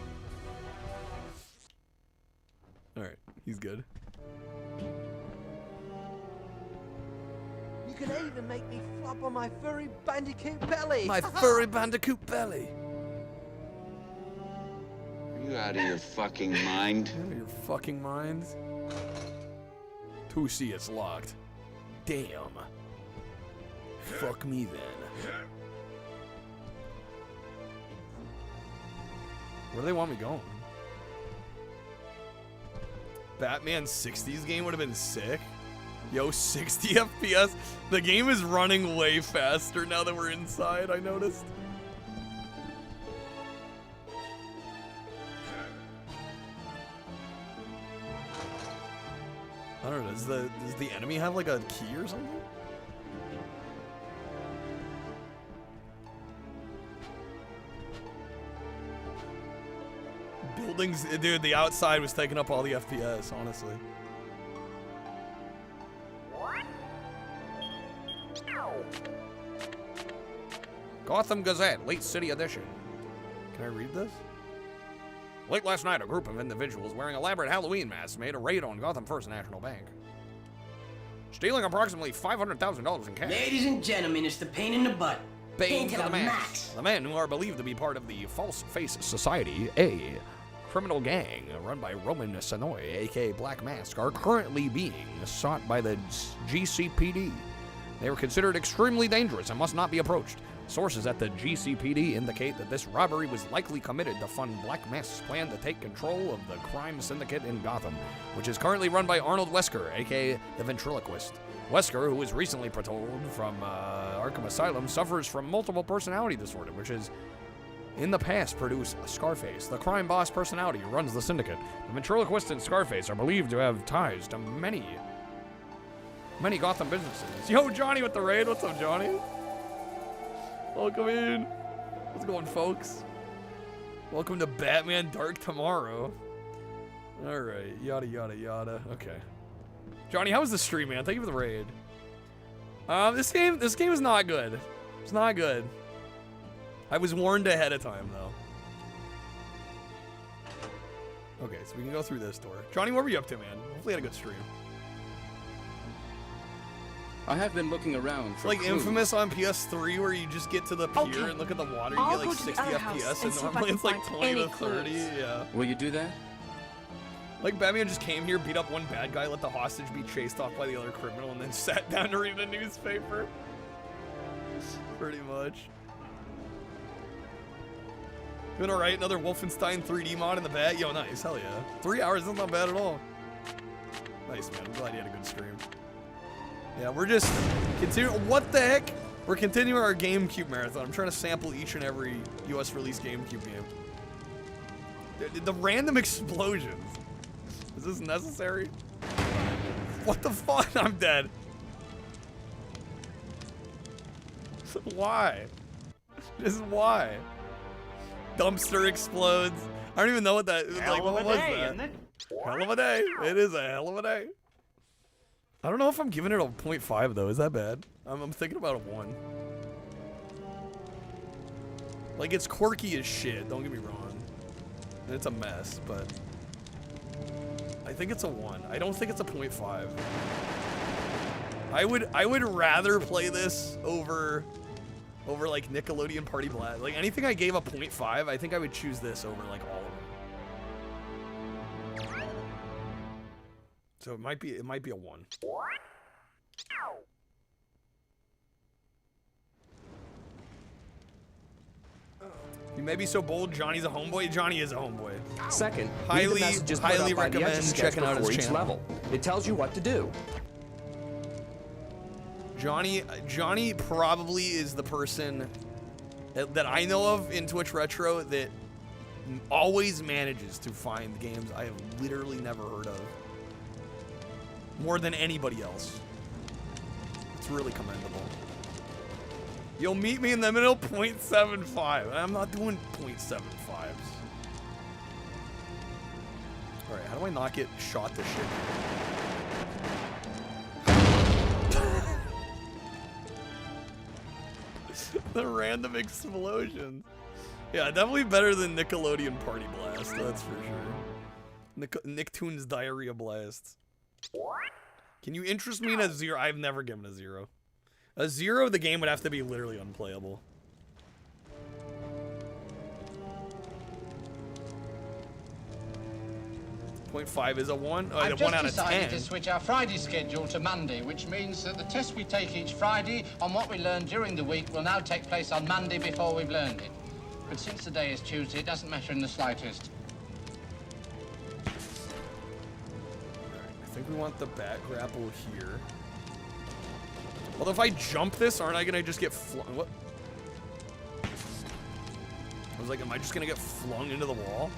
Alright, he's good. You can even make me flop on my furry bandicoot belly. My furry bandicoot belly. Are you out of your fucking mind? Out of your fucking mind? 2C, it's locked. Damn. Fuck me then. Where do they want me going? Batman 60s game would have been sick. Yo, 60 FPS? The game is running way faster now that we're inside, I noticed. I don't know, does the enemy have like a key or something? Buildings, dude, the outside was taking up all the FPS, honestly. Gotham Gazette, late city edition. Can I read this? Late last night, a group of individuals wearing elaborate Halloween masks made a raid on Gotham First National Bank, stealing approximately $500,000 in cash. Ladies and gentlemen, it's the pain in the butt. Pain to the max. The men, who are believed to be part of the False Face Society, a criminal gang run by Roman Sonoy, aka Black Mask, are currently being sought by the GCPD. They were considered extremely dangerous and must not be approached. Sources at the GCPD indicate that this robbery was likely committed to fund Black Mask's plan to take control of the crime syndicate in Gotham, which is currently run by Arnold Wesker, aka the Ventriloquist. Wesker, who was recently paroled from Arkham Asylum, suffers from multiple personality disorder, which has in the past produced Scarface, the crime boss personality who runs the syndicate. The Ventriloquist and Scarface are believed to have ties to many Gotham businesses. Yo, Johnny with the raid. What's up, Johnny? Welcome in. What's going, folks? Welcome to Batman Dark Tomorrow. All right, yada yada yada. Okay, Johnny, how was the stream, man? Thank you for the raid. This game is not good. It's not good. I was warned ahead of time, though. Okay, so we can go through this door. Johnny, what were you up to, man? Hopefully you had a good stream. I have been looking around for like clues. Infamous on PS3 where you just get to the pier and look at the water, you get like 60 FPS, and normally it's like 20 to 30, yeah. Will you do that? Like Batman just came here, beat up one bad guy, let the hostage be chased off by the other criminal, and then sat down to read the newspaper. Pretty much. Doing alright, another Wolfenstein 3D mod in the bat. Yo, nice, hell yeah. 3 hours, that's not bad at all. Nice, man, I'm glad you had a good stream. Yeah, we're just continuing. What the heck? We're continuing our GameCube marathon. I'm trying to sample each and every US release GameCube game. The random explosions. Is this necessary? What the fuck? I'm dead. Why? Just why? Dumpster explodes. I don't even know what that. Like, what was that? Isn't it? Hell of a day. It is a hell of a day. I don't know if I'm giving it a 0.5 though. Is that bad? I'm thinking about a 1. Like, it's quirky as shit. Don't get me wrong. It's a mess, but I think it's a 1. I don't think it's a 0.5. I would rather play this over like Nickelodeon Party Blast. Like anything I gave a 0.5, I think I would choose this over like all of them. So it might be a 1. You may be so bold, Johnny's a homeboy. Johnny is a homeboy. Second, highly recommend checking out his channel. Level. It tells you what to do. Johnny probably is the person that I know of in Twitch Retro that always manages to find games I have literally never heard of. More than anybody else. It's really commendable. You'll meet me in the middle, 0.75. I'm not doing 0.75s. Alright, how do I not get shot to shit? The random explosions. Yeah, definitely better than Nickelodeon Party Blast, that's for sure. Nicktoons Diarrhea Blasts. Can you interest me in a 0? I've never given a 0. A 0, the game would have to be literally unplayable. .5 is a 1. Oh, I've a 1 out just of 10. decided to switch our Friday schedule to Monday, which means that the test we take each Friday on what we learned during the week will now take place on Monday before we've learned it. But since the day is Tuesday, it doesn't matter in the slightest. I think we want the bat grapple here. Although if I jump this, aren't I gonna just get flung? What? I was like, am I just gonna get flung into the wall?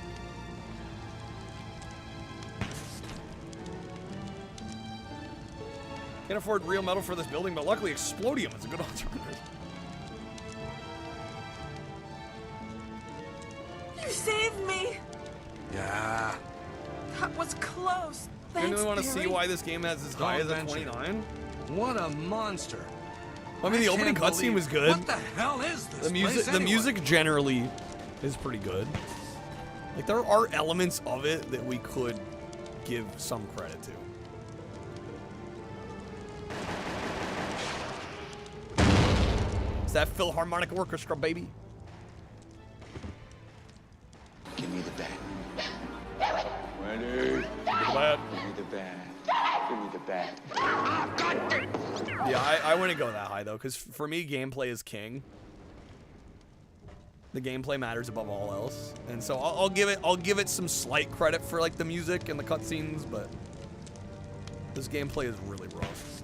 Can't afford real metal for this building, but luckily Explodium is a good alternative. You saved me! Yeah. That was close. You Thanks, really want to see Barry. why this game has as high as a 29? What a monster. I mean, the opening cutscene was good. What the hell is this The music generally is pretty good. Like, there are elements of it that we could give some credit to. It's that Philharmonic Orchestra, baby. Give me the bat. Ready? Bad. Give me the bad. Give me the bad. Yeah, I wouldn't go that high though, because for me, gameplay is king. The gameplay matters above all else, and so I'll give it some slight credit for like the music and the cutscenes, but this gameplay is really rough.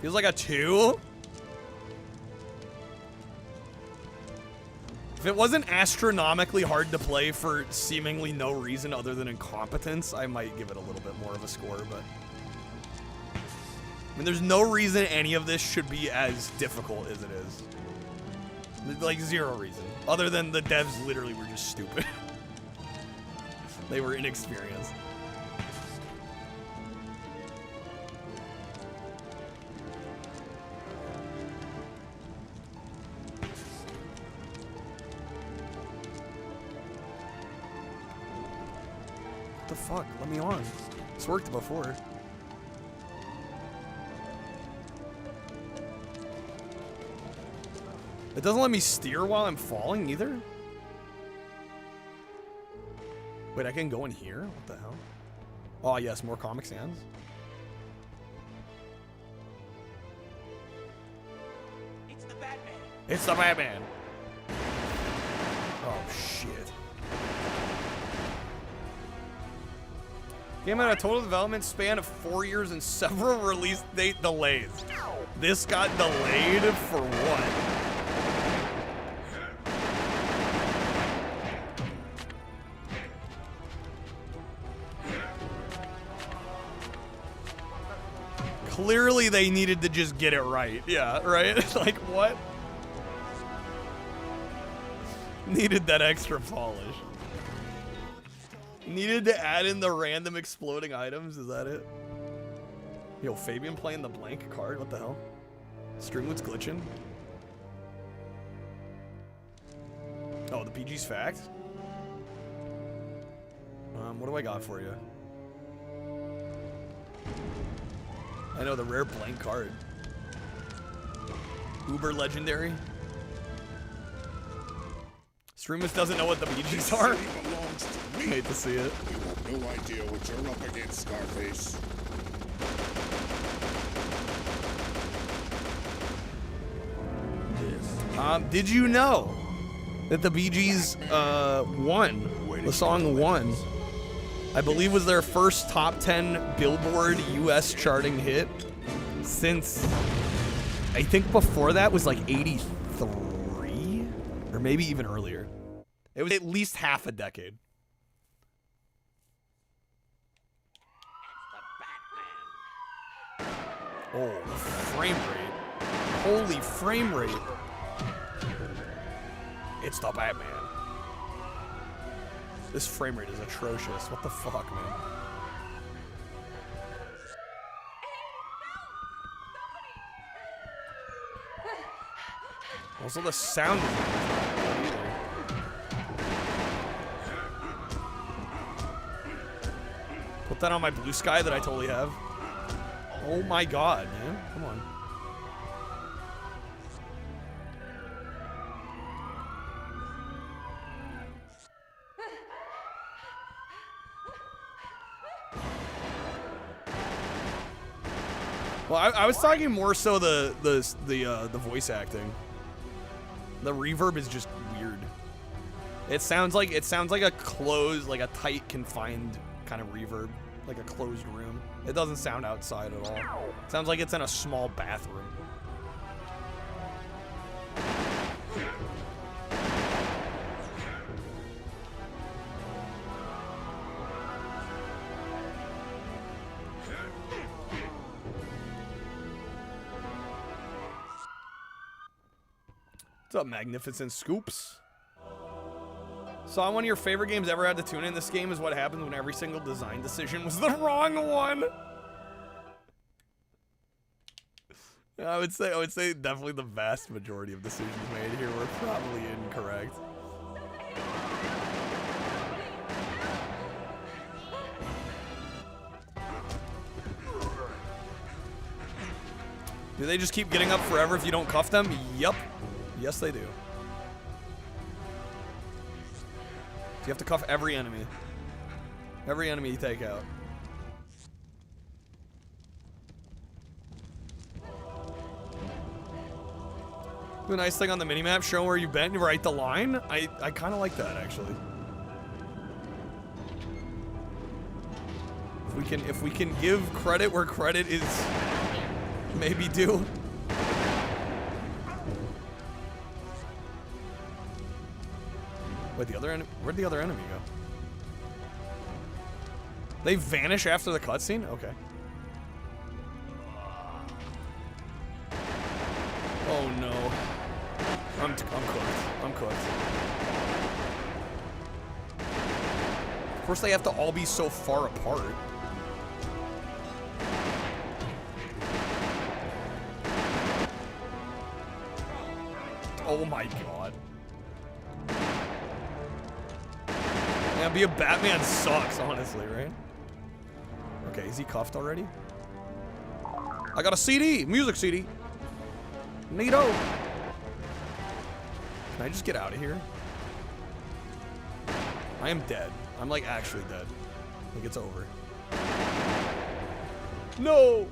Feels like a 2. If it wasn't astronomically hard to play for seemingly no reason other than incompetence, I might give it a little bit more of a score, but I mean, there's no reason any of this should be as difficult as it is. Like, zero reason. Other than the devs literally were just stupid. They were inexperienced. What the fuck? Let me on. This worked before. It doesn't let me steer while I'm falling either? Wait, I can go in here? What the hell? Oh yes, more Comic Sans. It's the Batman. It's the Batman. Oh shit. Game had a total development span of 4 years and several release date delays. This got delayed for what? Clearly they needed to just get it right. Yeah, right? Like, what? Needed that extra polish. Needed to add in the random exploding items, is that it? Yo, Fabian playing the blank card? What the hell? Streamwood's glitching. Oh, the PG's fact? What do I got for you? I know, the rare blank card. Uber legendary. Streamus doesn't know what the BGs are. I hate to see it. You have no idea what you're up against, Scarface. Did you know that the Bee Gees won? The song won. I believe was their first top 10 Billboard US charting hit since, I think before that was like 83 or maybe even earlier. It was at least half a decade. Oh, the frame rate. Holy frame rate. It's the Batman. This frame rate is atrocious. What the fuck, man? Also, the sound is not good either. Put that on my blue sky that I totally have. Oh my god, man. Come on. Well, I was talking more so the voice acting. The reverb is just weird. It sounds like a closed, like a tight, confined kind of reverb, like a closed room. It doesn't sound outside at all. It sounds like it's in a small bathroom. What's up, Magnificent Scoops? Saw one of your favorite games ever had to tune in. This game is what happens when every single design decision was the wrong one. I would say definitely the vast majority of decisions made here were probably incorrect. Do they just keep getting up forever if you don't cuff them? Yup. Yes, they do. So you have to cuff every enemy. Every enemy you take out. The nice thing on the minimap, show where you've been, right the line. I kind of like that, actually. If we can give credit where credit is maybe due. Wait, where'd the other enemy go? They vanish after the cutscene? Okay. Oh no. I'm cooked. I'm cooked. Of course they have to all be so far apart. Oh my god. Yeah, be a Batman sucks, honestly, right? Okay, is he cuffed already? I got a CD! Music CD! Neato! Can I just get out of here? I am dead. I'm like actually dead. Like it's over. No!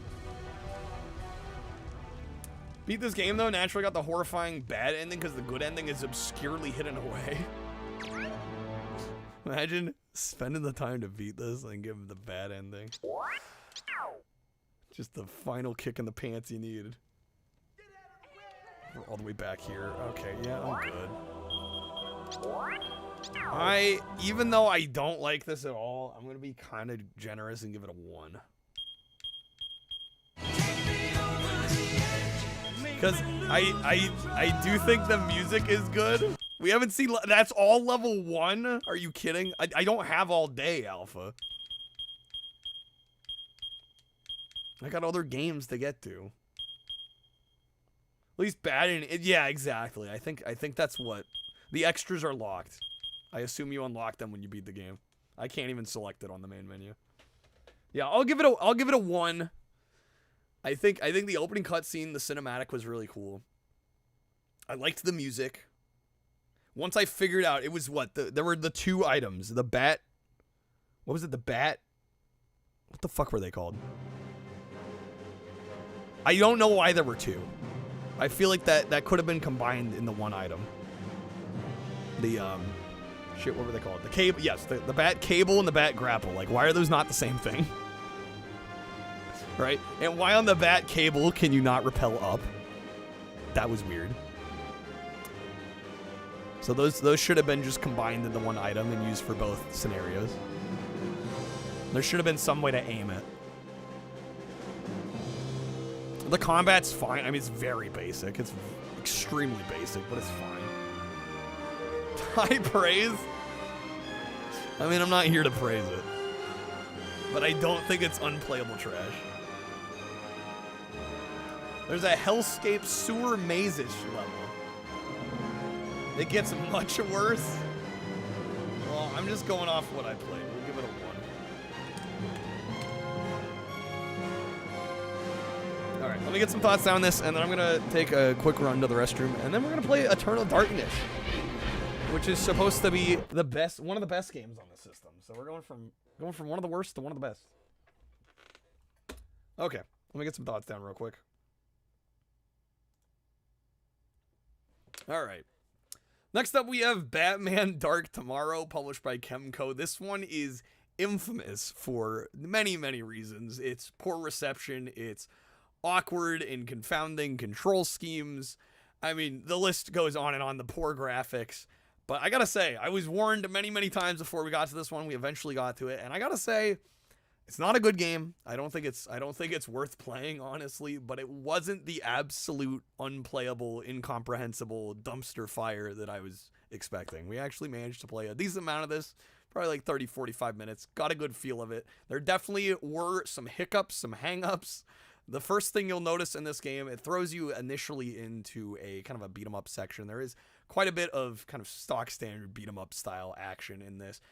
Beat this game though, naturally got the horrifying bad ending because the good ending is obscurely hidden away. Imagine spending the time to beat this and give him the bad ending. Just the final kick in the pants you needed. We're all the way back here. Okay, yeah, I'm good. Even though I don't like this at all, I'm gonna be kind of generous and give it a 1. Because I do think the music is good. We haven't seen, that's all level 1? Are you kidding? I don't have all day, Alpha. I got other games to get to. At least bad in it. Yeah, exactly. I think that's what. The extras are locked. I assume you unlock them when you beat the game. I can't even select it on the main menu. Yeah, I'll give it a 1. I think the opening cutscene, the cinematic was really cool. I liked the music. Once I figured out, it was what? There were the 2 items. The bat. What was it? The bat. What the fuck were they called? I don't know why there were 2. I feel like that could have been combined in the 1 item. The, shit, what were they called? The cable, yes, the bat cable and the bat grapple. Like, why are those not the same thing? Right? And why on the bat cable can you not rappel up? That was weird. So those should have been just combined into 1 item and used for both scenarios. There should have been some way to aim it. The combat's fine. I mean, it's very basic. It's extremely basic, but it's fine. High praise? I mean, I'm not here to praise it. But I don't think it's unplayable trash. There's a Hellscape sewer maze-ish level. It gets much worse. Well, I'm just going off what I played. We'll give it a 1. Alright, let me get some thoughts down this, and then I'm gonna take a quick run to the restroom, and then we're gonna play Eternal Darkness, which is supposed to be the best, one of the best games on the system. So we're going from one of the worst to one of the best. Okay, let me get some thoughts down real quick. Alright. Next up, we have Batman Dark Tomorrow, published by Kemco. This one is infamous for many, many reasons. It's poor reception, it's awkward and confounding control schemes. I mean, the list goes on and on, the poor graphics. But I gotta say, I was warned many, many times before we got to this one. We eventually got to it, and I gotta say, it's not a good game. I don't think it's worth playing, honestly, but it wasn't the absolute unplayable, incomprehensible dumpster fire that I was expecting. We actually managed to play a decent amount of this, probably like 30, 45 minutes. Got a good feel of it. There definitely were some hiccups, some hang-ups. The first thing you'll notice in this game, it throws you initially into a kind of a beat-em-up section. There is quite a bit of kind of stock standard beat-em-up style action in this.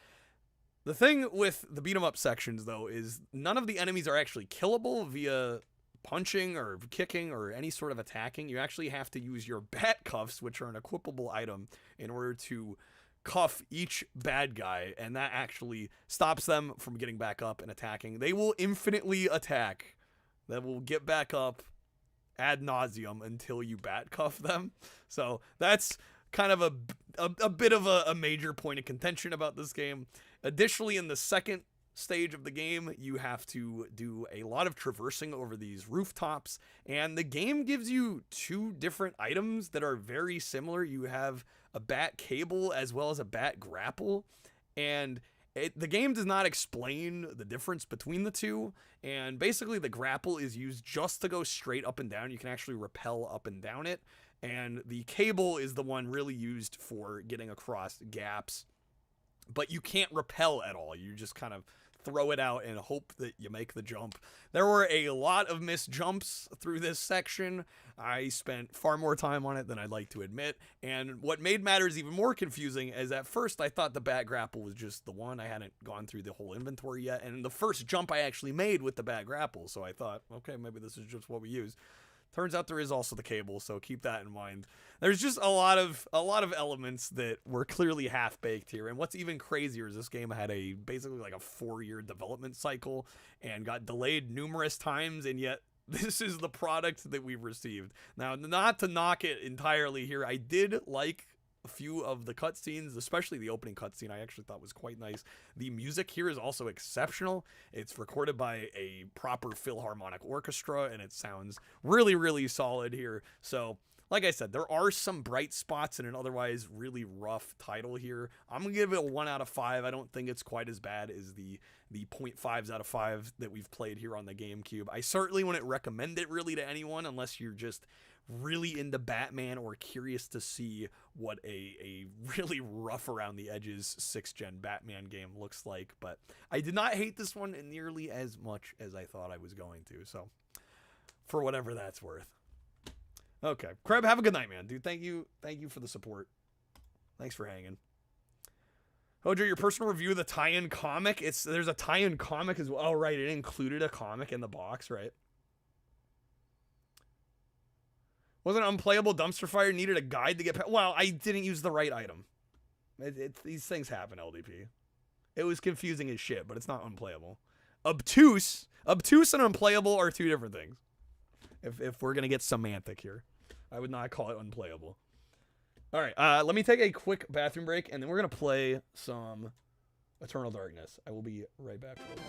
The thing with the beat-em-up sections, though, is none of the enemies are actually killable via punching or kicking or any sort of attacking, you actually have to use your bat cuffs, which are an equipable item, in order to cuff each bad guy, and that actually stops them from getting back up and attacking. They will infinitely attack. They will get back up ad nauseum until you bat cuff them. So that's kind of a bit of a major point of contention about this game. Additionally, in the second stage of the game, you have to do a lot of traversing over these rooftops, and the game gives you two different items that are very similar. You have a bat cable as well as a bat grapple, and the game does not explain the difference between the two, and basically the grapple is used just to go straight up and down. You can actually rappel up and down it, and the cable is the one really used for getting across gaps, but you can't rappel at all. You just kind of throw it out and hope that you make the jump. There were a lot of missed jumps through this section. I spent far more time on it than I'd like to admit, and what made matters even more confusing is at first I thought the bat grapple was just the one. I hadn't gone through the whole inventory yet, and the first jump I actually made with the bat grapple, so I thought, okay, maybe this is just what we use. Turns out there is also the cable, so keep that in mind. There's just a lot of elements that were clearly half-baked here, and what's even crazier is this game had basically like a 4-year development cycle and got delayed numerous times, and yet this is the product that we've received. Now, not to knock it entirely here, I did like a few of the cutscenes, especially the opening cutscene. I actually thought was quite nice. The music here is also exceptional. It's recorded by a proper Philharmonic orchestra, and it sounds really, really solid here. So, like I said, there are some bright spots in an otherwise really rough title here. I'm going to give it a 1 out of 5. I don't think it's quite as bad as the 0.5s out of 5 that we've played here on the GameCube. I certainly wouldn't recommend it really to anyone unless you're just really into Batman or curious to see what a really rough around the edges 6th gen Batman game looks like. But I did not hate this one nearly as much as I thought I was going to, so for whatever that's worth. Okay, Kreb, have a good night, man, dude. Thank you for the support. Thanks for hanging. Hojo, your personal review of the tie-in comic. There's a tie-in comic as well. Oh, right, it included a comic in the box, right? Wasn't unplayable dumpster fire, needed a guide to get past. Well, I didn't use the right item. These things happen, LDP. It was confusing as shit, but it's not unplayable. Obtuse and unplayable are two different things. If we're going to get semantic here. I would not call it unplayable. All right, let me take a quick bathroom break, and then we're going to play some Eternal Darkness. I will be right back, folks.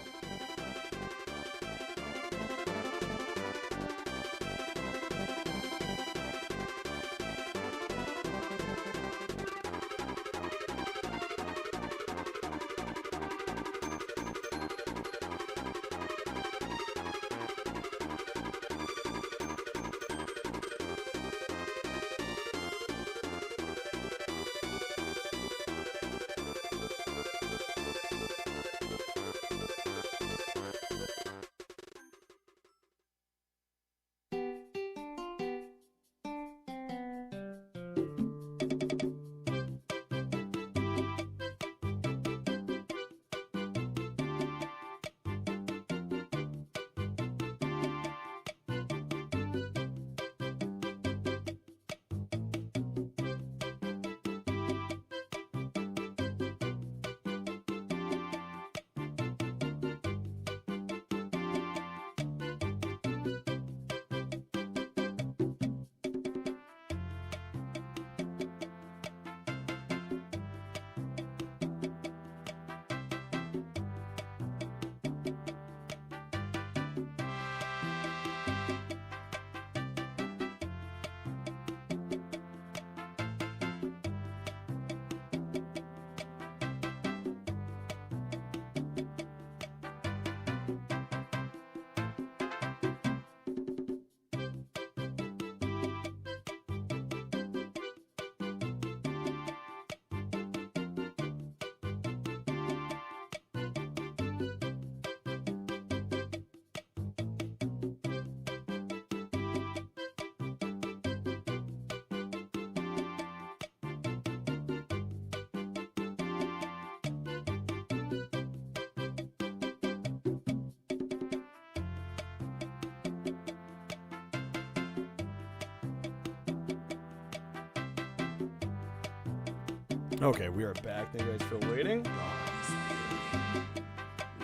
Okay, we are back. Thank you guys for waiting.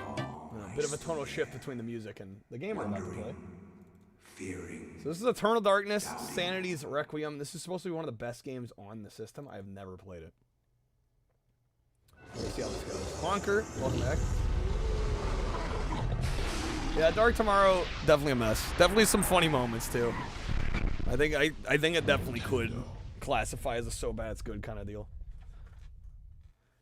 A bit of a tonal shift between the music and the game we're about to play. So this is Eternal Darkness, Sanity's Requiem. This is supposed to be one of the best games on the system. I have never played it. Let's see how this goes. Honker, welcome back. Yeah, Dark Tomorrow, definitely a mess. Definitely some funny moments too. I think it definitely could classify as a so bad it's good kind of deal.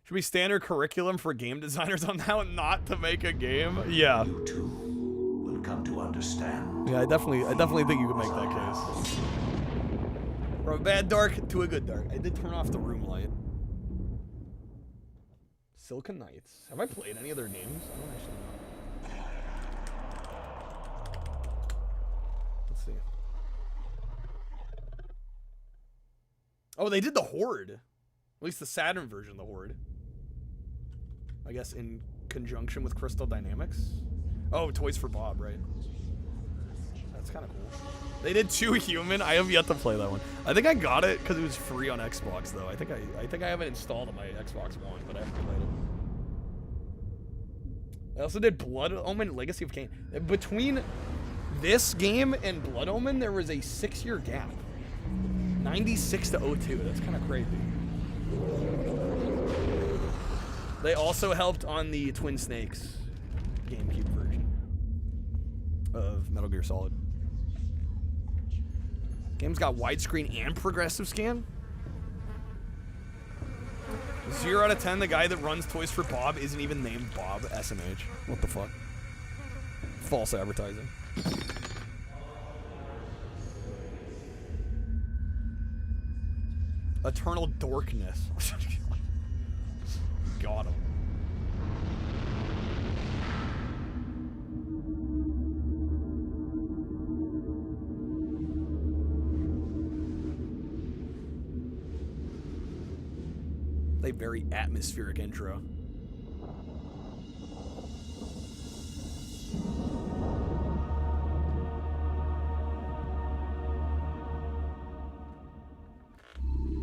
Should be standard curriculum for game designers on how not to make a game. Yeah. You too will come to understand. Yeah, I definitely think you could make that case. From a bad dark to a good dark. I did turn off the room light. Silken Knights. Have I played any of their games? I don't actually know. Let's see. Oh, they did the Horde. At least the Saturn version of the Horde. I guess in conjunction with Crystal Dynamics. Oh, Toys for Bob, right? That's kind of cool. They did 2 Human. I have yet to play that one. I think I got it because it was free on Xbox, though. I think I have it installed on my Xbox One, but I haven't played it. I also did Blood Omen Legacy of Kain. Between this game and Blood Omen, there was a 6-year gap. 96 to 02. That's kind of crazy. They also helped on the Twin Snakes GameCube version of Metal Gear Solid. Game's got widescreen and progressive scan. 0 out of 10, the guy that runs Toys for Bob isn't even named Bob SMH. What the fuck? False advertising. Eternal Dorkness. Got him. A very atmospheric intro.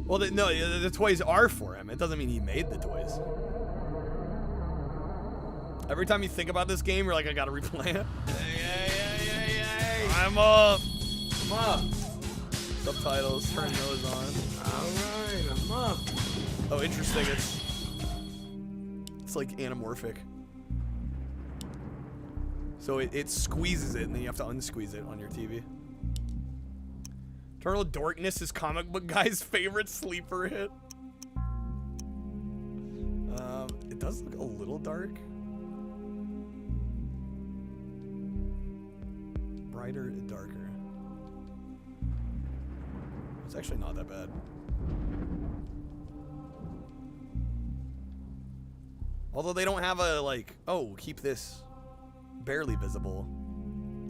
Well, no, the toys are for him. It doesn't mean he made the toys. Every time you think about this game, you're like, I gotta replay it. Hey. I'm up. I'm up. Subtitles, turn those on. Alright, I'm up. Oh, interesting. It's like anamorphic. So it squeezes it, and then you have to unsqueeze it on your TV. Eternal Darkness is comic book guy's favorite sleeper hit. It does look a little dark. Brighter and darker. It's actually not that bad. Although they don't have a, like, oh, keep this barely visible.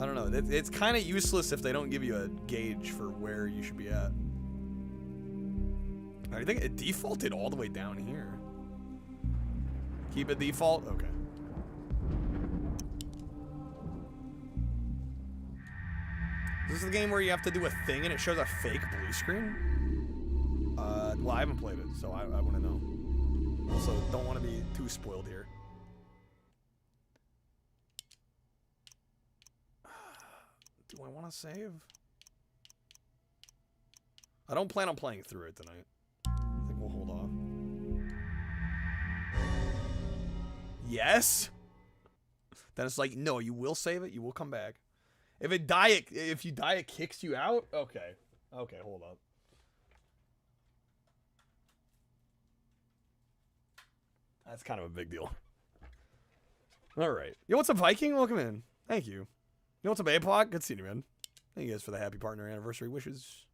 I don't know. It's kind of useless if they don't give you a gauge for where you should be at. I think it defaulted all the way down here. Keep it default? Okay. This is the game where you have to do a thing and it shows a fake blue screen? Well, I haven't played it, so I want to know. Also, don't want to be too spoiled here. Do I want to save? I don't plan on playing through it tonight. I think we'll hold off. Yes? Then it's like, no, you will save it. You will come back. If you die, it kicks you out. Okay. Okay, hold up. That's kind of a big deal. All right. Yo, what's up, Viking? Welcome in. Thank you. Yo, what's up, APOC? Good seeing you, man. Thank you guys for the happy partner anniversary wishes.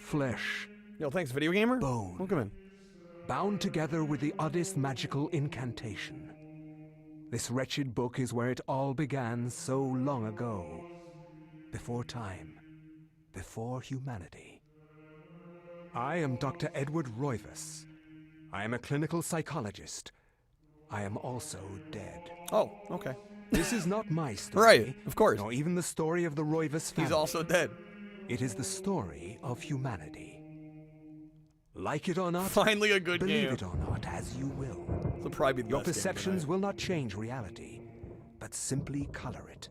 Flesh. Yo, thanks, Video Gamer. Bone. Welcome in. Bound together with the oddest magical incantation. This wretched book is where it all began so long ago. Before time. Before humanity. I am Dr. Edward Roivas. I am a clinical psychologist. I am also dead. Oh, okay. This is not my story. Right, of course. Nor even the story of the Roivas family. He's also dead. It is the story of humanity. Like it or not, finally a good believe game. it or not, as you will. It'll probably be the Your best game perceptions tonight. will not change reality, but simply color it.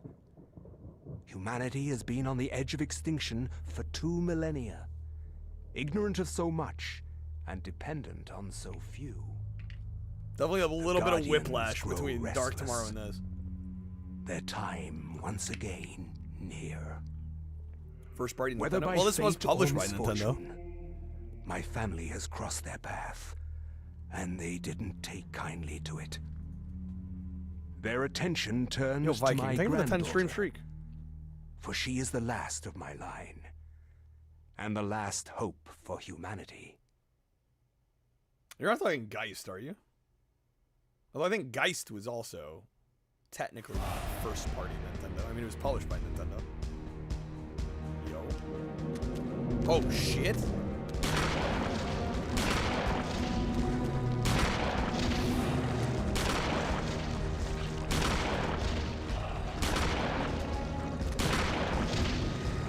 Humanity has been on the edge of extinction for 2 millennia, ignorant of so much and dependent on so few. Definitely a little bit of Guardians whiplash grow between Dark restless. Tomorrow and this. Their time once again near. First party Whether Nintendo. by Well, this was fate or published by Nintendo. misfortune, my family has crossed their path, and they didn't take kindly to it. Their attention turns Yo, Viking, to my thank you for the 10 granddaughter, stream streak. for she is the last of my line, and the last hope for humanity. You're not talking Geist, are you? Although I think Geist was also technically not first party Nintendo. I mean, it was published by Nintendo. Yo. Oh, shit.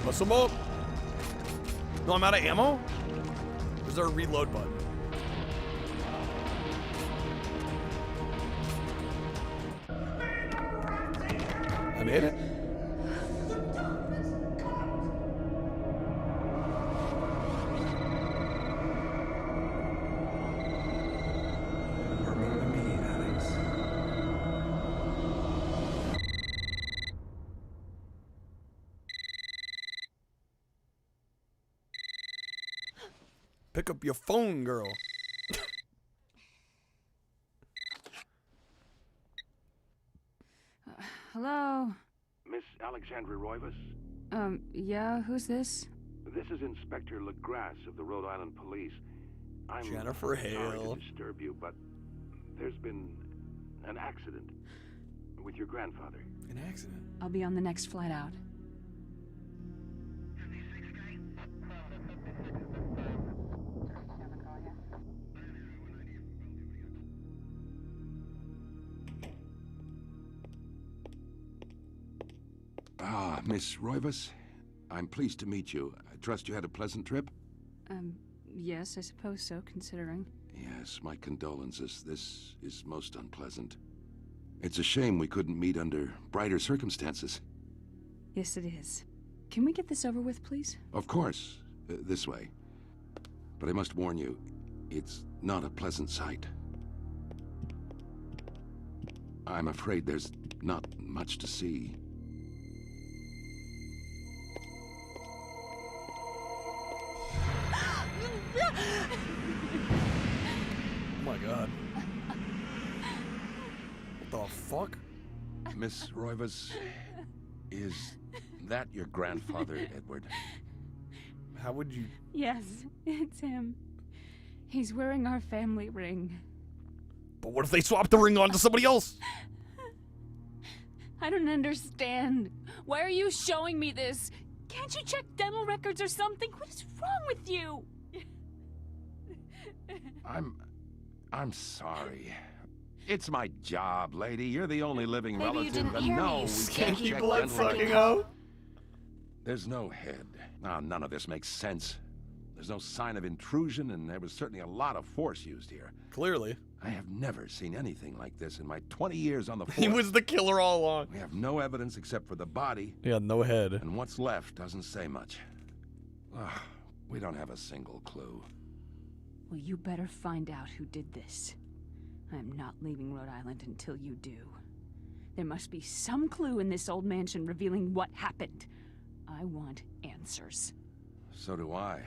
Bust him up. No, I'm out of ammo? Or is there a reload button? I made it. Remember me, Alex. Pick up your phone, girl. Hello? Miss Alexandra Roivas? Yeah, who's this? This is Inspector LaGrasse of the Rhode Island Police. I'm Jennifer sorry Hale. to disturb you, but there's been an accident with your grandfather. An accident? I'll be on the next flight out. Ah, Miss Roivas, I'm pleased to meet you. I trust you had a pleasant trip? Yes, I suppose so, considering. Yes, my condolences. This is most unpleasant. It's a shame we couldn't meet under brighter circumstances. Yes, it is. Can we get this over with, please? Of course, this way. But I must warn you, it's not a pleasant sight. I'm afraid there's not much to see. Oh my god. What the fuck? Miss Roivas, is that your grandfather, Edward? How would you... Yes, it's him. He's wearing our family ring. But what if they swap the ring onto somebody else? I don't understand. Why are you showing me this? Can't you check dental records or something? What is wrong with you? I'm sorry. It's my job, lady. You're the only living Maybe you relative. didn't And hear me, no, you we stinky can't check blood dental sucking records. hoe. There's no head. None of this makes sense. There's no sign of intrusion, and there was certainly a lot of force used here. Clearly. I have never seen anything like this in my 20 years on the force. He was the killer all along. We have no evidence except for the body. Yeah, no head. And what's left doesn't say much. Ugh, we don't have a single clue. Well, you better find out who did this. I'm not leaving Rhode Island until you do. There must be some clue in this old mansion revealing what happened. I want answers. So do I.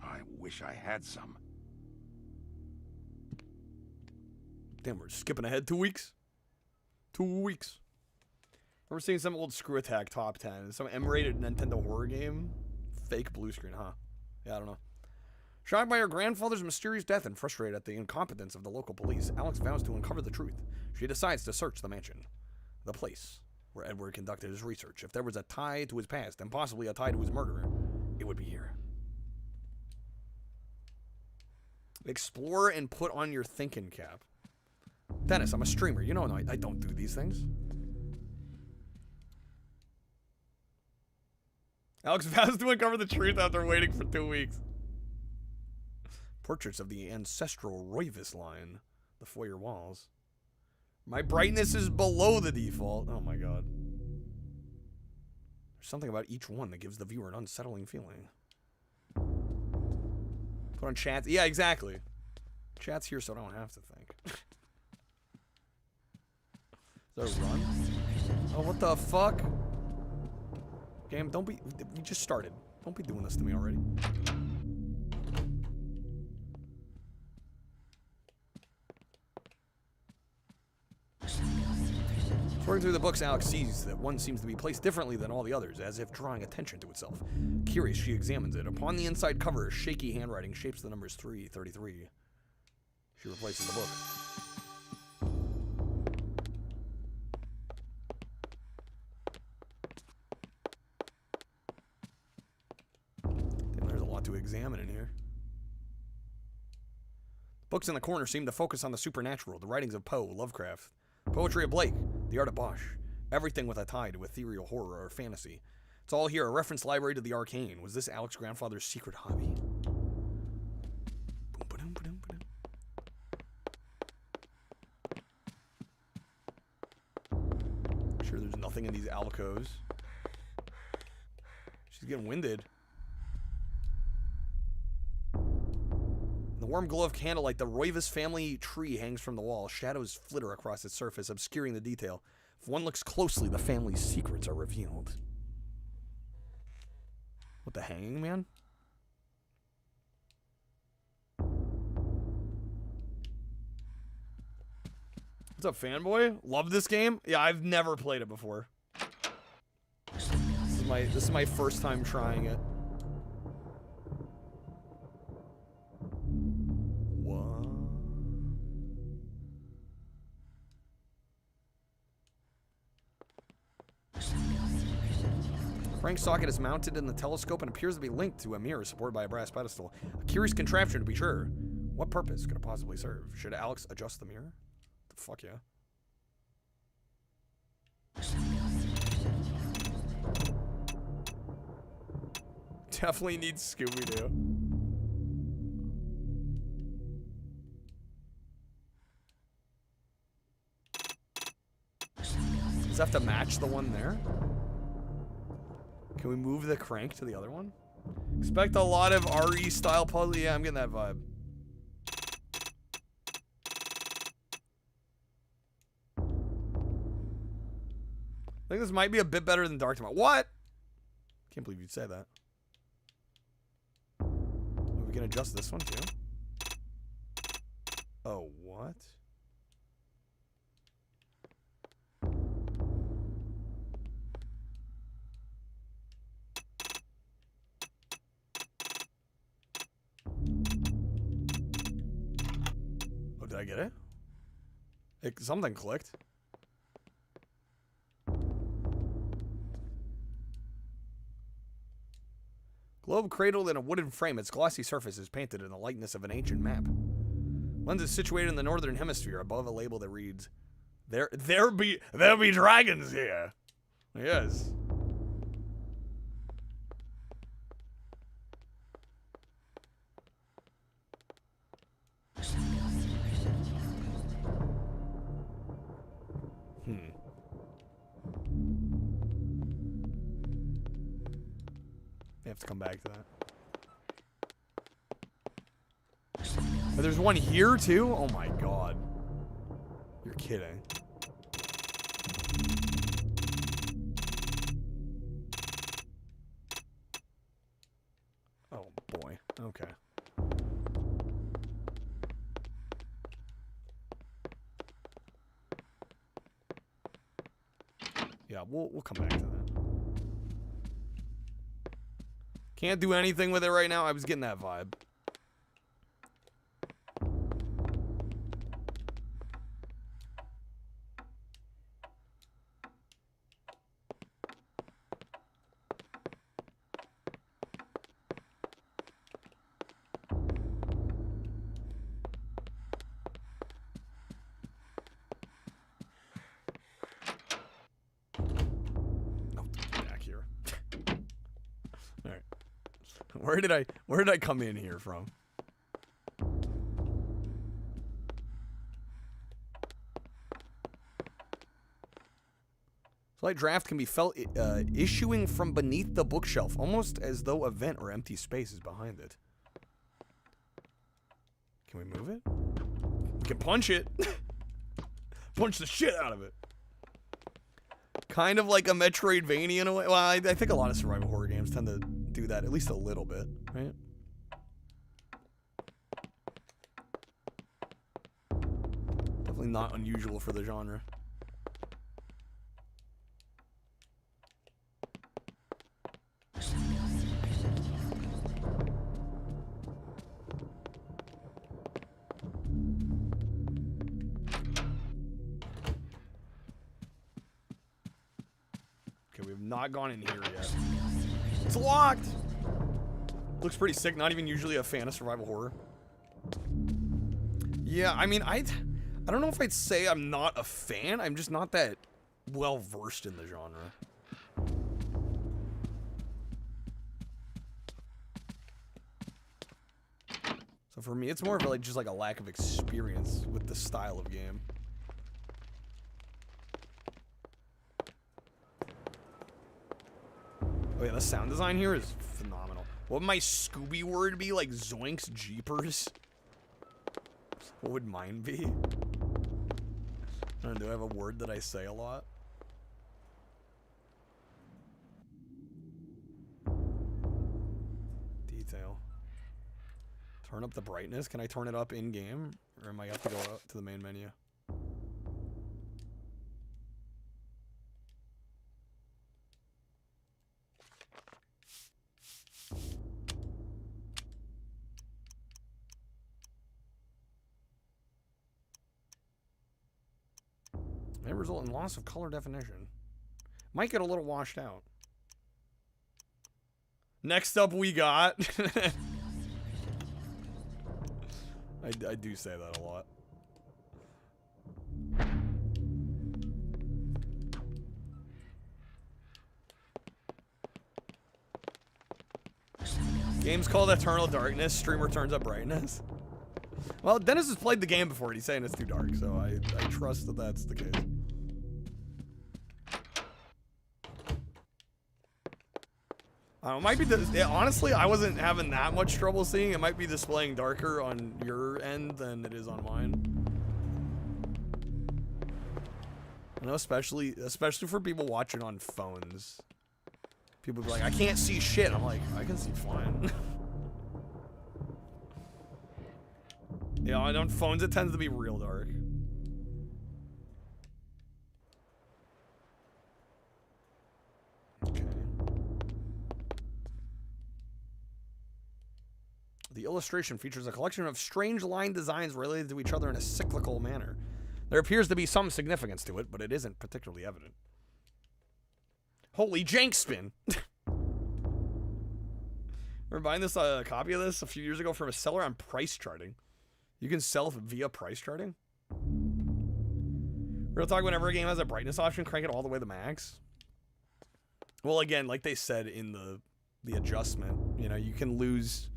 I wish I had some. Damn, we're skipping ahead 2 weeks. 2 weeks. Remember seeing some old Screw Attack top 10. Some M-rated Nintendo horror game. Fake blue screen, huh? Yeah, I don't know. Shocked by her grandfather's mysterious death and frustrated at the incompetence of the local police, Alex vows to uncover the truth. She decides to search the mansion. The place where Edward conducted his research. If there was a tie to his past, and possibly a tie to his murderer, it would be here. Explore and put on your thinking cap. Dennis, I'm a streamer. You know I don't do these things. Alex vows to uncover the truth after waiting for 2 weeks. Portraits of the ancestral Roivus line. The foyer walls. My brightness is below the default. Oh my god. There's something about each one that gives the viewer an unsettling feeling. Put on chat. Yeah, exactly. Chat's here so I don't have to think. Is there a run? Oh, what the fuck? Game, don't be... We just started. Don't be doing this to me already. Sorting through the books, Alex sees that one seems to be placed differently than all the others, as if drawing attention to itself. Curious, she examines it. Upon the inside cover, shaky handwriting shapes the numbers 333. She replaces the book. Damn, there's a lot to examine in here. Books in the corner seem to focus on the supernatural, the writings of Poe, Lovecraft, poetry of Blake, the art of Bosch, everything with a tie to ethereal horror or fantasy. It's all here, a reference library to the arcane. Was this Alex's grandfather's secret hobby? Sure there's nothing in these alcoves. She's getting winded. In the warm glow of candlelight, the Roivus family tree hangs from the wall. Shadows flitter across its surface, obscuring the detail. If one looks closely, the family's secrets are revealed. What, the hanging man? What's up, fanboy? Love this game? Yeah, I've never played it before. This is my first time trying it. What? Frank's socket is mounted in the telescope and appears to be linked to a mirror supported by a brass pedestal. A curious contraption, to be sure. What purpose could it possibly serve? Should Alex adjust the mirror? The fuck yeah. Definitely needs Scooby-Doo. Does it have to match the one there? Can we move the crank to the other one? Expect a lot of RE style puzzle. Yeah, I'm getting that vibe. I think this might be a bit better than Dark Tomorrow. What? Can't believe you'd say that. We can adjust this one too. Oh, what? Oh, did I get it? Something clicked. Globe cradled in a wooden frame, its glossy surface is painted in the likeness of an ancient map. Lens is situated in the northern hemisphere above a label that reads, There be dragons here. Yes. I have to come back to that. But there's one here too? Oh my god. You're kidding. Oh boy. Okay. Yeah, we'll come back to that. Can't do anything with it right now. I was getting that vibe. Where did I come in here from? Slight draft can be felt issuing from beneath the bookshelf, almost as though a vent or empty space is behind it. Can we move it? We can punch it. Punch the shit out of it. Kind of like a Metroidvania in a way. Well, I think a lot of survival horror games tend to do that at least a little bit, right? Definitely not unusual for the genre. Okay, we've not gone in here yet. It's locked! Looks pretty sick. Not even usually a fan of survival horror. Yeah, I mean, I don't know if I'd say I'm not a fan. I'm just not that well versed in the genre. So for me, it's more of like just like a lack of experience with the style of game. Oh yeah, the sound design here is phenomenal. What would my Scooby word be? Like Zoinks Jeepers? What would mine be? I don't know, do I have a word that I say a lot? Detail. Turn up the brightness. Can I turn it up in game? Or am I have to go out to the main menu? May result in loss of color definition. Might get a little washed out. Next up we got... I do say that a lot. Game's called Eternal Darkness. Streamer turns up brightness. Well, Dennis has played the game before and he's saying it's too dark, so I trust that that's the case. It might be honestly, I wasn't having that much trouble seeing. It might be displaying darker on your end than it is on mine. I know, especially for people watching on phones. People be like, I can't see shit. I'm like, I can see fine. Yeah, on phones it tends to be real dark. Okay. The illustration features a collection of strange line designs related to each other in a cyclical manner. There appears to be some significance to it, but it isn't particularly evident. Holy jank spin! Remember buying this copy of this a few years ago from a seller on price charting. You can sell via price charting. Real talk, whenever a game has a brightness option, crank it all the way to max. Well, again, like they said in the adjustment, you know, you can lose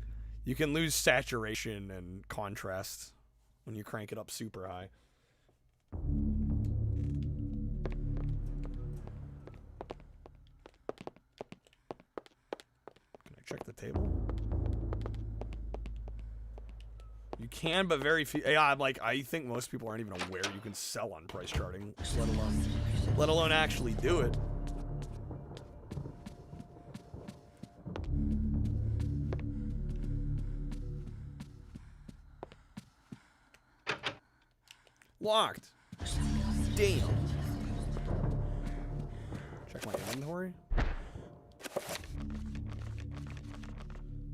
saturation and contrast when you crank it up super high. Can I check the table? You can, but very few. Yeah, I think most people aren't even aware you can sell on price charting, let alone actually do it. Locked. Damn. Check my inventory.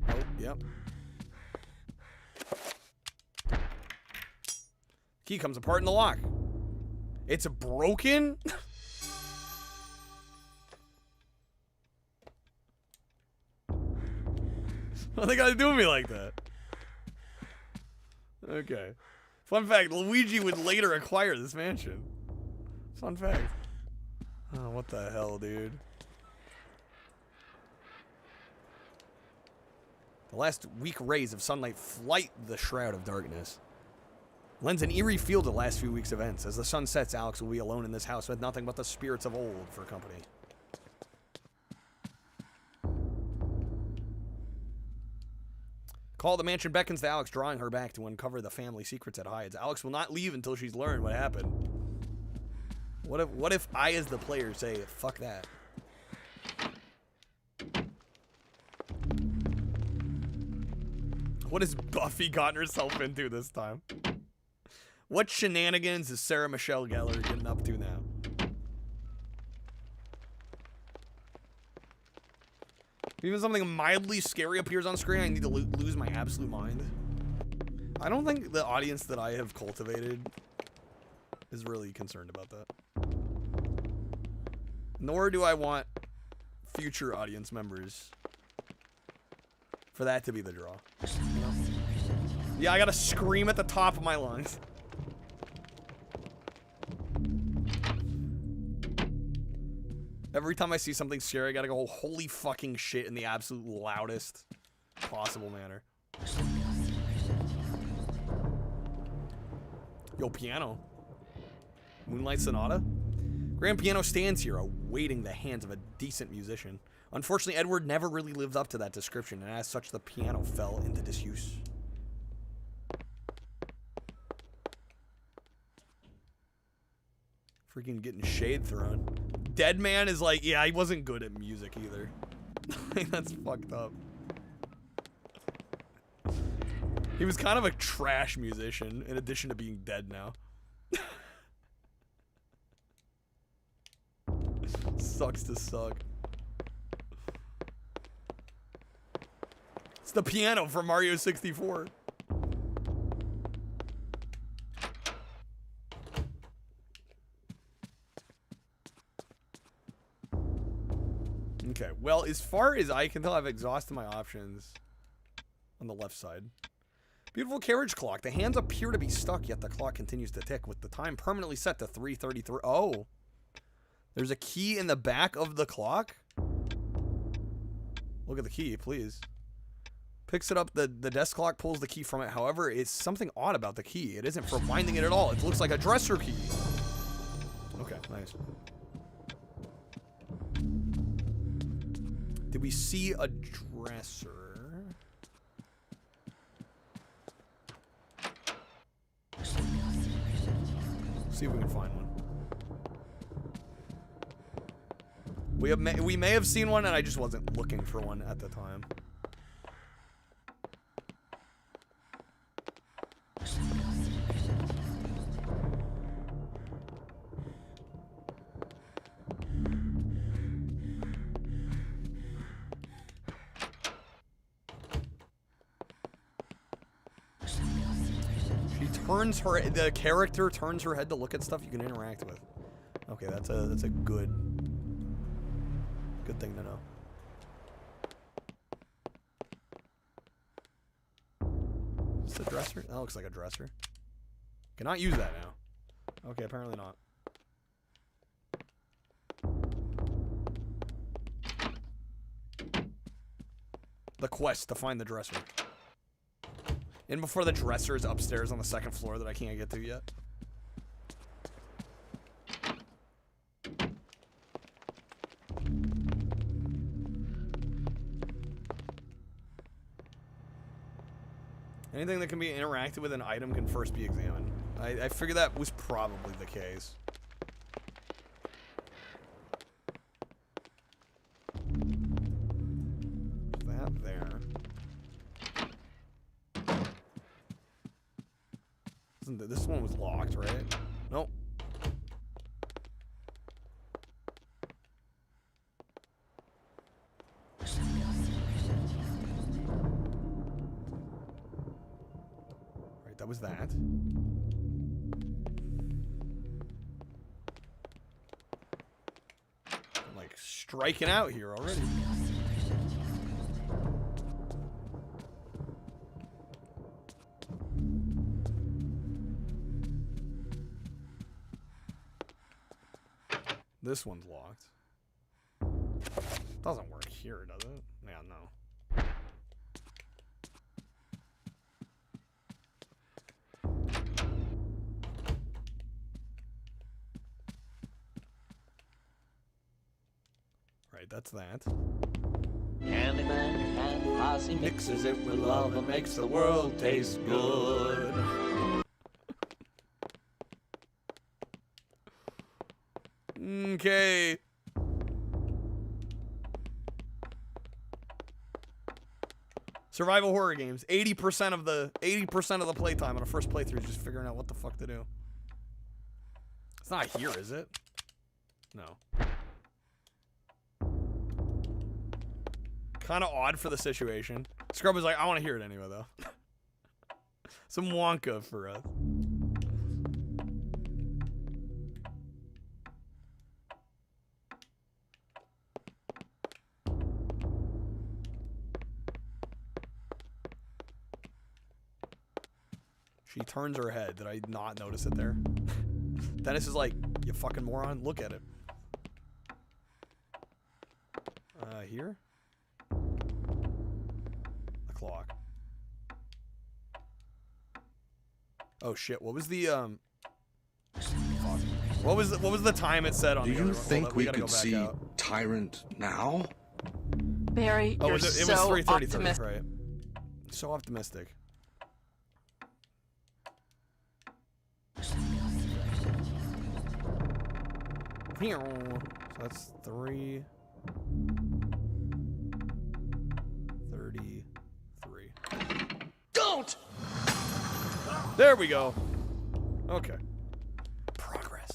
Oh, yep. Key comes apart in the lock. It's broken? What they gotta do with me like that? Okay. Fun fact, Luigi would later acquire this mansion. Fun fact. Oh, what the hell, dude? The last weak rays of sunlight flight the shroud of darkness. Lends an eerie feel to the last few weeks' events. As the sun sets, Alex will be alone in this house with nothing but the spirits of old for company. Call the mansion beckons to Alex, drawing her back to uncover the family secrets it hides. Alex will not leave until she's learned what happened. What if I, as the player, say, fuck that? What has Buffy gotten herself into this time? What shenanigans is Sarah Michelle Gellar getting up to now? Even something mildly scary appears on screen, I need to lose my absolute mind. I don't think the audience that I have cultivated is really concerned about that. Nor do I want future audience members for that to be the draw. You know? Yeah, I gotta scream at the top of my lungs. Every time I see something scary, I gotta go, holy fucking shit, in the absolute loudest possible manner. Yo, piano. Moonlight Sonata? Grand piano stands here, awaiting the hands of a decent musician. Unfortunately, Edward never really lived up to that description, and as such, the piano fell into disuse. Freaking getting shade thrown. Dead Man is like, yeah, he wasn't good at music either. That's fucked up. He was kind of a trash musician, in addition to being dead now. Sucks to suck. It's the piano from Mario 64. Okay, well, as far as I can tell, I've exhausted my options on the left side. Beautiful carriage clock. The hands appear to be stuck, yet the clock continues to tick with the time permanently set to 3:33. Oh. There's a key in the back of the clock? Look at the key, please. Picks it up, the desk clock pulls the key from it. However, it's something odd about the key. It isn't for winding it at all. It looks like a dresser key. Okay, nice. Did we see a dresser? See if we can find one. We may have seen one, and I just wasn't looking for one at the time. The character turns her head to look at stuff you can interact with. Okay, that's a good thing to know. Is this a dresser? That looks like a dresser. Cannot use that now. Okay, apparently not. The quest to find the dresser. And before the dresser is upstairs on the second floor that I can't get to yet. Anything that can be interacted with an item can first be examined. I figured that was probably the case. That there. This one was locked, right? Nope. Right, that was that. I'm like striking out here already. This one's locked. Doesn't work here, does it? Yeah, no. right, that's that. Candyman and Posse mixes it with love and makes the world taste good. Okay. Survival horror games. 80% of the playtime on a first playthrough is just figuring out what the fuck to do. It's not here, is it? No. Kind of odd for the situation. Scrub was like, I want to hear it anyway, though. Some Wonka for us. She turns her head. Did I not notice it there? Dennis is like, you fucking moron. Look at it. Here? The clock. Oh shit, what was the what was the time it said on the other one? Do you think we gotta could go back see out. Tyrant now? Barry, Oh, you're it was so 3:33, optimistic. right? So optimistic. So that's 3:33. Don't! There we go. Okay. Progress.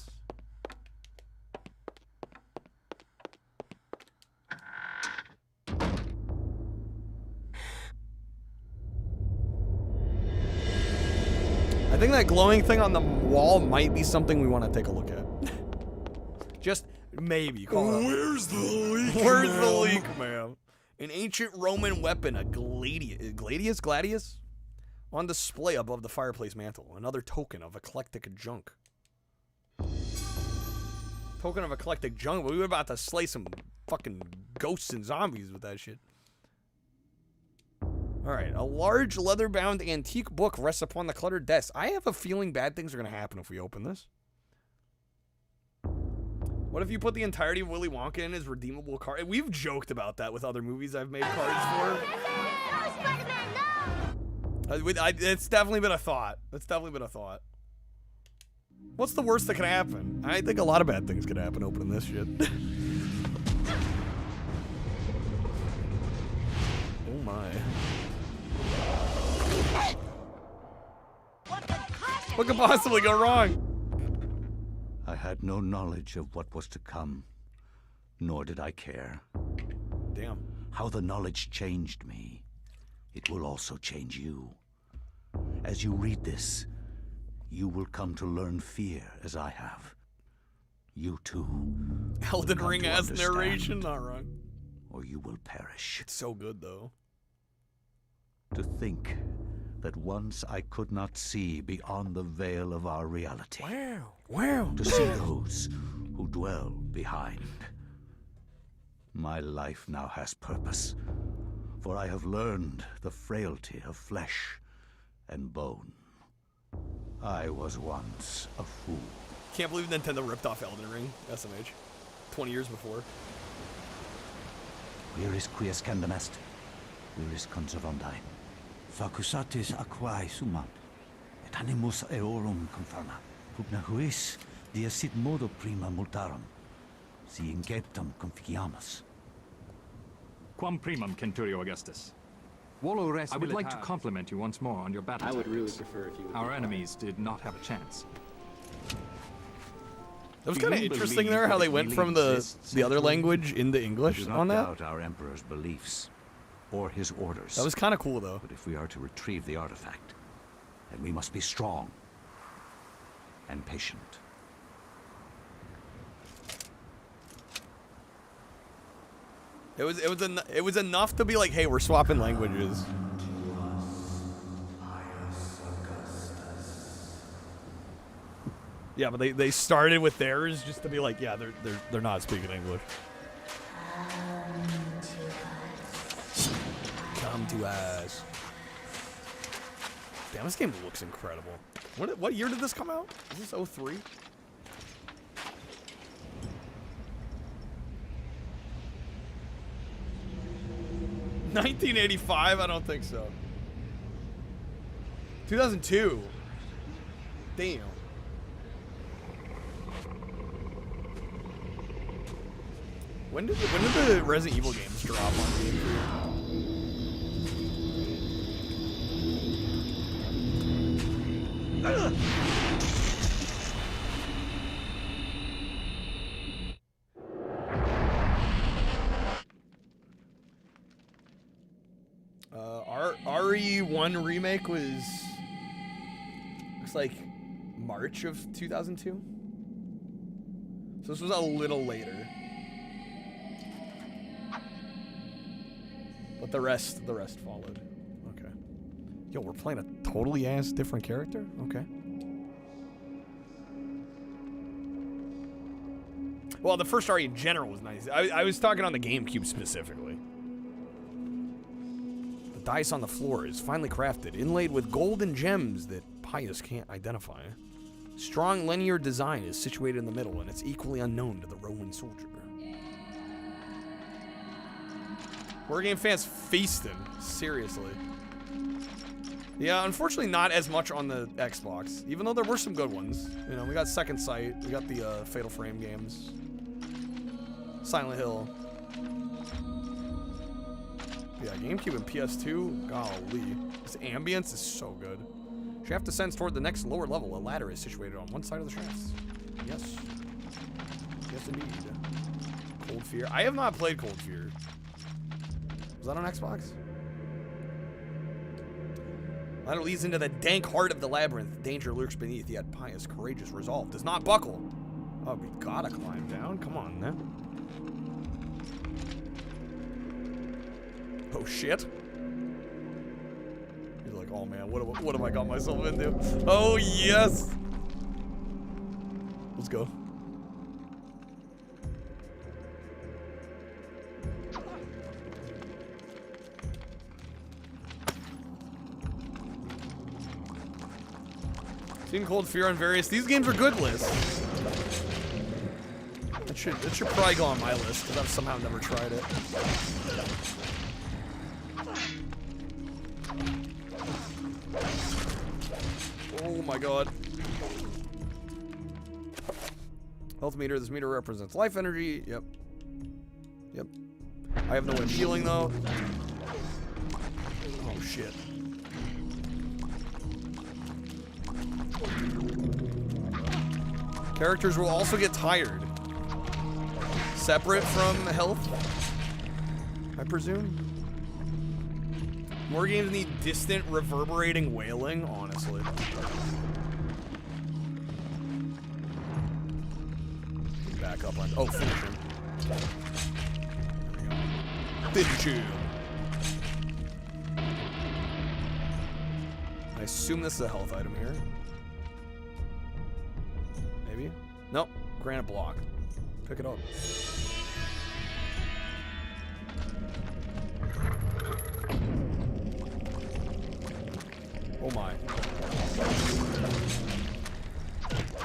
I think that glowing thing on the wall might be something we want to take a look at. Just maybe. Where's the leak, Where's the ma'am? leak, ma'am? An ancient Roman weapon, a gladius? On display above the fireplace mantle. Another token of eclectic junk. Token of eclectic junk? We were about to slay some fucking ghosts and zombies with that shit. Alright, a large leather-bound antique book rests upon the cluttered desk. I have a feeling bad things are going to happen if we open this. What if you put the entirety of Willy Wonka in his redeemable card? We've joked about that with other movies I've made cards for. It's definitely been a thought. It's definitely been a thought. What's the worst that can happen? I think a lot of bad things could happen opening this shit. Oh my. What could possibly go wrong? I had no knowledge of what was to come, nor did I care. Damn. How the knowledge changed me, it will also change you. As you read this, you will come to learn fear as I have. You too. Elden Ring has narration, not wrong. Or you will perish. It's so good though. To think that once I could not see beyond the veil of our reality. Wow. To see those who dwell behind. My life now has purpose, for I have learned the frailty of flesh and bone. I was once a fool. Can't believe Nintendo ripped off Elden Ring, SMH. 20 years before. Where is quies candamest? Where is conservandi? Facusatis aquae summat, et animus eorum confirma. Pugna huis, dia sit modo prima multarum, si inceptum conficiamus. Quam primum, Centurio Augustus. I would like to compliment you once more on your battle. I would really prefer if you would. Our enemies did not have a chance. That was kind of interesting there, how they went from the other language into English on that. I do not doubt our emperor's beliefs or his orders. That was kind of cool, though. But if we are to retrieve the artifact, then we must be strong and patient. It was enough to be like, hey, we're swapping languages. Yeah, but they started with theirs just to be like, yeah, they're not speaking English. Come to us. Damn, this game looks incredible. What year did this come out? Is this 03? 1985? I don't think so. 2002. Damn. When did the Resident Evil games drop on GameCube? RE1 remake was, looks like March of 2002. So this was a little later. But the rest followed. Okay. Yo, we're playing a totally ass different character? Okay. Well, the first RE in general was nice. I was talking on the GameCube specifically. The dice on the floor is finely crafted, inlaid with golden gems that Pius can't identify. Strong linear design is situated in the middle, and it's equally unknown to the Roman soldier. War game fans feasting, seriously. Yeah, unfortunately not as much on the Xbox, even though there were some good ones. You know, we got Second Sight, we got the Fatal Frame games, Silent Hill. Yeah, GameCube and PS2, golly. This ambience is so good. Shaft descends toward the next lower level. A ladder is situated on one side of the shafts. Yes. Yes, indeed. Cold Fear. I have not played Cold Fear. Was that on Xbox? Ladder leads into the dank heart of the labyrinth. Danger lurks beneath, yet Pius' courageous resolve does not buckle. Oh, we gotta climb down. Come on, man. Oh, shit. He's like, oh, man, what have I got myself into? Oh, yes. Let's go. Seen Cold Fear on various. These games are good lists. It should probably go on my list because I've somehow never tried it. Oh my god. Health meter. This meter represents life energy. Yep. Yep. I have no way of healing though. Oh shit. Characters will also get tired. Separate from health, I presume. More games need distant, reverberating wailing, honestly. Back up on. Oh, finish him. Finish him. I assume this is a health item here. Maybe? Nope. Granite block. Pick it up. Oh my.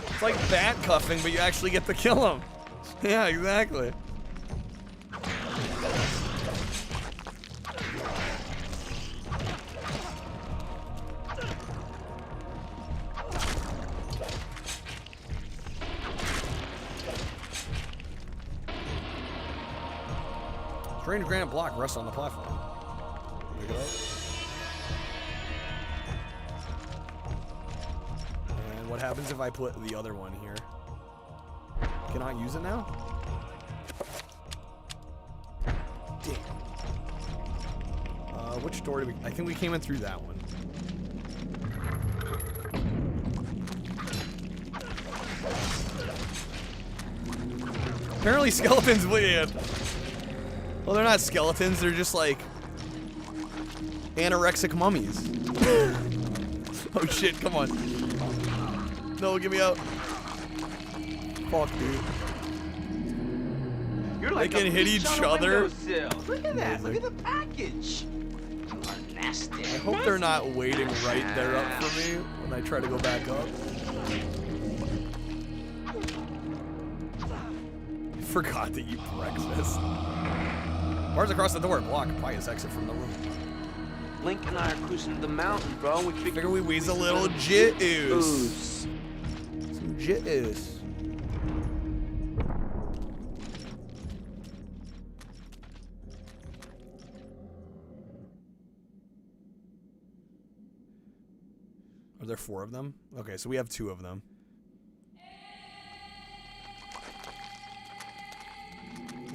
It's like bat cuffing, but you actually get to kill him. Yeah, exactly. Strange granite block rests on the platform. Pick it up. And what happens if I put the other one here? Can I use it now? Damn. Which door did we... I think we came in through that one. Apparently skeletons bleed. Well, they're not skeletons, they're just like anorexic mummies. Oh shit, come on. No, get me out. Fuck, dude. You're like they can hit each other. Look at that, look at the package. You are nasty. I hope they're not waiting right there up for me when I try to go back up. I forgot to eat breakfast. Bars across the door. Block. Pious exit from the room. Link and I are cruising to the mountain, bro. We figure we wheeze a little juice. Some juice. Are there 4 of them? Okay, so we have 2 of them.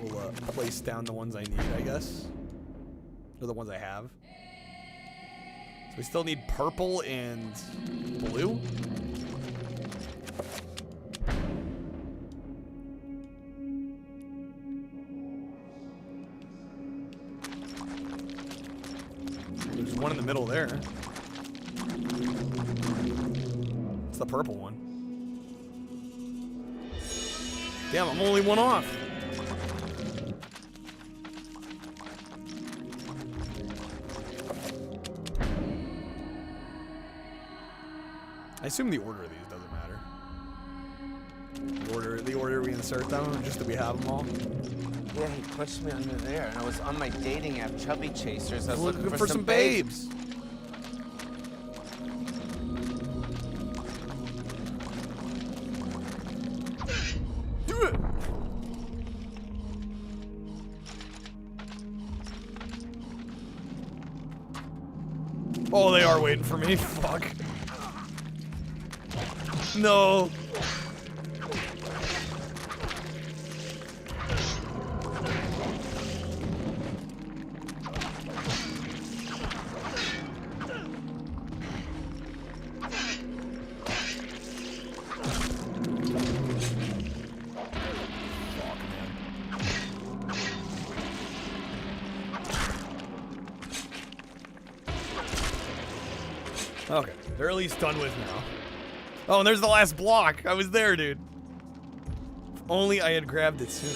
We'll place down the ones I need, I guess. Or the ones I have. So we still need purple and blue. There's one in the middle there. It's the purple one. Damn, I'm only 1 off. I assume the order of these doesn't matter. The order we insert them, just that we have them all. Yeah, he pushed me under there, and I was on my dating app, Chubby Chasers. I was looking for some babes. Oh, they are waiting for me. Fuck. No. Okay, they're at least done with now. Oh, and there's the last block. I was there, dude. If only I had grabbed it sooner.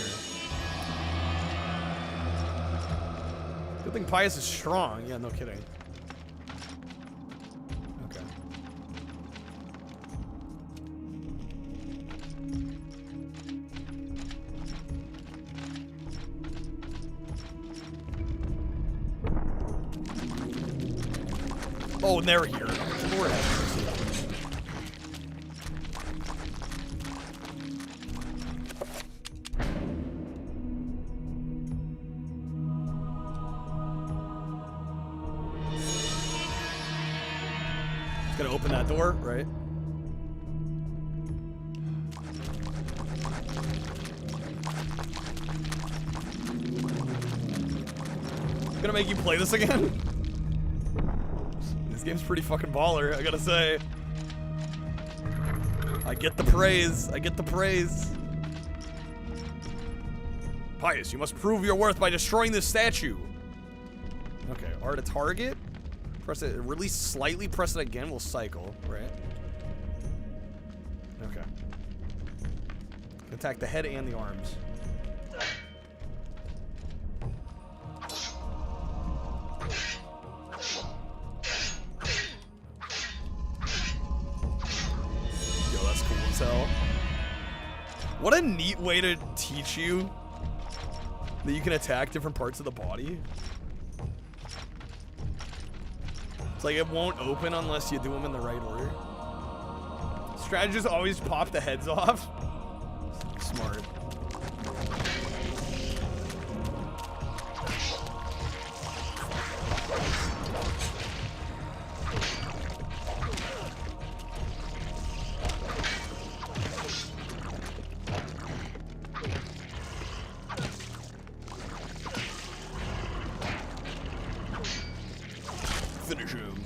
Good thing Pius is strong. Yeah, no kidding. Okay. Oh, and they're here. Lord have mercy. It's gonna open that door, right? Gonna make you play this again? This game's pretty fucking baller, I gotta say. I get the praise. I get the praise. Pius, you must prove your worth by destroying this statue. Okay, R to target. Press it, release slightly, press it again, we'll cycle, right? Okay. Attack the head and the arms. Yo, that's cool as hell. What a neat way to teach you that you can attack different parts of the body. It's like it won't open unless you do them in the right order. Strategists always pop the heads off. Smart. Finish him.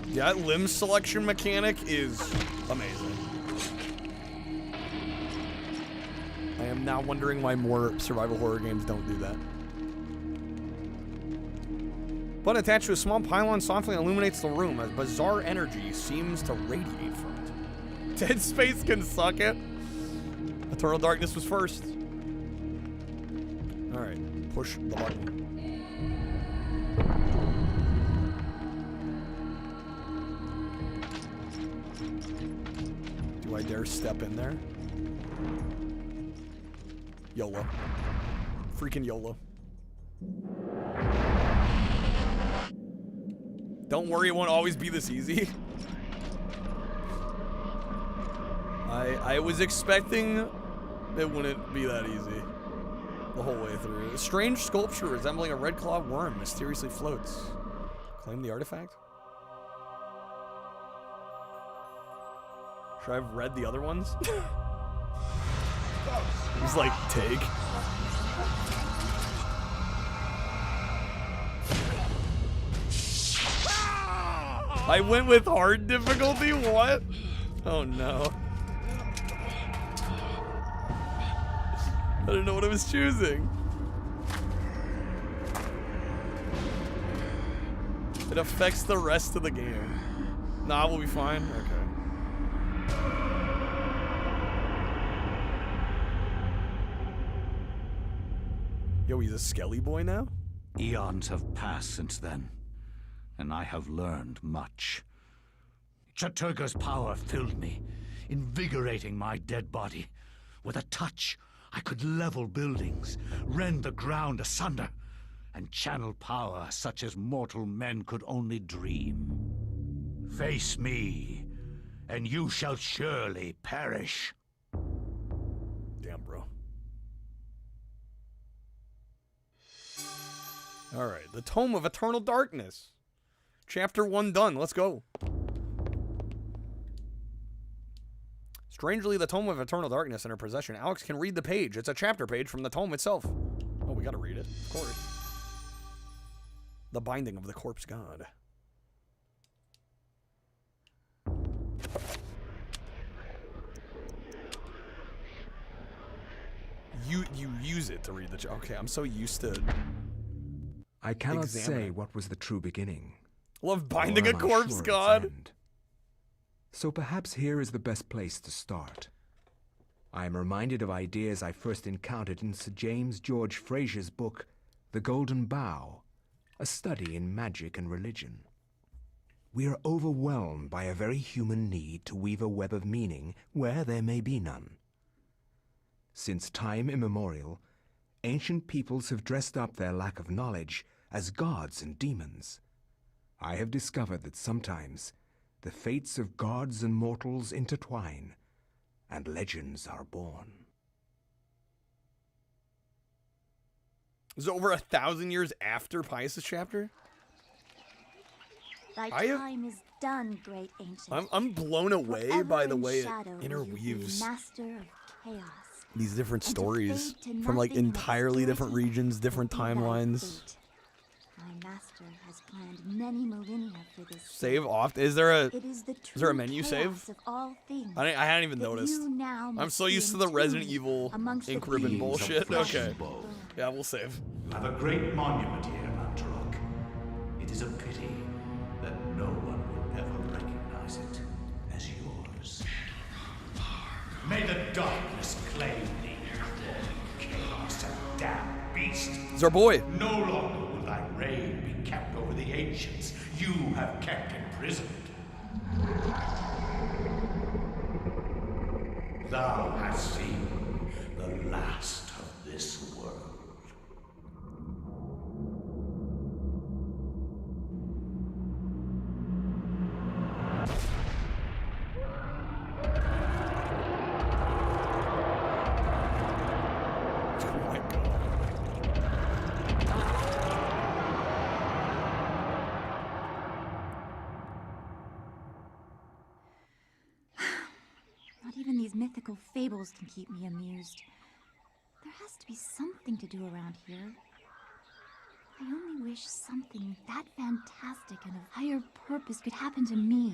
Yeah, that limb selection mechanic is amazing. I am now wondering why more survival horror games don't do that. But attached to a small pylon softly illuminates the room. A bizarre energy seems to radiate from it. Dead Space can suck it. Eternal Darkness was first. Alright, push the button. Do I dare step in there? YOLO. Freaking YOLO. Don't worry, it won't always be this easy. I was expecting it wouldn't be that easy the whole way through. A strange sculpture resembling a red-clawed worm mysteriously floats. Claim the artifact? Should I have read the other ones? He's like, take. I went with hard difficulty? What? Oh no. I didn't know what I was choosing. It affects the rest of the game. Nah, we'll be fine. Okay. Yo, he's a Skelly boy now? Eons have passed since then, and I have learned much. Chatturga's power filled me, invigorating my dead body. With a touch, I could level buildings, rend the ground asunder, and channel power such as mortal men could only dream. Face me, and you shall surely perish. Damn, bro. Alright, the Tome of Eternal Darkness. Chapter 1 done, let's go. Strangely, the Tome of Eternal Darkness in her possession. Alex can read the page. It's a chapter page from the tome itself. Oh, we gotta read it, of course. The Binding of the Corpse God. You use it to read the... Okay, I'm so used to... I cannot say what was the true beginning. Love binding a corpse god. So perhaps here is the best place to start. I am reminded of ideas I first encountered in Sir James George Fraser's book, The Golden Bough, a study in magic and religion. We are overwhelmed by a very human need to weave a web of meaning where there may be none. Since time immemorial, ancient peoples have dressed up their lack of knowledge as gods and demons. I have discovered that sometimes the fates of gods and mortals intertwine, and legends are born. Is it over 1,000 years after Pius' chapter? Thy time is done, great ancient. I'm blown away Forever by the in way it shadow will you interweaves be master of chaos. these different And to stories fade to from like nothing of entirely different obscurity regions, different will be thy timelines. fate. My master has planned many millennia for this. Save off. Is there a It is the there a true menu chaos save? of all things I hadn't even that noticed. you now I'm must so be used to the Resident entombed Evil amongst the ink ribbon beings of bullshit. flesh Okay. and bone. Yeah, we'll save. You have a great monument here, Mantarok. It is a pity that no one will ever recognize it as yours. May the darkness claim thee, chaos and damned beast. It's our boy. No longer will thy reign be kept over the ancients you have kept imprisoned. Thou hast seen the last of this world. Not even these mythical fables can keep me amused. There has to be something to do around here. I only wish something that fantastic and of higher purpose could happen to me.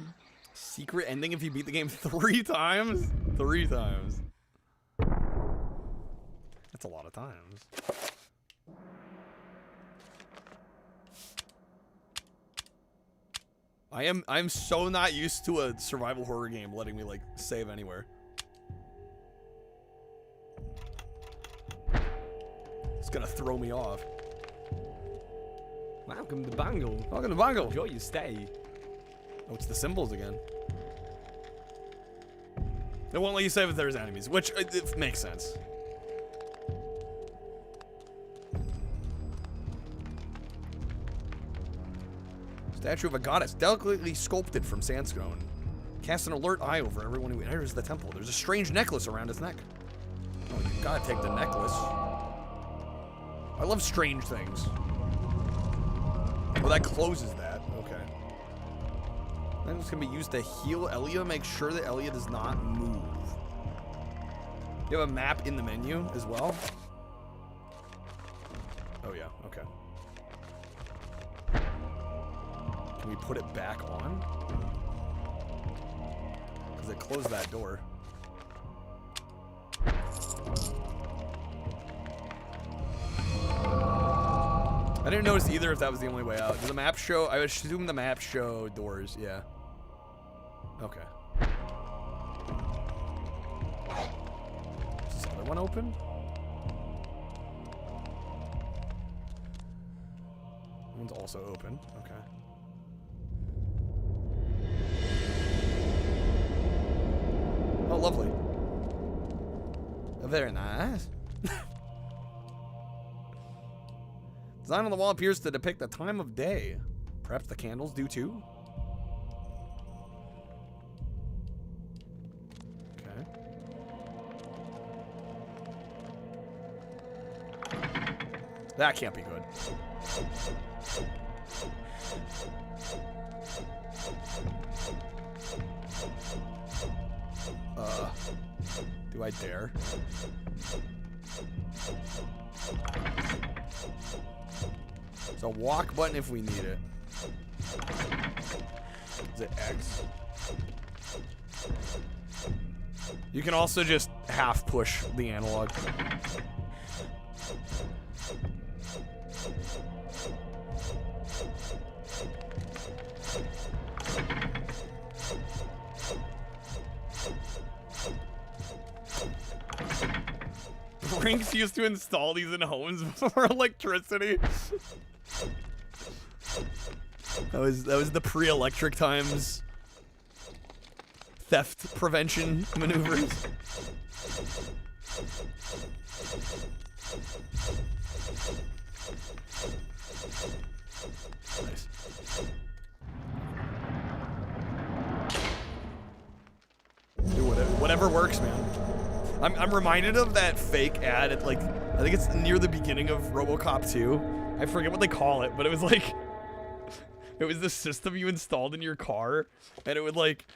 Secret ending if you beat the game 3 times? 3 times. That's a lot of times. I'm so not used to a survival horror game letting me like save anywhere. It's gonna throw me off. Welcome to Bangle. Welcome to Bangle. Enjoy your stay. Oh, it's the symbols again. It won't let you save if there's enemies, which it makes sense. Statue of a goddess, delicately sculpted from sandstone. Cast an alert eye over everyone who enters the temple. There's a strange necklace around his neck. Oh, you gotta take the necklace. I love strange things. Well, that closes that. Okay. Then it's gonna be used to heal Elia. Make sure that Elia does not move. You have a map in the menu as well. Oh yeah. Okay. Can we put it back on? Because it closed that door. I didn't notice either if that was the only way out. Does the map show? I would assume the map show doors. Yeah. Okay. Is this other one open? One's also open. Okay. Oh, lovely. Very nice. Design on the wall appears to depict the time of day. Perhaps the candles do too? Okay. That can't be good. Do I dare? It's a walk button if we need it. Is it X? You can also just half push the analog. Rinks used to install these in homes before electricity. That was the pre-electric times theft prevention maneuvers. Nice. Do whatever works, man. I'm reminded of that fake ad at, like, I think it's near the beginning of RoboCop 2. I forget what they call it, but it was like, it was the system you installed in your car, and it would like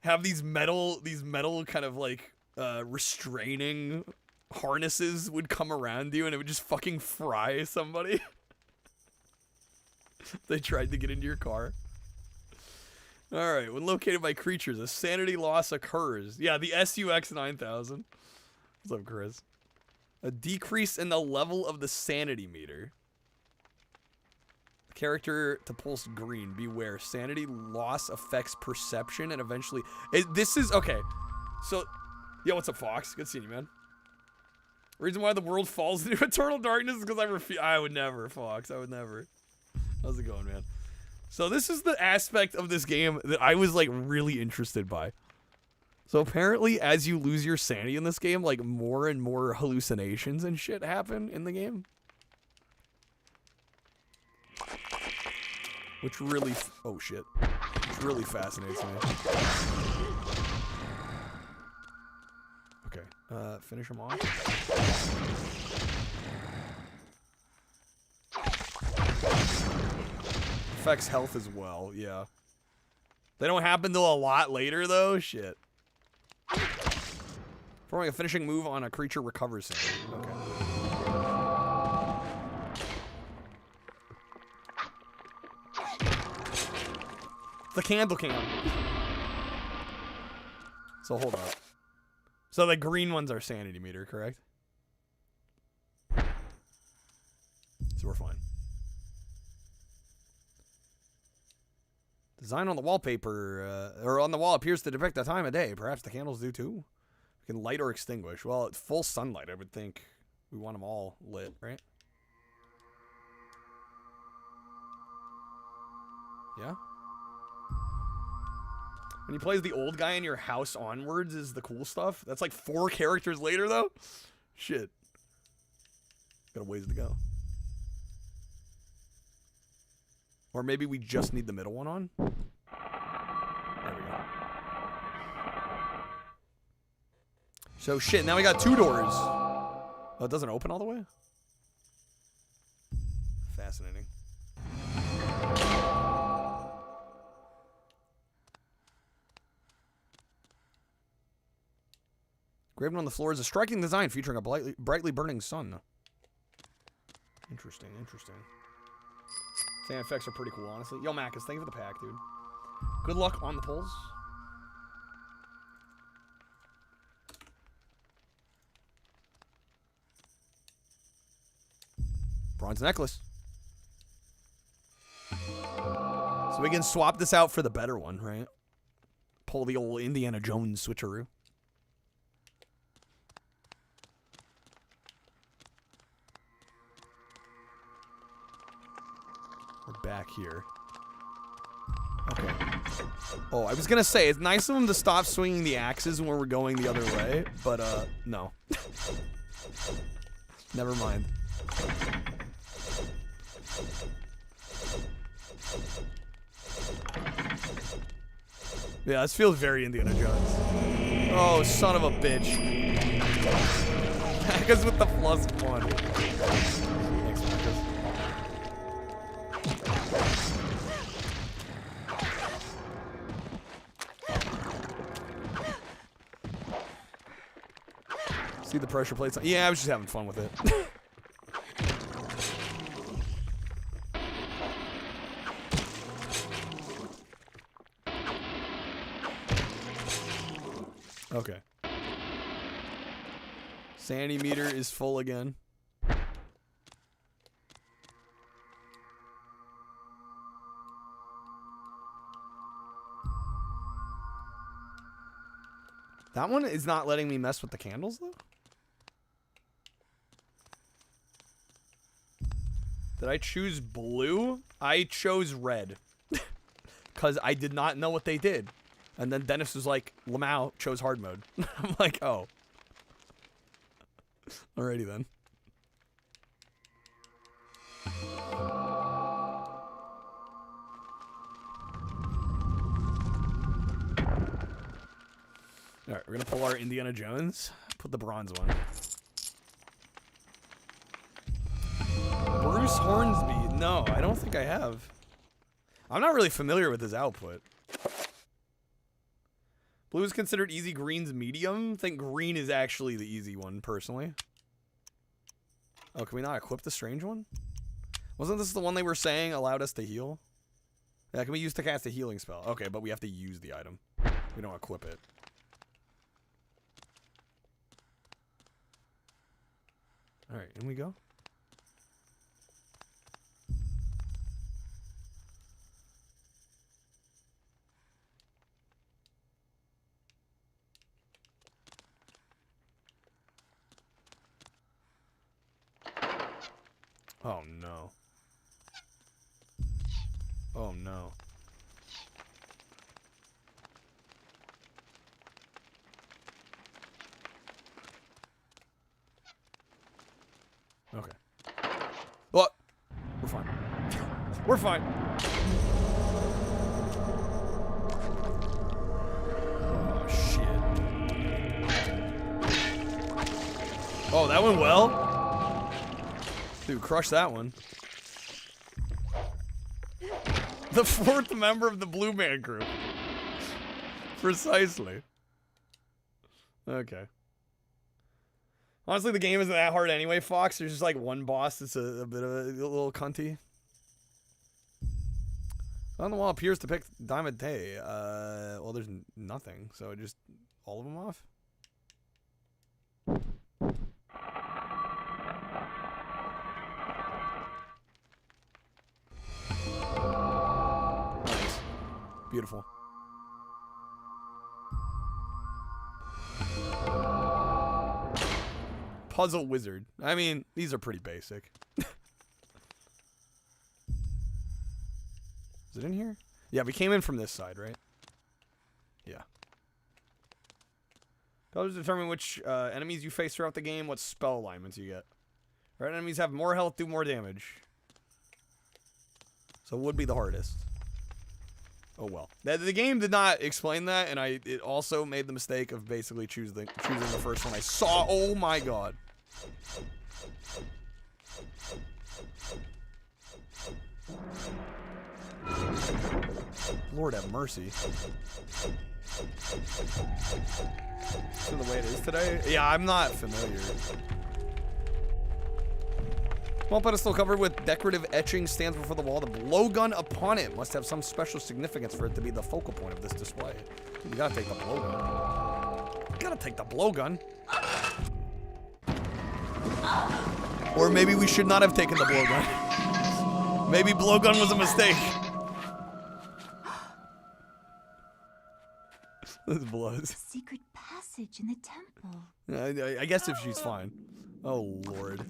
have these metal kind of like restraining harnesses would come around you, and it would just fucking fry somebody. They tried to get into your car. All right, when located by creatures, a sanity loss occurs. Yeah, the SUX 9000. What's up, Chris? A decrease in the level of the sanity meter. Character to pulse green. Beware. Sanity loss affects perception and eventually... this is... Okay. So... Yo, what's up, Fox? Good seeing you, man. Reason why the world falls into eternal darkness is because I refuse... I would never, Fox. I would never. How's it going, man? So this is the aspect of this game that I was, like, really interested by. So apparently, as you lose your sanity in this game, like, more and more hallucinations and shit happen in the game. Which really... oh, shit. Which really fascinates me. Okay. Finish them off. Affects health as well, yeah. They don't happen till a lot later, though? Shit. Performing a finishing move on a creature recovers him. Okay. The candle cam. So hold up. So the green ones are sanity meter, correct? So we're fine. Design on the wallpaper, or on the wall appears to depict the time of day. Perhaps the candles do too. We can light or extinguish. Well, at full sunlight, I would think we want them all lit, right? Yeah? When he plays the old guy in your house onwards is the cool stuff. That's like 4 characters later, though. Shit. Got a ways to go. Or maybe we just need the middle one on. There we go. So shit, now we got 2 doors. Oh, it doesn't open all the way? Fascinating. Graven on the floor is a striking design featuring a brightly burning sun. Interesting, interesting. Sound effects are pretty cool, honestly. Yo, Macus, thank you for the pack, dude. Good luck on the pulls. Bronze necklace. So we can swap this out for the better one, right? Pull the old Indiana Jones switcheroo. We're back here. Okay. Oh, I was gonna say, it's nice of them to stop swinging the axes when we're going the other way, but, no. Never mind. Yeah, this feels very Indiana Jones. Oh, son of a bitch. Macus with the +1. Thanks, Macus. See the pressure plates? Yeah, I was just having fun with it. Okay. Sanity meter is full again. That one is not letting me mess with the candles, though? Did I choose blue? I chose red. Because I did not know what they did. And then Dennis was like, Lamau chose hard mode. I'm like, oh. Alrighty then. Alright, we're gonna pull our Indiana Jones. Put the bronze one. Bruce Hornsby. No, I don't think I have. I'm not really familiar with his output. Blue is considered easy, green's medium. I think green is actually the easy one, personally. Oh, can we not equip the strange one? Wasn't this the one they were saying allowed us to heal? Yeah, can we use to cast a healing spell? Okay, but we have to use the item. We don't equip it. Alright, in we go. Oh no. Oh no. Okay. What? We're fine. We're fine. Oh shit. Oh, that went well? Dude, crush that one. The 4th member of the Blue Man group. Precisely. Okay. Honestly, the game isn't that hard anyway, Fox. There's just like one boss that's a bit of a little cunty. On the wall appears to pick Diamond Day. Well, there's nothing, so just all of them off. Nice. Beautiful. Puzzle Wizard. I mean, these are pretty basic. Is it in here? Yeah, we came in from this side, right? Yeah. Colors determine which enemies you face throughout the game, what spell alignments you get. Red enemies have more health, do more damage. So it would be the hardest. Oh well. The game did not explain that, and it also made the mistake of basically choosing the first one I saw. Oh my god. Lord have mercy. Is that the way it is today? Yeah, I'm not familiar. Small pedestal covered with decorative etching stands before the wall. The blowgun upon it must have some special significance for it to be the focal point of this display. You gotta take the blowgun. You gotta take the blowgun. Or maybe we should not have taken the blowgun. Maybe blowgun was a mistake. This blows. Secret passage in the temple. I guess if she's fine. Oh lord.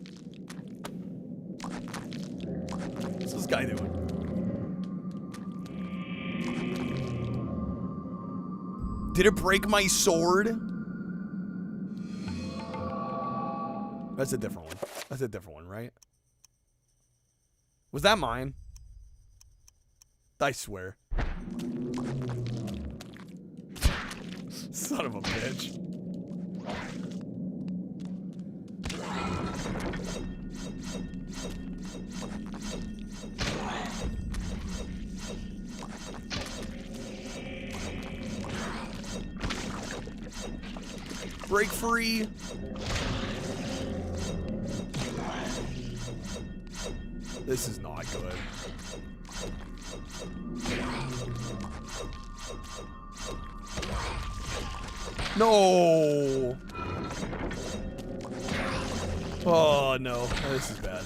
What's this guy doing? Did it break my sword? That's a different one. That's a different one, right? Was that mine? I swear. Son of a bitch. Break free. This is not good. No. Oh no, this is bad.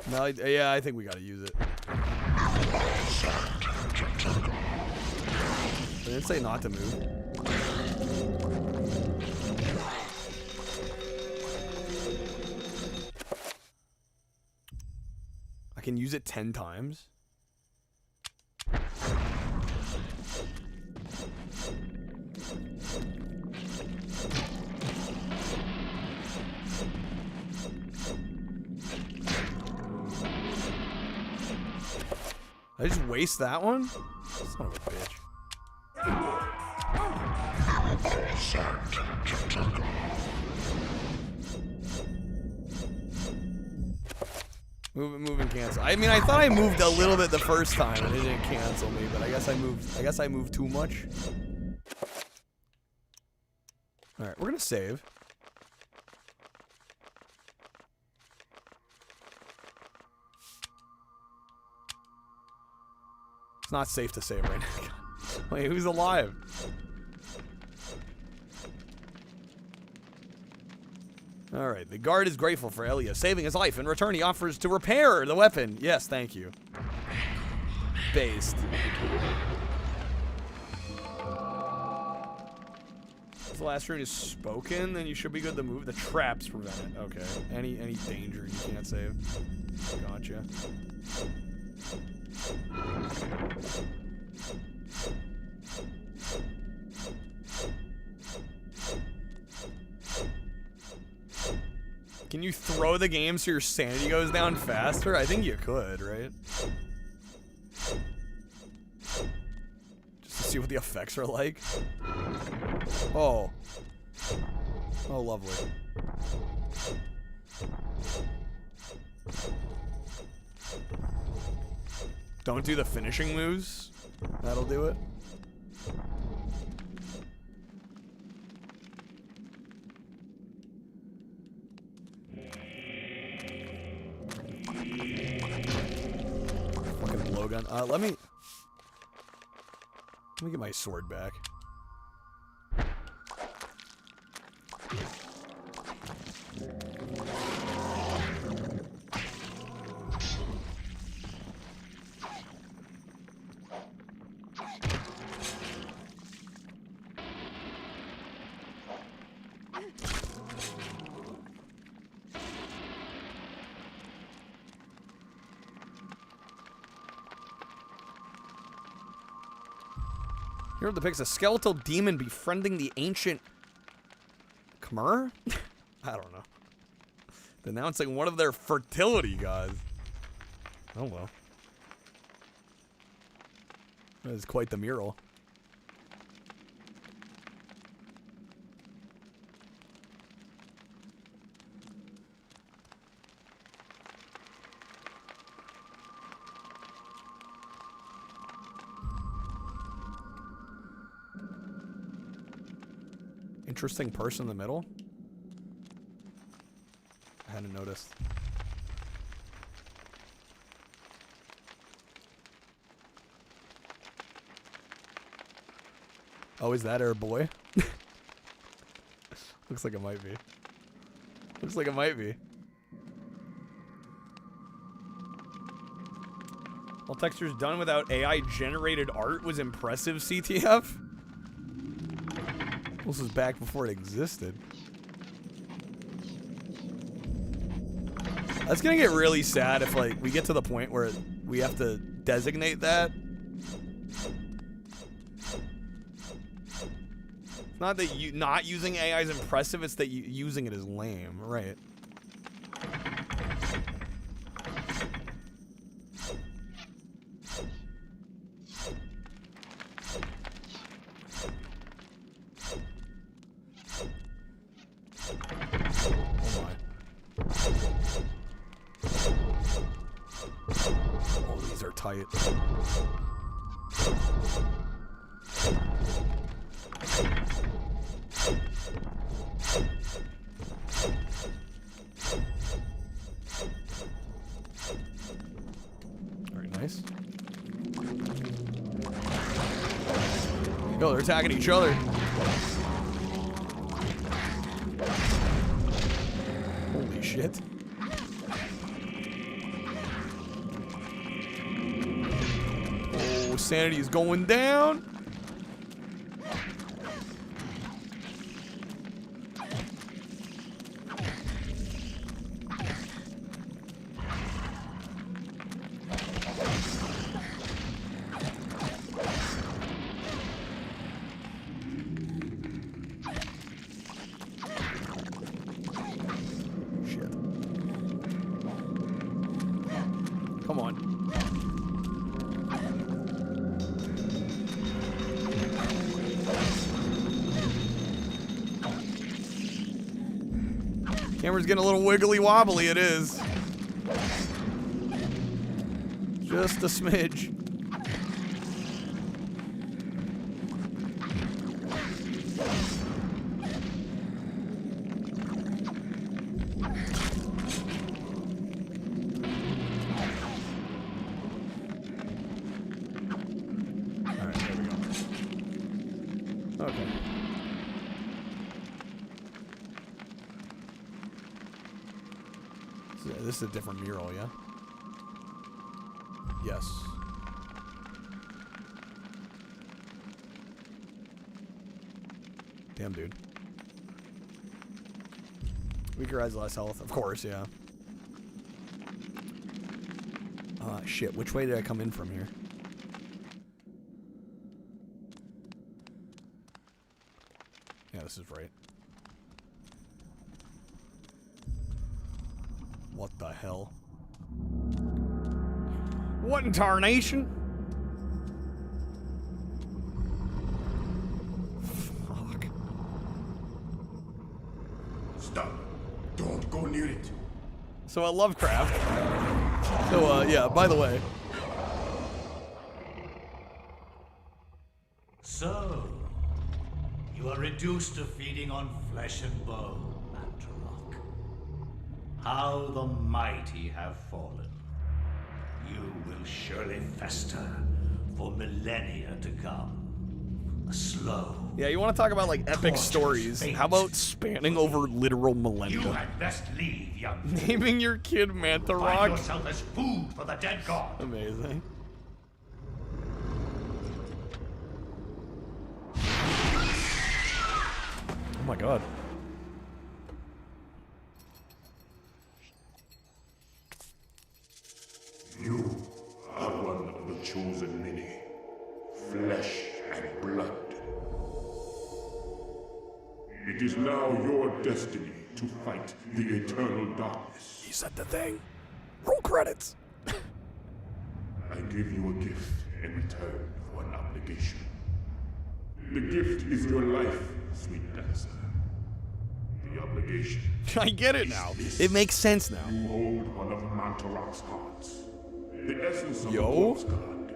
No, yeah, I think we gotta use it. I didn't say not to move. I can use it 10 times. I just waste that one? Son of a bitch. Move and cancel. I mean, I thought I moved a little bit the first time and it didn't cancel me, but I guess I moved too much. All right, we're gonna save. It's not safe to save right now. Wait, who's alive? Alright, the guard is grateful for Elia saving his life. In return, he offers to repair the weapon. Yes, thank you. Based. If the last rune is spoken, then you should be good to move. The traps prevent it. Okay. Any danger you can't save. Gotcha. Can you throw the game so your sanity goes down faster? I think you could, right? Just to see what the effects are like. Oh. Oh, lovely. Don't do the finishing moves. That'll do it. Fucking blowgun. Let me get my sword back. Here depicts a skeletal demon befriending the ancient Khmer? I don't know. Denouncing one of their fertility gods. Oh well. That is quite the mural. Interesting person in the middle. I hadn't noticed. Oh, is that our boy? Looks like it might be. Looks like it might be. All textures done without AI generated art was impressive, CTF? This was back before it existed. That's gonna get really sad if, like, we get to the point where we have to designate that. It's not that you not using AI is impressive, it's that using it is lame, right? Oh, these are tight. Very nice. Yo, they're attacking each other. Holy shit. Oh, sanity is going down. Come on. Camera's getting a little wiggly wobbly, it is. Just a smidge. Okay. So this is a different mural, yeah? Yes. Damn, dude. Weaker has less health. Of course, yeah. Shit. Which way did I come in from here? Yeah, this is right. What the hell? What in tarnation? Fuck. Stop. Don't go near it. So at Lovecraft. So, yeah, by the way. So, you are reduced to feeding on flesh and bone, Mantarok. How the mighty have fallen. You will surely fester for millennia to come. A slow. Yeah, you want to talk about like epic stories? How about spanning over literal millennia? You had best leave, young. Naming your kid Mantarok. Find yourself as food for the dead god. Amazing. Oh my god. You are one of the chosen many. Flesh and blood. It is now your destiny to fight the eternal darkness. He said the thing. Roll credits. I give you a gift in return for an obligation. The gift is your life, sweet dancer. The obligation. I get it now. It makes sense now. You hold one of Mantarok's hearts. The essence of the Wolf's God.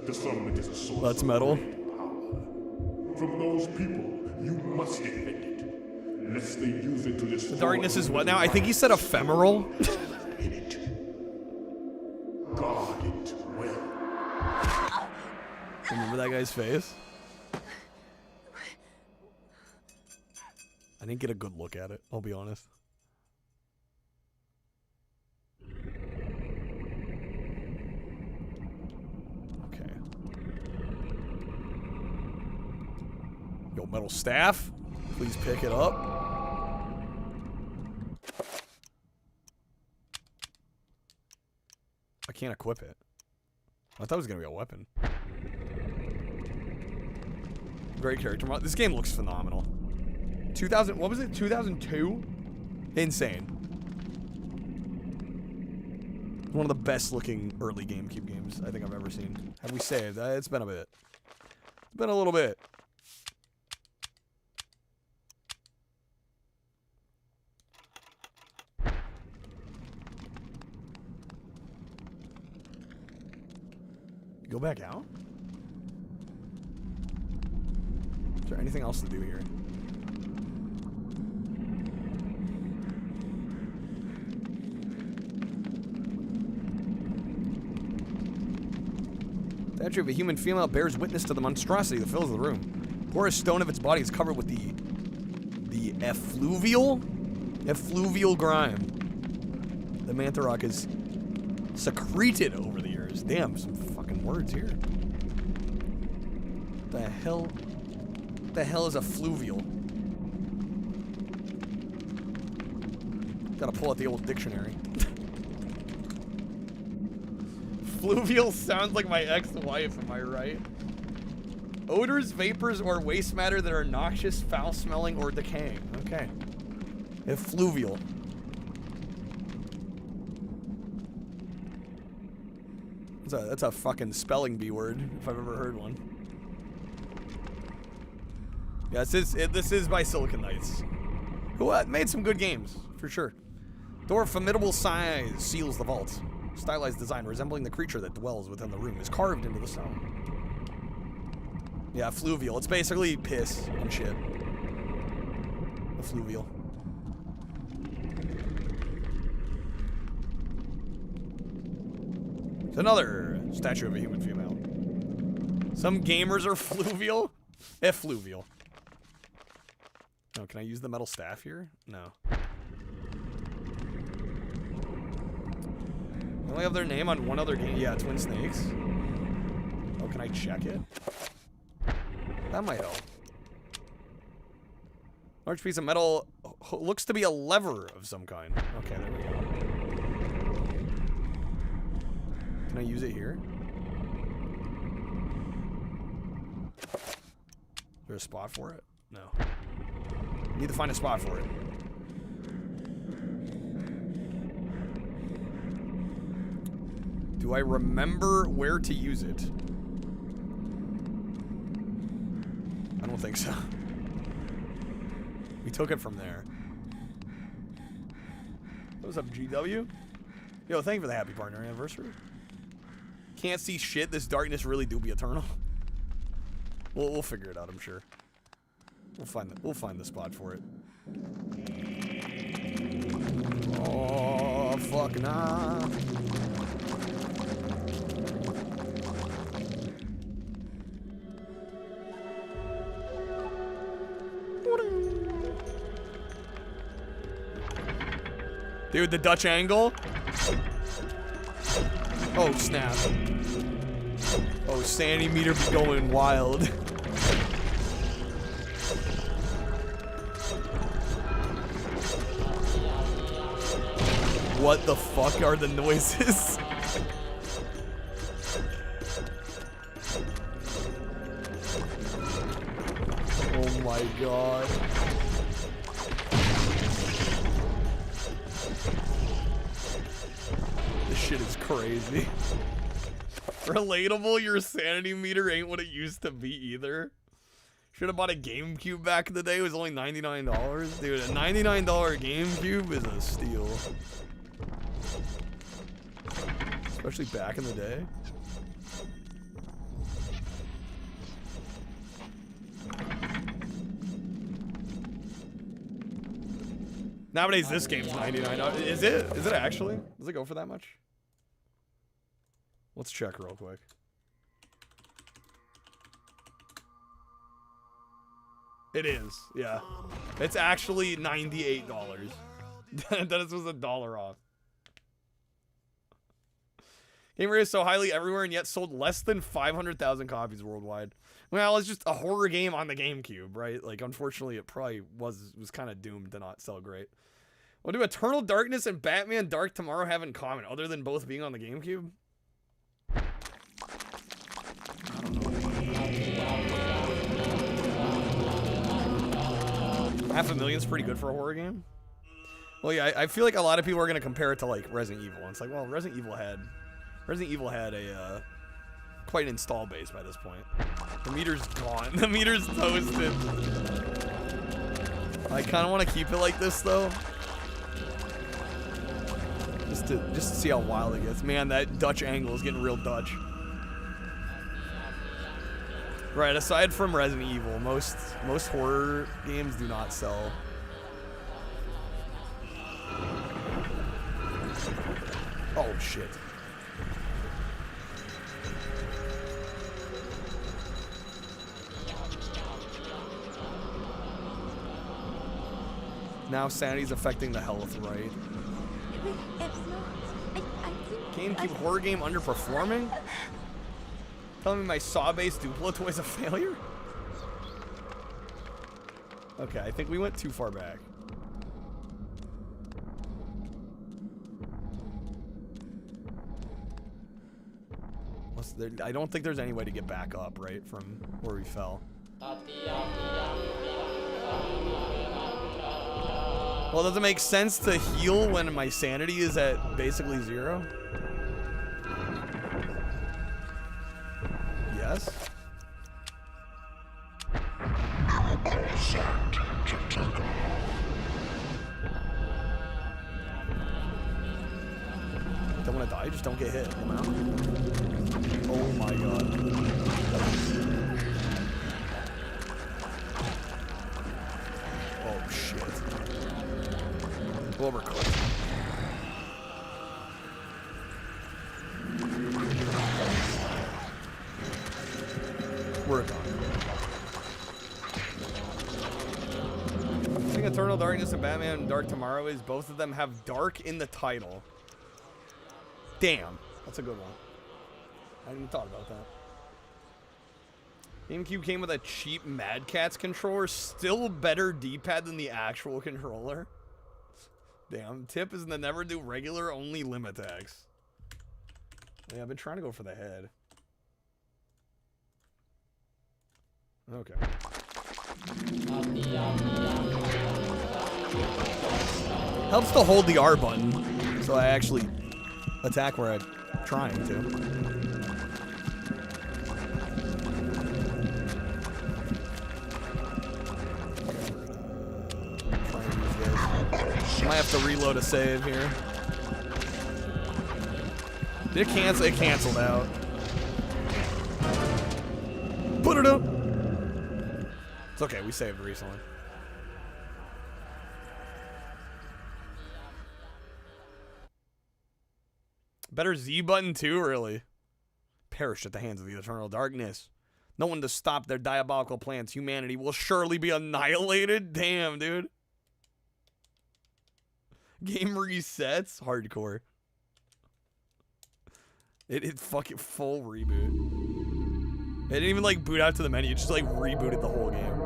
The sum that is a source That's metal. of power. From those people, you must defend it. Lest they use it to destroy. The darkness is what now? I think he said ephemeral. Guard it well. Remember that guy's face? I didn't get a good look at it, I'll be honest. Okay. Yo, metal staff. Please pick it up. I can't equip it. I thought it was gonna be a weapon. Great character mod. This game looks phenomenal. 2000, what was it? 2002? Insane. One of the best looking early GameCube games I think I've ever seen. Have we saved? It's been a bit. It's been a little bit. Go back out? Is there anything else to do here? The statue of a human female bears witness to the monstrosity that fills the room. Porous stone of its body is covered with the effluvial grime. The Mantarok is secreted over the years. Damn, some fucking words here. The hell? What the hell is effluvial? Gotta pull out the old dictionary. Fluvial sounds like my ex-wife, am I right? Odors, vapors, or waste matter that are noxious, foul-smelling, or decaying. Okay. Effluvial. That's a fucking spelling bee word, if I've ever heard one. Yeah, this is by Silicon Knights, who made some good games, for sure. Door of formidable size seals the vault. Stylized design resembling the creature that dwells within the room is carved into the stone. Yeah, fluvial. It's basically piss and shit. Effluvial. It's another statue of a human female. Some gamers are fluvial. Effluvial. Oh, can I use the metal staff here? No. They only have their name on one other game. Yeah, Twin Snakes. Oh, can I check it? That might help. Large piece of metal looks to be a lever of some kind. Okay, there we go. Can I use it here? Is there a spot for it? No. Need to find a spot for it. Do I remember where to use it? I don't think so. We took it from there. What's up, GW? Yo, thank you for the happy partner anniversary. Can't see shit. This darkness really do be eternal. We'll figure it out, I'm sure. We'll find the spot for it. Oh fuck nah. Dude, the Dutch angle. Oh, snap. Oh, Sandy meter be going wild. What the fuck are the noises? Oh my god. shit is crazy. Relatable, your sanity meter ain't what it used to be either. Should have bought a GameCube back in the day. It was only $99. Dude, a $99 GameCube is a steal. Especially back in the day. Nowadays, this game's $99. Is it? Is it actually? Does it go for that much? Let's check real quick. It is, yeah. It's actually $98. That was $1 off. Game rated so highly everywhere and yet sold less than 500,000 copies worldwide. Well, it's just a horror game on the GameCube, right? Like, unfortunately, it probably was kind of doomed to not sell great. What do Eternal Darkness and Batman Dark Tomorrow have in common, other than both being on the GameCube? I don't know. $500,000's pretty good for a horror game. Well, yeah, I feel like a lot of people are going to compare it to, like, Resident Evil. And it's like, well, Resident Evil had a quite an install base by this point. The meter's gone. The meter's toasted. I kind of want to keep it like this, though. Just to see how wild it gets. Man, that Dutch angle is getting real Dutch. Right, aside from Resident Evil, most horror games do not sell. Oh shit. Now sanity's affecting the health, right? GameCube horror game underperforming? Telling me my saw-based Duplo toy is a failure? Okay, I think we went too far back. I don't think there's any way to get back up, right, from where we fell. Well, does it make sense to heal when my sanity is at basically 0? Yes. Don't want to die, just don't get hit. Come out. Oh my god. Oh shit. We'll record. We're done. The thing Eternal Darkness and Batman Dark Tomorrow is both of them have dark in the title. Damn, that's a good one. I hadn't even thought about that. GameCube came with a cheap Mad Catz controller, still better D-pad than the actual controller. Damn, tip is to never do regular, only limb attacks. Yeah, I've been trying to go for the head. Okay. Helps to hold the R button, so I actually attack where I'm trying to. Might have to reload a save here. Did it cancel? It canceled out. Put it up. It's okay. We saved recently. Better Z button too, really. Perish at the hands of the Eternal Darkness. No one to stop their diabolical plans. Humanity will surely be annihilated. Damn, dude. Game resets. Hardcore. It fucking full reboot. It didn't even like boot out to the menu. It just like rebooted the whole game.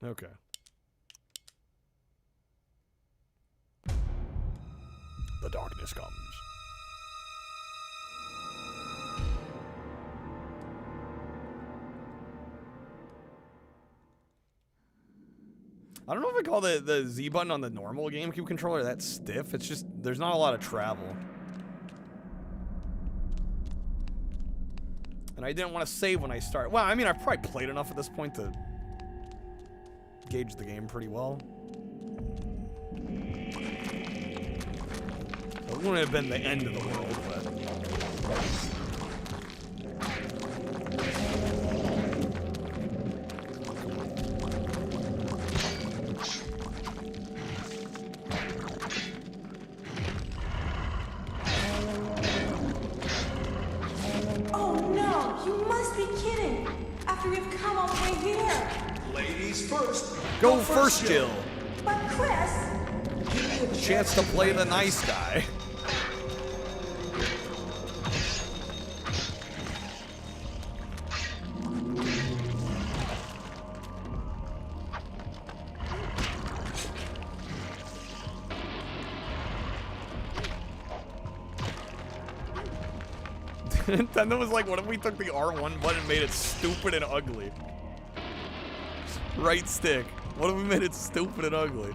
Okay. The darkness comes. I don't know if I call the Z button on the normal GameCube controller that stiff. It's just, there's not a lot of travel. And I didn't want to save when I start. Well, I mean, I've probably played enough at this point to gauge the game pretty well. So it wouldn't have been the end of the world, but... Oh no, you must be kidding! After we've come all the way here! Ladies first. Go first, Jill. But Chris! Chance to play the nice guy. Nintendo was like, what if we took the R1 button and made it stupid and ugly? Right stick. What if we made it stupid and ugly?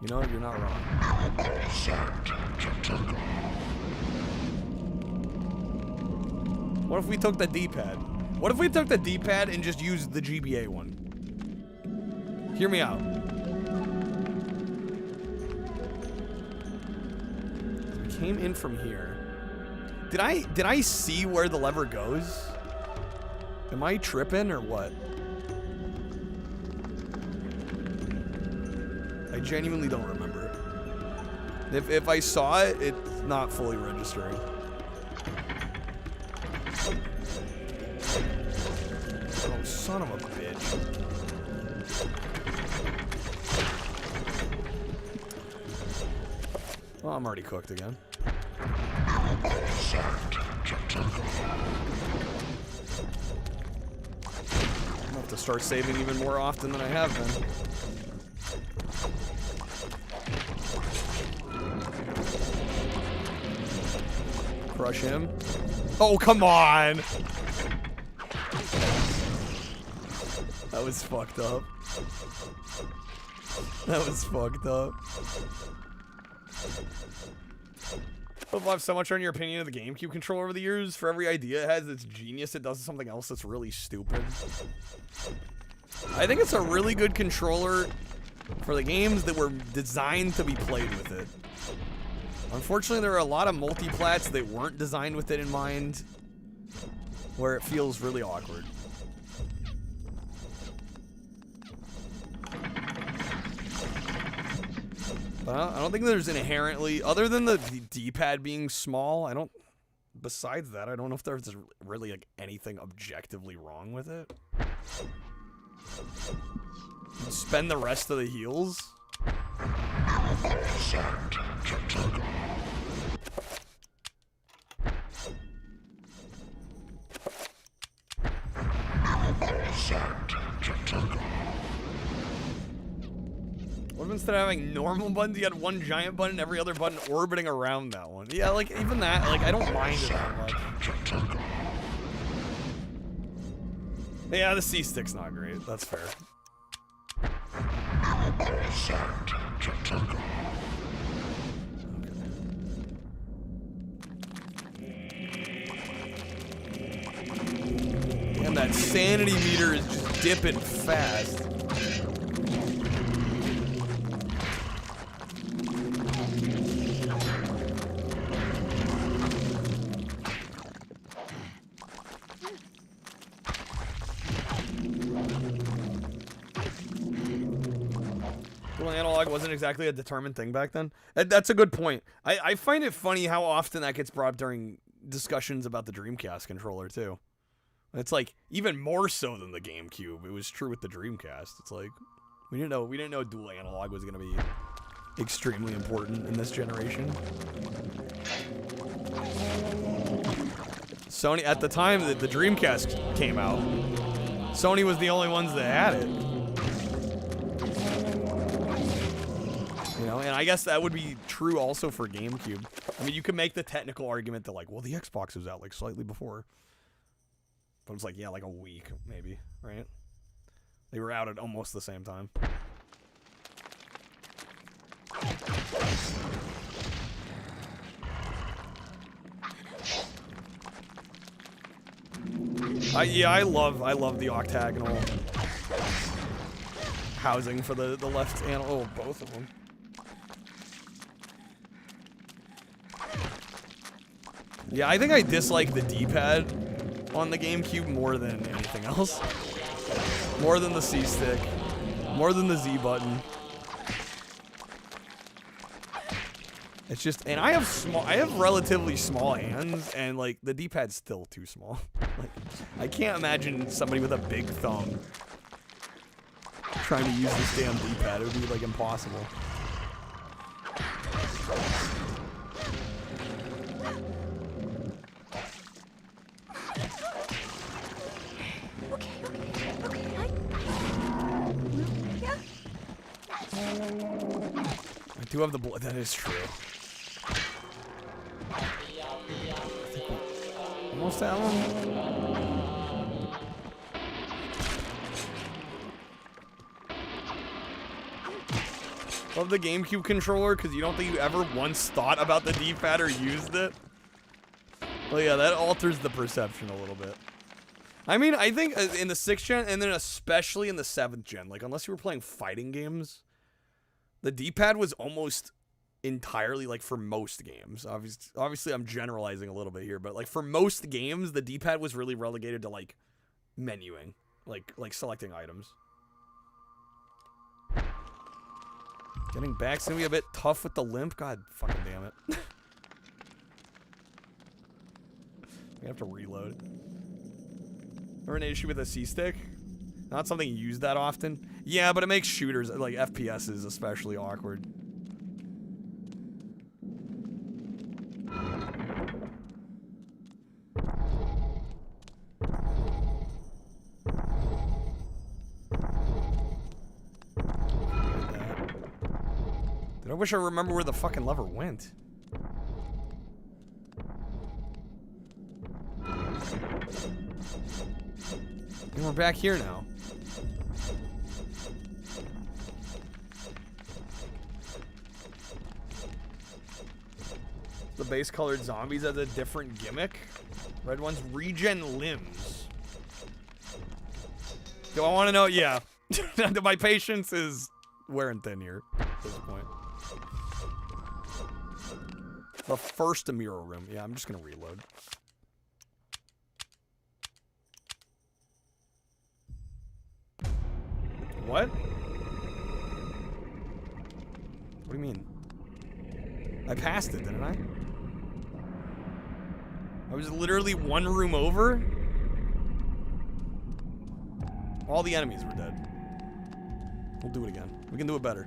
You know, you're not wrong. What if we took the D-pad? What if we took the D-pad and just used the GBA one? Hear me out. We came in from here. Did I see where the lever goes? Am I tripping or what? I genuinely don't remember. If I saw it, it's not fully registering. Oh, son of a bitch. Well, I'm already cooked again. I'll have to start saving even more often than I have been. Crush him. Oh, come on! That was fucked up. That was fucked up. I've loved so much on your opinion of the GameCube controller over the years. For every idea it has its genius, it does something else that's really stupid. I think it's a really good controller for the games that were designed to be played with it. Unfortunately, there are a lot of multiplats that weren't designed with it in mind, where it feels really awkward. But I don't think there's inherently, other than the D-pad being small, besides that, I don't know if there's really like anything objectively wrong with it. Spend the rest of the heals. What if instead of having normal buttons, you had one giant button, every other button orbiting around that one? Yeah, like, even that, like, I don't mind it that much. Yeah, the C-stick's not great. That's fair. And that sanity meter is just dipping fast. Dual analog wasn't exactly a determined thing back then. That's a good point. I find it funny how often that gets brought up during discussions about the Dreamcast controller too. It's like even more so than the GameCube. It was true with the Dreamcast. It's like we didn't know dual analog was going to be extremely important in this generation. Sony at the time that the Dreamcast came out, Sony was the only ones that had it. You know, and I guess that would be true also for GameCube. I mean, you could make the technical argument that like, well, the Xbox was out like slightly before. But it was like, yeah, like a week, maybe, right? They were out at almost the same time. Yeah, I love the octagonal housing for the left and both of them. Yeah, I think I dislike the D-pad on the GameCube more than anything else. More than the C-stick. More than the Z button. It's just, and I have relatively small hands, and like the D-pad's still too small. Like, I can't imagine somebody with a big thumb trying to use this damn D-pad. It would be like impossible. I do have the blood. That is true. Almost that one. Love the GameCube controller because you don't think you ever once thought about the D-pad or used it. Well, yeah, that alters the perception a little bit. I mean, I think in the 6th gen and then especially in the 7th gen, like unless you were playing fighting games, the D-pad was almost entirely, like, for most games. Obviously, I'm generalizing a little bit here, but like for most games, the D-pad was really relegated to like menuing, like selecting items. Getting back's gonna be a bit tough with the limp. God fucking damn it. We have to reload. Ever an issue with a C-stick? Not something you use that often. Yeah, but it makes shooters, like FPSs, especially awkward. I wish I remember where the fucking lever went. And we're back here now. The base colored zombies has a different gimmick. Red ones regen limbs. Do I want to know? Yeah. My patience is wearing thin here at this point. The first mirror room. Yeah, I'm just gonna reload. What? What do you mean? I passed it, didn't I? I was literally one room over. All the enemies were dead. We'll do it again. We can do it better.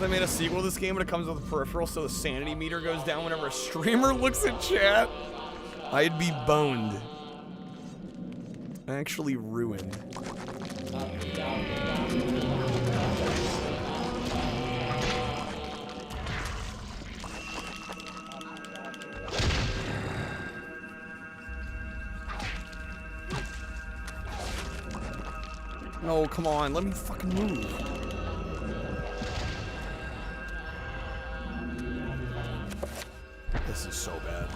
They made a sequel to this game, but it comes with a peripheral, so the sanity meter goes down whenever a streamer looks at chat. I'd be boned. Actually ruined. No, come on. Let me fucking move. This is so bad.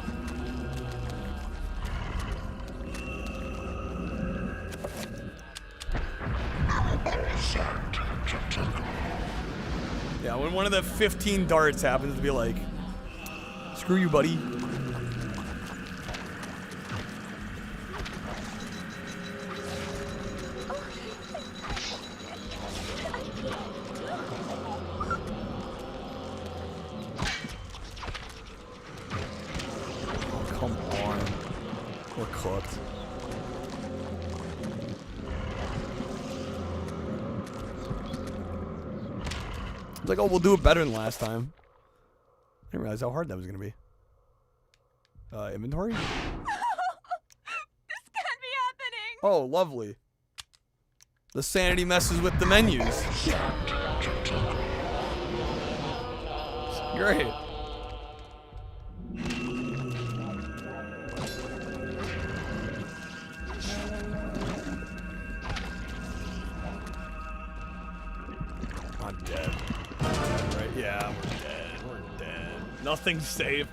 Yeah, when one of the 15 darts happens to be like, screw you, buddy. Oh, come on. We're cooked. It's like, oh, we'll do it better than last time. I didn't realize how hard that was going to be. Inventory? This can't be happening! Oh, lovely. The sanity messes with the menus. Great. I'm dead. Right? Yeah, we're dead. We're dead. Nothing's safe.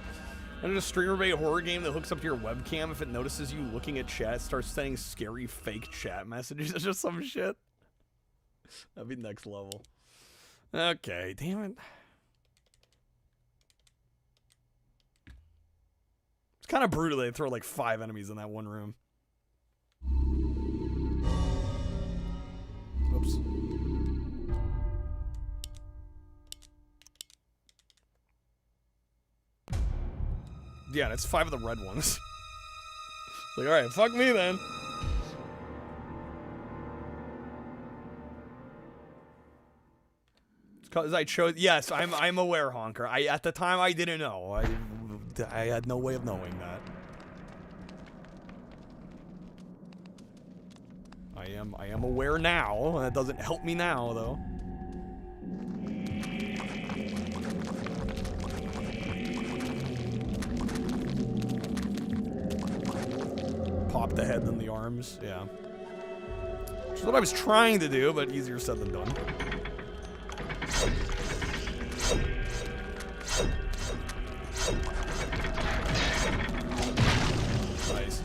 And a streamer-bait horror game that hooks up to your webcam, if it notices you looking at chat, starts sending scary fake chat messages. It's just some shit. That'd be next level. Okay, damn it. It's kind of brutal they throw like 5 enemies in that one room. Oops. Yeah, that's 5 of the red ones. It's like, alright, fuck me then. It's cause I chose. Yes, I'm aware, Honker. At the time I didn't know. I had no way of knowing that. I am aware now. That doesn't help me now though. Pop the head than the arms, yeah. Which is what I was trying to do, but easier said than done. Nice.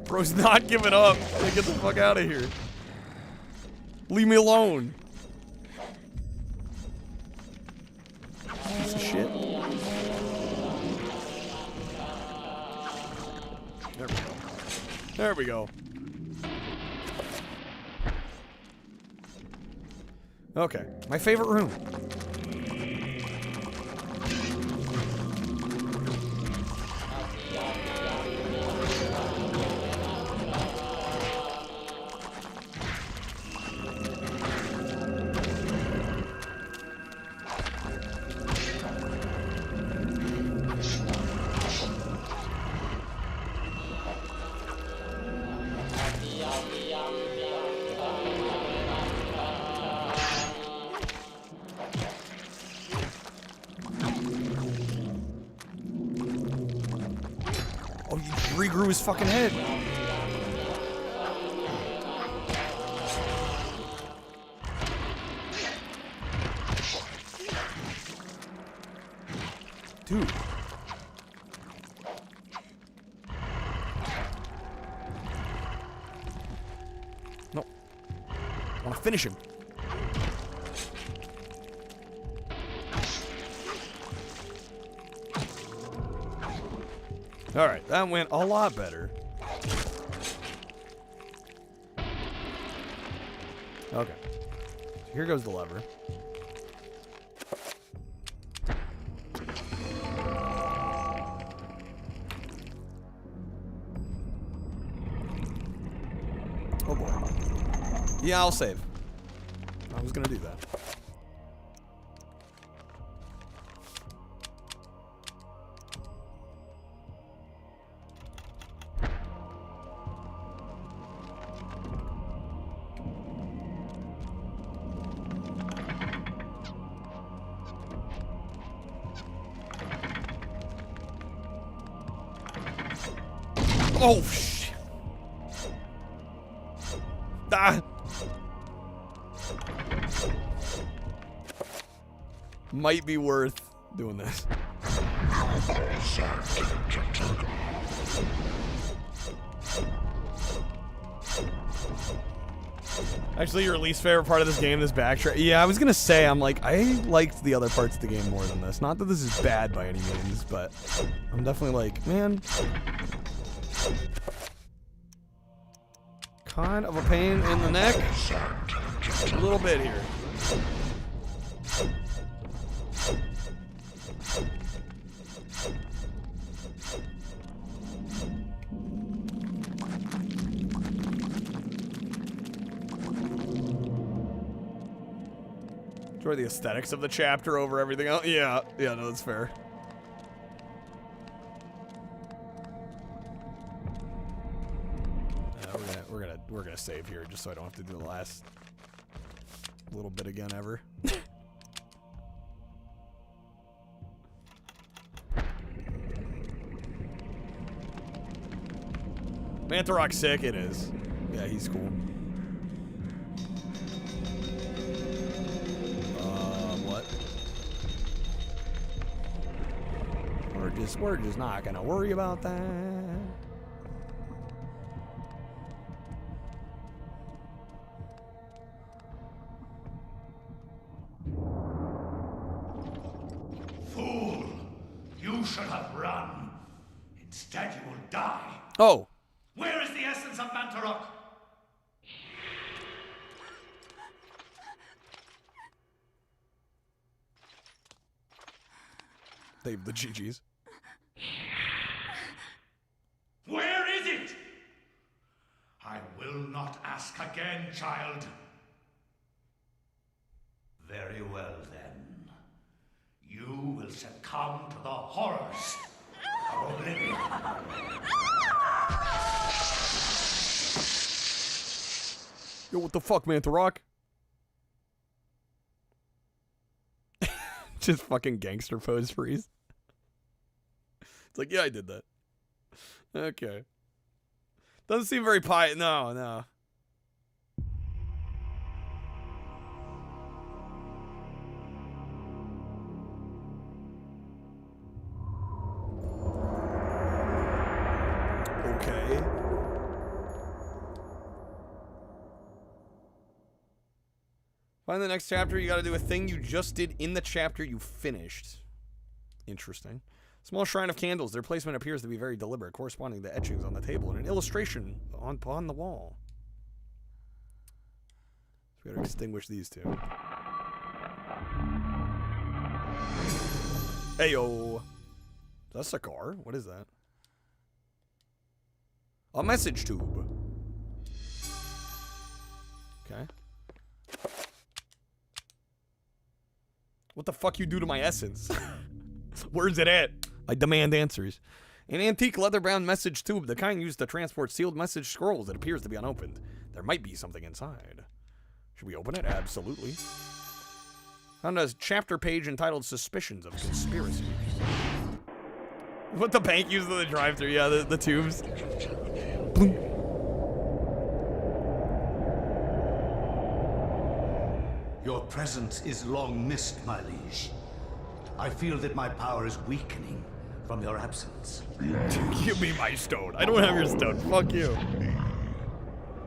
Bro's not giving up. Hey, get the fuck out of here. Leave me alone. Piece of shit. There we go. There we go. Okay, my favorite room. Oh, he regrew his fucking head. Dude. No. I want to finish him. Alright, that went a lot better. Okay. Here goes the lever. Yeah, I'll save. I was gonna do that. Oh, shit. Ah. Might be worth doing this. Actually, your least favorite part of this game, this backtrack. Yeah, I was gonna say, I'm like, I liked the other parts of the game more than this. Not that this is bad by any means, but I'm definitely like, man, kind of a pain in the neck. A little bit here. Enjoy the aesthetics of the chapter over everything else. Yeah, no, that's fair. We're gonna save here just so I don't have to do the last little bit again ever. Mantarok's sick. It is. Yeah, he's cool. What? We're just not gonna worry about that. Fool! You should have run. Instead, you will die. Oh. Where is the essence of Mantarok? They've the GGs. Where is it? I will not ask again, child. Very well, then. You will succumb to the horrors of oblivion. Yo, what the fuck, Mantarok? Just fucking gangster pose freeze. It's like, yeah, I did that. Okay. Doesn't seem very no. Okay. Find the next chapter, you gotta do a thing you just did in the chapter you finished. Interesting. Small shrine of candles. Their placement appears to be very deliberate, corresponding to etchings on the table and an illustration upon the wall. So we gotta extinguish these two. Heyo. Is that a cigar? What is that? A message tube. Okay. What the fuck you do to my essence? Where's it at? I demand answers. An antique leather-bound message tube, the kind used to transport sealed message scrolls that appears to be unopened. There might be something inside. Should we open it? Absolutely. Found a chapter page entitled Suspicions of Conspiracy. What the bank uses in the drive-thru? Yeah, the tubes. Boom. Your presence is long missed, my liege. I feel that my power is weakening from your absence. Give me my stone. I don't have your stone. Fuck you.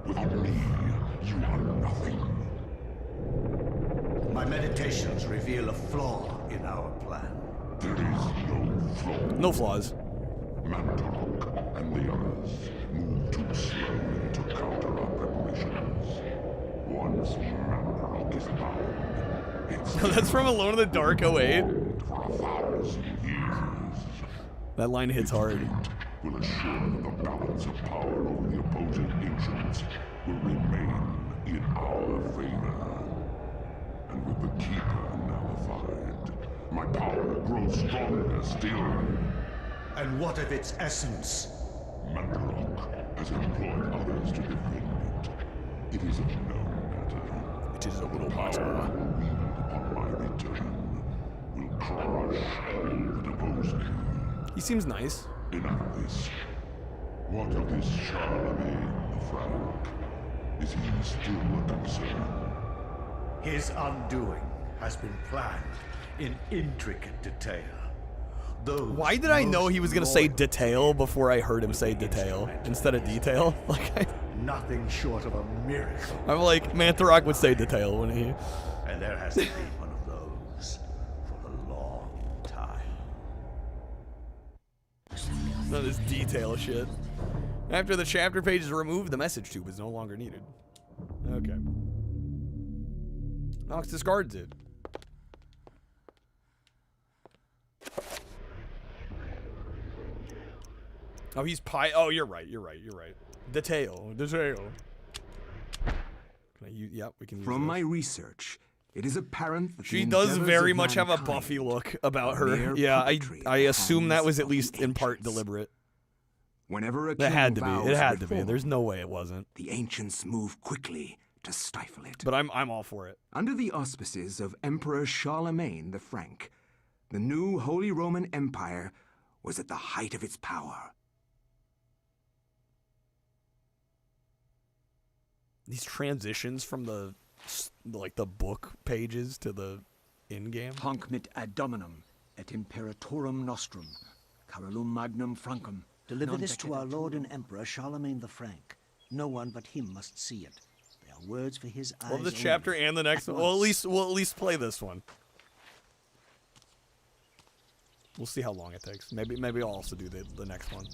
Without me, you are nothing. My meditations reveal a flaw in our plan. There is no flaw. No flaws. Mantarok and the others move too slowly to counter our preparations. Once Mantarok is bound, it's That's from Alone in the Dark 08. for 1,000 years. That line hits hard. Will assure that the balance of power over the opposing ancients will remain in our favor. And with the Keeper nullified, my power grows stronger still. And what of its essence? Mandarok has employed others to defend it. It is a known matter. It is a little power I will wield upon my return will crush all that oppose me. He seems nice. Enough of this. What of this Charlemagne the Frank? Is he still a concern? His undoing has been planned in intricate detail. Why did I know he was gonna say detail before I heard him say detail instead of detail? Like, Nothing short of a miracle. I'm like, Mantarok would say detail when he. And there hasn't been one of those for a long time. None of this detail shit. After the chapter page is removed, the message tube is no longer needed. Okay. Nox discards it. Oh, he's Oh, you're right. Detail. Can I use? Yep, we can use From this. my research, it is apparent that She the does endeavors very of much have a mankind Buffy look about are her. mere Yeah, puppetry I in the assume that hands was at of least the in part ancients. deliberate. Whenever a That king had to be. vows It had to be. reform, There's no way it wasn't. the ancients move quickly to stifle it. But I'm all for it. Under the auspices of Emperor Charlemagne the Frank, the new Holy Roman Empire was at the height of its power. These transitions from the book pages to the in-game. Hanc mit ad dominum et imperatorum nostrum, carolum magnum francum. Deliver non this to our decedent. Lord and Emperor Charlemagne the Frank. No one but him must see it. They are words for his eyes. Well, this chapter only. and the next At one. We'll once. at least play this one. We'll see how long it takes. Maybe I'll also do the next one.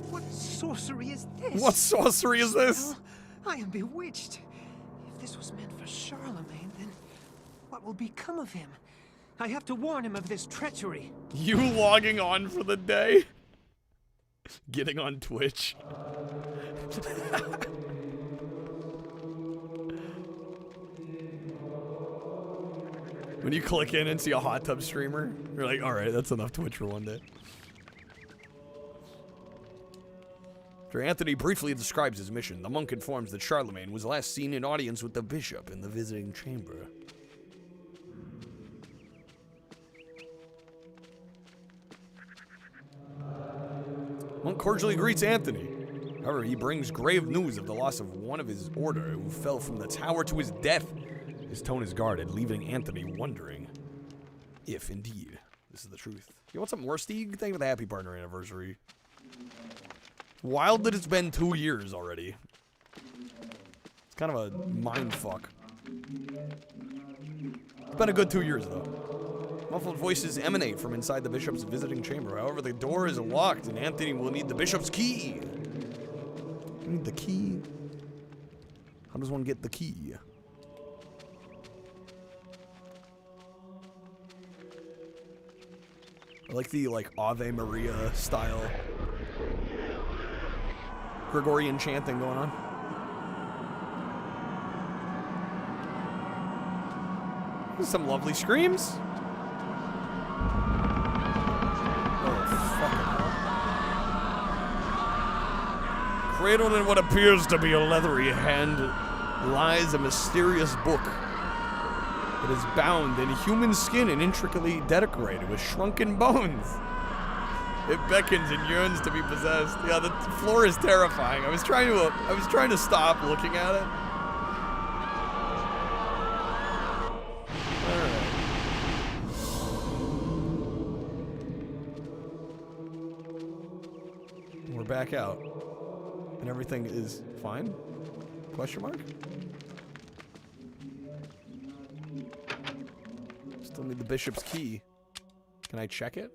What sorcery is this? What sorcery is this? Well, I am bewitched. If this was meant for Charlemagne, then what will become of him? I have to warn him of this treachery. You logging on for the day? Getting on Twitch. When you click in and see a hot tub streamer, you're like, alright, that's enough Twitch for one day. After Anthony briefly describes his mission, the monk informs that Charlemagne was last seen in audience with the bishop in the visiting chamber. Monk cordially greets Anthony. However, he brings grave news of the loss of one of his order who fell from the tower to his death. His tone is guarded, leaving Anthony wondering if indeed this is the truth. You want some more, Steve? Thank you for the happy partner anniversary. Wild that it's been 2 years already. It's kind of a mind fuck. It's been a good 2 years though. Muffled voices emanate from inside the bishop's visiting chamber. However, the door is locked and Anthony will need the bishop's key. You need the key? How does one get the key? I like the Ave Maria style Gregorian chanting going on. Some lovely screams. Cradled in what appears to be a leathery hand lies a mysterious book. It is bound in human skin and intricately decorated with shrunken bones. It beckons and yearns to be possessed. Yeah, the floor is terrifying. I was trying to stop looking at it. All right. We're back out. And everything is fine? Question mark? Still need the bishop's key. Can I check it?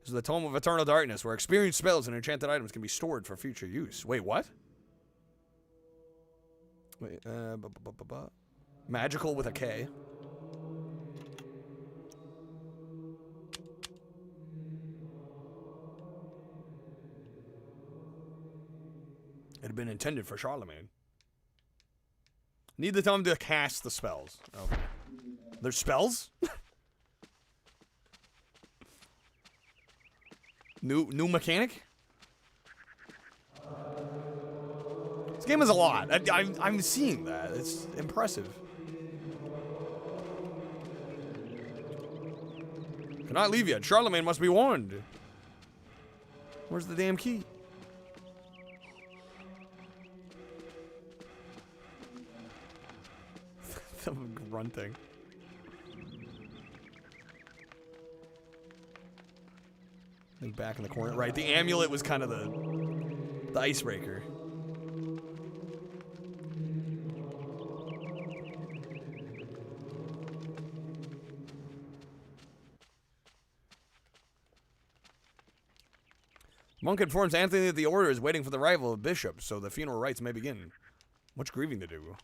This is the Tome of Eternal Darkness, where experienced spells and enchanted items can be stored for future use. Wait, what? Wait, magical with a K. It had been intended for Charlemagne. Need the time to cast the spells. Okay. There's spells? New mechanic? This game is a lot. I'm seeing that. It's impressive. Cannot leave yet. Charlemagne must be warned. Where's the damn key? Some grunting. I think back in the corner. Right, the amulet was kind of the icebreaker. Monk informs Anthony that the order is waiting for the arrival of Bishop, so the funeral rites may begin. Much grieving to do.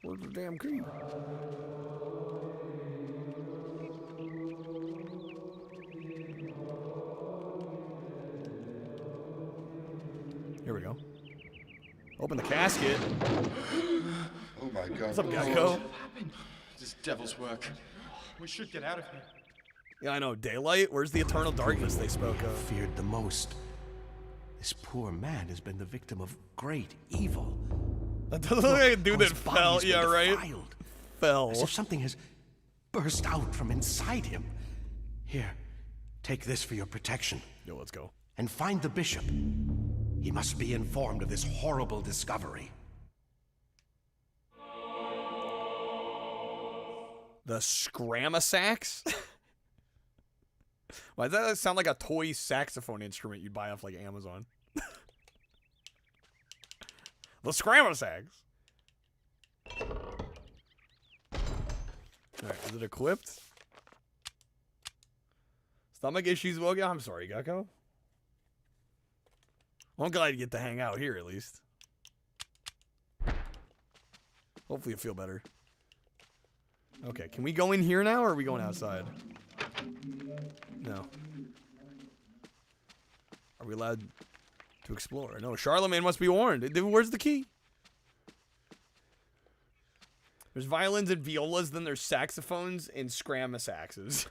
Where's the damn key? Here we go. Open the casket. Oh my God. What's up, Gecko? This devil's work. We should get out of here. Yeah, I know. Daylight? Where's the eternal darkness they spoke of? Feared the most. This poor man has been the victim of great evil. That doesn't look like a dude that fell. Yeah, right? Fell. As if something has burst out from inside him. Here, take this for your protection. Yo, let's go. And find the bishop. He must be informed of this horrible discovery. The Scramasax? Why does that sound like a toy saxophone instrument you'd buy off like Amazon? The Scramasax. Alright, is it equipped? Stomach issues, well, I'm sorry, Gecko. I'm glad you get to hang out here at least. Hopefully you feel better. Okay, can we go in here now or are we going outside? No. Are we allowed to explore? No, Charlemagne must be warned. Where's the key? There's violins and violas, then there's saxophones and scramasaxes.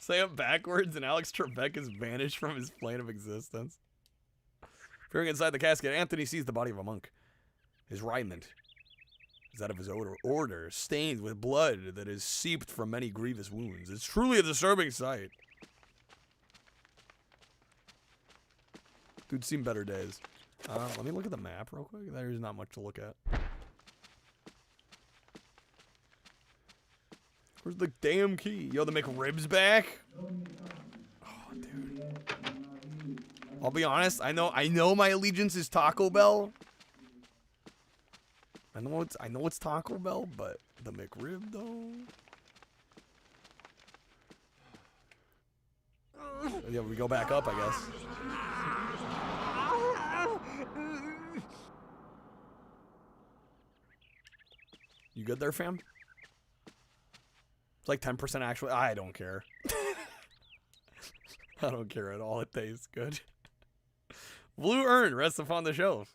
Say it backwards and Alex Trebek has vanished from his plane of existence. Peering inside the casket, Anthony sees the body of a monk. His raiment is that of his order, stained with blood that is seeped from many grievous wounds. It's truly a disturbing sight. Dude's seen better days. Let me look at the map real quick. There's not much to look at. Where's the damn key? Yo, the McRib's back? Oh, dude. I'll be honest, I know my allegiance is Taco Bell. I know it's Taco Bell, but the McRib though. Yeah, we go back up, I guess. You good there, fam? It's like 10% actually. I don't care. I don't care at all. It tastes good. Blue urn rests upon the shelf.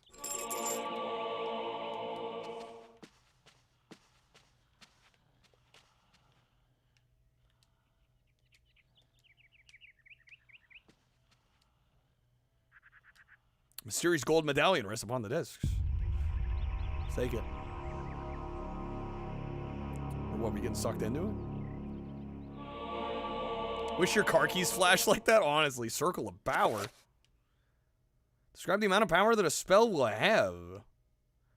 Mysterious gold medallion rests upon the discs. Let's take it. Or what, we getting sucked into it? Wish your car keys flashed like that? Honestly, circle of power. Describe the amount of power that a spell will have.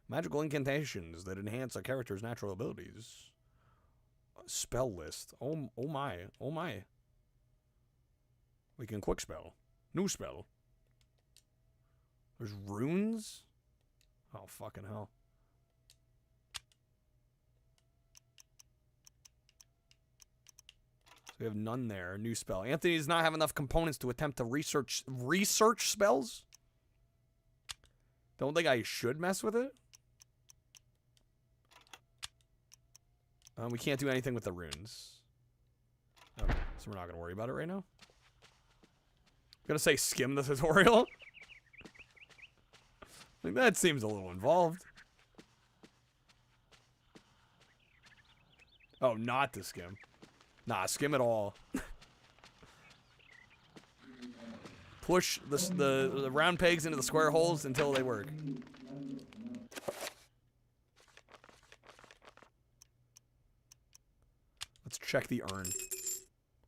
Magical incantations that enhance a character's natural abilities. Spell list. Oh my. Oh my. We can quick spell. New spell. There's runes? Oh, fucking hell. So we have none there. New spell. Anthony does not have enough components to attempt to research spells? Don't think I should mess with it. We can't do anything with the runes. Okay, so we're not going to worry about it right now. I'm going to say skim the tutorial. I think that seems a little involved. Oh, not to skim. Nah, skim it all. Push the round pegs into the square holes until they work. Let's check the urn.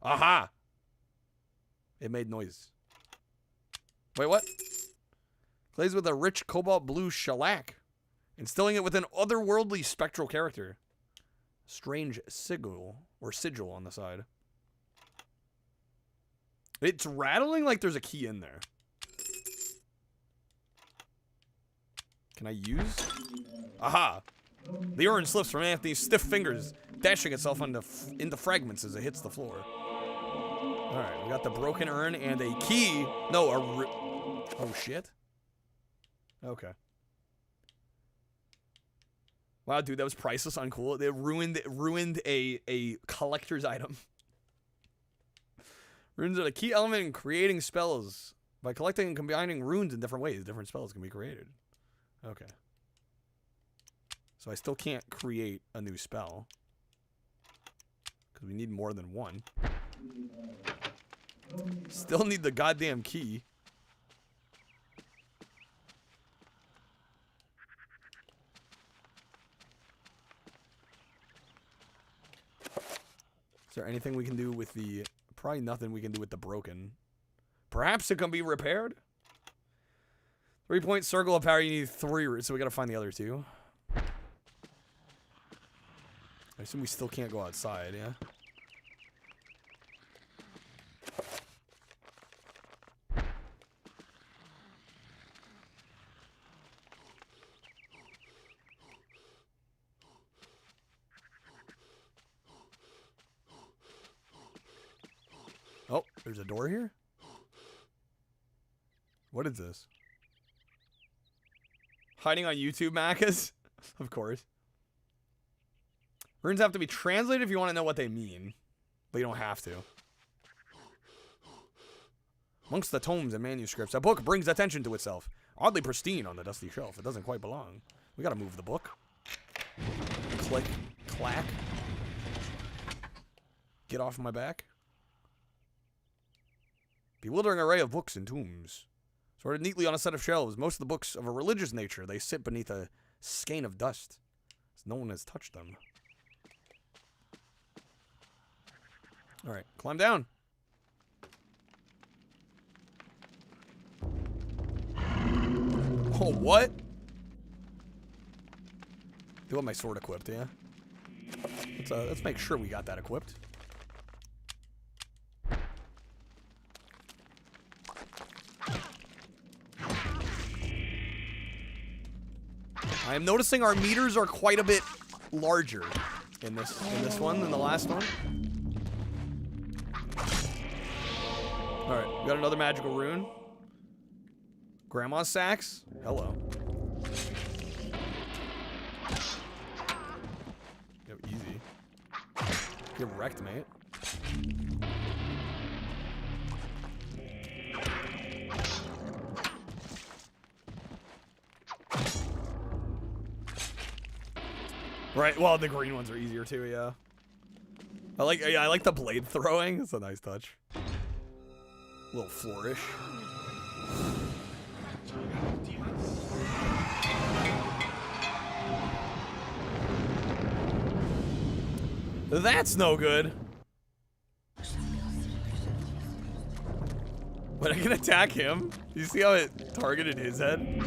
Aha! It made noise. Wait, what? Glaze with a rich cobalt blue shellac, instilling it with an otherworldly spectral character. Strange sigil on the side. It's rattling like there's a key in there. Can I use? Aha! The urn slips from Anthony's stiff fingers, dashing itself into fragments as it hits the floor. Alright, we got the broken urn and a key. No, oh shit. Okay. Wow, dude, that was priceless, uncool. They ruined a collector's item. Runes are a key element in creating spells. By collecting and combining runes in different ways, different spells can be created. Okay. So I still can't create a new spell. Because we need more than one. Still need the goddamn key. Is there anything we can do with the... Probably nothing we can do with the broken. Perhaps it can be repaired? 3-point circle of power, you need 3, so we gotta find the other 2. I assume we still can't go outside, yeah? Oh, there's a door here? What is this? Hiding on YouTube, Macas? Of course. Runes have to be translated if you want to know what they mean. But you don't have to. Amongst the tomes and manuscripts, a book brings attention to itself. Oddly pristine on the dusty shelf. It doesn't quite belong. We gotta move the book. Click. Clack. Get off my back. Bewildering array of books and tombs. Sorted neatly on a set of shelves. Most of the books of a religious nature. They sit beneath a skein of dust. As no one has touched them. Alright, climb down. Oh, what? Do want my sword equipped, yeah? Let's make sure we got that equipped. I am noticing our meters are quite a bit larger in this one than the last one. Alright, we got another magical rune. Grandma's sacks. Hello. Yo, easy. Get wrecked, mate. Right, well, the green ones are easier too, yeah. I like the blade throwing. It's a nice touch. A little flourish. That's no good. But I can attack him. You see how it targeted his head?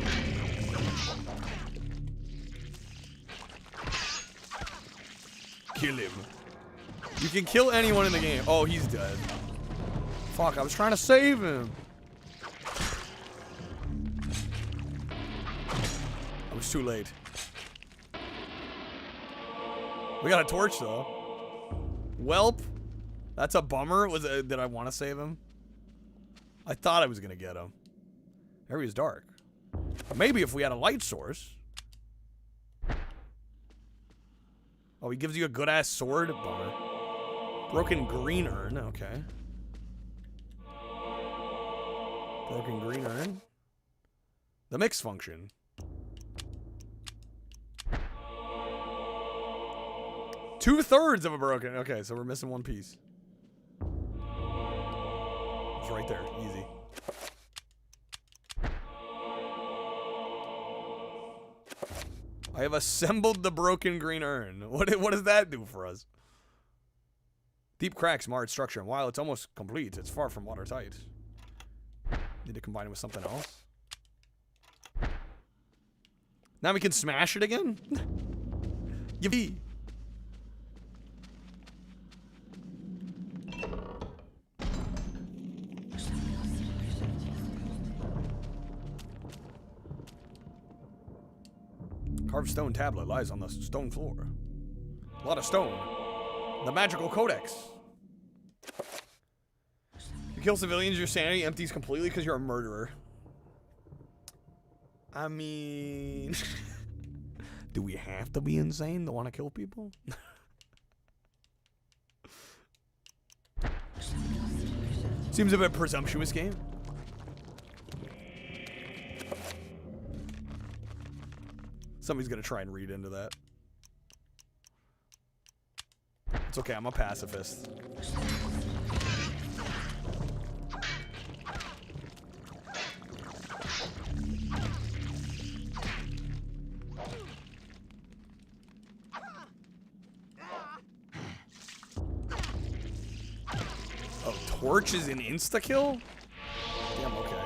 Kill him. You can kill anyone in the game. Oh, he's dead. Fuck, I was trying to save him. I was too late. We got a torch, though. Welp. That's a bummer. Did I want to save him? I thought I was going to get him. Area is dark. Maybe if we had a light source. Oh, he gives you a good-ass sword? Bummer. Broken green urn, okay. Broken green urn. The mix function. Two-thirds of a broken. Okay, so we're missing one piece. It's right there. Easy. I have assembled the broken green urn. What does that do for us? Deep cracks marred structure, and while it's almost complete, it's far from watertight. Need to combine it with something else. Now we can smash it again? Yippee! Carved stone tablet lies on the stone floor. A lot of stone. The magical codex. You kill civilians, your sanity empties completely because you're a murderer. I mean... do we have to be insane to want to kill people? Seems a bit presumptuous game. Somebody's gonna try and read into that. It's okay, I'm a pacifist. Oh, torch is an insta-kill? Damn, okay.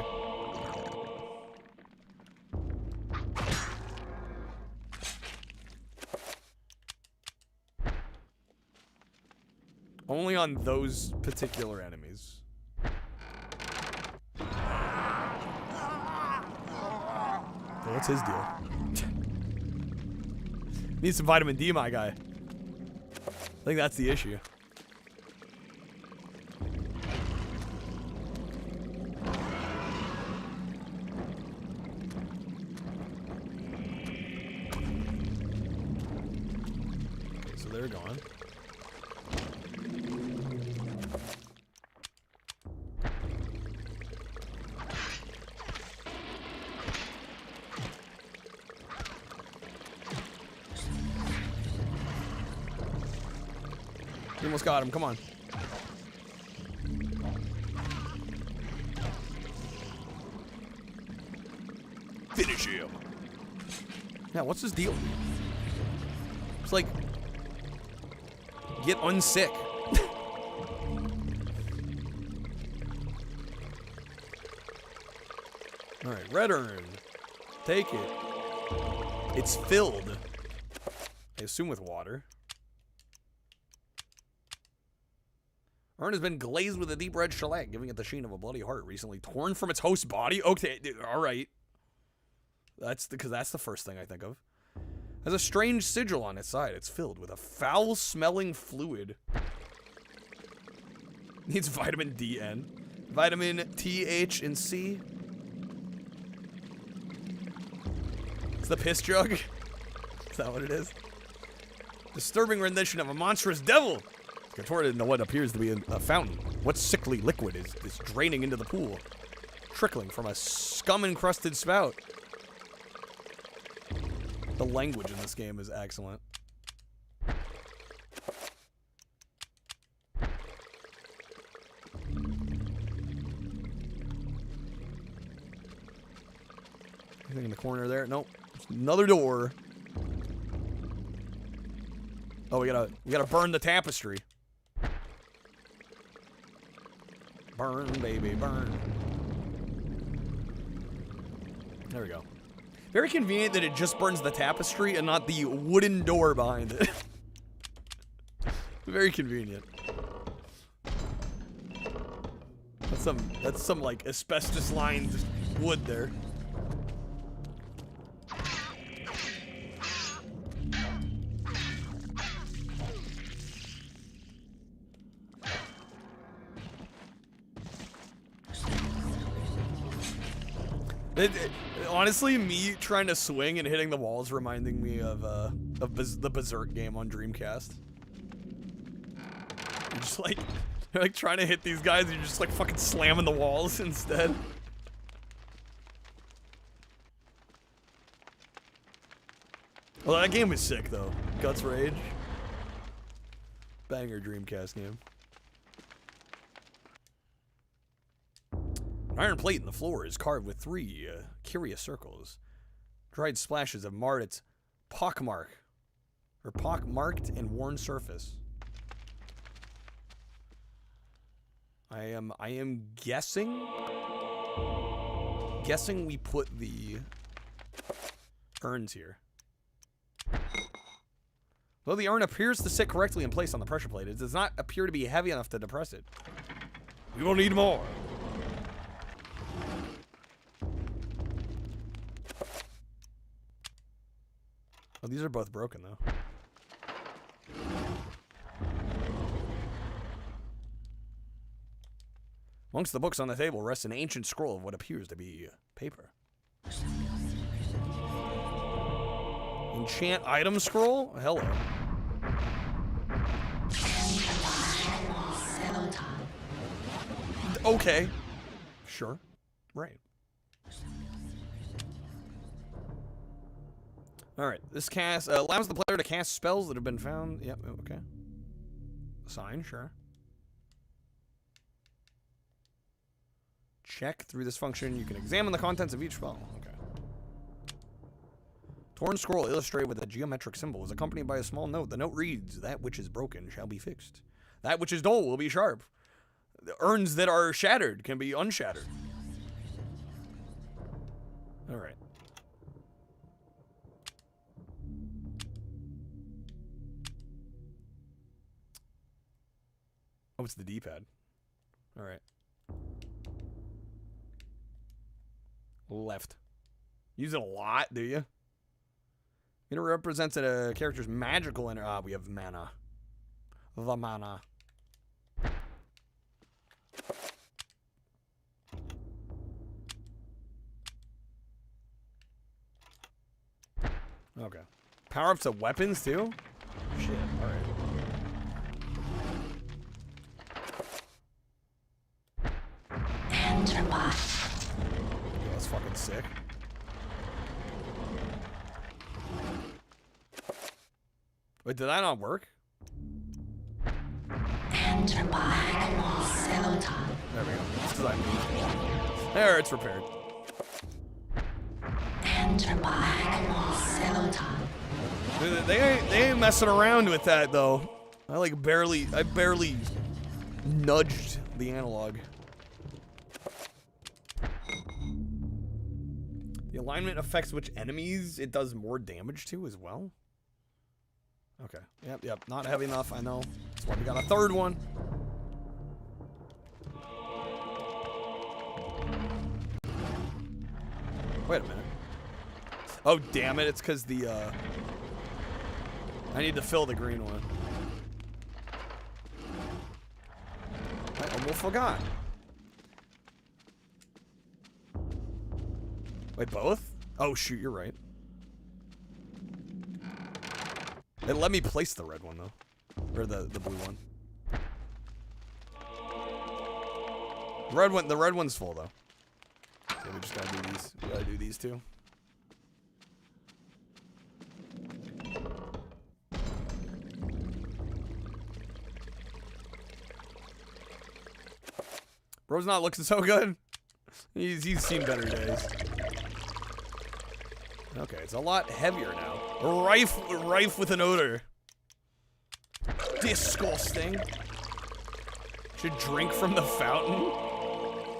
Only on those particular enemies. What's his deal? Need some vitamin D, my guy. I think that's the issue. Okay, so they're gone. You almost got him, come on. Finish him. Yeah, what's his deal? It's like, get unsick. Alright, red urn. Take it. It's filled. I assume with water. Urn has been glazed with a deep red shellac, giving it the sheen of a bloody heart recently torn from its host's body. Okay, all right. Because that's the first thing I think of. Has a strange sigil on its side. It's filled with a foul-smelling fluid. Needs vitamin D, N. Vitamin T, H, and C. It's the piss jug. Is that what it is? Disturbing rendition of a monstrous devil. Contorted into what appears to be a fountain. What sickly liquid is draining into the pool? Trickling from a scum-encrusted spout. The language in this game is excellent. Anything in the corner there? Nope. There's another door. Oh, we gotta burn the tapestry. Burn, baby, burn. There we go. Very convenient that it just burns the tapestry and not the wooden door behind it. Very convenient. That's some like asbestos lined wood there. Honestly, me trying to swing and hitting the walls reminding me of the Berserk game on Dreamcast. You're just like, you're like trying to hit these guys, and you're just like fucking slamming the walls instead. Well, that game was sick though. Guts Rage. Banger Dreamcast game. An iron plate in the floor is carved with 3 curious circles. Dried splashes have marred its pockmarked and worn surface. I am guessing we put the urns here. Though the urn appears to sit correctly in place on the pressure plate, it does not appear to be heavy enough to depress it. We will need more. Oh, these are both broken, though. Amongst the books on the table rests an ancient scroll of what appears to be paper. Enchant item scroll? Hello. Okay. Sure. Right. Alright, this cast allows the player to cast spells that have been found. Yep, okay. Sign, sure. Check. Through this function, you can examine the contents of each spell. Okay. Torn scroll illustrated with a geometric symbol is accompanied by a small note. The note reads, "That which is broken shall be fixed. That which is dull will be sharp. The urns that are shattered can be unshattered." Alright. Oh, it's the D-pad. Alright. Left. Use it a lot, do you? It represents a character's magical energy. Ah, we have mana. The mana. Okay. Power-ups of weapons, too? Shit, alright. Yeah, that's fucking sick. Wait, did that not work? There we go. That's 'cause I moved. There, it's repaired. They ain't messing around with that though. I barely nudged the analog. The alignment affects which enemies it does more damage to as well. Okay. Yep. Not heavy enough, I know. That's why we got a third one. Wait a minute. Oh, damn it. It's because the, I need to fill the green one. I almost forgot. Wait, both? Oh, shoot, you're right. It let me place the red one, though. Or the blue one. The red one's full, though. Okay, we just gotta do these. We gotta do these two. Bro's not looking so good. He's seen better days. Okay, it's a lot heavier now. Rife with an odor. Disgusting. Should drink from the fountain?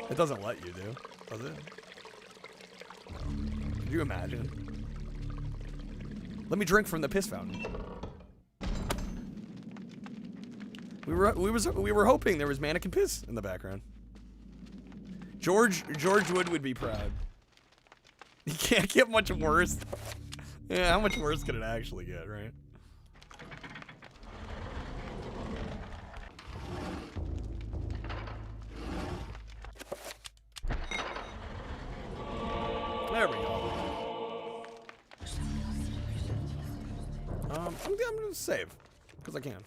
It doesn't let you, does it? Could you imagine? Let me drink from the piss fountain. We were hoping there was mannequin piss in the background. George would be proud. You can't get much worse. Yeah, how much worse could it actually get, right? There we go. I'm gonna save, because I can.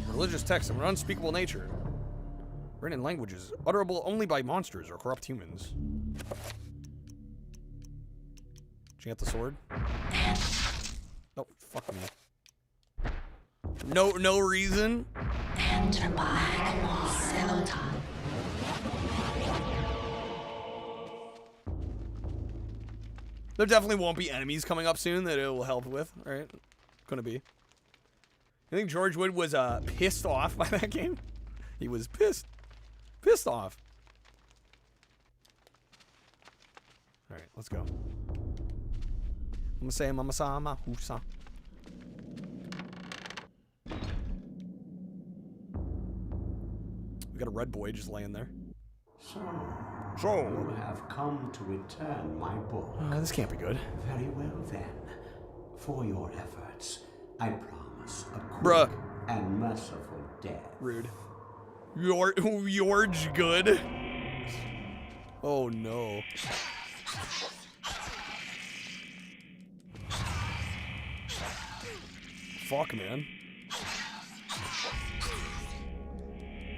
Religious text of an unspeakable nature. Written in languages utterable only by monsters or corrupt humans. Chant the sword. Oh, fuck me. No reason. There definitely won't be enemies coming up soon that it will help with, right? Gonna be. I think George Wood was pissed off by that game. He was pissed off. All right, let's go. Mama say, mama sama, husa. We got a red boy just laying there. So you have come to return my book. This can't be good. Very well then. For your efforts, I promise a quick and merciful death. Rude. George good. Oh no. Fuck, man.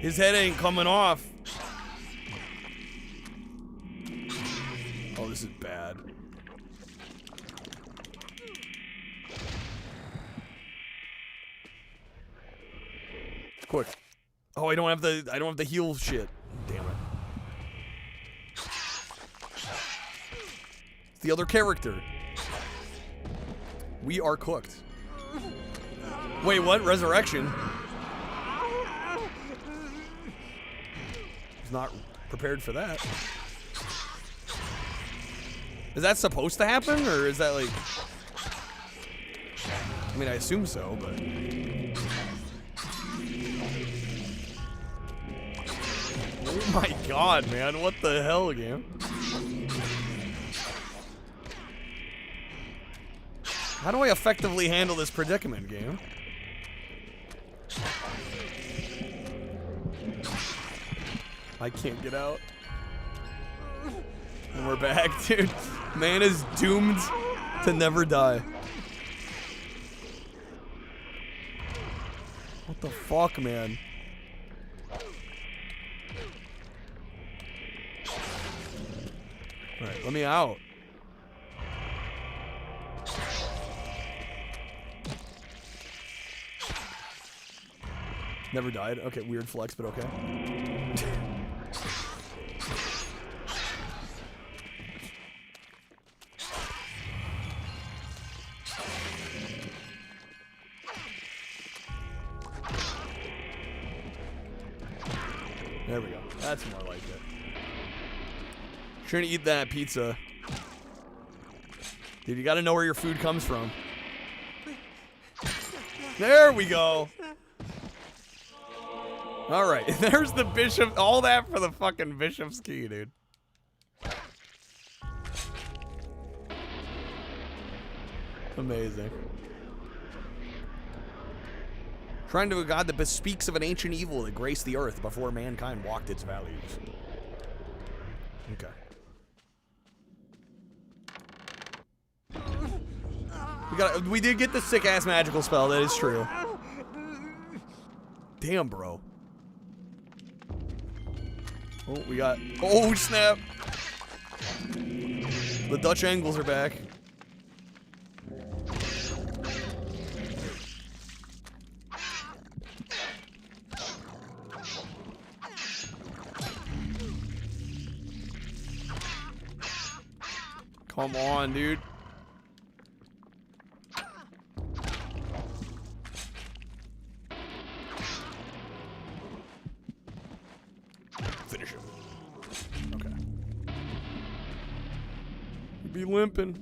His head ain't coming off. Oh, this is bad. Quick. Oh, I don't have the heal shit. Damn it. It's the other character. We are cooked. Wait, what? Resurrection? He's not prepared for that. Is that supposed to happen, or is that like... I mean, I assume so, but... Oh my god, man. What the hell, game? How do I effectively handle this predicament, game? I can't get out. And we're back, dude. Man is doomed to never die. What the fuck, man? Alright, let me out. Never died. Okay, weird flex, but okay. There we go. That's more like it. Trying to eat that pizza. Dude, you gotta know where your food comes from. There we go. Alright, there's the bishop. All that for the fucking bishop's key, dude. Amazing. Trying to a god that bespeaks of an ancient evil that graced the earth before mankind walked its values. Okay. We did get the sick-ass magical spell, that is true. Damn, bro. Oh, we got... Oh, snap! The Dutch angles are back. Come on, dude. Finish him. Okay. He'd be limping.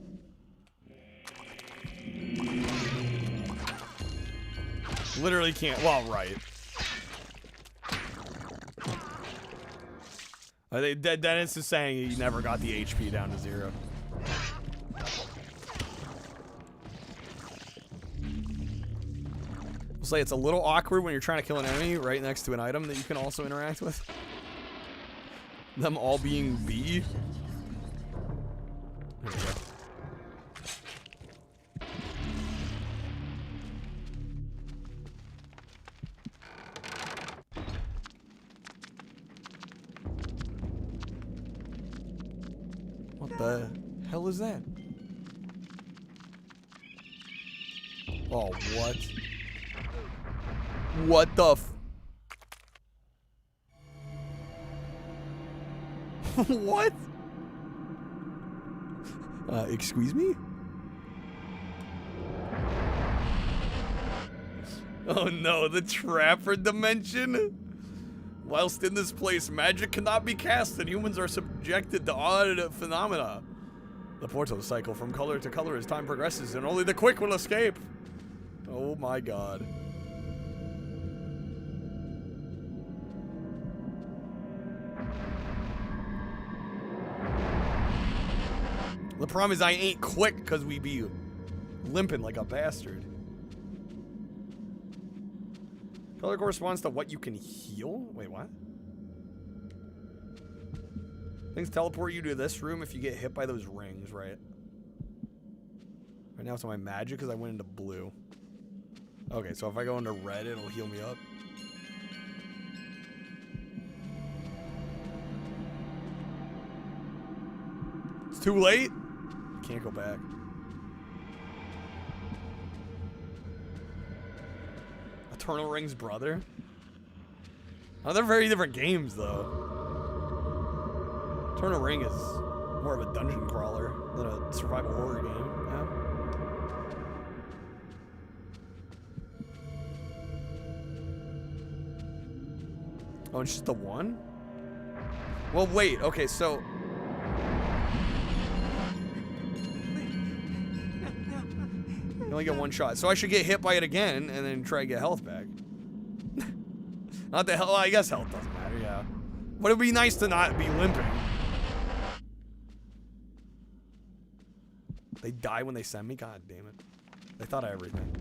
Literally can't. Well, right. I think Dennis is saying he never got the HP down to 0. We'll say it's a little awkward when you're trying to kill an enemy right next to an item that you can also interact with. Them all being B. There we go. What the hell is that? Oh, what? What the f- What? Excuse me? Oh no, the Trapper dimension? Whilst in this place, magic cannot be cast and humans are subjected to odd phenomena. The portals cycle from color to color as time progresses and only the quick will escape. Oh my god. The problem is I ain't quick because we be limping like a bastard. Color corresponds to what you can heal? Wait, what? Things teleport you to this room if you get hit by those rings, right? Right now it's on my magic because I went into blue. Okay, so if I go into red, it'll heal me up. It's too late? Can't go back. Eternal Ring's brother? Oh, they're very different games, though. Eternal Ring is more of a dungeon crawler than a survival horror game. Yeah. Oh, it's just the one? Well, wait. Okay, so... You only get one shot. So I should get hit by it again and then try to get health back. Not the hell. Well, I guess health doesn't matter, yeah. But it'd be nice to not be limping. They die when they send me? God damn it. They thought of everything.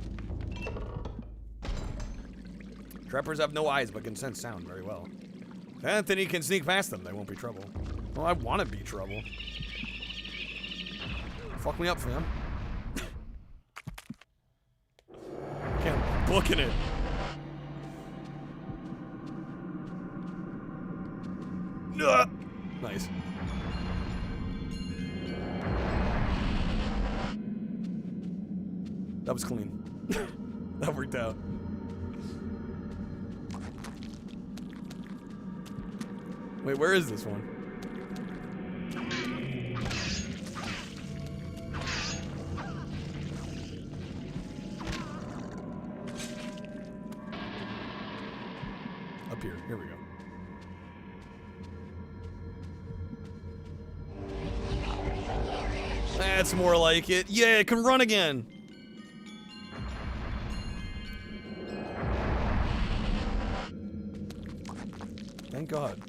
Trappers have no eyes but can sense sound very well. If Anthony can sneak past them, they won't be trouble. Well, I want to be trouble. Fuck me up, fam. I'm booking it. Nice. That was clean. That worked out. Wait, where is this one? Up here. Here we go. That's more like it. Yeah, it can run again. Thank God.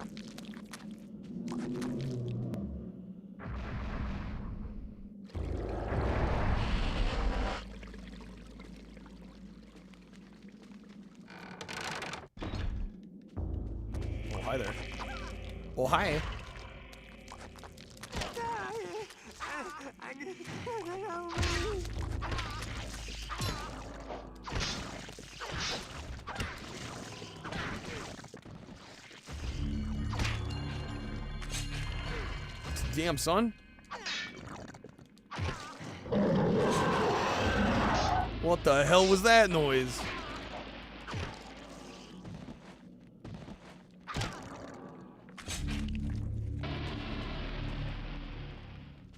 Oh, hi there. Oh, hi. Damn, son. What the hell was that noise?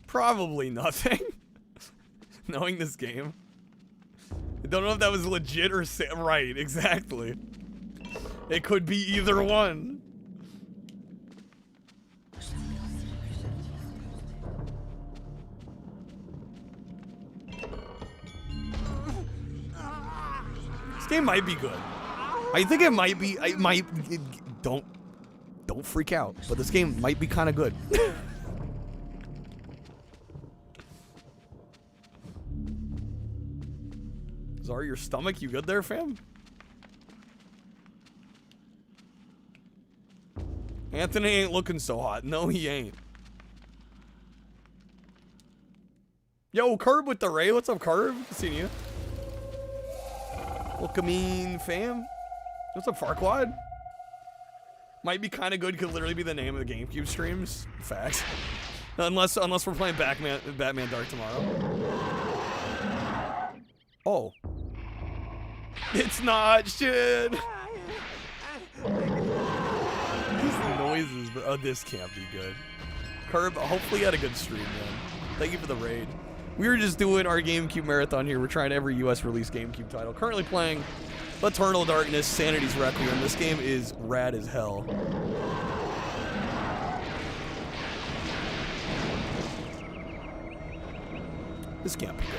Probably nothing. Knowing this game. I don't know if that was legit or right, exactly. It could be either one. This game might be good. I think it might be. Don't freak out. But this game might be kind of good. Zara, your stomach, you good there, fam? Anthony ain't looking so hot. No, he ain't. Yo, Curb with the Ray. What's up, Curb? Good seeing you. Welcome in, fam. What's up, Farquad? Might be kind of good. Could literally be the name of the GameCube streams. Facts. Unless we're playing Batman Dark tomorrow. Oh. It's not shit. These noises, but oh, this can't be good. Curb, hopefully you had a good stream, man. Thank you for the raid. We were just doing our GameCube marathon here. We're trying every US release GameCube title. Currently playing Eternal Darkness, Sanity's Requiem. This game is rad as hell. This can't be good.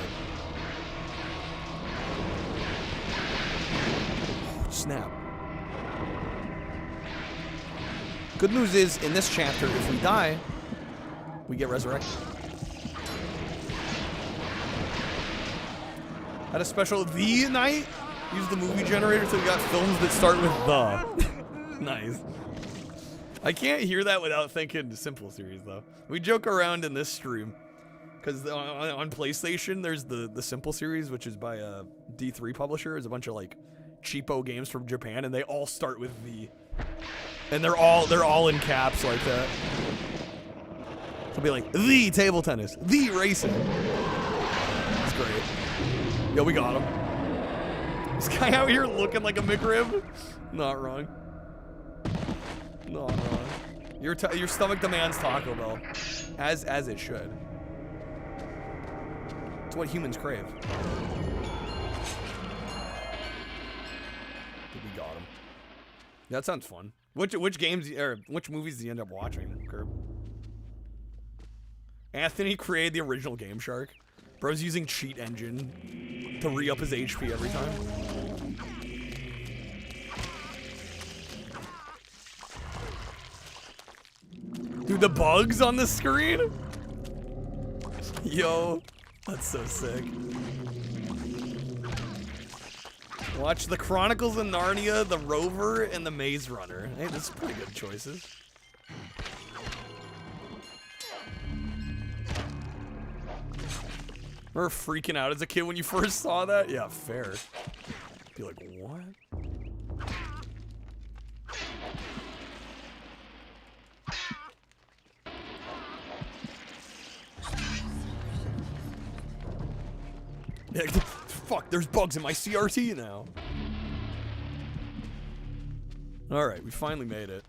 Oh, snap. Good news is, in this chapter, if we die, we get resurrected. Had a special The night. Use the movie generator so we got films that start with the. Nice. I can't hear that without thinking Simple Series, though. We joke around in this stream. Because on PlayStation, there's the Simple Series, which is by a D3 publisher. It's a bunch of, like, cheapo games from Japan, and they all start with The. And they're all in caps like that. So it'll be like, The Table Tennis. The Racing. It's great. Yo, we got him. This guy out here looking like a McRib. Not wrong. Not wrong. Your stomach demands Taco Bell. As it should. It's what humans crave. We got him. That sounds fun. Which games or which movies did you end up watching, Curb? Anthony created the original Game Shark. Bro's using Cheat Engine to re-up his HP every time. Dude, the bugs on the screen? Yo, that's so sick. Watch The Chronicles of Narnia, The Rover, and The Maze Runner. Hey, those are pretty good choices. Remember freaking out as a kid when you first saw that? Yeah, fair. Be like, what? Yeah, fuck, there's bugs in my CRT now. Alright, we finally made it.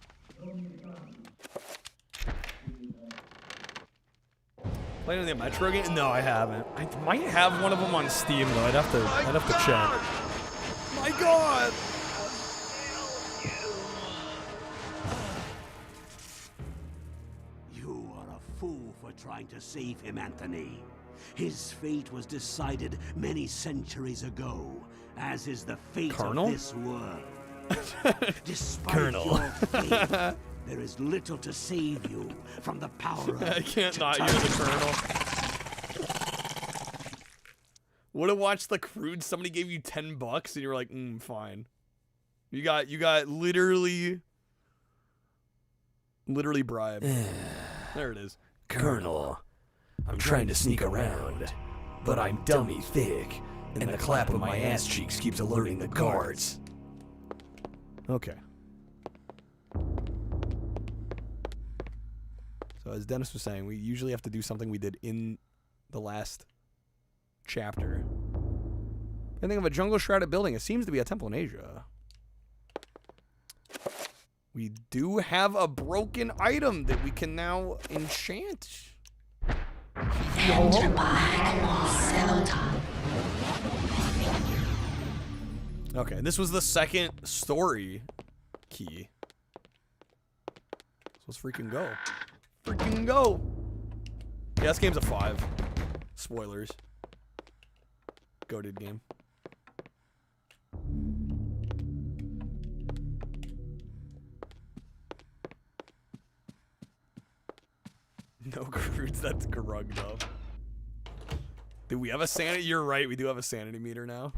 Played any of the Metro game? No, I haven't. I might have one of them on Steam though. I'd have to check. My God! You are a fool for trying to save him, Anthony. His fate was decided many centuries ago, as is the fate Colonel? of this world. Despite Colonel. your faith, there is little to save you from the power of I can't not use the Colonel. Would have watched The Croods. Somebody gave you $10 and you were like, fine. You got literally bribed. There it is. Colonel, I'm trying to sneak around, but I'm dummy thick, and the clap of my ass cheeks keeps alerting the guards. Okay. So as Dennis was saying, we usually have to do something we did in the last chapter. I think of a jungle shrouded building. It seems to be a temple in Asia. We do have a broken item that we can now enchant. Okay, this was the second story key. So let's freaking go. Freaking go! Yeah, this game's a 5. Spoilers. Goated game. No Croods, that's grugged up. Do we have a sanity? You're right, we do have a sanity meter now.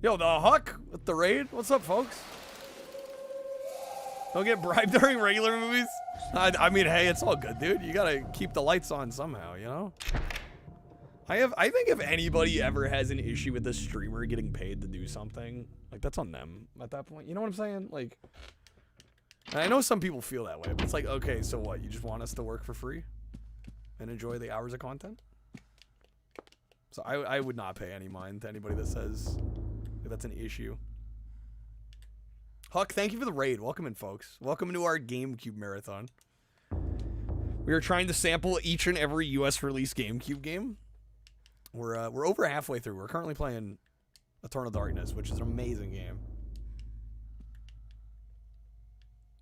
Yo, the Huck with the raid. What's up, folks? Don't get bribed during regular movies. I mean, hey, it's all good, dude. You gotta keep the lights on somehow, you know? I think if anybody ever has an issue with a streamer getting paid to do something, like, that's on them at that point. You know what I'm saying? Like, and I know some people feel that way, but it's like, okay, so what? You just want us to work for free and enjoy the hours of content? So I would not pay any mind to anybody that says that that's an issue. Huck, thank you for the raid. Welcome in, folks. Welcome to our GameCube marathon. We are trying to sample each and every US release GameCube game. We're over halfway through. We're currently playing Eternal Darkness, which is an amazing game.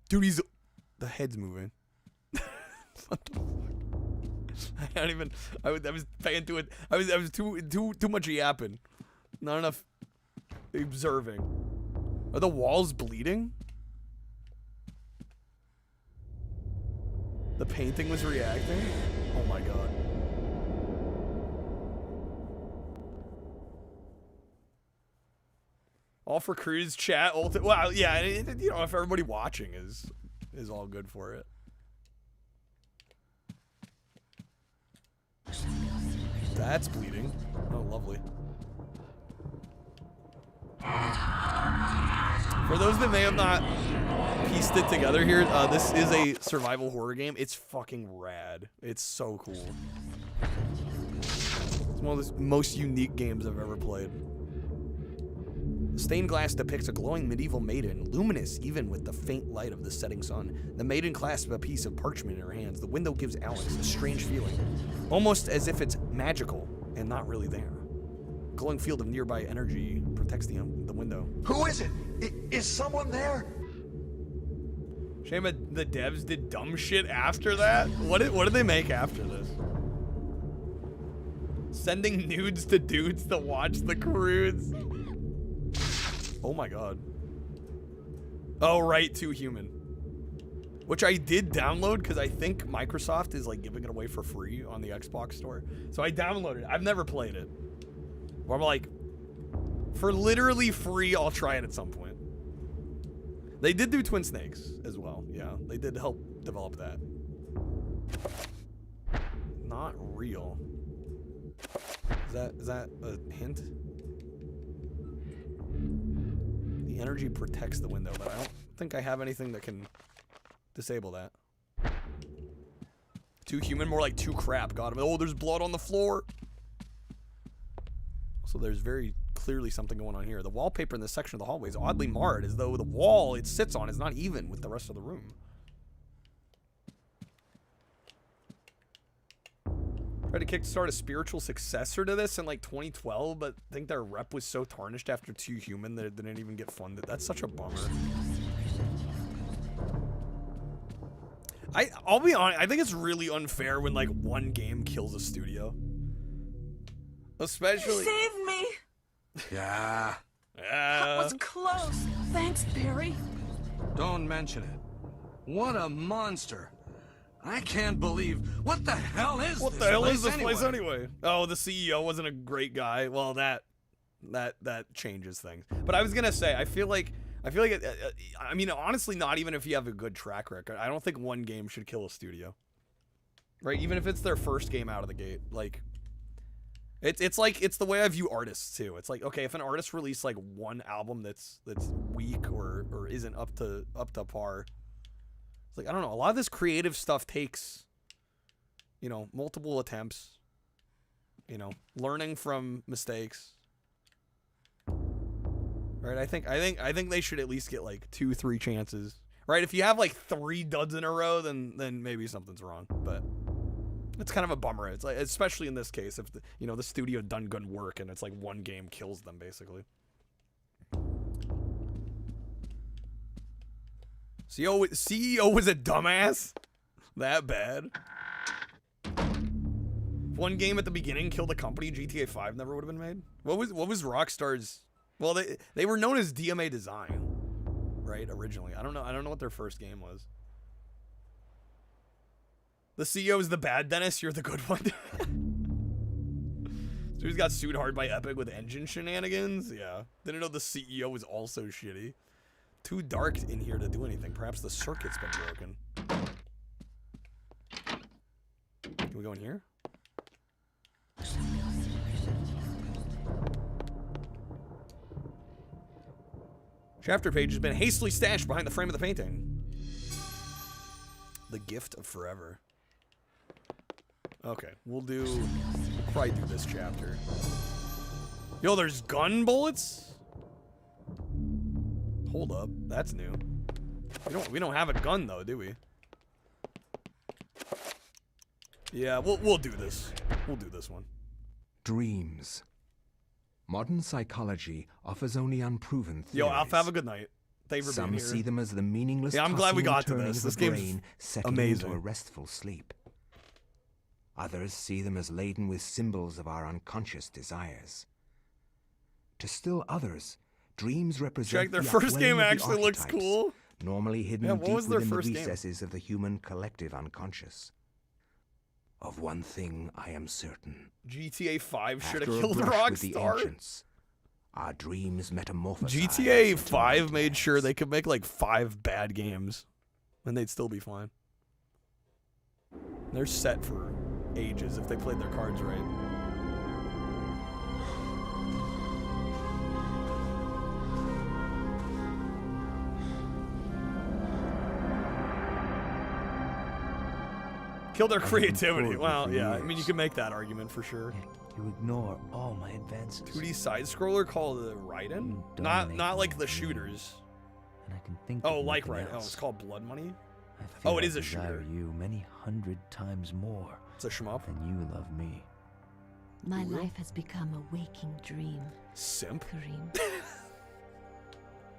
Dude, the head's moving. What the fuck? I don't even. I was paying to it. I was too much yapping. Not enough observing. Are the walls bleeding? The painting was reacting? Oh my god. All for Cruise chat. Well, yeah, you know, if everybody watching is all good for it. That's bleeding. Oh, lovely. For those that may have not pieced it together here, this is a survival horror game. It's fucking rad. It's so cool. It's one of the most unique games I've ever played. Stained glass depicts a glowing medieval maiden, luminous even with the faint light of the setting sun. The maiden clasps a piece of parchment in her hands. The window gives Alex a strange feeling, almost as if it's magical and not really there. A glowing field of nearby energy protects the window. Who is it? Is someone there? Shame the devs did dumb shit after that. What did they make after this? Sending nudes to dudes to watch the cruise. Oh my god. Oh, right, Too Human. Which I did download because I think Microsoft is like giving it away for free on the Xbox store. So I downloaded it. I've never played it. But I'm like, for literally free, I'll try it at some point. They did do Twin Snakes as well. Yeah, they did help develop that. Not real. Is that a hint? The energy protects the window, but I don't think I have anything that can disable that. Too Human, more like Too Crap. God, oh, there's blood on the floor. So there's very clearly something going on here. The wallpaper in this section of the hallway is oddly marred, as though the wall it sits on is not even with the rest of the room. Tried to kickstart a spiritual successor to this in like 2012, but I think their rep was so tarnished after Too Human that it didn't even get funded. That's such a bummer. I'll be honest, I think it's really unfair when like one game kills a studio. Especially. You saved me. Yeah. That was close. Thanks, Barry. Don't mention it. What a monster. I can't believe. What the hell is this place? What the hell is this place anyway? Oh, the CEO wasn't a great guy. Well, that changes things. But I was gonna say, I feel like, I mean, honestly, not even if you have a good track record. I don't think one game should kill a studio. Right? Even if it's their first game out of the gate, like. It's like, it's the way I view artists too. It's like, okay, if an artist released like one album that's weak or isn't up to par, it's like, I don't know, a lot of this creative stuff takes, you know, multiple attempts, you know, learning from mistakes. Right? I think they should at least get like 2-3 chances. Right? If you have like 3 duds in a row, then maybe something's wrong, but it's kind of a bummer. It's like, especially in this case, if the studio done good work and it's like one game kills them basically. CEO was a dumbass? That bad? If one game at the beginning killed a company, GTA 5 never would have been made. What was Rockstar's? Well, they were known as DMA Design, right? Originally, I don't know what their first game was. The CEO is the bad Dennis. You're the good one. So he's got sued hard by Epic with engine shenanigans? Yeah. Didn't know the CEO was also shitty. Too dark in here to do anything. Perhaps the circuit's been broken. Can we go in here? Chapter page has been hastily stashed behind the frame of the painting. The gift of forever. Okay, we'll probably do this chapter. Yo, there's gun bullets? Hold up, that's new. We don't have a gun though, do we? Yeah, we'll do this. We'll do this one. Dreams. Modern psychology offers only unproven theories. Yo, Alpha, have a good night. Thank you for being here. Some see them as the meaningless. Yeah, I'm glad we got to turning this. of This the game's brain settling amazing. into a restful sleep. Others see them as laden with symbols of our unconscious desires. To still others, dreams represent Check, their the first game upwelling of the actually looks archetypes, cool. normally hidden Yeah, what deep was their within the first game? recesses of the human collective unconscious. Of one thing I am certain. GTA 5 should have After a killed brush with the Rockstar. ancients, our dreams metamorphosize. GTA 5 made sure they could make like 5 bad games, and they'd still be fine. They're set for ages if they played their cards right. Kill their creativity. Well, yeah, I mean, you can make that argument for sure. You ignore all my advances. 2D side scroller called Raiden? Not like the shooters. And I can think Oh, of like nothing Raiden. Oh, else. it's called Blood Money? I feel Oh, it I is a desire shooter. you many hundred times more. It's a shmup. Than you love me. My life has become a waking dream. Simp? Kareem.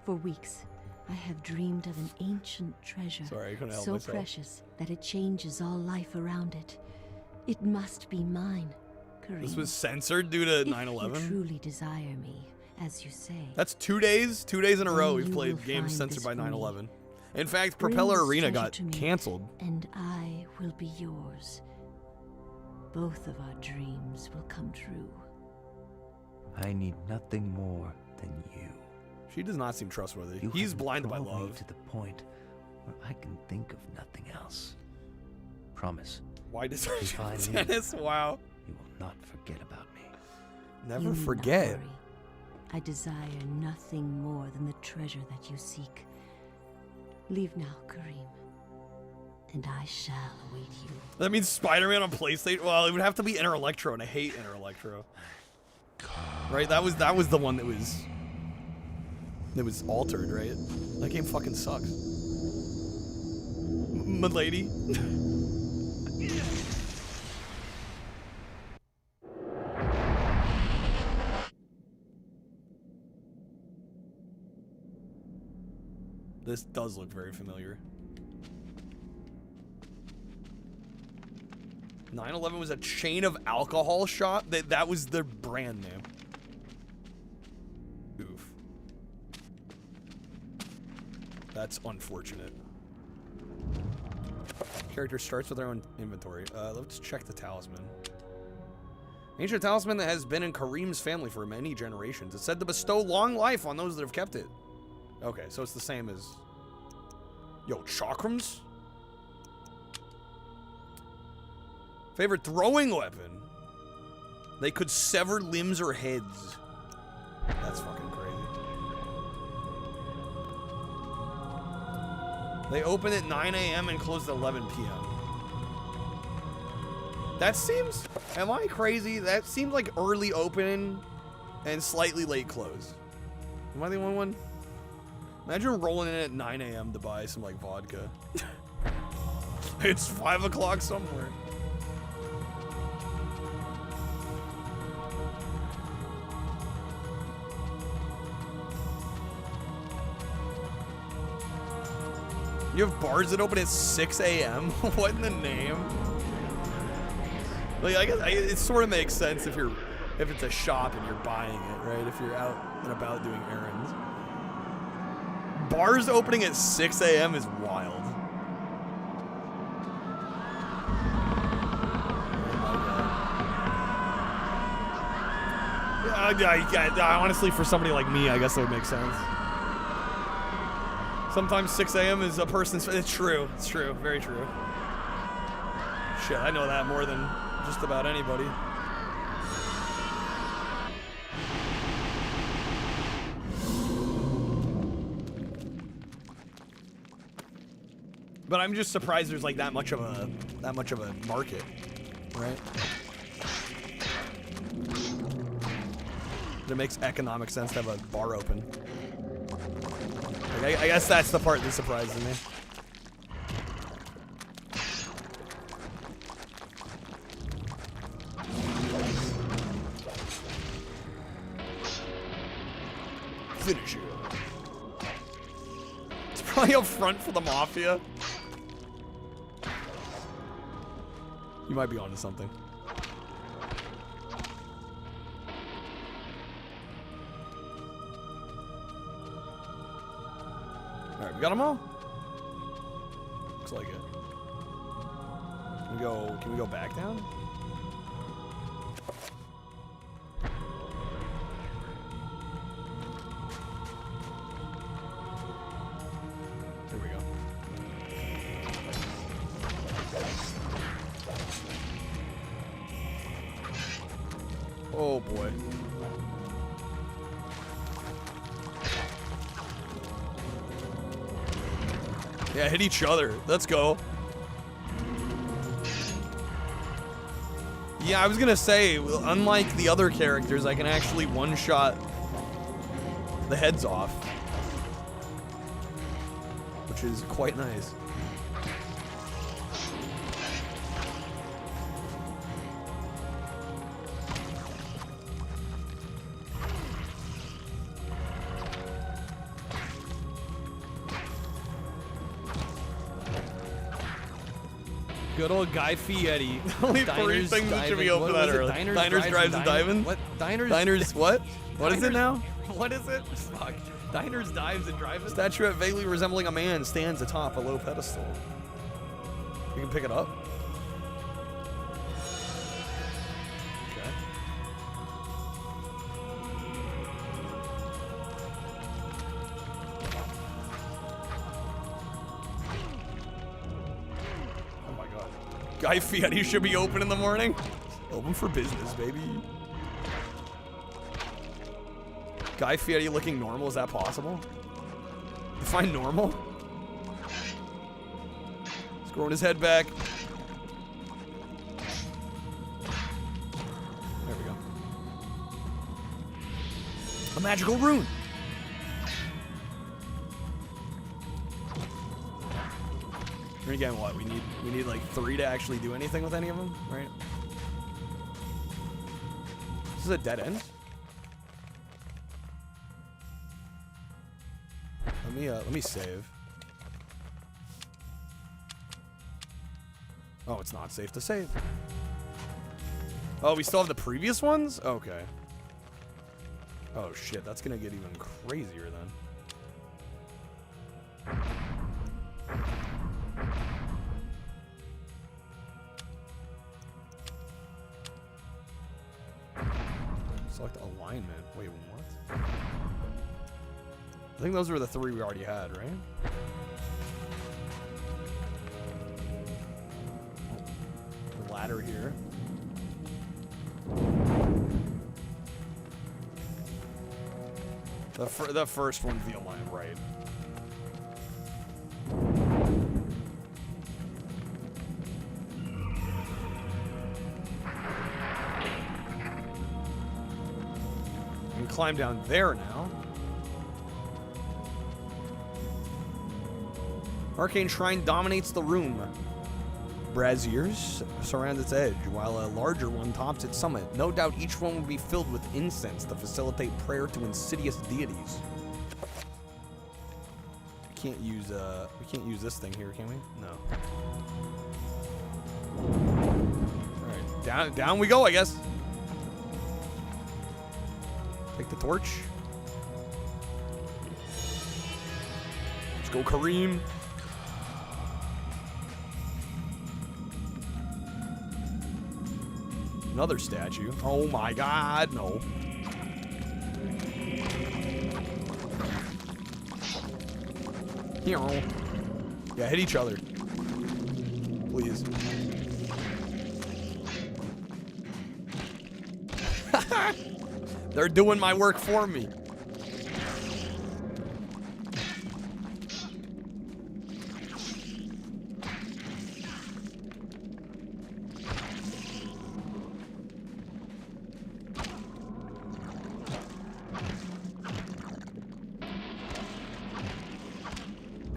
For weeks, I have dreamed of an ancient treasure. Sorry, I couldn't help so myself. precious that it changes all life around it. It must be mine, Kareem. This was censored due to If 9/11? you truly desire me, as you say. That's 2 days. 2 days in a row then we've you played will games find censored this by for me. 9/11. In fact, Bring Propeller this Arena treasure got to me, canceled. And I will be yours. Both of our dreams will come true. I need nothing more than you. She does not seem trustworthy. You He's have blinded by brought me love. to the point where I can think of nothing else. Promise. Why does If I leave, Dennis? Wow. You will not forget about me. Never You need not forget. worry. I desire nothing more than the treasure that you seek. Leave now, Kareem, and I shall await you. That means Spider-Man on PlayStation. Well, it would have to be Inter Electro, and I hate Inter Electro. Right? That was the one that was altered, right? That game fucking sucks. M'lady. This does look very familiar. 9/11 was a chain of alcohol shop. That was their brand name. Oof. That's unfortunate. Character starts with their own inventory. Let's check the talisman. Ancient talisman that has been in Kareem's family for many generations. It's said to bestow long life on those that have kept it. Okay, so it's the same as... Yo, chakrams? Favorite throwing weapon? They could sever limbs or heads. That's fucking crazy. They open at 9 a.m. and close at 11 p.m. That seems... Am I crazy? That seems like early open and slightly late close. Am I the only one? Imagine rolling in at 9 a.m. to buy some, like, vodka. It's 5 o'clock somewhere. You have bars that open at 6 a.m.? What in the name? Like, I guess it sort of makes sense if it's a shop and you're buying it, right? If you're out and about doing errands. Bars opening at 6 a.m. is wild. Honestly, for somebody like me, I guess that would make sense. Sometimes 6 a.m. is a person's... It's true. It's true. Very true. Shit, I know that more than just about anybody. But I'm just surprised there's like that much of a market, right? It makes economic sense to have a bar open. Like, I guess that's the part that surprises me. Finish it. It's probably up front for the mafia. You might be onto something. Alright, we got them all? Looks like it. Can we go back down? There we go. Oh boy. Yeah, hit each other. Let's go. Yeah, I was gonna say, unlike the other characters, I can actually one-shot the heads off, which is quite nice. Good old Guy Fieri. Only three things that should be open that early. Diners, drives, and diving. What? Diners, what? What is it now? What is it? Fuck. Diners, dives, and driving. Statue vaguely resembling a man stands atop a low pedestal. You can pick it up. Okay. Guy Fieri should be open in the morning. Open for business, baby. Guy Fieri looking normal, is that possible? Define normal? He's growing his head back. There we go. A magical rune. And again, what? We need like 3 to actually do anything with any of them, right? This is a dead end. Let me save. Oh, it's not safe to save. Oh, we still have the previous ones? Okay. Oh shit, that's gonna get even crazier then. Select alignment. Wait, what? I think those were the 3 we already had, right? The ladder here. The first one's the alignment, right? Climb down there now. Arcane Shrine dominates the room. Braziers surround its edge, while a larger one tops its summit. No doubt each one will be filled with incense to facilitate prayer to insidious deities. We can't use this thing here, can we? No. Alright, down we go, I guess. Take the torch. Let's go, Kareem. Another statue. Oh my god, no. Yeah, hit each other. Please. They're doing my work for me.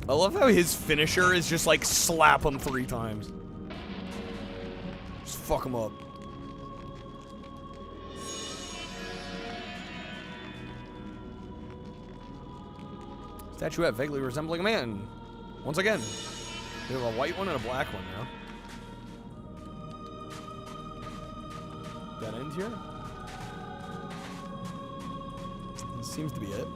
I love how his finisher is just like slap him 3 times. Just fuck him up. Statuette vaguely resembling a man. Once again. We have a white one and a black one now. That end here? This seems to be it.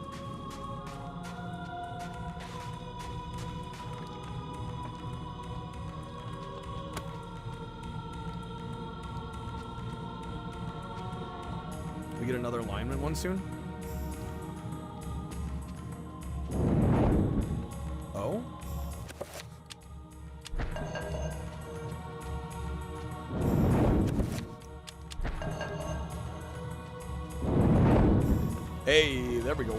We get another alignment one soon? Oh? Hey, there we go.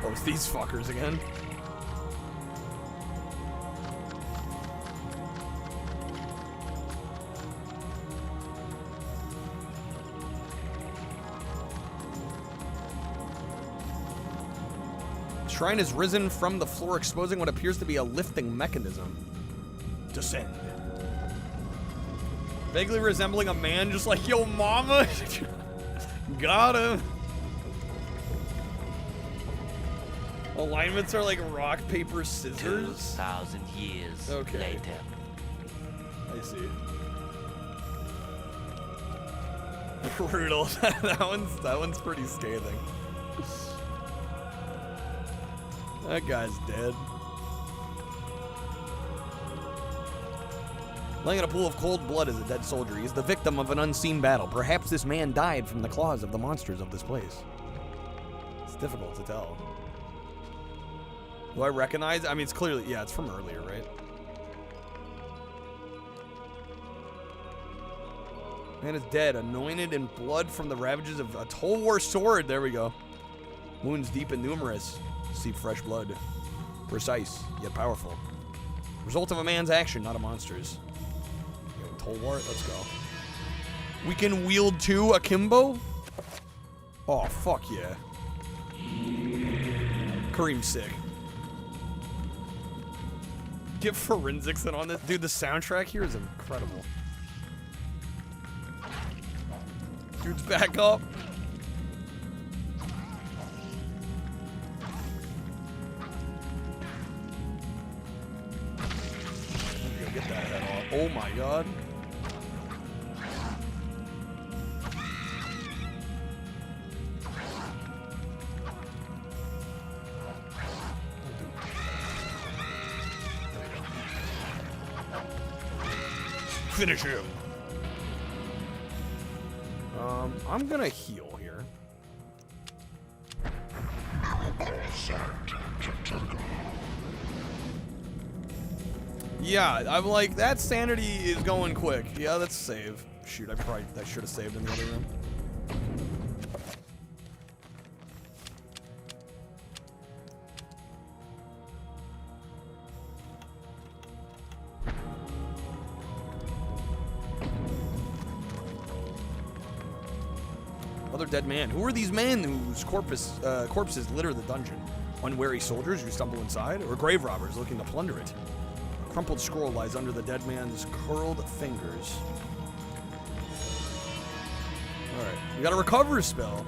Oh, it's these fuckers again. Shrine is risen from the floor, exposing what appears to be a lifting mechanism. Descend. Vaguely resembling a man, just like, yo, mama. Got him. Alignments are like rock, paper, scissors. 2,000 years Okay. later. I see. Brutal. that one's pretty scathing. That guy's dead. Laying in a pool of cold blood is a dead soldier. He is the victim of an unseen battle. Perhaps this man died from the claws of the monsters of this place. It's difficult to tell. Do I recognize? I mean, it's clearly, yeah, it's from earlier, right? Man is dead, anointed in blood from the ravages of a Toll War sword. There we go. Wounds deep and numerous. See fresh blood. Precise, yet powerful. Result of a man's action, not a monster's. Yo, Toll War, let's go. We can wield 2 akimbo? Oh, fuck yeah. Kareem's sick. Get forensics in on this. Dude, the soundtrack here is incredible. Dude's back up. Get that head off. Oh my god. Finish him. I'm gonna heal here. Yeah, I'm like, that sanity is going quick. Yeah, let's save. Shoot, I should have saved in the other room. Another dead man. Who are these men whose corpses litter the dungeon? Unwary soldiers who stumble inside, or grave robbers looking to plunder it? A crumpled scroll lies under the dead man's curled fingers. Alright, we got a recover spell.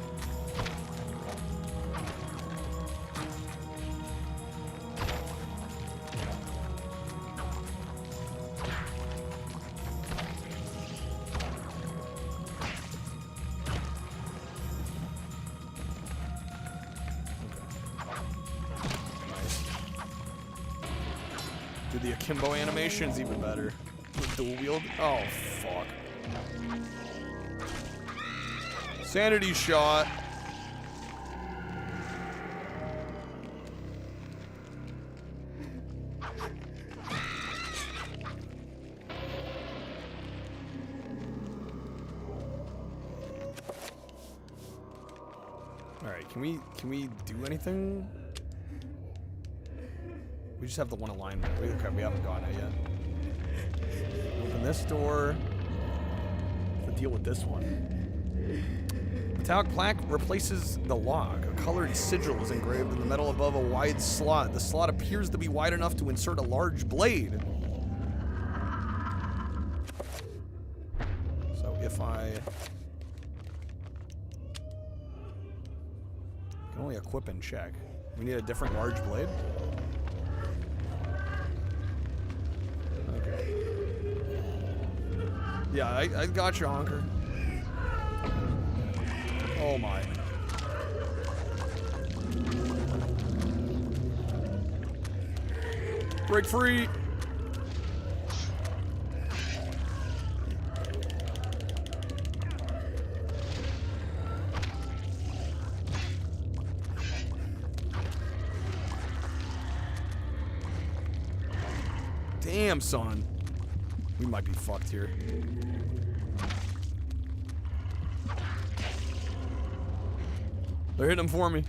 The akimbo animation's even better. With dual wield. Oh, fuck. Sanity shot. Alright, can we do anything? We just have the one alignment. Okay, we haven't gotten it yet. Open this door. What's the deal with this one? Metallic plaque replaces the log. A colored sigil is engraved in the metal above a wide slot. The slot appears to be wide enough to insert a large blade. So if I can only equip and check. We need a different large blade? Okay. Yeah, I got you, Honker. Oh my. Break free! Damn, son. We might be fucked here. They're hitting him for me.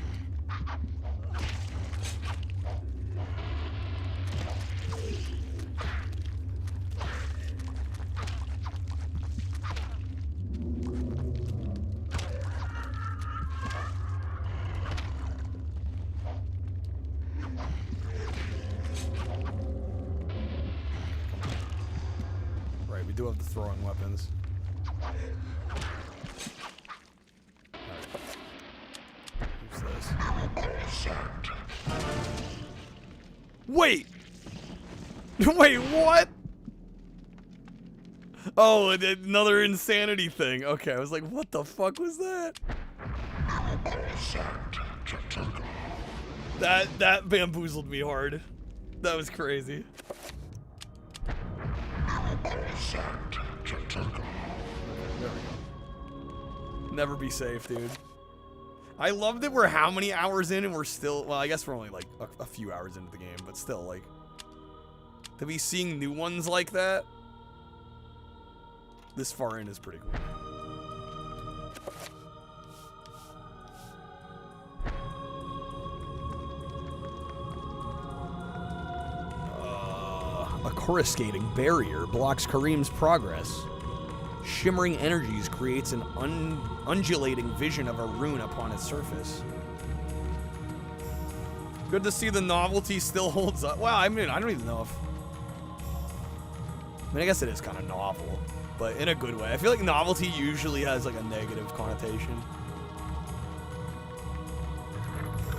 Right, we do have the throwing weapons. Wait! Wait, what? Oh, another insanity thing. Okay, I was like, what the fuck was that? That bamboozled me hard. That was crazy. There we go. Never be safe, dude. I love that we're how many hours in and we're still, well, I guess we're only like a few hours into the game, but still, like, to be seeing new ones like that this far in is pretty cool. A coruscating barrier blocks Kareem's progress. Shimmering energies creates an undulating vision of a rune upon its surface. Good to see the novelty still holds up. Well, I mean, I don't even know if... I mean, I guess it is kind of novel, but in a good way. I feel like novelty usually has like a negative connotation.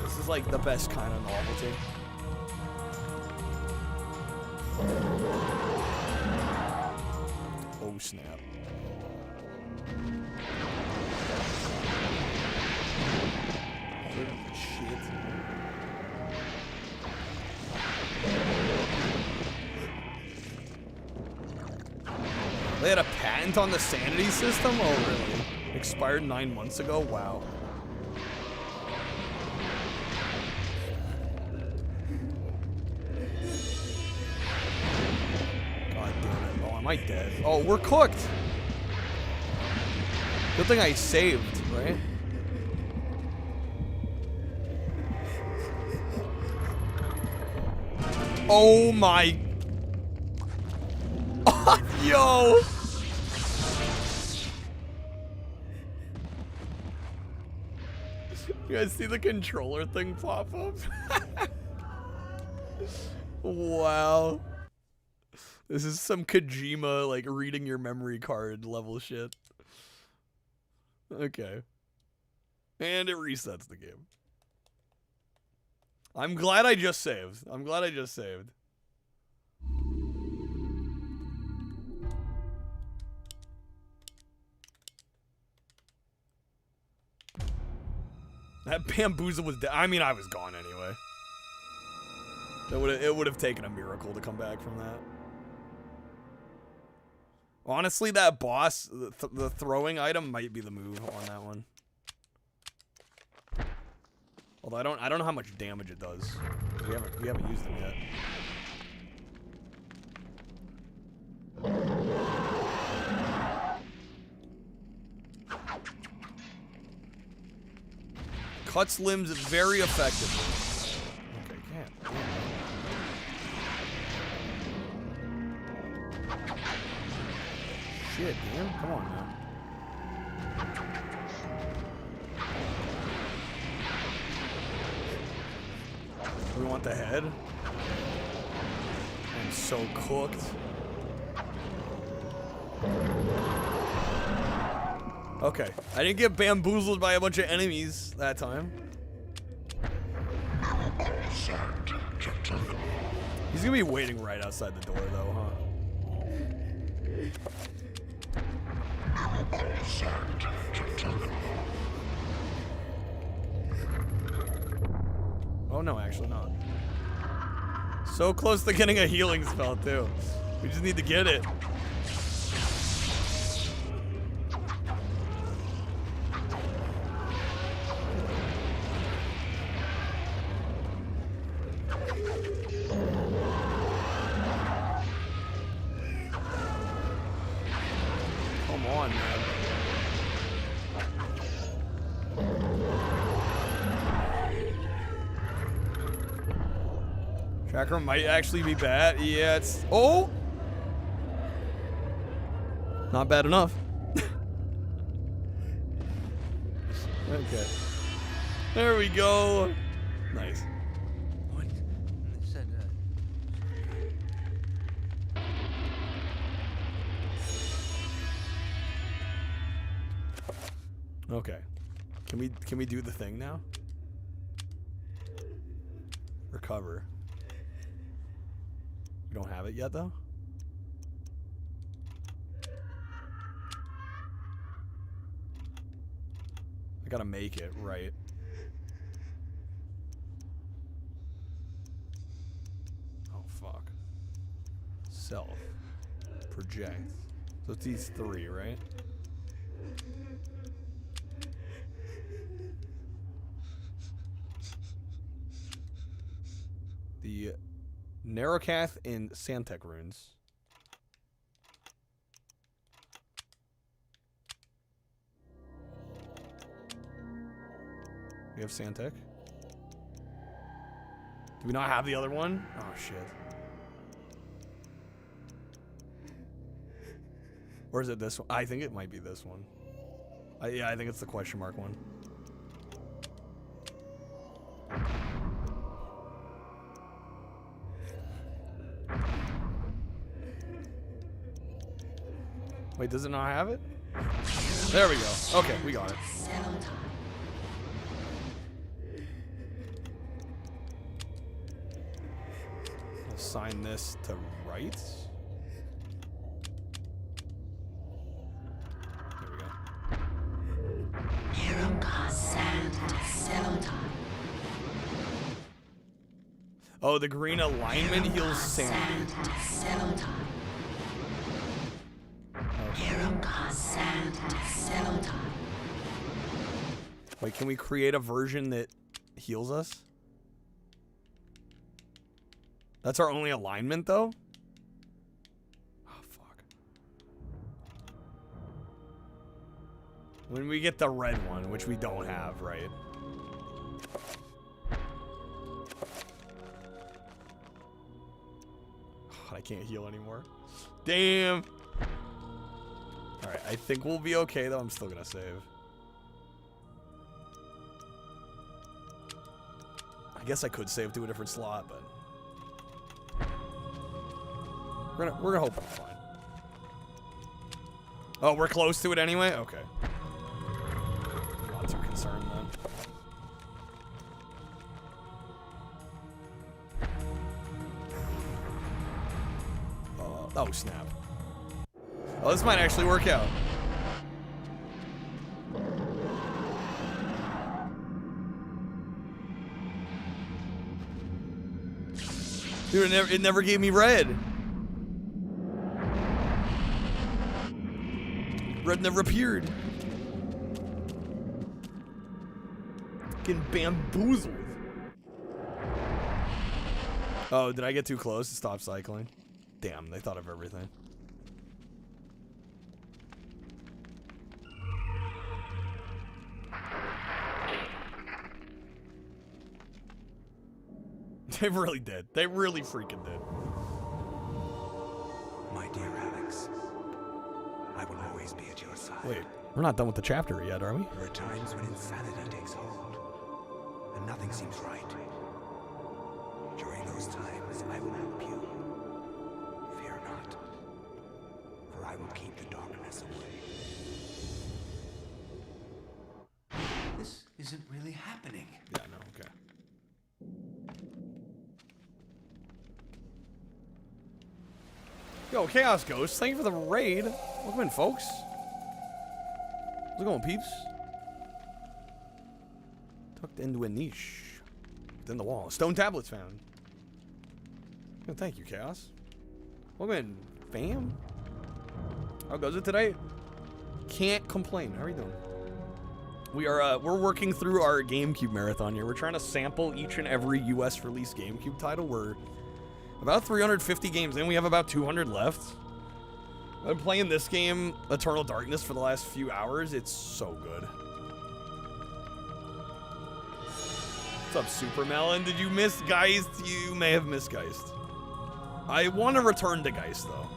This is like the best kind of novelty. Oh, snap. Shit. They had a patent on the sanity system? Oh, really? Expired 9 months ago? Wow. God damn it. Oh, am I dead? Oh, we're cooked. Good thing I saved, right? Oh my... Yo! You guys see the controller thing pop up? Wow. This is some Kojima, like, reading your memory card level shit. Okay. And it resets the game. I'm glad I just saved. I'm glad I just saved. That bamboozle was dead. I mean, I was gone anyway. It would have taken a miracle to come back from that. Honestly, that boss, the throwing item might be the move on that one. Although I don't know how much damage it does. We haven't used them yet. Cuts limbs very effectively. Okay, can't. Shit, damn. Come on, man. We want the head. I'm so cooked. Okay, I didn't get bamboozled by a bunch of enemies that time. He's gonna be waiting right outside the door, though, huh? Oh no, actually not. So close to getting a healing spell, too. We just need to get it. Come on, man. Tracker might actually be bad. Yeah, it's... Oh! Not bad enough. Okay. There we go. Nice. Okay. Can we do the thing now? Recover. We don't have it yet, though. I gotta make it right. Oh fuck. Self. Project. So it's these three, right? The Narrowcath and Santec runes. We have Santec. Do we not have the other one? Oh shit. Or is it this one? I think it might be this one. Yeah, I think it's the question mark one. Wait, does it not have it? There we go. Okay, we got it. Assign this to right. There we go. Oh, the green alignment heals sanity. Wait, can we create a version that heals us? That's our only alignment, though? Oh, fuck. When we get the red one, which we don't have, right? God, I can't heal anymore. Damn! Alright, I think we'll be okay, though. I'm still gonna save. I guess I could save to a different slot, but... We're gonna hope it's fine. Oh, we're close to it anyway? Okay. I'm not too concerned, then. Oh, snap. Oh, this might actually work out. Dude, it never gave me red. Red never appeared. Getting bamboozled. Oh, did I get too close to stop cycling? Damn, they thought of everything. They really did. They really freaking did. My dear Alex, I will always be at your side. Wait, we're not done with the chapter yet, are we? There are times when insanity takes hold, and nothing seems right. During those times, I will help you. Fear not, for I will keep the darkness away. This isn't really happening. Yeah, no, okay. Yo, Chaos Ghost, thank you for the raid. Welcome in, folks. How's it going, peeps? Tucked into a niche. Within the wall. Stone tablets found. Oh, thank you, Chaos. Welcome in, fam. How goes it today? Can't complain. How are you doing? We're working through our GameCube marathon here. We're trying to sample each and every US release GameCube title. We're about 350 games in. We have about 200 left. I've been playing this game, Eternal Darkness, for the last few hours. It's so good. What's up, Super Melon? Did you miss Geist? You may have missed Geist. I want to return to Geist, though.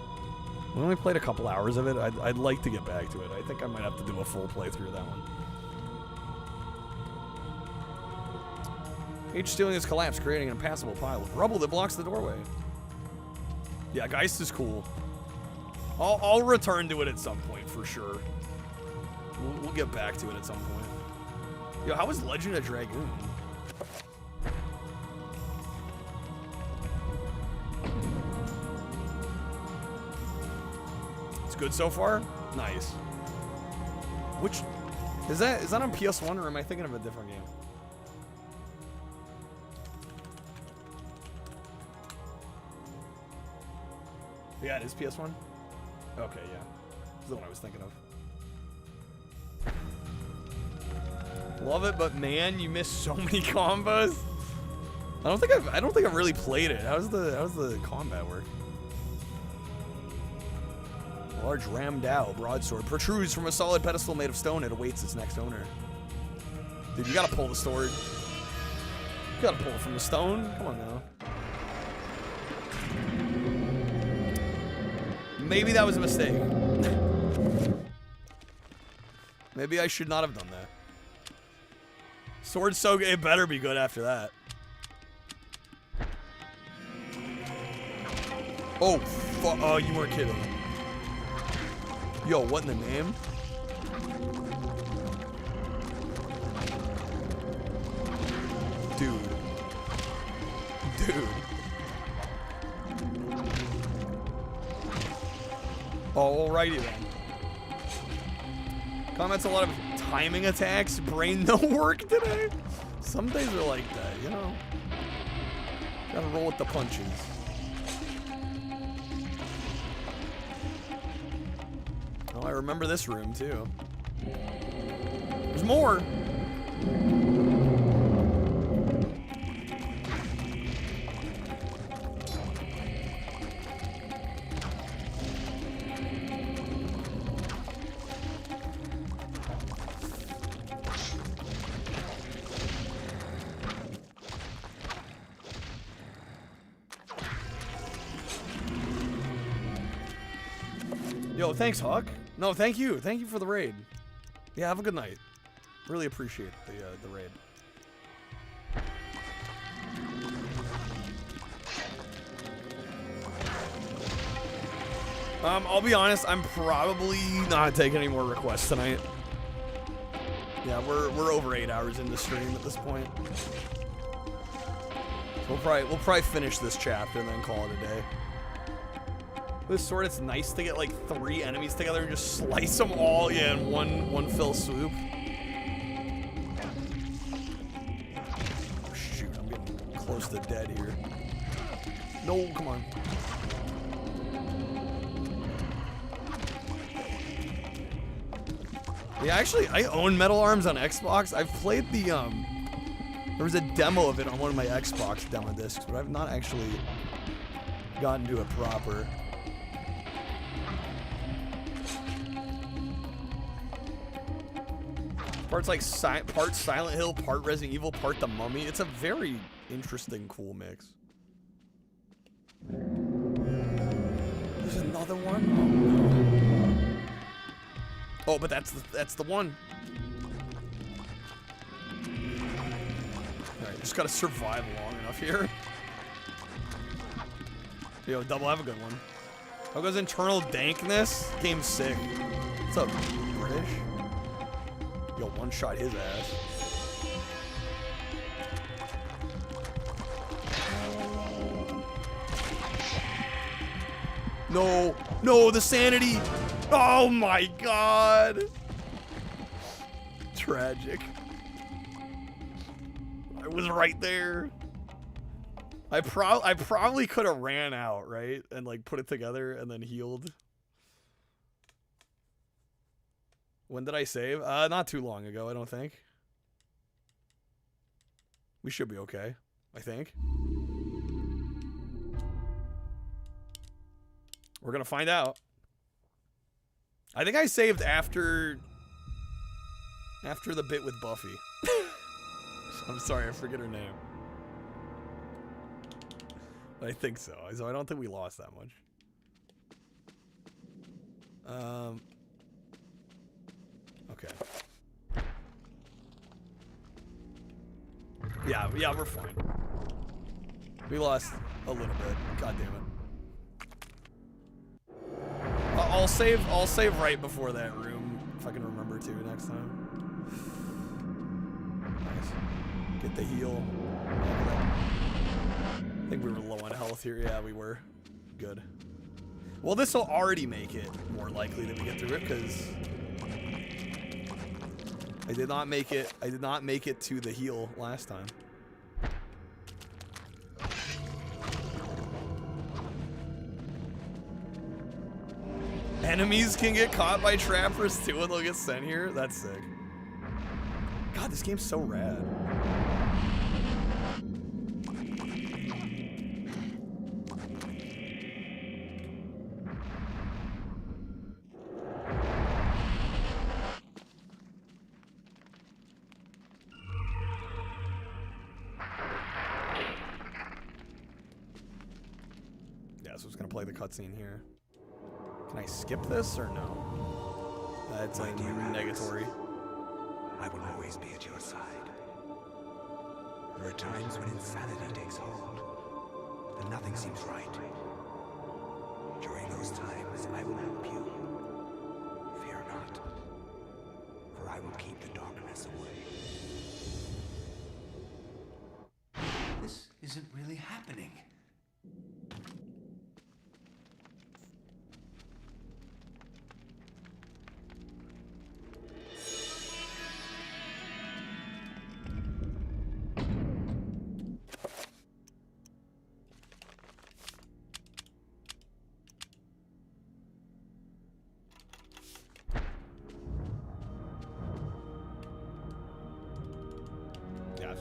We only played a couple hours of it. I'd like to get back to it. I think I might have to do a full playthrough of that one. H-stealing has collapsed, creating an impassable pile of rubble that blocks the doorway. Yeah, Geist is cool. I'll return to it at some point, for sure. We'll get back to it at some point. Yo, how was Legend of Dragoon? It's good so far? Nice. Which... Is that on PS1, or am I thinking of a different game? Yeah, it is PS1? Okay, yeah. That's the one I was thinking of. Love it, but man, you missed so many combos. I don't think I've really played it. How's the combat work? Large Ramdao broadsword protrudes from a solid pedestal made of stone. It awaits its next owner. Dude, you gotta pull the sword. You gotta pull it from the stone. Come on now. Maybe that was a mistake. Maybe I should not have done that. Sword's so good, it better be good after that. Oh, oh, you weren't kidding. Yo, what in the name? Dude. Dude. Oh, alrighty then. Combat's a lot of timing attacks. Brain no work today. Some days are like that, you know. Gotta roll with the punches. Oh, I remember this room too. There's more. Yo, thanks, Hawk. No, thank you. Thank you for the raid. Yeah, have a good night. Really appreciate the raid. I'll be honest, I'm probably not taking any more requests tonight. Yeah, we're over 8 hours into stream at this point. So we'll probably finish this chapter and then call it a day. This sword, it's nice to get like 3 enemies together and just slice them all, yeah, in one fell swoop. Oh, shoot, I'm getting close to dead here. No, come on. Yeah, actually, I own Metal Arms on Xbox. I've played the, there was a demo of it on one of my Xbox demo discs, but I've not actually gotten to it proper. Part's like part Silent Hill, part Resident Evil, part The Mummy. It's a very Interesting, cool mix. There's another one? Oh, but that's the one. Alright, just gotta survive long enough here. Yo, Double, have a good one. How goes internal dankness? Game's sick. What's up, British? Yo, one-shot his ass. No, no, the sanity. Oh my god. Tragic. I was right there. I probably could have ran out, right? And like put it together and then healed. When did I save? Not too long ago, I don't think. We should be okay, I think. We're gonna find out. I think I saved after the bit with Buffy. I'm sorry, I forget her name. I think so. So I don't think we lost that much. Okay. Yeah, we're fine. We lost a little bit. God damn it. I'll save right before that room if I can remember to next time. Nice. Get the heal. I think we were low on health here. Yeah, we were. Good. Well, this will already make it more likely that we get through it because I did not make it. I did not make it to the heal last time. Enemies can get caught by trappers too and they'll get sent here? That's sick. God, this game's so rad. Yeah, so it's gonna play the cutscene here. Can I skip this or no? That's a negatory. I will always be at your side. There are times when insanity takes hold, and nothing seems right. During those times, I will help you. Fear not, for I will keep the darkness away. This isn't really happening.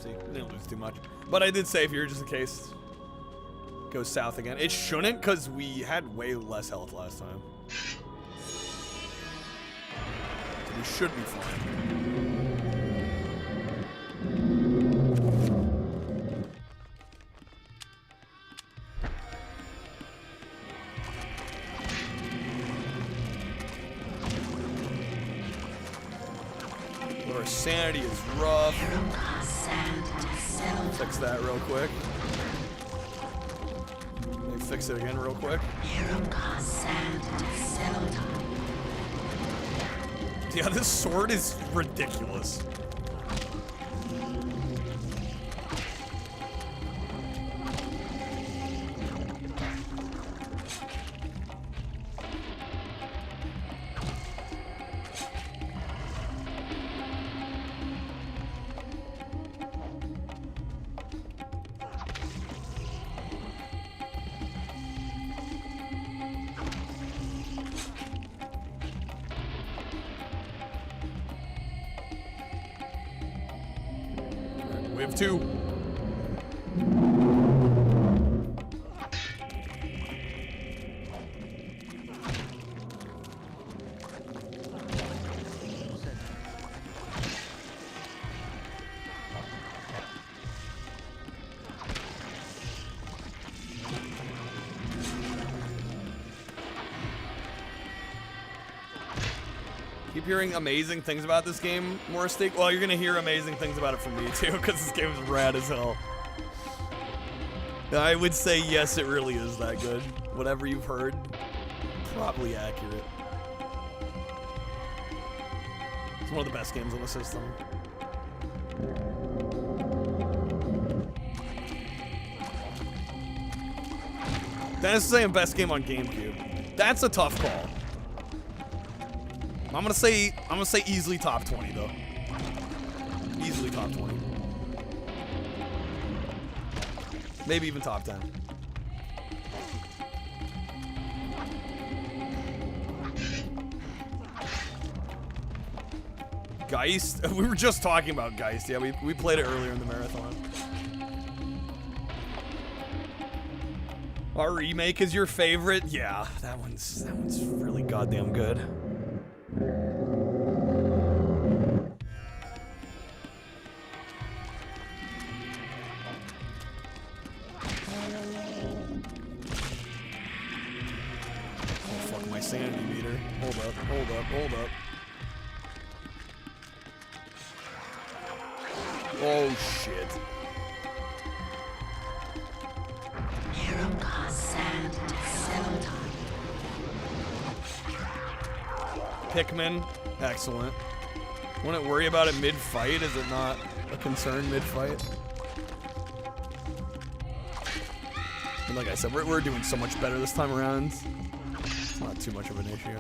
See, didn't lose too much. But I did save here just in case it goes south again. It shouldn't because we had way less health last time. We should be fine. Our sanity is rough. Fix that real quick. Let me fix it again real quick. Yeah, this sword is ridiculous. We have two. hearing amazing things about this game, Morristic, well, you're gonna hear amazing things about it from me too, because this game is rad as hell. I would say yes, it really is that good. Whatever you've heard, probably accurate. It's one of the best games on the system. Dennis is saying best game on GameCube. That's a tough call. I'm gonna say easily top 20 though. Easily top 20. Maybe even top 10. Geist? We were just talking about Geist. Yeah, we played it earlier in the marathon. Our remake is your favorite? Yeah, that one's really goddamn good. Oh fuck, my sanity meter. Hold up, hold up, hold up. Oh shit. Pikmin, excellent. Wouldn't worry about it mid-fight. Is it not a concern mid-fight? And like I said, we're doing so much better this time around. It's not too much of an issue.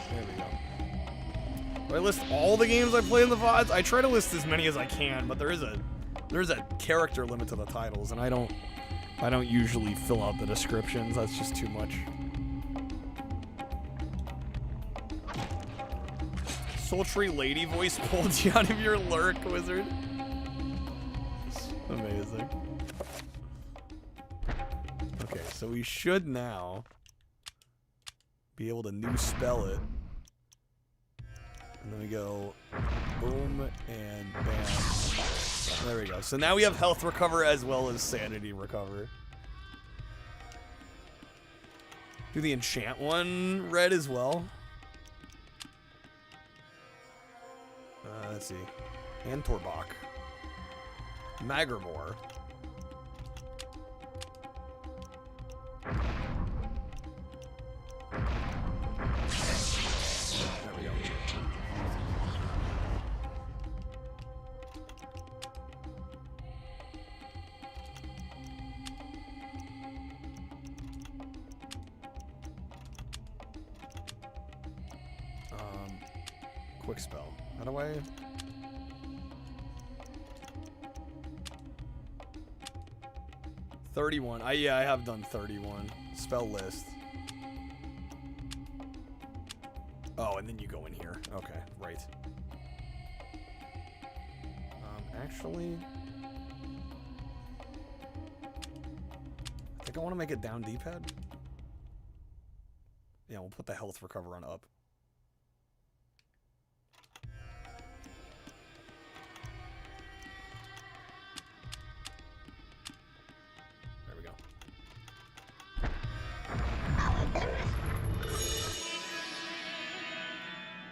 There we go. Do I list all the games I play in the VODs? I try to list as many as I can, but there's a character limit to the titles, and I don't usually fill out the descriptions. That's just too much. Sultry lady voice pulled you out of your lurk, wizard. Amazing. Okay, so we should now be able to new spell it. And then we go boom and bam. There we go. So now we have health recover as well as sanity recover. Do the enchant one red as well? Let's see. Antorbach. Magramore. There we go. Quick spell. How do I... 31. Yeah, I have done 31. Spell list. Oh, and then you go in here. Okay, right. Actually... I think I want to make it down D-pad. Yeah, we'll put the health recover on up.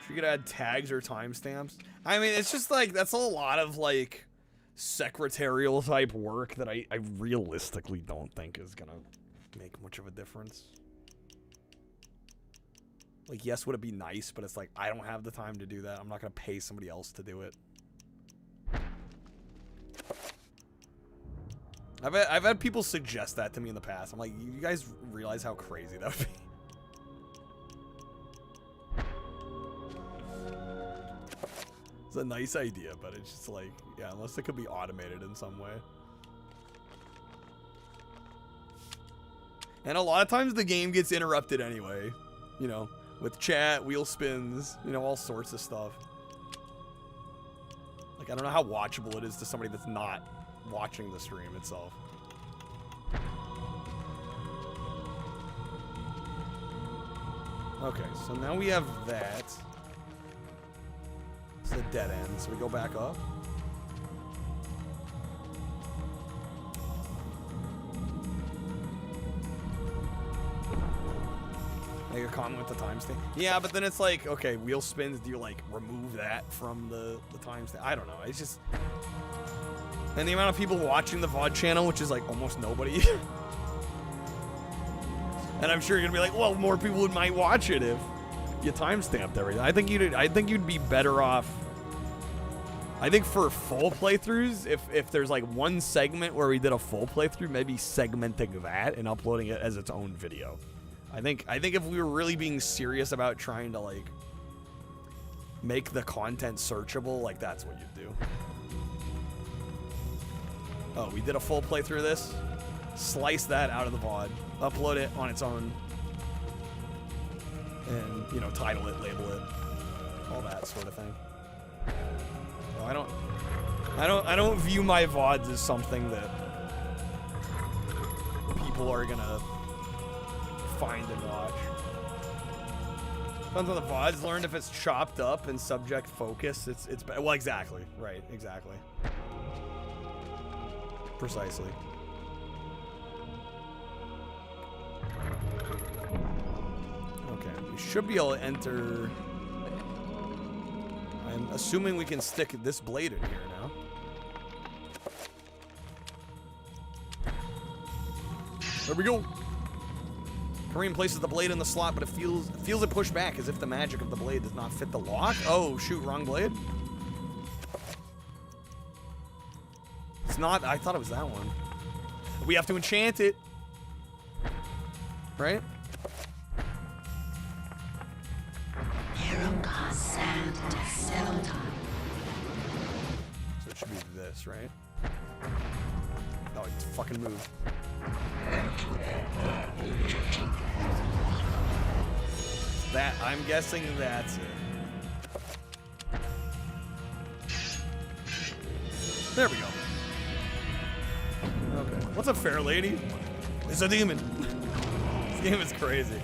You could add tags or timestamps. I mean, it's just like, that's a lot of like secretarial type work that I realistically don't think is gonna make much of a difference. Like, yes, would it be nice, but it's like, I don't have the time to do that. I'm not gonna pay somebody else to do it. I've had people suggest that to me in the past. I'm like, you guys realize how crazy that would be? It's a nice idea, but it's just like, yeah, unless it could be automated in some way. And a lot of times the game gets interrupted anyway, you know, with chat, wheel spins, you know, all sorts of stuff. Like, I don't know how watchable it is to somebody that's not watching the stream itself. Okay, so now we have that. It's a dead end, so we go back up. Make a comment with the timestamp. Yeah, but then it's like, okay, wheel spins, do you like remove that from the timestamp? I don't know. It's just... And the amount of people watching the VOD channel, which is like almost nobody. And I'm sure you're gonna be like, well, more people might watch it if you timestamped everything. I think you'd be better off. I think for full playthroughs, if there's like one segment where we did a full playthrough, maybe segmenting that and uploading it as its own video. I think if we were really being serious about trying to like make the content searchable, like that's what you'd do. Oh, we did a full playthrough of this. Slice that out of the VOD, upload it on its own, and you know, title it, label it, all that sort of thing. No, I don't view my VODs as something that people are gonna find and watch. Depends on the VODs. Learned if it's chopped up and subject focused. It's well, exactly right, exactly, precisely. Okay, we should be able to enter. I'm assuming we can stick this blade in here now. There we go. Kareem places the blade in the slot, but it feels it pushed back as if the magic of the blade does not fit the lock. Oh, shoot, wrong blade. It's not. I thought it was that one. We have to enchant it. Right? So it should be this, right? Oh, it's fucking move. That, I'm guessing that's it. There we go. Okay. What's up, fair lady? It's a demon. This game is crazy.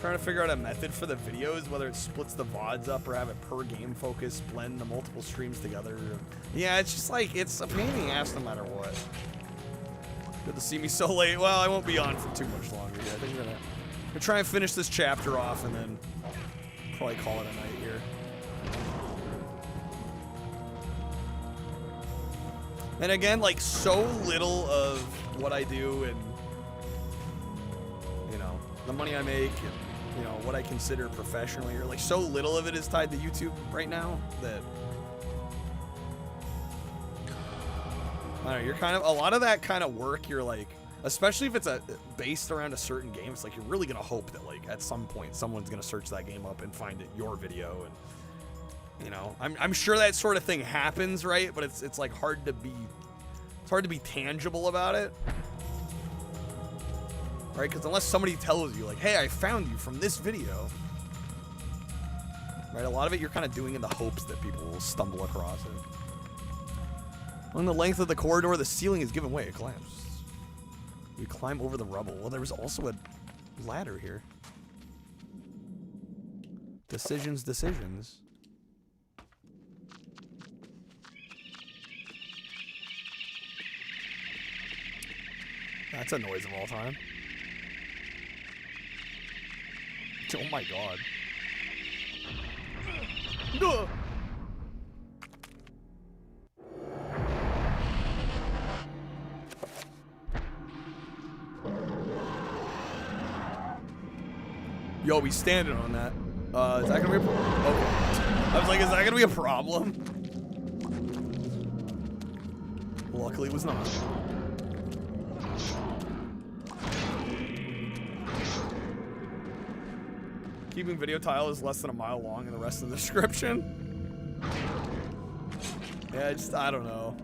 Trying to figure out a method for the videos, whether it splits the VODs up or have it per game focus, blend the multiple streams together. Yeah, it's just like, it's a pain in the ass no matter what. Good to see me so late. Well, I won't be on for too much longer yet. I think I'm gonna try and finish this chapter off and then probably call it a night here. And again, like, so little of what I do and, you know, the money I make and, you know, what I consider professionally, or like so little of it is tied to YouTube right now that, I don't know, you're kind of, a lot of that kind of work, you're like, especially if it's based around a certain game, it's like you're really gonna hope that like at some point someone's gonna search that game up and find it your video, and you know, I'm sure that sort of thing happens, right? But it's like hard to be tangible about it, right? Because unless somebody tells you like, hey, I found you from this video, right? A lot of it you're kind of doing in the hopes that people will stumble across it. Along the length of the corridor, the ceiling is given way. It collapses. We climb over the rubble. Well, there was also a ladder here. Decisions. That's a noise of all time. Oh my god. No! Yo, we standing on that. Is that gonna be a problem? Okay. I was like, is that gonna be a problem? Luckily it was not. Keeping video tile is less than a mile long and the rest of the description. Yeah, I don't know.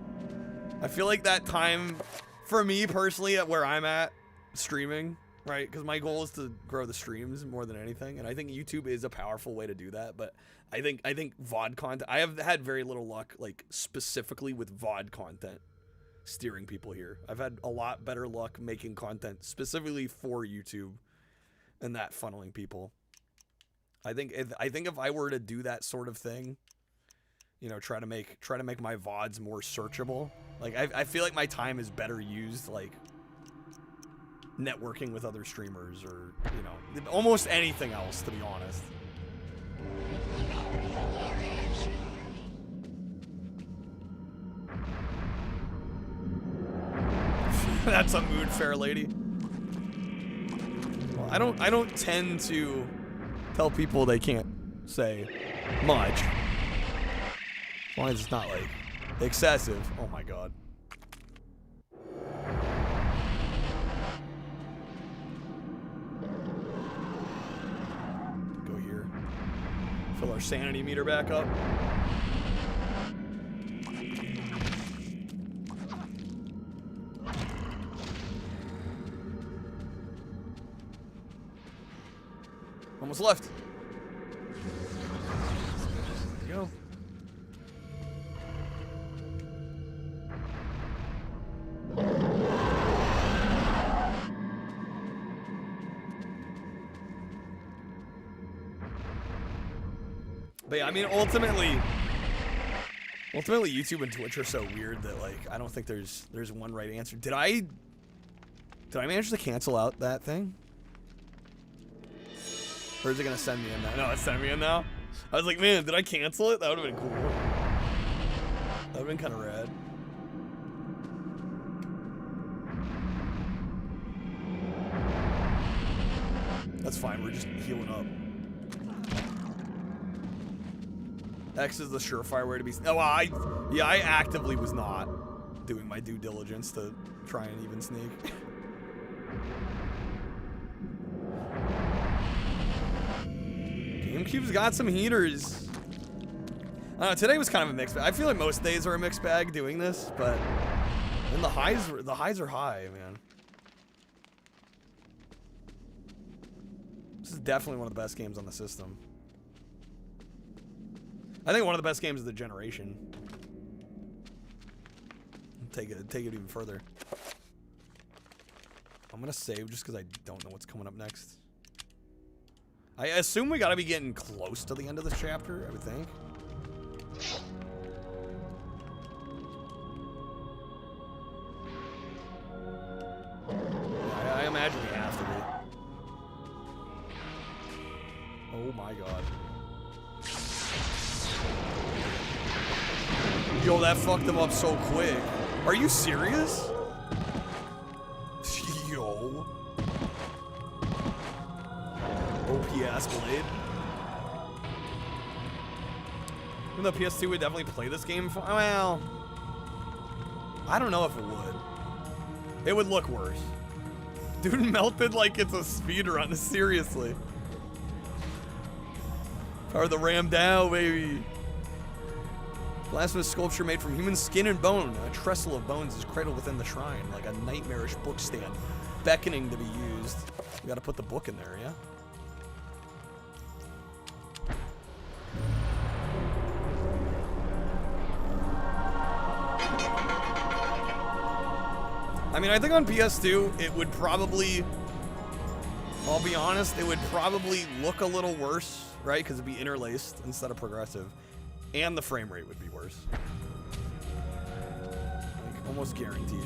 I feel like that time, for me personally, at where I'm at, streaming, right? Because my goal is to grow the streams more than anything, and I think YouTube is a powerful way to do that. But I think VOD content. I have had very little luck, like specifically with VOD content, steering people here. I've had a lot better luck making content specifically for YouTube, and that funneling people. I think if I were to do that sort of thing, you know, try to make my VODs more searchable, Like, I feel like my time is better used, like, networking with other streamers or, you know, almost anything else, to be honest. That's a mood, fair lady. Well, I don't tend to tell people they can't say much. As long as it's not, like, excessive. Oh my god. Go here. Fill our sanity meter back up. Almost left. There you go. But yeah, I mean, ultimately YouTube and Twitch are so weird that, like, I don't think there's one right answer. Did I manage to cancel out that thing? Or is it gonna send me in now? No, it's sending me in now. I was like, man, did I cancel it? That would have been cool. That would have been kind of rad. That's fine, we're just healing up. X is the surefire way to be. Oh, yeah, I actively was not doing my due diligence to try and even sneak. GameCube's got some heaters. I don't know, today was kind of a mixed bag. I feel like most days are a mixed bag doing this, but then the highs are high, man. This is definitely one of the best games on the system. I think one of the best games of the generation. Take it even further. I'm gonna save just because I don't know what's coming up next. I assume we gotta be getting close to the end of this chapter, I would think. Yeah, I imagine we have to be. Oh my god. Yo, that fucked him up so quick. Are you serious? Yo. OP-ass blade. Even though PS2 would definitely play this game for, well, I don't know if it would. It would look worse. Dude melted like it's a speedrun, seriously. Power the ram down, baby. Blasphemous sculpture made from human skin and bone. A trestle of bones is cradled within the shrine, like a nightmarish book stand, beckoning to be used. We gotta put the book in there, yeah? I mean, I think on PS2, it would probably, I'll be honest, it would probably look a little worse, right? Because it'd be interlaced instead of progressive. And the frame rate would be worse. Like, almost guaranteed.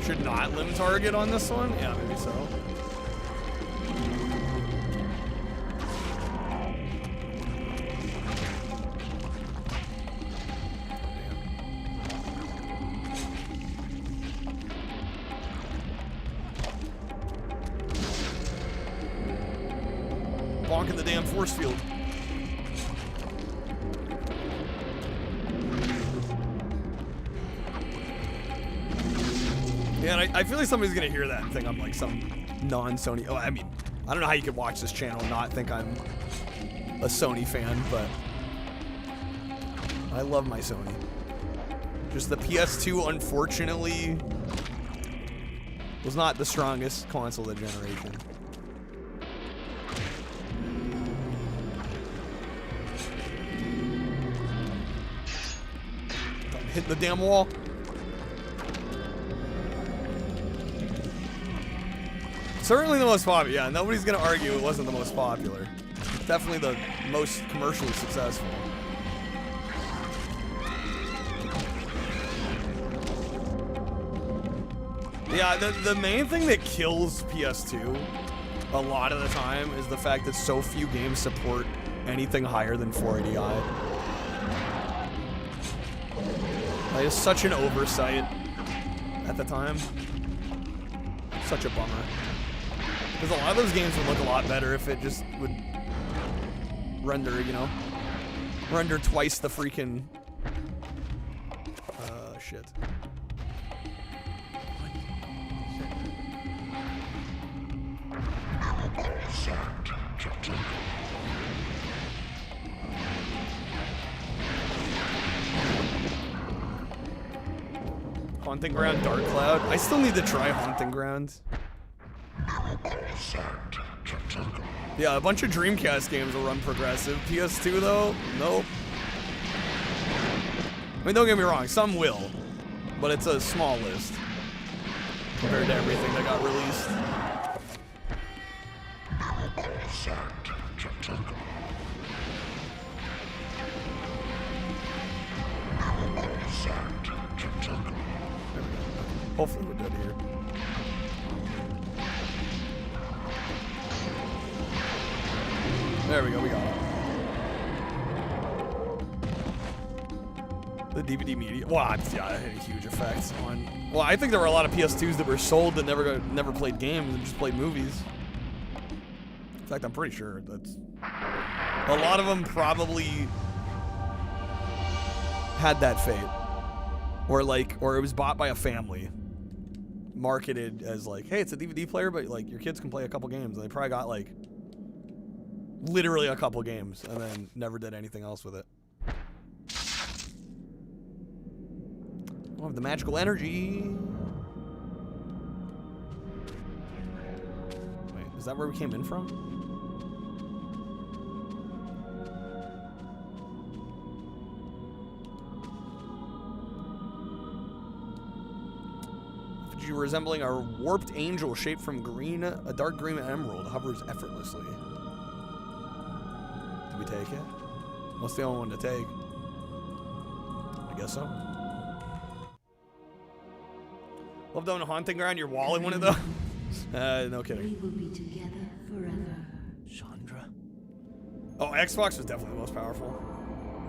Should not limb target on this one? Yeah, maybe so. Bonking the damn force field. Yeah, and I feel like somebody's gonna hear that and think I'm like some non-Sony. Oh, I mean, I don't know how you could watch this channel and not think I'm a Sony fan, but I love my Sony. Just the PS2, unfortunately, was not the strongest console of the generation. Hit the damn wall. Certainly the most popular. Yeah, nobody's gonna argue it wasn't the most popular. Definitely the most commercially successful. Yeah, the main thing that kills PS2 a lot of the time is the fact that so few games support anything higher than 480i. Like, it's such an oversight at the time. Such a bummer. Because a lot of those games would look a lot better if it just would render, you know? Render twice the freaking... shit. Haunting Ground Dark Cloud. I still need to try Haunting Ground. Yeah, a bunch of Dreamcast games will run progressive. PS2 though, nope. I mean, don't get me wrong, some will, but it's a small list compared to everything that got released. Hopefully we're good here. There we go, we got it. The DVD media. Wow, yeah, it had a huge effect on. Well, I think there were a lot of PS2s that were sold that never played games and just played movies. In fact, I'm pretty sure that's a lot of them probably had that fate, or it was bought by a family, marketed as like, hey, it's a DVD player, but like your kids can play a couple games, and they probably got like literally a couple games and then never did anything else with it. We'll have the magical energy. Wait, is that where we came in from? You resembling a warped angel shaped from green, a dark green emerald hovers effortlessly. Did we take it? What's the only one to take? I guess so. Love doing a Haunting Ground. Your wall in one of those. No kidding. We will be together forever. Chandra. Oh, Xbox was definitely the most powerful.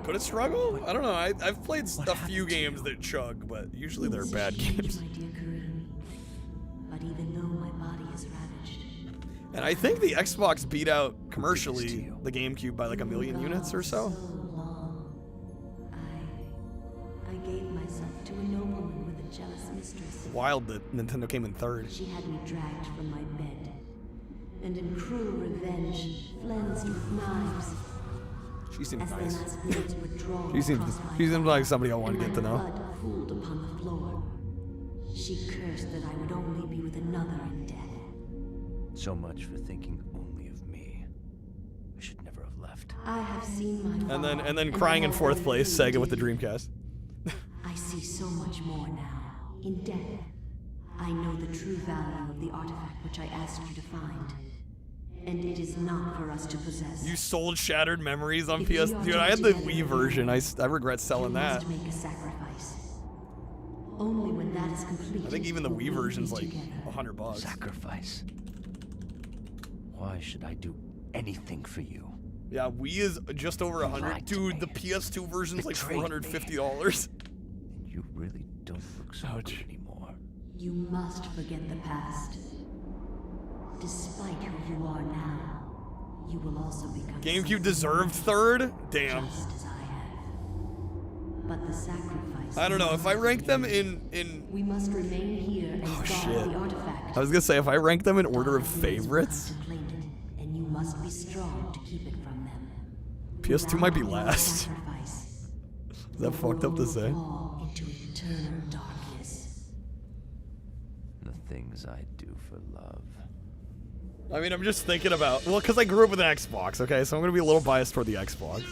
Could it struggle? I don't know. I've played a few games that chug, but usually they're bad games. But even though my body is ravaged, and I think the Xbox beat out commercially the GameCube by like 1 million units or so. I gave myself to a nobleman with a jealous mistress. Wild that Nintendo came in third. She had me dragged from my bed, and in cruel revenge, flensed with knives. She seems As nice. the last blades were drawn She seems like somebody I want to get to know. blood pooled upon the floor. She cursed that I would only be with another in death. So much for thinking only of me. I should never have left. I have seen my And then crying in fourth place, Sega with the Dreamcast. I see so much more now. In death, I know the true value of the artifact which I asked you to find. And it is not for us to possess. You sold Shattered Memories on PS. Dude, I had the Wii version. I regret selling that. You must make a sacrifice. Only when that is complete. I think even the Wii version's like $100. Sacrifice. Why should I do anything for you? Yeah, Wii is just over 100. Dude, the PS2 version's like $450. You really don't look so good anymore. You must forget the past. Despite who you are now, you will also become. GameCube deserved third? Damn. Just as I have. But the sacrifice. I don't know, if I rank them in we must remain here and guard the artifact. I was gonna say, if I rank them in order of favorites, And you must be strong to keep it from them. PS2 might be last. Is that fucked up to say? In into eternal darkness. The things I do for love. I mean, I'm just thinking about, well, because I grew up with an Xbox, okay? So I'm going to be a little biased toward the Xbox.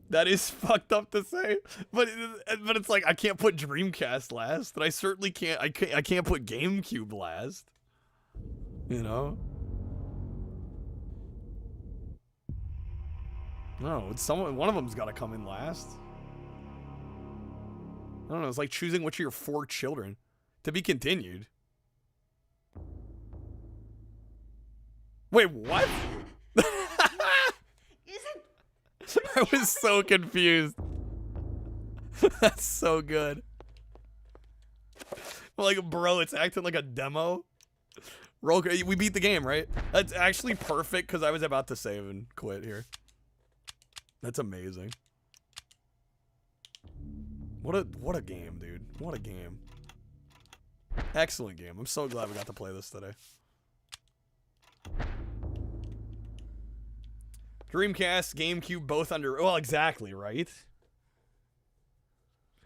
That is fucked up to say, but it's like I can't put Dreamcast last, and I certainly can't. I can't put GameCube last. You know? No, it's someone. One of them's got to come in last. I don't know. It's like choosing which of your 4 children to be continued. Wait, what? I was so confused. That's so good. Like, bro, it's acting like a demo. We beat the game, right? That's actually perfect because I was about to save and quit here. That's amazing. What a game, dude. What a game. Excellent game. I'm so glad we got to play this today. Dreamcast, GameCube, both under... Well, exactly, right?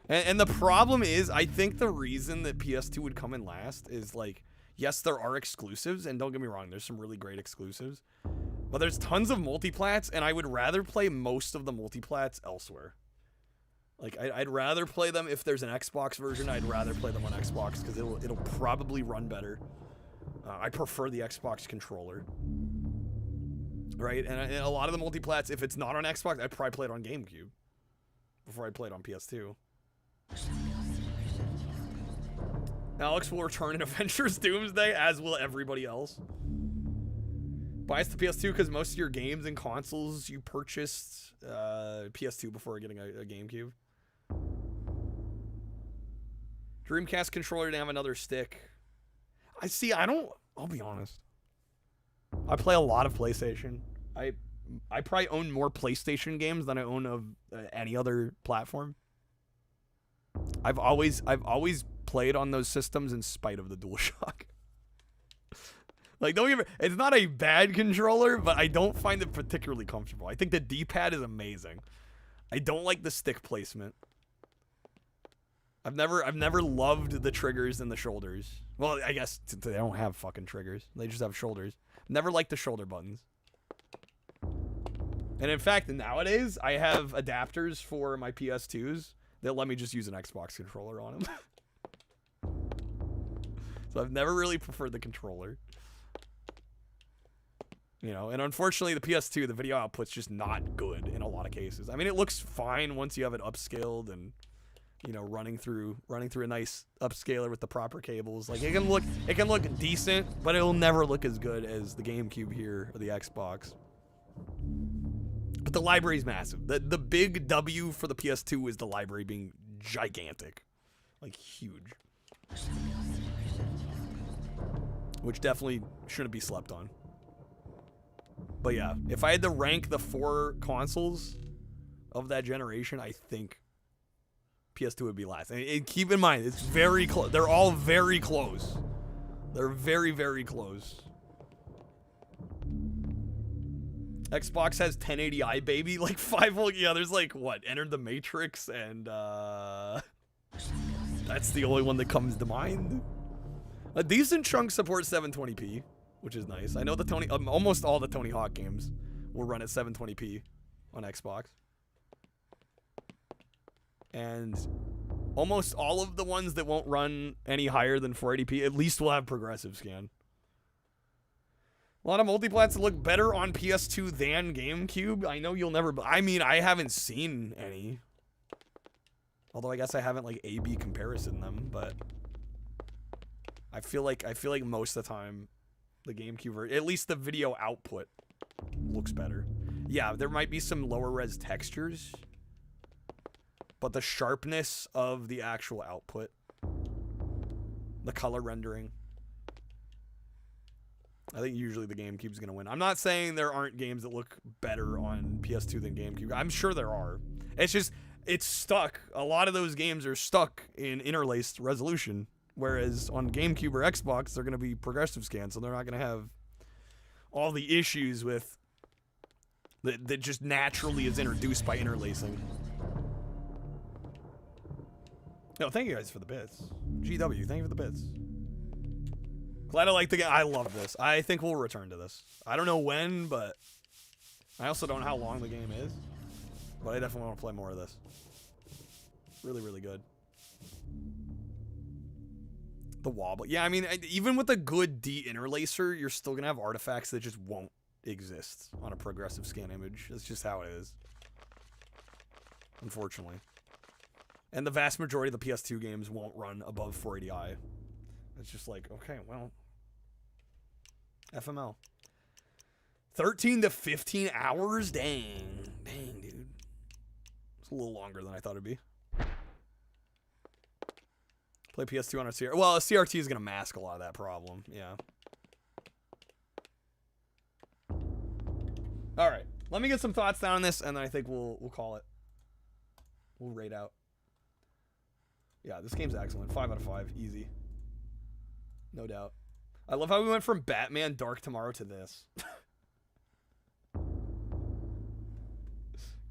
And the problem is, I think the reason that PS2 would come in last is, like, yes, there are exclusives, and don't get me wrong, there's some really great exclusives. But there's tons of multiplats, and I would rather play most of the multiplats elsewhere. Like, I'd rather play them if there's an Xbox version, I'd rather play them on Xbox, because it'll probably run better. I prefer the Xbox controller. Right, and a lot of the multiplats, if it's not on Xbox, I'd probably play it on GameCube before I play it on PS2. Alex will return in Avengers Doomsday, as will everybody else. Bias to PS2 because most of your games and consoles you purchased PS2 before getting a GameCube. Dreamcast controller didn't have another stick. I'll be honest. I play a lot of PlayStation. I probably own more PlayStation games than I own of any other platform. I've always played on those systems in spite of the DualShock. Like, don't get me, it's not a bad controller, but I don't find it particularly comfortable. I think the D-pad is amazing. I don't like the stick placement. I've never loved the triggers and the shoulders. Well, I guess they don't have fucking triggers. They just have shoulders. Never liked the shoulder buttons. And in fact, nowadays, I have adapters for my PS2s that let me just use an Xbox controller on them. So I've never really preferred the controller. You know, and unfortunately, the PS2, the video output's just not good in a lot of cases. I mean, it looks fine once you have it upscaled and, you know, running through a nice upscaler with the proper cables. Like, it can look decent, but it'll never look as good as the GameCube here or the Xbox. But the library's massive. The big W for the PS2 is the library being gigantic. Like, huge. Which definitely shouldn't be slept on. But yeah, if I had to rank the 4 consoles of that generation, I think PS2 would be last. And keep in mind, it's very close. They're all very close. They're very, very close. Xbox has 1080i, baby. Like 5 volt. Yeah, there's like, what? Enter the Matrix, and that's the only one that comes to mind. A decent chunk supports 720p, which is nice. I know the almost all the Tony Hawk games will run at 720p on Xbox. And almost all of the ones that won't run any higher than 480p at least will have progressive scan. A lot of multiplats look better on PS2 than GameCube. I know you'll never... I mean, I haven't seen any. Although I guess I haven't, like, A-B comparison them, but... I feel like most of the time, the GameCube, at least the video output, looks better. Yeah, there might be some lower res textures, but the sharpness of the actual output, the color rendering, I think usually the GameCube's going to win. I'm not saying there aren't games that look better on PS2 than GameCube. I'm sure there are. It's just, it's stuck. A lot of those games are stuck in interlaced resolution, whereas on GameCube or Xbox, they're going to be progressive scan, so they're not going to have all the issues with that just naturally is introduced by interlacing. No, thank you guys for the bits. GW, thank you for the bits. Glad I like the game. I love this. I think we'll return to this. I don't know when, but I also don't know how long the game is. But I definitely want to play more of this. Really, really good. The wobble. Yeah, I mean, even with a good de-interlacer, you're still going to have artifacts that just won't exist on a progressive scan image. That's just how it is. Unfortunately. And the vast majority of the PS2 games won't run above 480i. It's just like, okay, well, FML. 13 to 15 hours? Dang. Dang, dude. It's a little longer than I thought it'd be. Play PS2 on a CRT. Well, a CRT is going to mask a lot of that problem. Yeah. All right. Let me get some thoughts down on this, and then I think we'll call it. We'll rate out. Yeah, this game's excellent. 5 out of 5. Easy. No doubt. I love how we went from Batman Dark Tomorrow to this.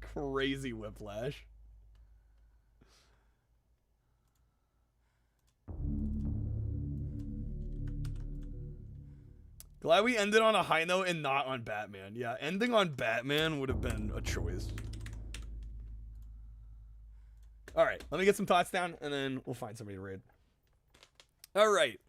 Crazy whiplash. Glad we ended on a high note and not on Batman. Yeah, ending on Batman would have been a choice. All right, let me get some thoughts down, and then we'll find somebody to raid. All right.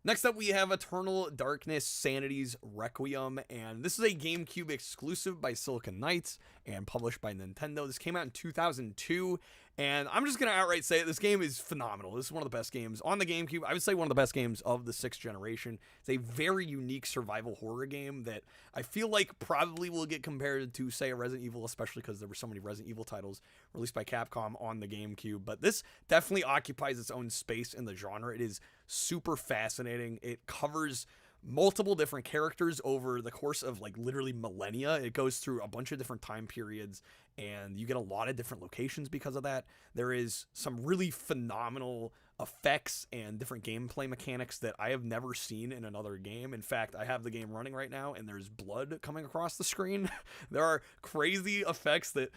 Next up, we have Eternal Darkness Sanity's Requiem, and this is a GameCube exclusive by Silicon Knights and published by Nintendo. This came out in 2002, and I'm just going to outright say it. This game is phenomenal. This is one of the best games on the GameCube. I would say one of the best games of the 6th generation. It's a very unique survival horror game that I feel like probably will get compared to, say, a Resident Evil, especially because there were so many Resident Evil titles released by Capcom on the GameCube. But this definitely occupies its own space in the genre. It is super fascinating. It covers multiple different characters over the course of like literally millennia. It goes through a bunch of different time periods, and you get a lot of different locations because of that. There is some really phenomenal effects and different gameplay mechanics that I have never seen in another game. In fact, I have the game running right now, and there's blood coming across the screen. There are crazy effects that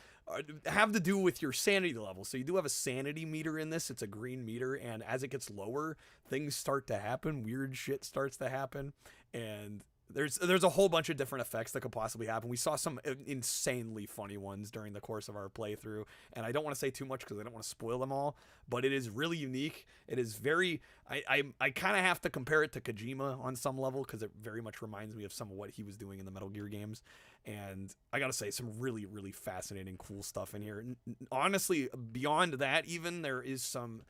have to do with your sanity level. So you do have a sanity meter in this. It's a green meter, and as it gets lower, things start to happen. Weird shit starts to happen, and there's a whole bunch of different effects that could possibly happen. We saw some insanely funny ones during the course of our playthrough, and I don't want to say too much because I don't want to spoil them all, but it is really unique. It is very, I kind of have to compare it to Kojima on some level because it very much reminds me of some of what he was doing in the Metal Gear games, and I gotta say, some really, really fascinating, cool stuff in here. Honestly, beyond that, even there is some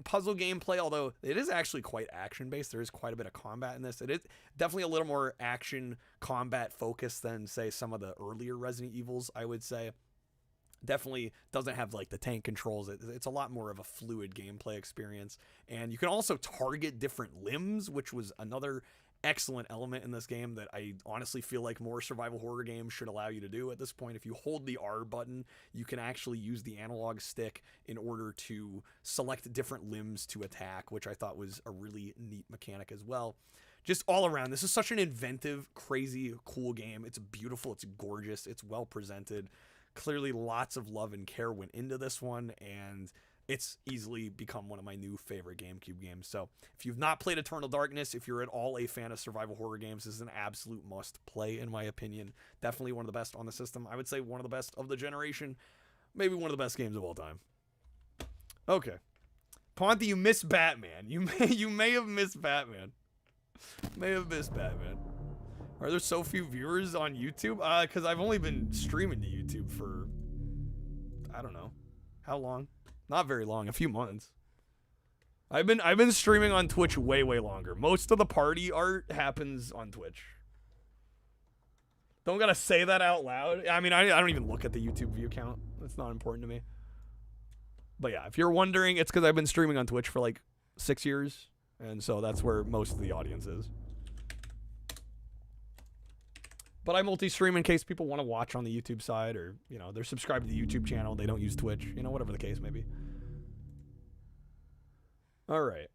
puzzle gameplay, although it is actually quite action-based. There is quite a bit of combat in this. It is definitely a little more action combat focused than, say, some of the earlier Resident Evils, I would say. Definitely doesn't have like the tank controls. It's a lot more of a fluid gameplay experience. And you can also target different limbs, which was another excellent element in this game that I honestly feel like more survival horror games should allow you to do at this point. If you hold the R button, you can actually use the analog stick in order to select different limbs to attack, which I thought was a really neat mechanic as well. Just all around, this is such an inventive, crazy, cool game. It's beautiful, it's gorgeous, it's well presented. Clearly lots of love and care went into this one, and it's easily become one of my new favorite GameCube games. So if you've not played Eternal Darkness, if you're at all a fan of survival horror games, this is an absolute must play in my opinion. Definitely one of the best on the system. I would say one of the best of the generation. Maybe one of the best games of all time. Okay. Ponte, you missed Batman. You may have missed Batman. May have missed Batman. Are there so few viewers on YouTube? Because I've only been streaming to YouTube for, I don't know, how long? Not very long, a few months. I've been streaming on Twitch way longer. Most of the party art happens on Twitch. Don't gotta say that out loud. I mean, I don't even look at the YouTube view count. That's not important to me. But yeah, if you're wondering, it's because I've been streaming on Twitch for like 6 years, and so that's where most of the audience is. But I multi-stream in case people want to watch on the YouTube side, or, you know, they're subscribed to the YouTube channel, they don't use Twitch, you know, whatever the case may be. All right.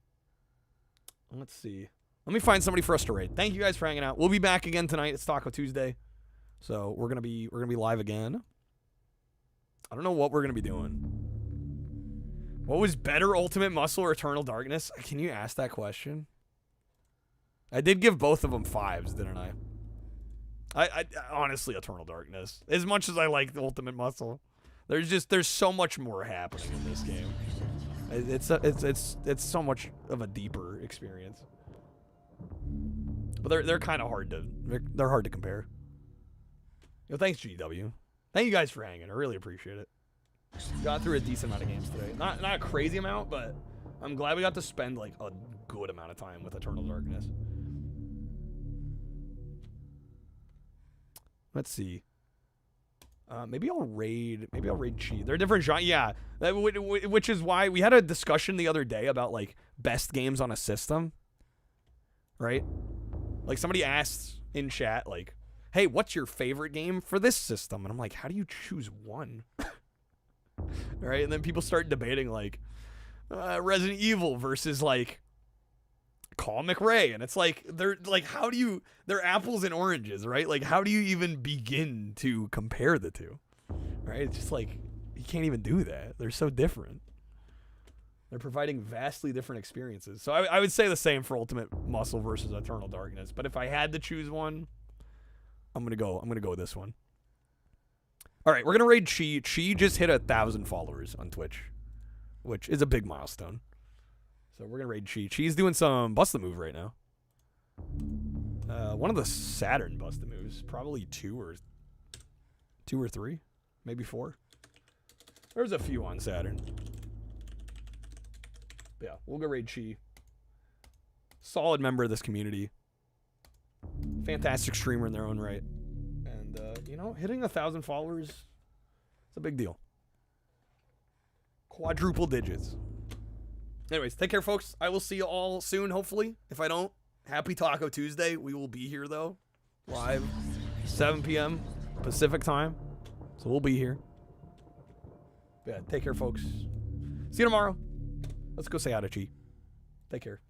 Let's see. Let me find somebody for us to raid. Thank you guys for hanging out. We'll be back again tonight. It's Taco Tuesday. So we're gonna be live again. I don't know what we're gonna be doing. What was better, Ultimate Muscle or Eternal Darkness? Can you ask that question? I did give both of them 5s, didn't I? I honestly, Eternal Darkness. As much as I like the Ultimate Muscle, there's so much more happening in this game. It's so much of a deeper experience. But they're kind of hard to compare. Yo, thanks GW. Thank you guys for hanging. I really appreciate it. Got through a decent amount of games today. Not a crazy amount, but I'm glad we got to spend like a good amount of time with Eternal Darkness. Let's see. Maybe I'll raid Chi. They're different genres. Yeah, which is why we had a discussion the other day about like best games on a system. Right? Like somebody asked in chat like, "Hey, what's your favorite game for this system?" And I'm like, "How do you choose one?" Right? And then people start debating like Resident Evil versus like Call McRae, and it's like they're apples and oranges, right? Like how do you even begin to compare the two? Right? It's just like you can't even do that. They're so different. They're providing vastly different experiences. So I would say the same for Ultimate Muscle versus Eternal Darkness. But if I had to choose one, I'm gonna go with this one. All right, we're gonna raid Chi. Chi just hit 1,000 followers on Twitch, which is a big milestone. So we're gonna raid Chi. Chi's doing some Bust the Move right now. One of the Saturn Bust the Moves, probably 2 or 3, maybe 4. There's a few on Saturn. But yeah, we'll go raid Chi. Solid member of this community. Fantastic streamer in their own right. And you know, hitting 1,000 followers, it's a big deal. Quadruple digits. Anyways, take care, folks. I will see you all soon, hopefully. If I don't, happy Taco Tuesday. We will be here, though. Live, 7 p.m. Pacific time. So we'll be here. Yeah, take care, folks. See you tomorrow. Let's go say hi to Chi. Take care.